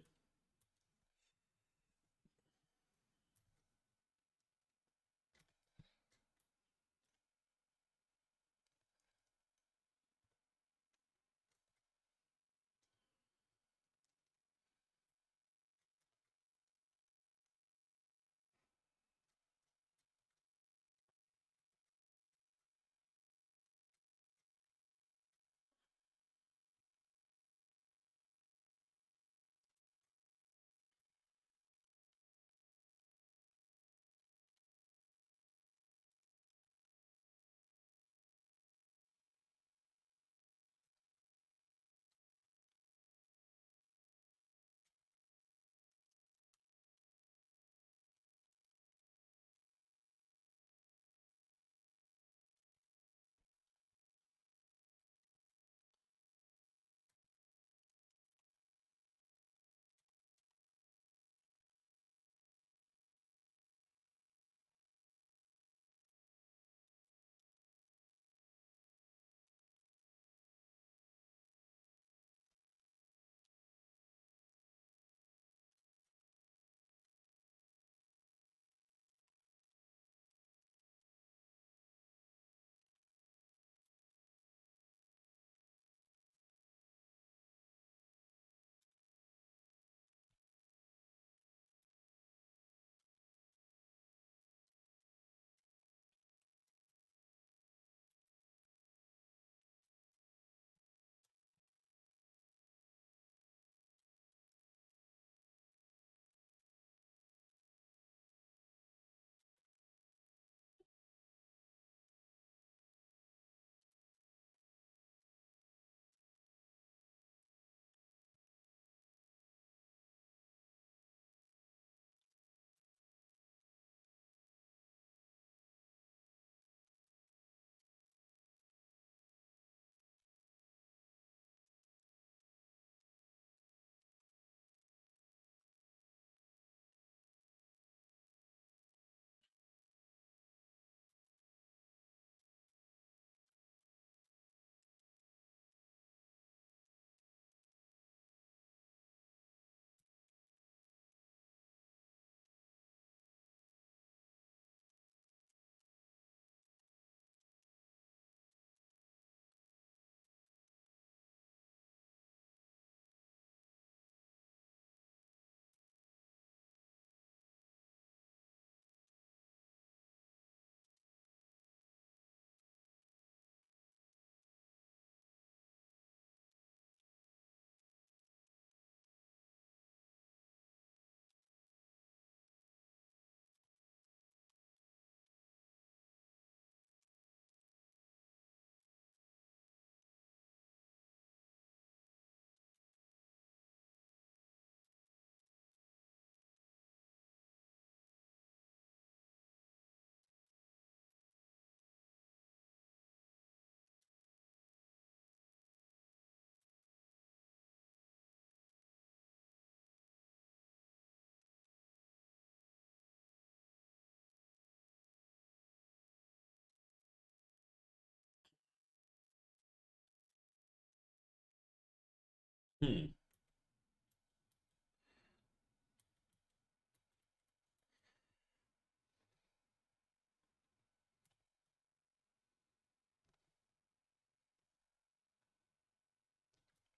Hmm.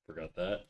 Forgot that.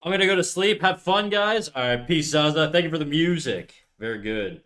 I'm gonna go to sleep. Have fun, guys. All right, peace, Zaza. Thank you for the music. Very good.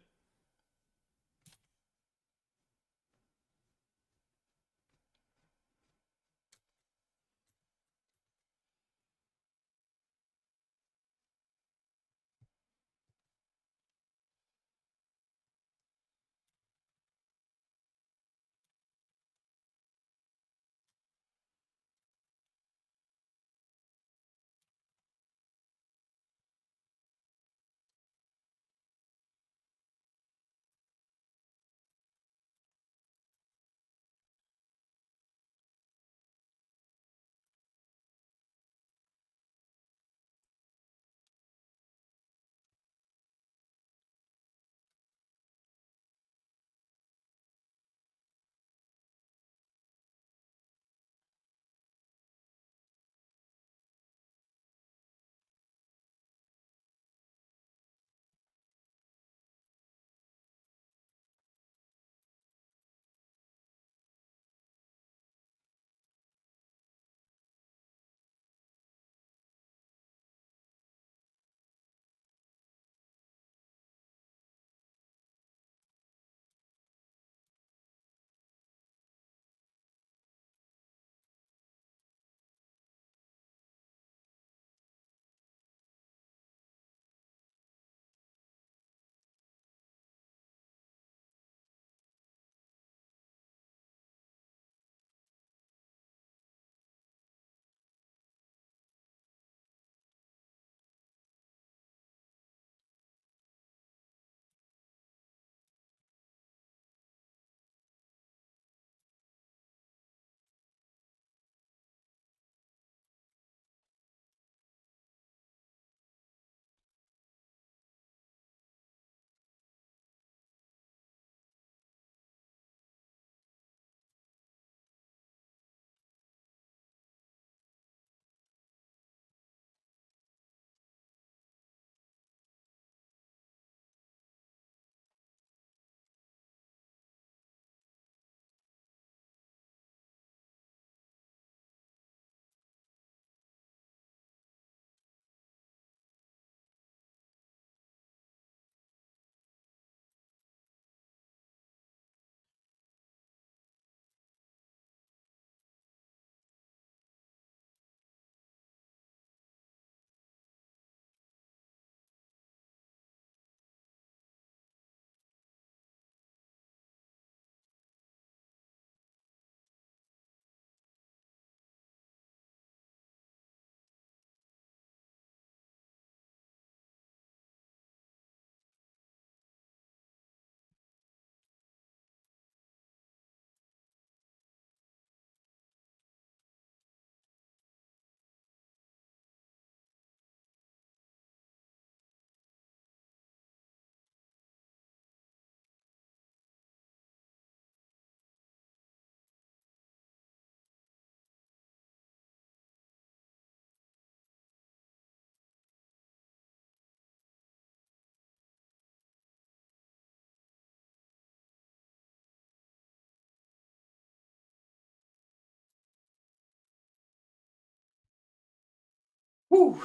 Whew.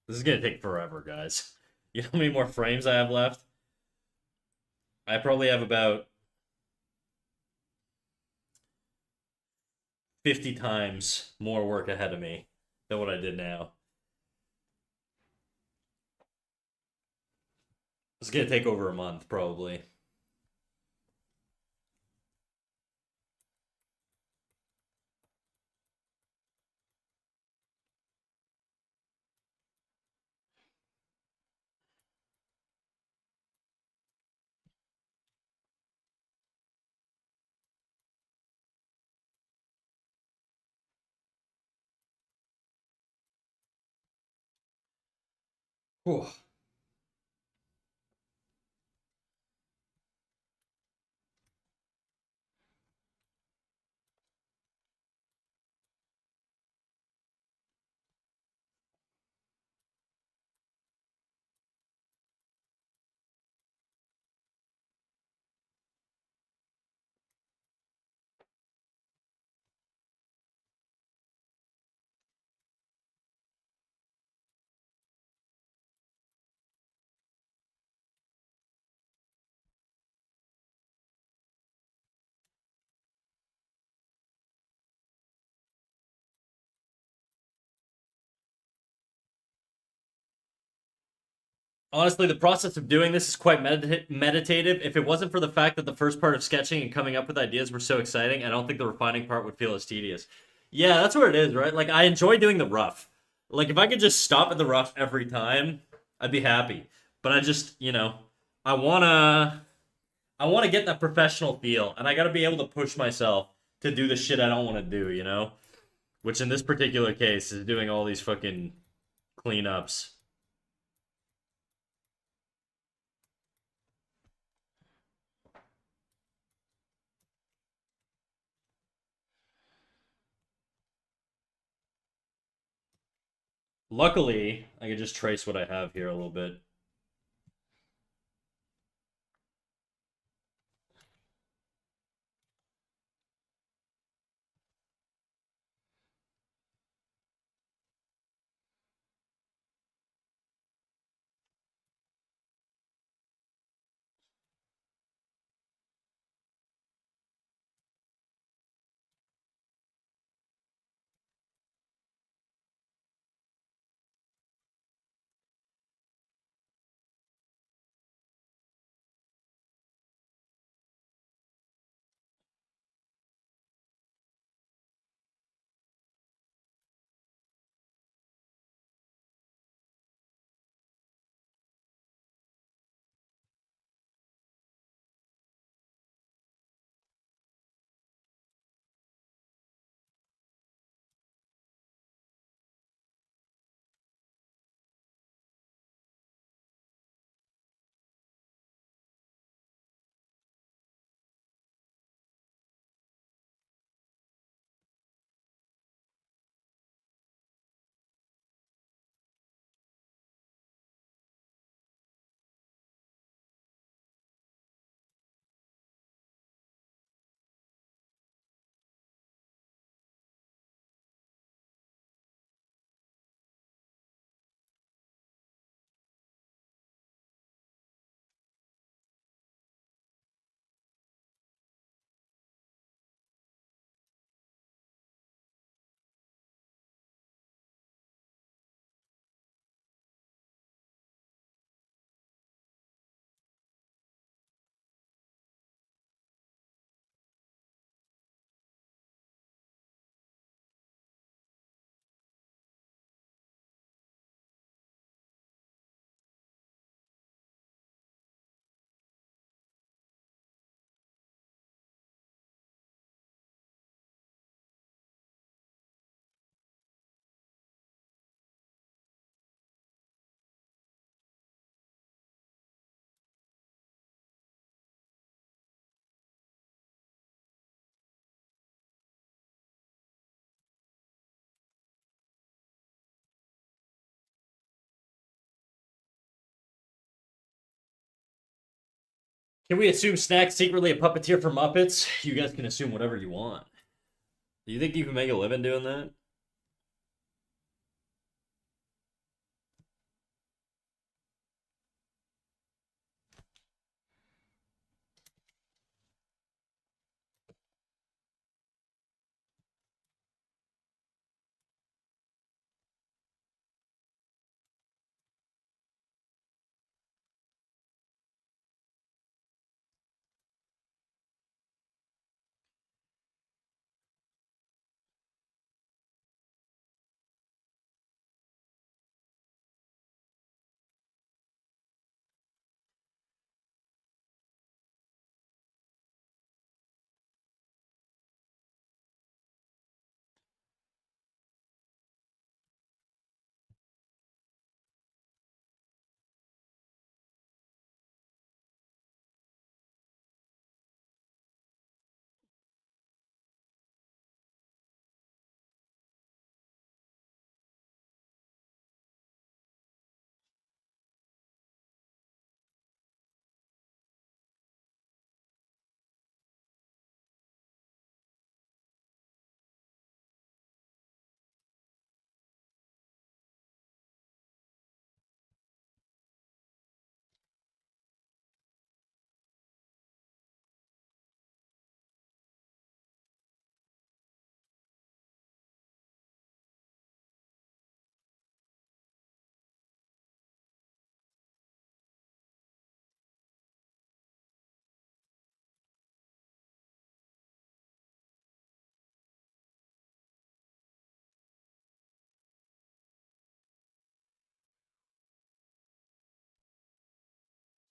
This is gonna take forever, guys. You know how many more frames I have left? I probably have about 50 times more work ahead of me than what I did now. It's gonna take over a month, probably. Whew. Honestly, the process of doing this is quite meditative. If it wasn't for the fact that the first part of sketching and coming up with ideas were so exciting, I don't think the refining part would feel as tedious. Yeah, that's what it is, right? Like, I enjoy doing the rough. Like, if I could just stop at the rough every time, I'd be happy. But I just, I wanna, I wanna get that professional feel, and I gotta be able to push myself to do the shit I don't want to do, Which in this particular case is doing all these fucking cleanups. Luckily, I can just trace what I have here a little bit. Can we assume Snack's secretly a puppeteer for Muppets? You guys can assume whatever you want. Do you think you can make a living doing that?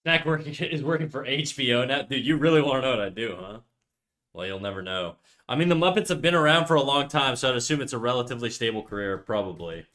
Snack working is working for HBO now, dude. You really want to know what I do, huh? Well, you'll never know. I mean, the Muppets have been around for a long time, so I'd assume it's a relatively stable career, probably.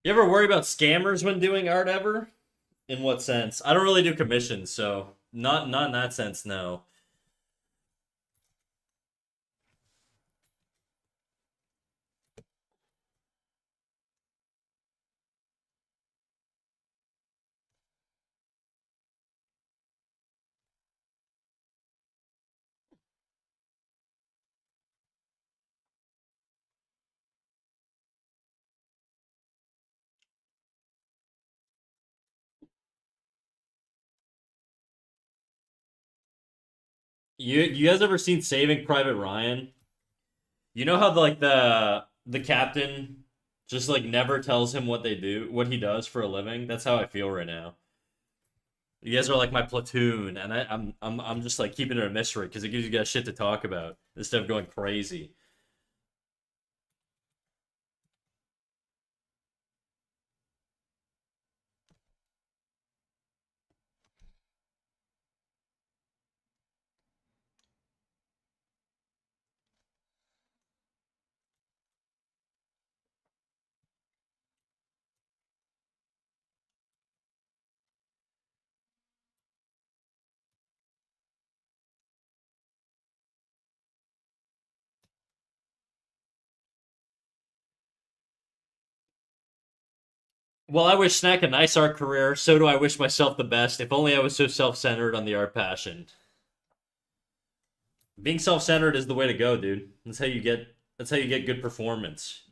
You ever worry about scammers when doing art ever? In what sense? I don't really do commissions, so not in that sense, no. You guys ever seen Saving Private Ryan? You know how the captain just like never tells him what they do, what he does for a living? That's how I feel right now. You guys are like my platoon, and I'm just like keeping it a mystery because it gives you guys shit to talk about instead of going crazy. Well, I wish Snack a nice art career. So do I wish myself the best. If only I was so self-centered on the art passion. Being self-centered is the way to go, dude. That's how you get good performance.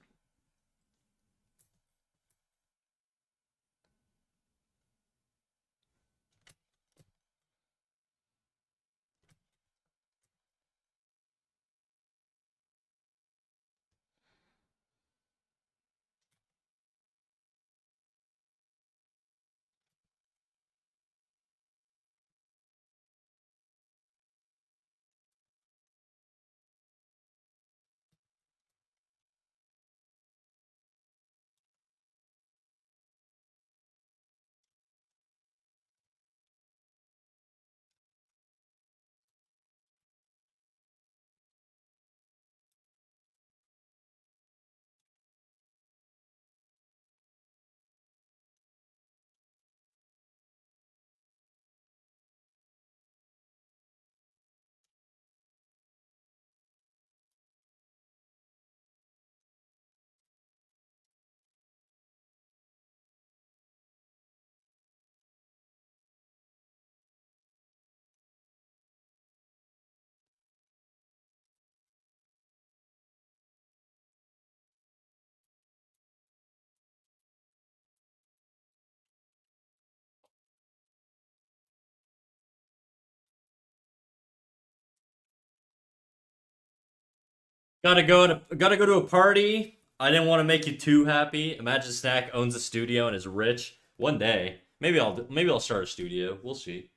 Gotta go to a party. I didn't want to make you too happy. Imagine Snack owns a studio and is rich. One day, maybe I'll start a studio. We'll see.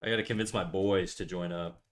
I gotta convince my boys to join up.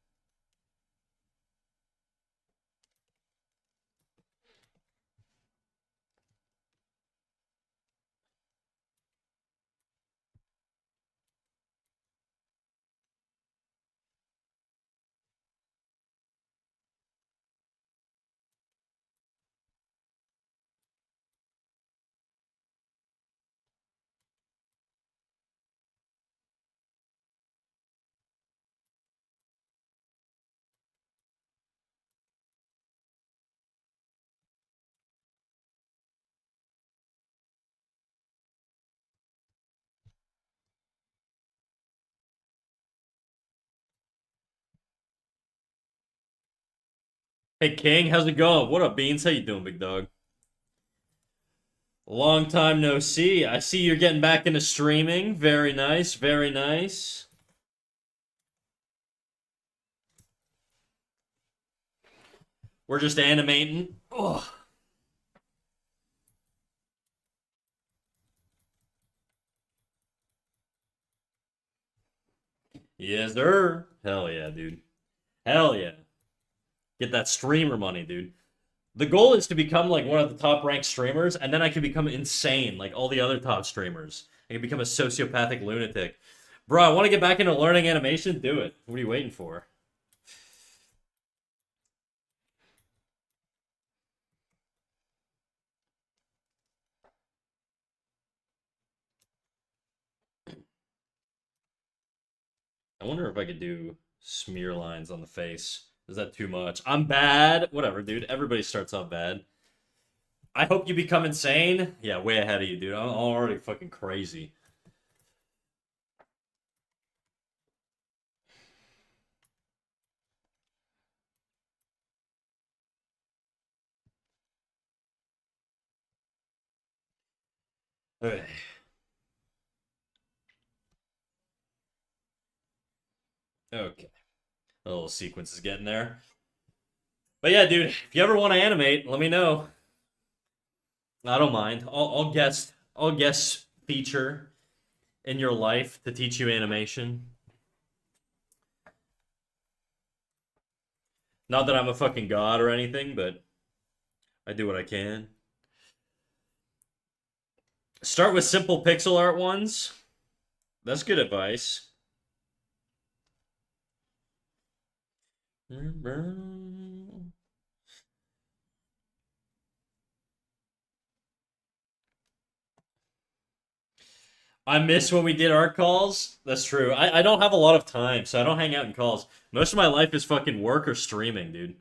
Hey King, how's it going? What up, Beans? How you doing, big dog? Long time no see. I see you're getting back into streaming. Very nice, very nice. We're just animating. Oh, yes, sir. Hell yeah, dude. Hell yeah. Get that streamer money, dude. The goal is to become like one of the top ranked streamers, and then I can become insane like all the other top streamers. I can become a sociopathic lunatic. Bro, I want to get back into learning animation. Do it. What are you waiting for? I wonder if I could do smear lines on the face. Is that too much? I'm bad. Whatever, dude. Everybody starts off bad. I hope you become insane. Yeah, way ahead of you, dude. I'm already fucking crazy. Okay. Okay. A little sequence is getting there. But yeah, dude, if you ever want to animate, let me know. I don't mind. I'll guest feature in your life to teach you animation. Not that I'm a fucking god or anything, but I do what I can. Start with simple pixel art ones. That's good advice. I miss when we did art calls. That's true. I don't have a lot of time, so I don't hang out in calls. Most of my life is fucking work or streaming, dude.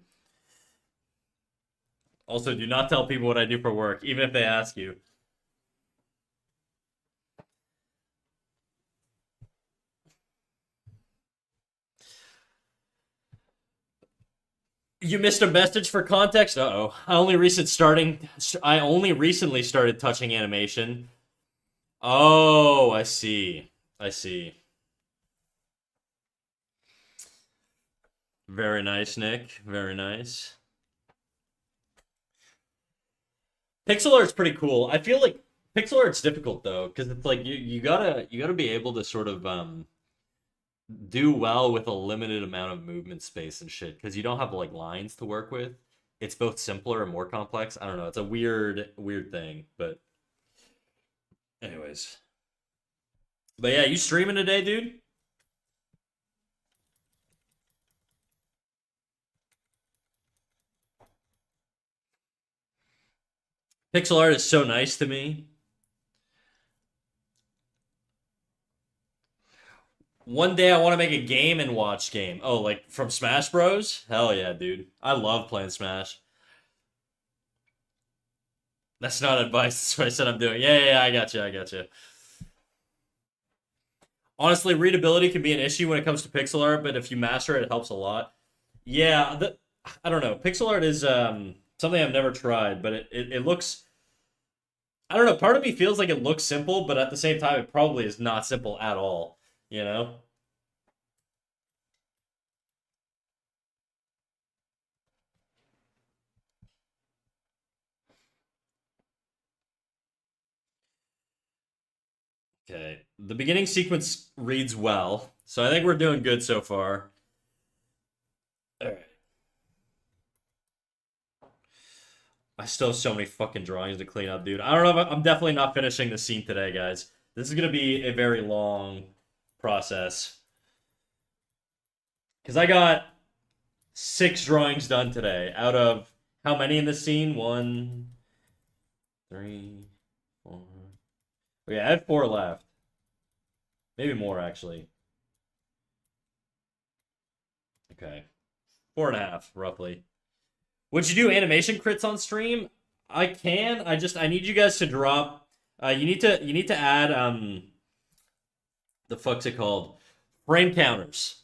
Also, do not tell people what I do for work, even if they ask you. You missed a message for context? Uh-oh. I only recently started touching animation. Oh, I see. I see. Very nice, Nick. Very nice. Pixel art's pretty cool. I feel like pixel art's difficult though, because it's like you gotta be able to sort of do well with a limited amount of movement space and shit, because you don't have like lines to work with. It's both simpler and more complex. I don't know. It's a weird thing, but anyways. But yeah, you streaming today, dude? Pixel art is so nice to me. One day I want to make a game and watch game. Oh, like from Smash Bros? Hell yeah, dude. I love playing Smash. That's not advice. That's what I said I'm doing. Yeah, I got you. I got you. Honestly, readability can be an issue when it comes to pixel art, but if you master it, it helps a lot. Yeah, I don't know. Pixel art is something I've never tried, but it looks. I don't know. Part of me feels like it looks simple, but at the same time, it probably is not simple at all. You know? Okay. The beginning sequence reads well, so I think we're doing good so far. All right. I still have so many fucking drawings to clean up, dude. I don't know if I'm definitely not finishing the scene today, guys. This is gonna be a very long process. Because I got 6 drawings done today out of how many in the scene? One, three, four. Oh, yeah, I have 4 left. Maybe more, actually. Okay. 4.5, roughly. Would you do animation crits on stream? I can. I need you guys to drop. You need to add the fuck's it called? Frame counters.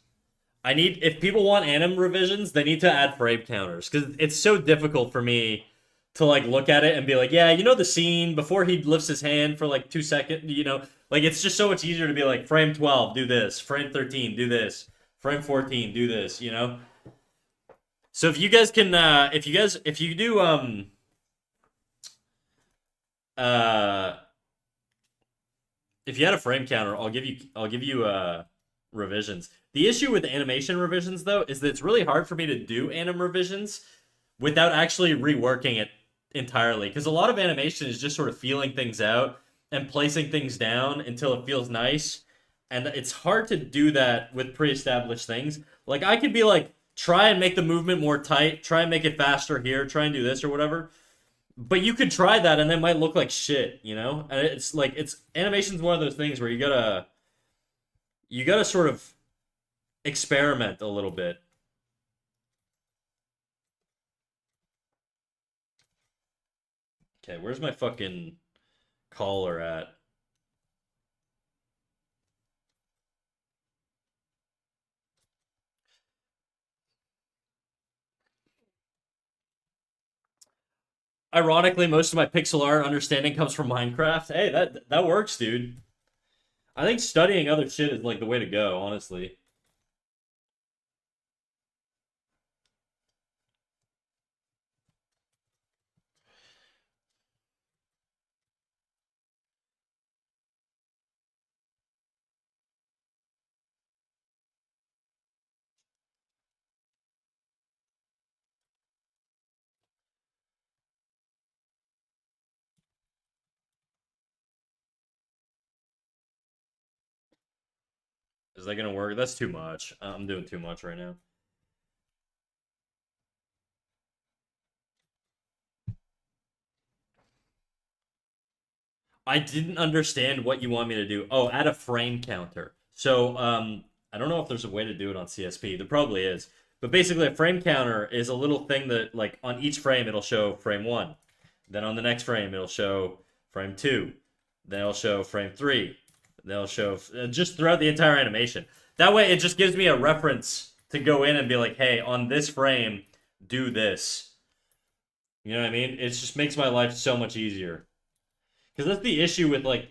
I need if people want anim revisions, they need to add frame counters because it's so difficult for me to like look at it and be like, yeah, you know the scene before he lifts his hand for like 2 seconds, you know, like it's just so much easier to be like frame 12, do this, frame 13, do this, frame 14, do this, you know. So if you guys can, if you do uh if you had a frame counter, I'll give you revisions. The issue with animation revisions though is that it's really hard for me to do anim revisions without actually reworking it entirely because a lot of animation is just sort of feeling things out and placing things down until it feels nice. And it's hard to do that with pre-established things. Like I could be like try and make the movement more tight, try and make it faster here, try and do this or whatever. But you could try that and it might look like shit, you know? And it's like it's animation's one of those things where you gotta sort of experiment a little bit. Okay, where's my fucking collar at? Ironically, most of my pixel art understanding comes from Minecraft. Hey, that works, dude. I think studying other shit is like the way to go, honestly. Is that gonna work? That's too much. I'm doing too much right now. I didn't understand what you want me to do. Oh, add a frame counter. So, I don't know if there's a way to do it on CSP. There probably is. But basically, a frame counter is a little thing that, like, on each frame, it'll show frame one. Then on the next frame, it'll show frame two. Then it'll show frame three. Then it'll show just throughout the entire animation. That way, it just gives me a reference to go in and be like, hey, on this frame, do this. You know what I mean? It just makes my life so much easier. Because that's the issue with like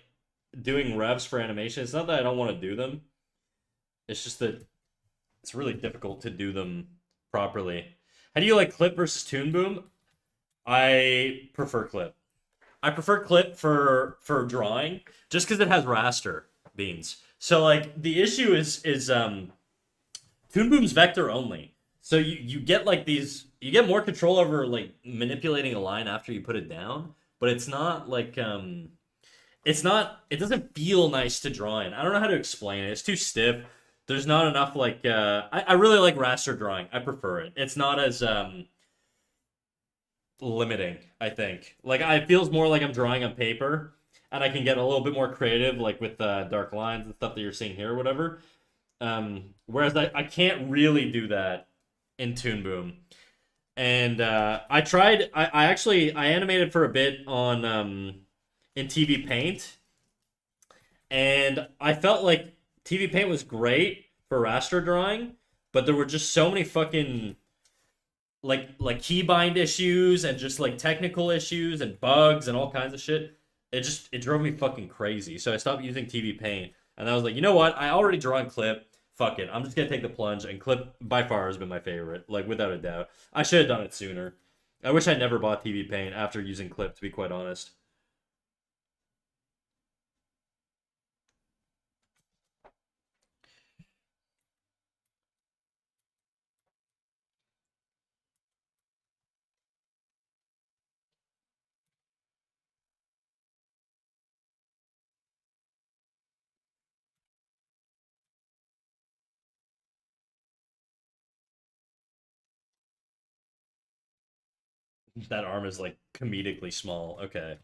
doing revs for animation. It's not that I don't want to do them. It's just that it's really difficult to do them properly. How do you like clip versus Toon Boom? I prefer clip. I prefer clip for drawing just because it has raster beans. So like the issue is Toon Boom's vector only. So you get like these you get more control over like manipulating a line after you put it down, but it's not like it's not it doesn't feel nice to draw in. I don't know how to explain it. It's too stiff. There's not enough like I really like raster drawing. I prefer it. It's not as limiting, I think. Like it feels more like I'm drawing on paper and I can get a little bit more creative like with dark lines and stuff that you're seeing here or whatever. Whereas I can't really do that in Toon Boom. And I tried. I actually I animated for a bit on in TV Paint, and I felt like TV Paint was great for raster drawing, but there were just so many fucking like keybind issues and just like technical issues and bugs and all kinds of shit. It drove me fucking crazy. So I stopped using TV Paint, and I was like, you know what? I already draw in Clip. Fuck it. I'm just gonna take the plunge, and Clip by far has been my favorite, like without a doubt. I should have done it sooner. I wish I never bought TV Paint after using Clip, to be quite honest. That arm is like comedically small. Okay.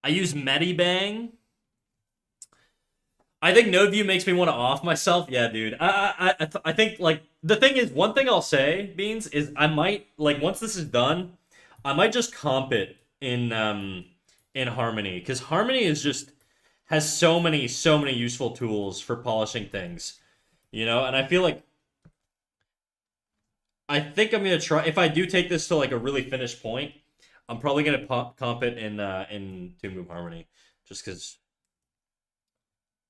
I use Medibang. I think Node View makes me want to off myself. Yeah, dude. I think like the thing is one thing I'll say, Beans, is I might like once this is done, I might just comp it in Harmony, because Harmony is just has so many useful tools for polishing things, and I feel like I think I'm gonna try, if I do take this to like a really finished point, I'm probably gonna comp it in Toon Boom Harmony, just because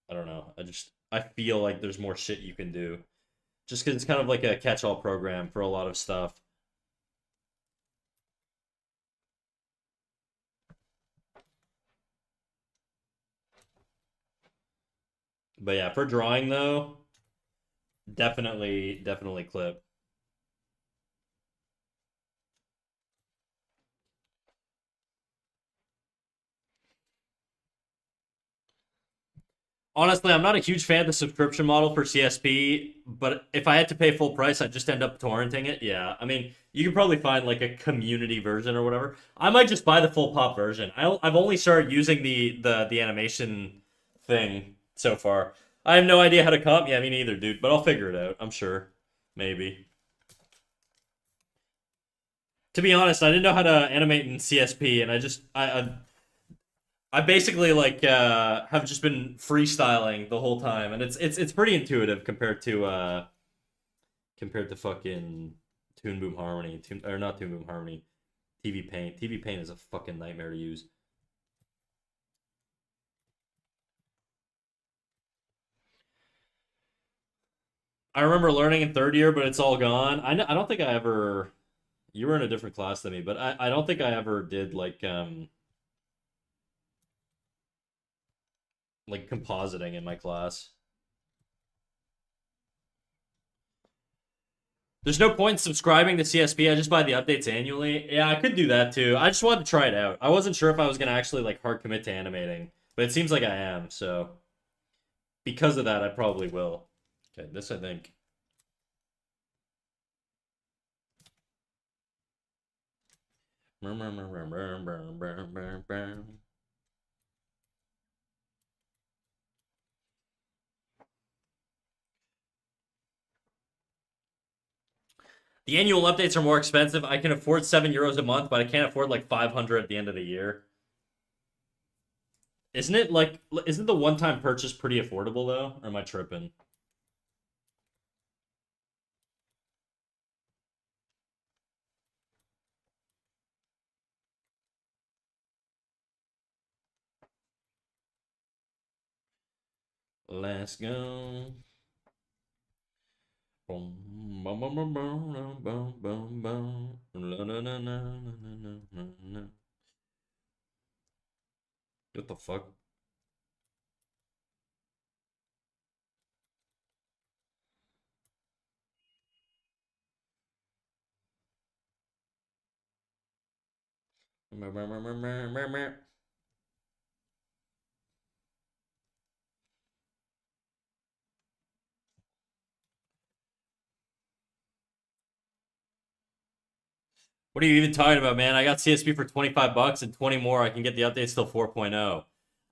I don't know, I feel like there's more shit you can do, just because it's kind of like a catch-all program for a lot of stuff. But yeah, for drawing though, definitely Clip. Honestly, I'm not a huge fan of the subscription model for CSP, but if I had to pay full price, I'd just end up torrenting it. Yeah, I mean, you could probably find like a community version or whatever. I might just buy the full pop version. I've only started using the animation thing so far. I have no idea how to comp. Yeah, me neither, dude. But I'll figure it out. I'm sure. Maybe. To be honest, I didn't know how to animate in CSP, and I basically like have just been freestyling the whole time, and it's pretty intuitive compared to fucking Toon Boom Harmony, or not Toon Boom Harmony, TV Paint. TV Paint is a fucking nightmare to use. I remember learning in third year, but it's all gone. I don't think I ever. You were in a different class than me, but I don't think I ever did like compositing in my class. There's no point in subscribing to CSP. I just buy the updates annually. Yeah, I could do that too. I just wanted to try it out. I wasn't sure if I was gonna actually like hard commit to animating, but it seems like I am. So because of that, I probably will. Okay, this I think. The annual updates are more expensive. I can afford €7 a month, but I can't afford like 500 at the end of the year. Isn't the one-time purchase pretty affordable though? Or am I tripping? Let's go. Boom, boom, boom, boom, boom, boom, boom, boom. La, la, la, la, la, la, la, la. What the fuck? What are you even talking about, man? I got CSP for 25 bucks and 20 more. I can get the updates till 4.0.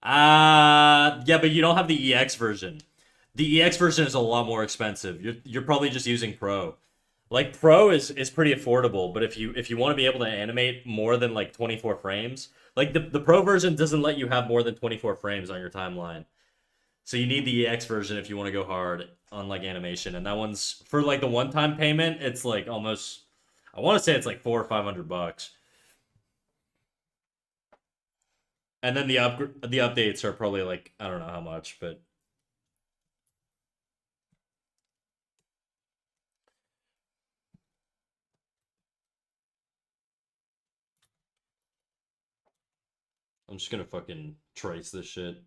Yeah, but you don't have the EX version. The EX version is a lot more expensive. You're probably just using Pro. Like Pro is pretty affordable, but if you want to be able to animate more than like 24 frames, like the Pro version doesn't let you have more than 24 frames on your timeline. So you need the EX version if you want to go hard on like animation, and that one's for like the one-time payment. It's like almost, I want to say it's like 400 or 500 bucks, and then the updates are probably like I don't know how much, but I'm just gonna fucking trace this shit.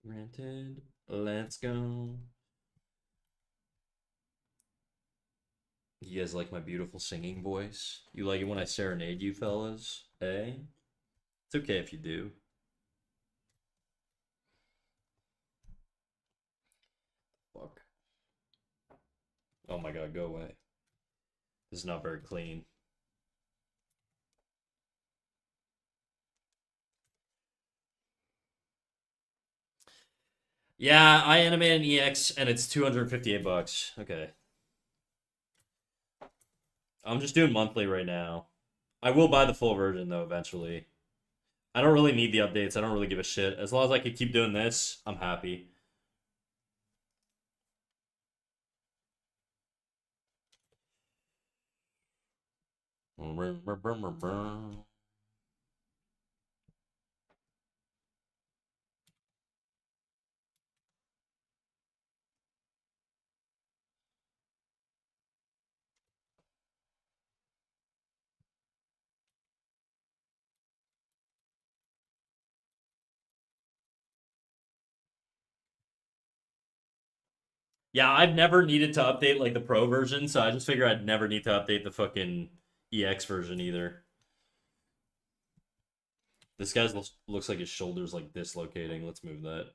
Granted, let's go. You guys like my beautiful singing voice? You like it when I serenade you fellas? Eh? It's okay if you do. Oh my god, go away. This is not very clean. Yeah, I animate an EX and it's 258 bucks. Okay. I'm just doing monthly right now. I will buy the full version though eventually. I don't really need the updates. I don't really give a shit. As long as I can keep doing this, I'm happy. Yeah, I've never needed to update like the pro version, so I just figure I'd never need to update the fucking EX version either. This guy looks like his shoulder's like dislocating. Let's move that.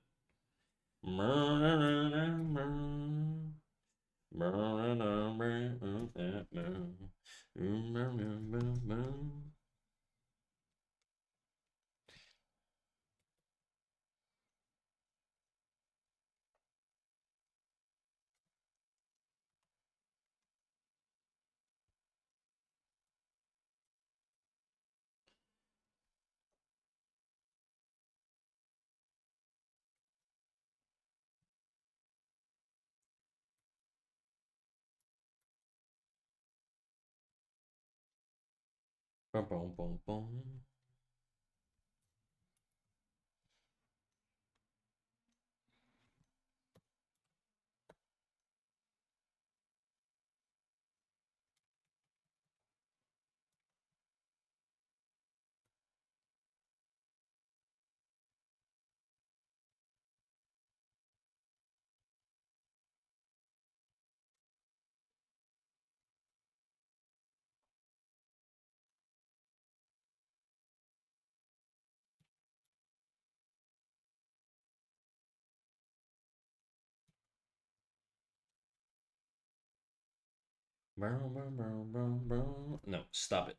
No, stop it.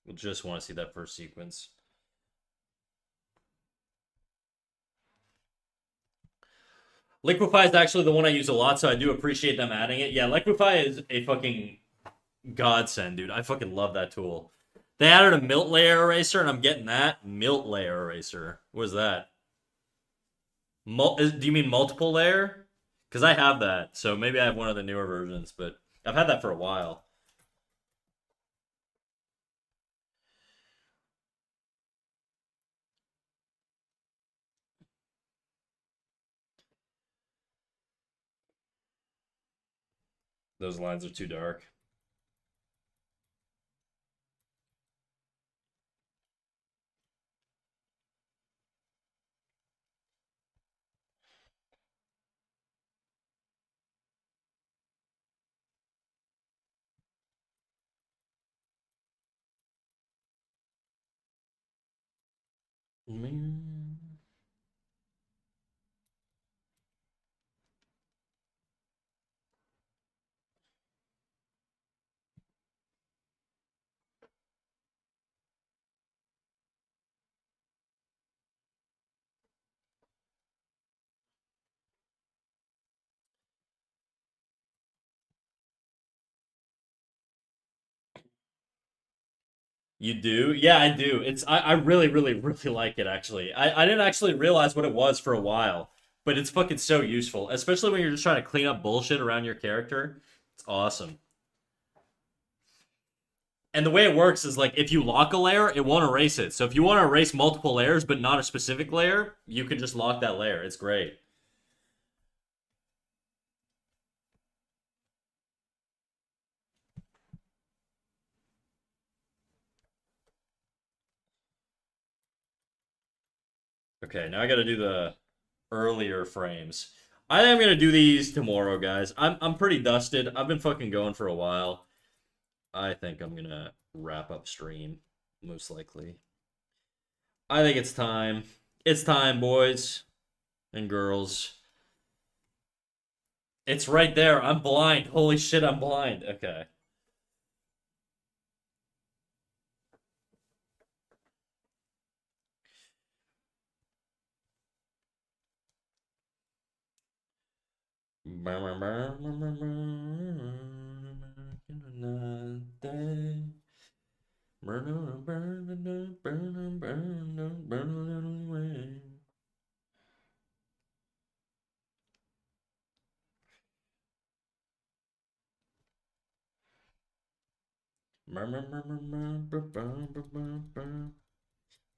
We'll just want to see that first sequence. Liquify is actually the one I use a lot, so I do appreciate them adding it. Yeah, Liquify is a fucking godsend, dude. I fucking love that tool. They added a milt layer eraser, and I'm getting that milt layer eraser. What is that? Do you mean multiple layer? Because I have that, so maybe I have one of the newer versions, but I've had that for a while. Those lines are too dark. You do? Yeah, I do. I really, really, really like it actually. I didn't actually realize what it was for a while, but it's fucking so useful, especially when you're just trying to clean up bullshit around your character. It's awesome. And the way it works is like if you lock a layer, it won't erase it. So if you want to erase multiple layers but not a specific layer, you can just lock that layer. It's great. Okay, now I got to do the earlier frames. I think I'm gonna do these tomorrow, guys. I'm pretty dusted. I've been fucking going for a while. I think I'm gonna wrap up stream, most likely. I think it's time. It's time, boys and girls. It's right there. I'm blind. Holy shit, I'm blind. Okay.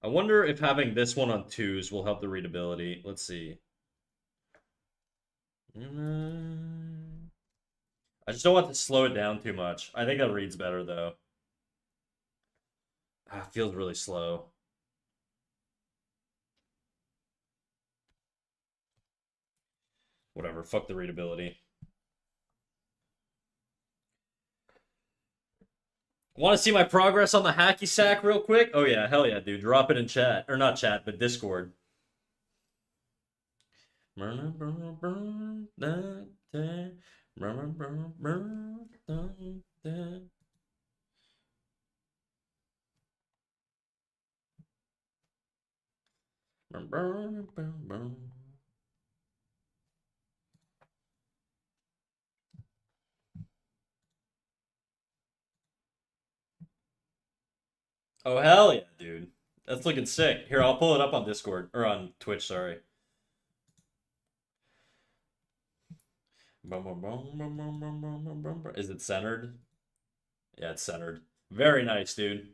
I wonder if having this one on twos will help the readability. Let's see. I just don't want to slow it down too much. I think that reads better though. Ah, it feels really slow. Whatever, fuck the readability. Want to see my progress on the hacky sack real quick? Oh yeah, hell yeah, dude. Drop it in chat. Or not chat, but Discord. Oh hell yeah, dude. That's looking sick. Here, I'll pull it up on Discord. Or on Twitch, sorry. Is it centered? Yeah, it's centered. Very nice, dude.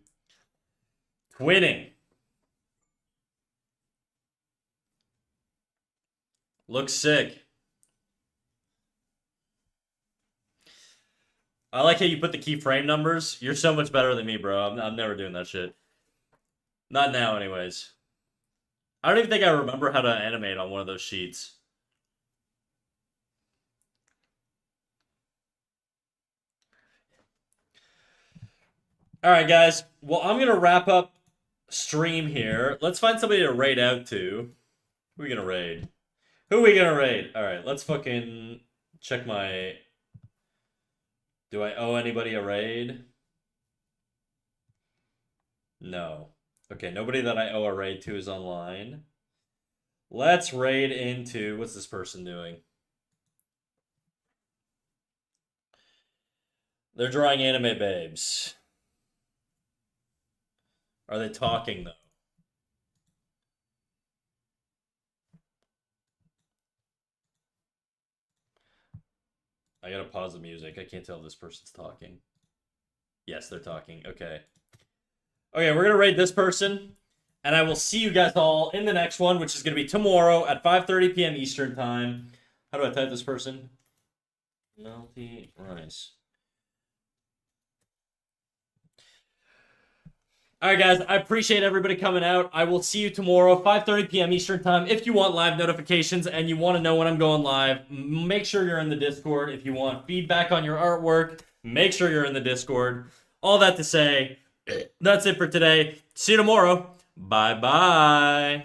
Twinning. Looks sick. I like how you put the keyframe numbers. You're so much better than me, bro. I'm never doing that shit. Not now, anyways. I don't even think I remember how to animate on one of those sheets. All right, guys. Well, I'm gonna wrap up stream here. Let's find somebody to raid out to. Who are we gonna raid? Who are we gonna raid? All right, let's fucking check my. Do I owe anybody a raid? No. Okay, nobody that I owe a raid to is online. Let's raid into. What's this person doing? They're drawing anime babes. Are they talking though? I gotta pause the music. I can't tell if this person's talking. Yes, they're talking. Okay. Okay, we're gonna raid this person, and I will see you guys all in the next one, which is gonna be tomorrow at 5:30 p.m. Eastern time. How do I type this person? Melty rice. All right, guys. I appreciate everybody coming out. I will see you tomorrow, 5:30 p.m. Eastern time. If you want live notifications and you want to know when I'm going live, make sure you're in the Discord. If you want feedback on your artwork, make sure you're in the Discord. All that to say, that's it for today. See you tomorrow. Bye bye.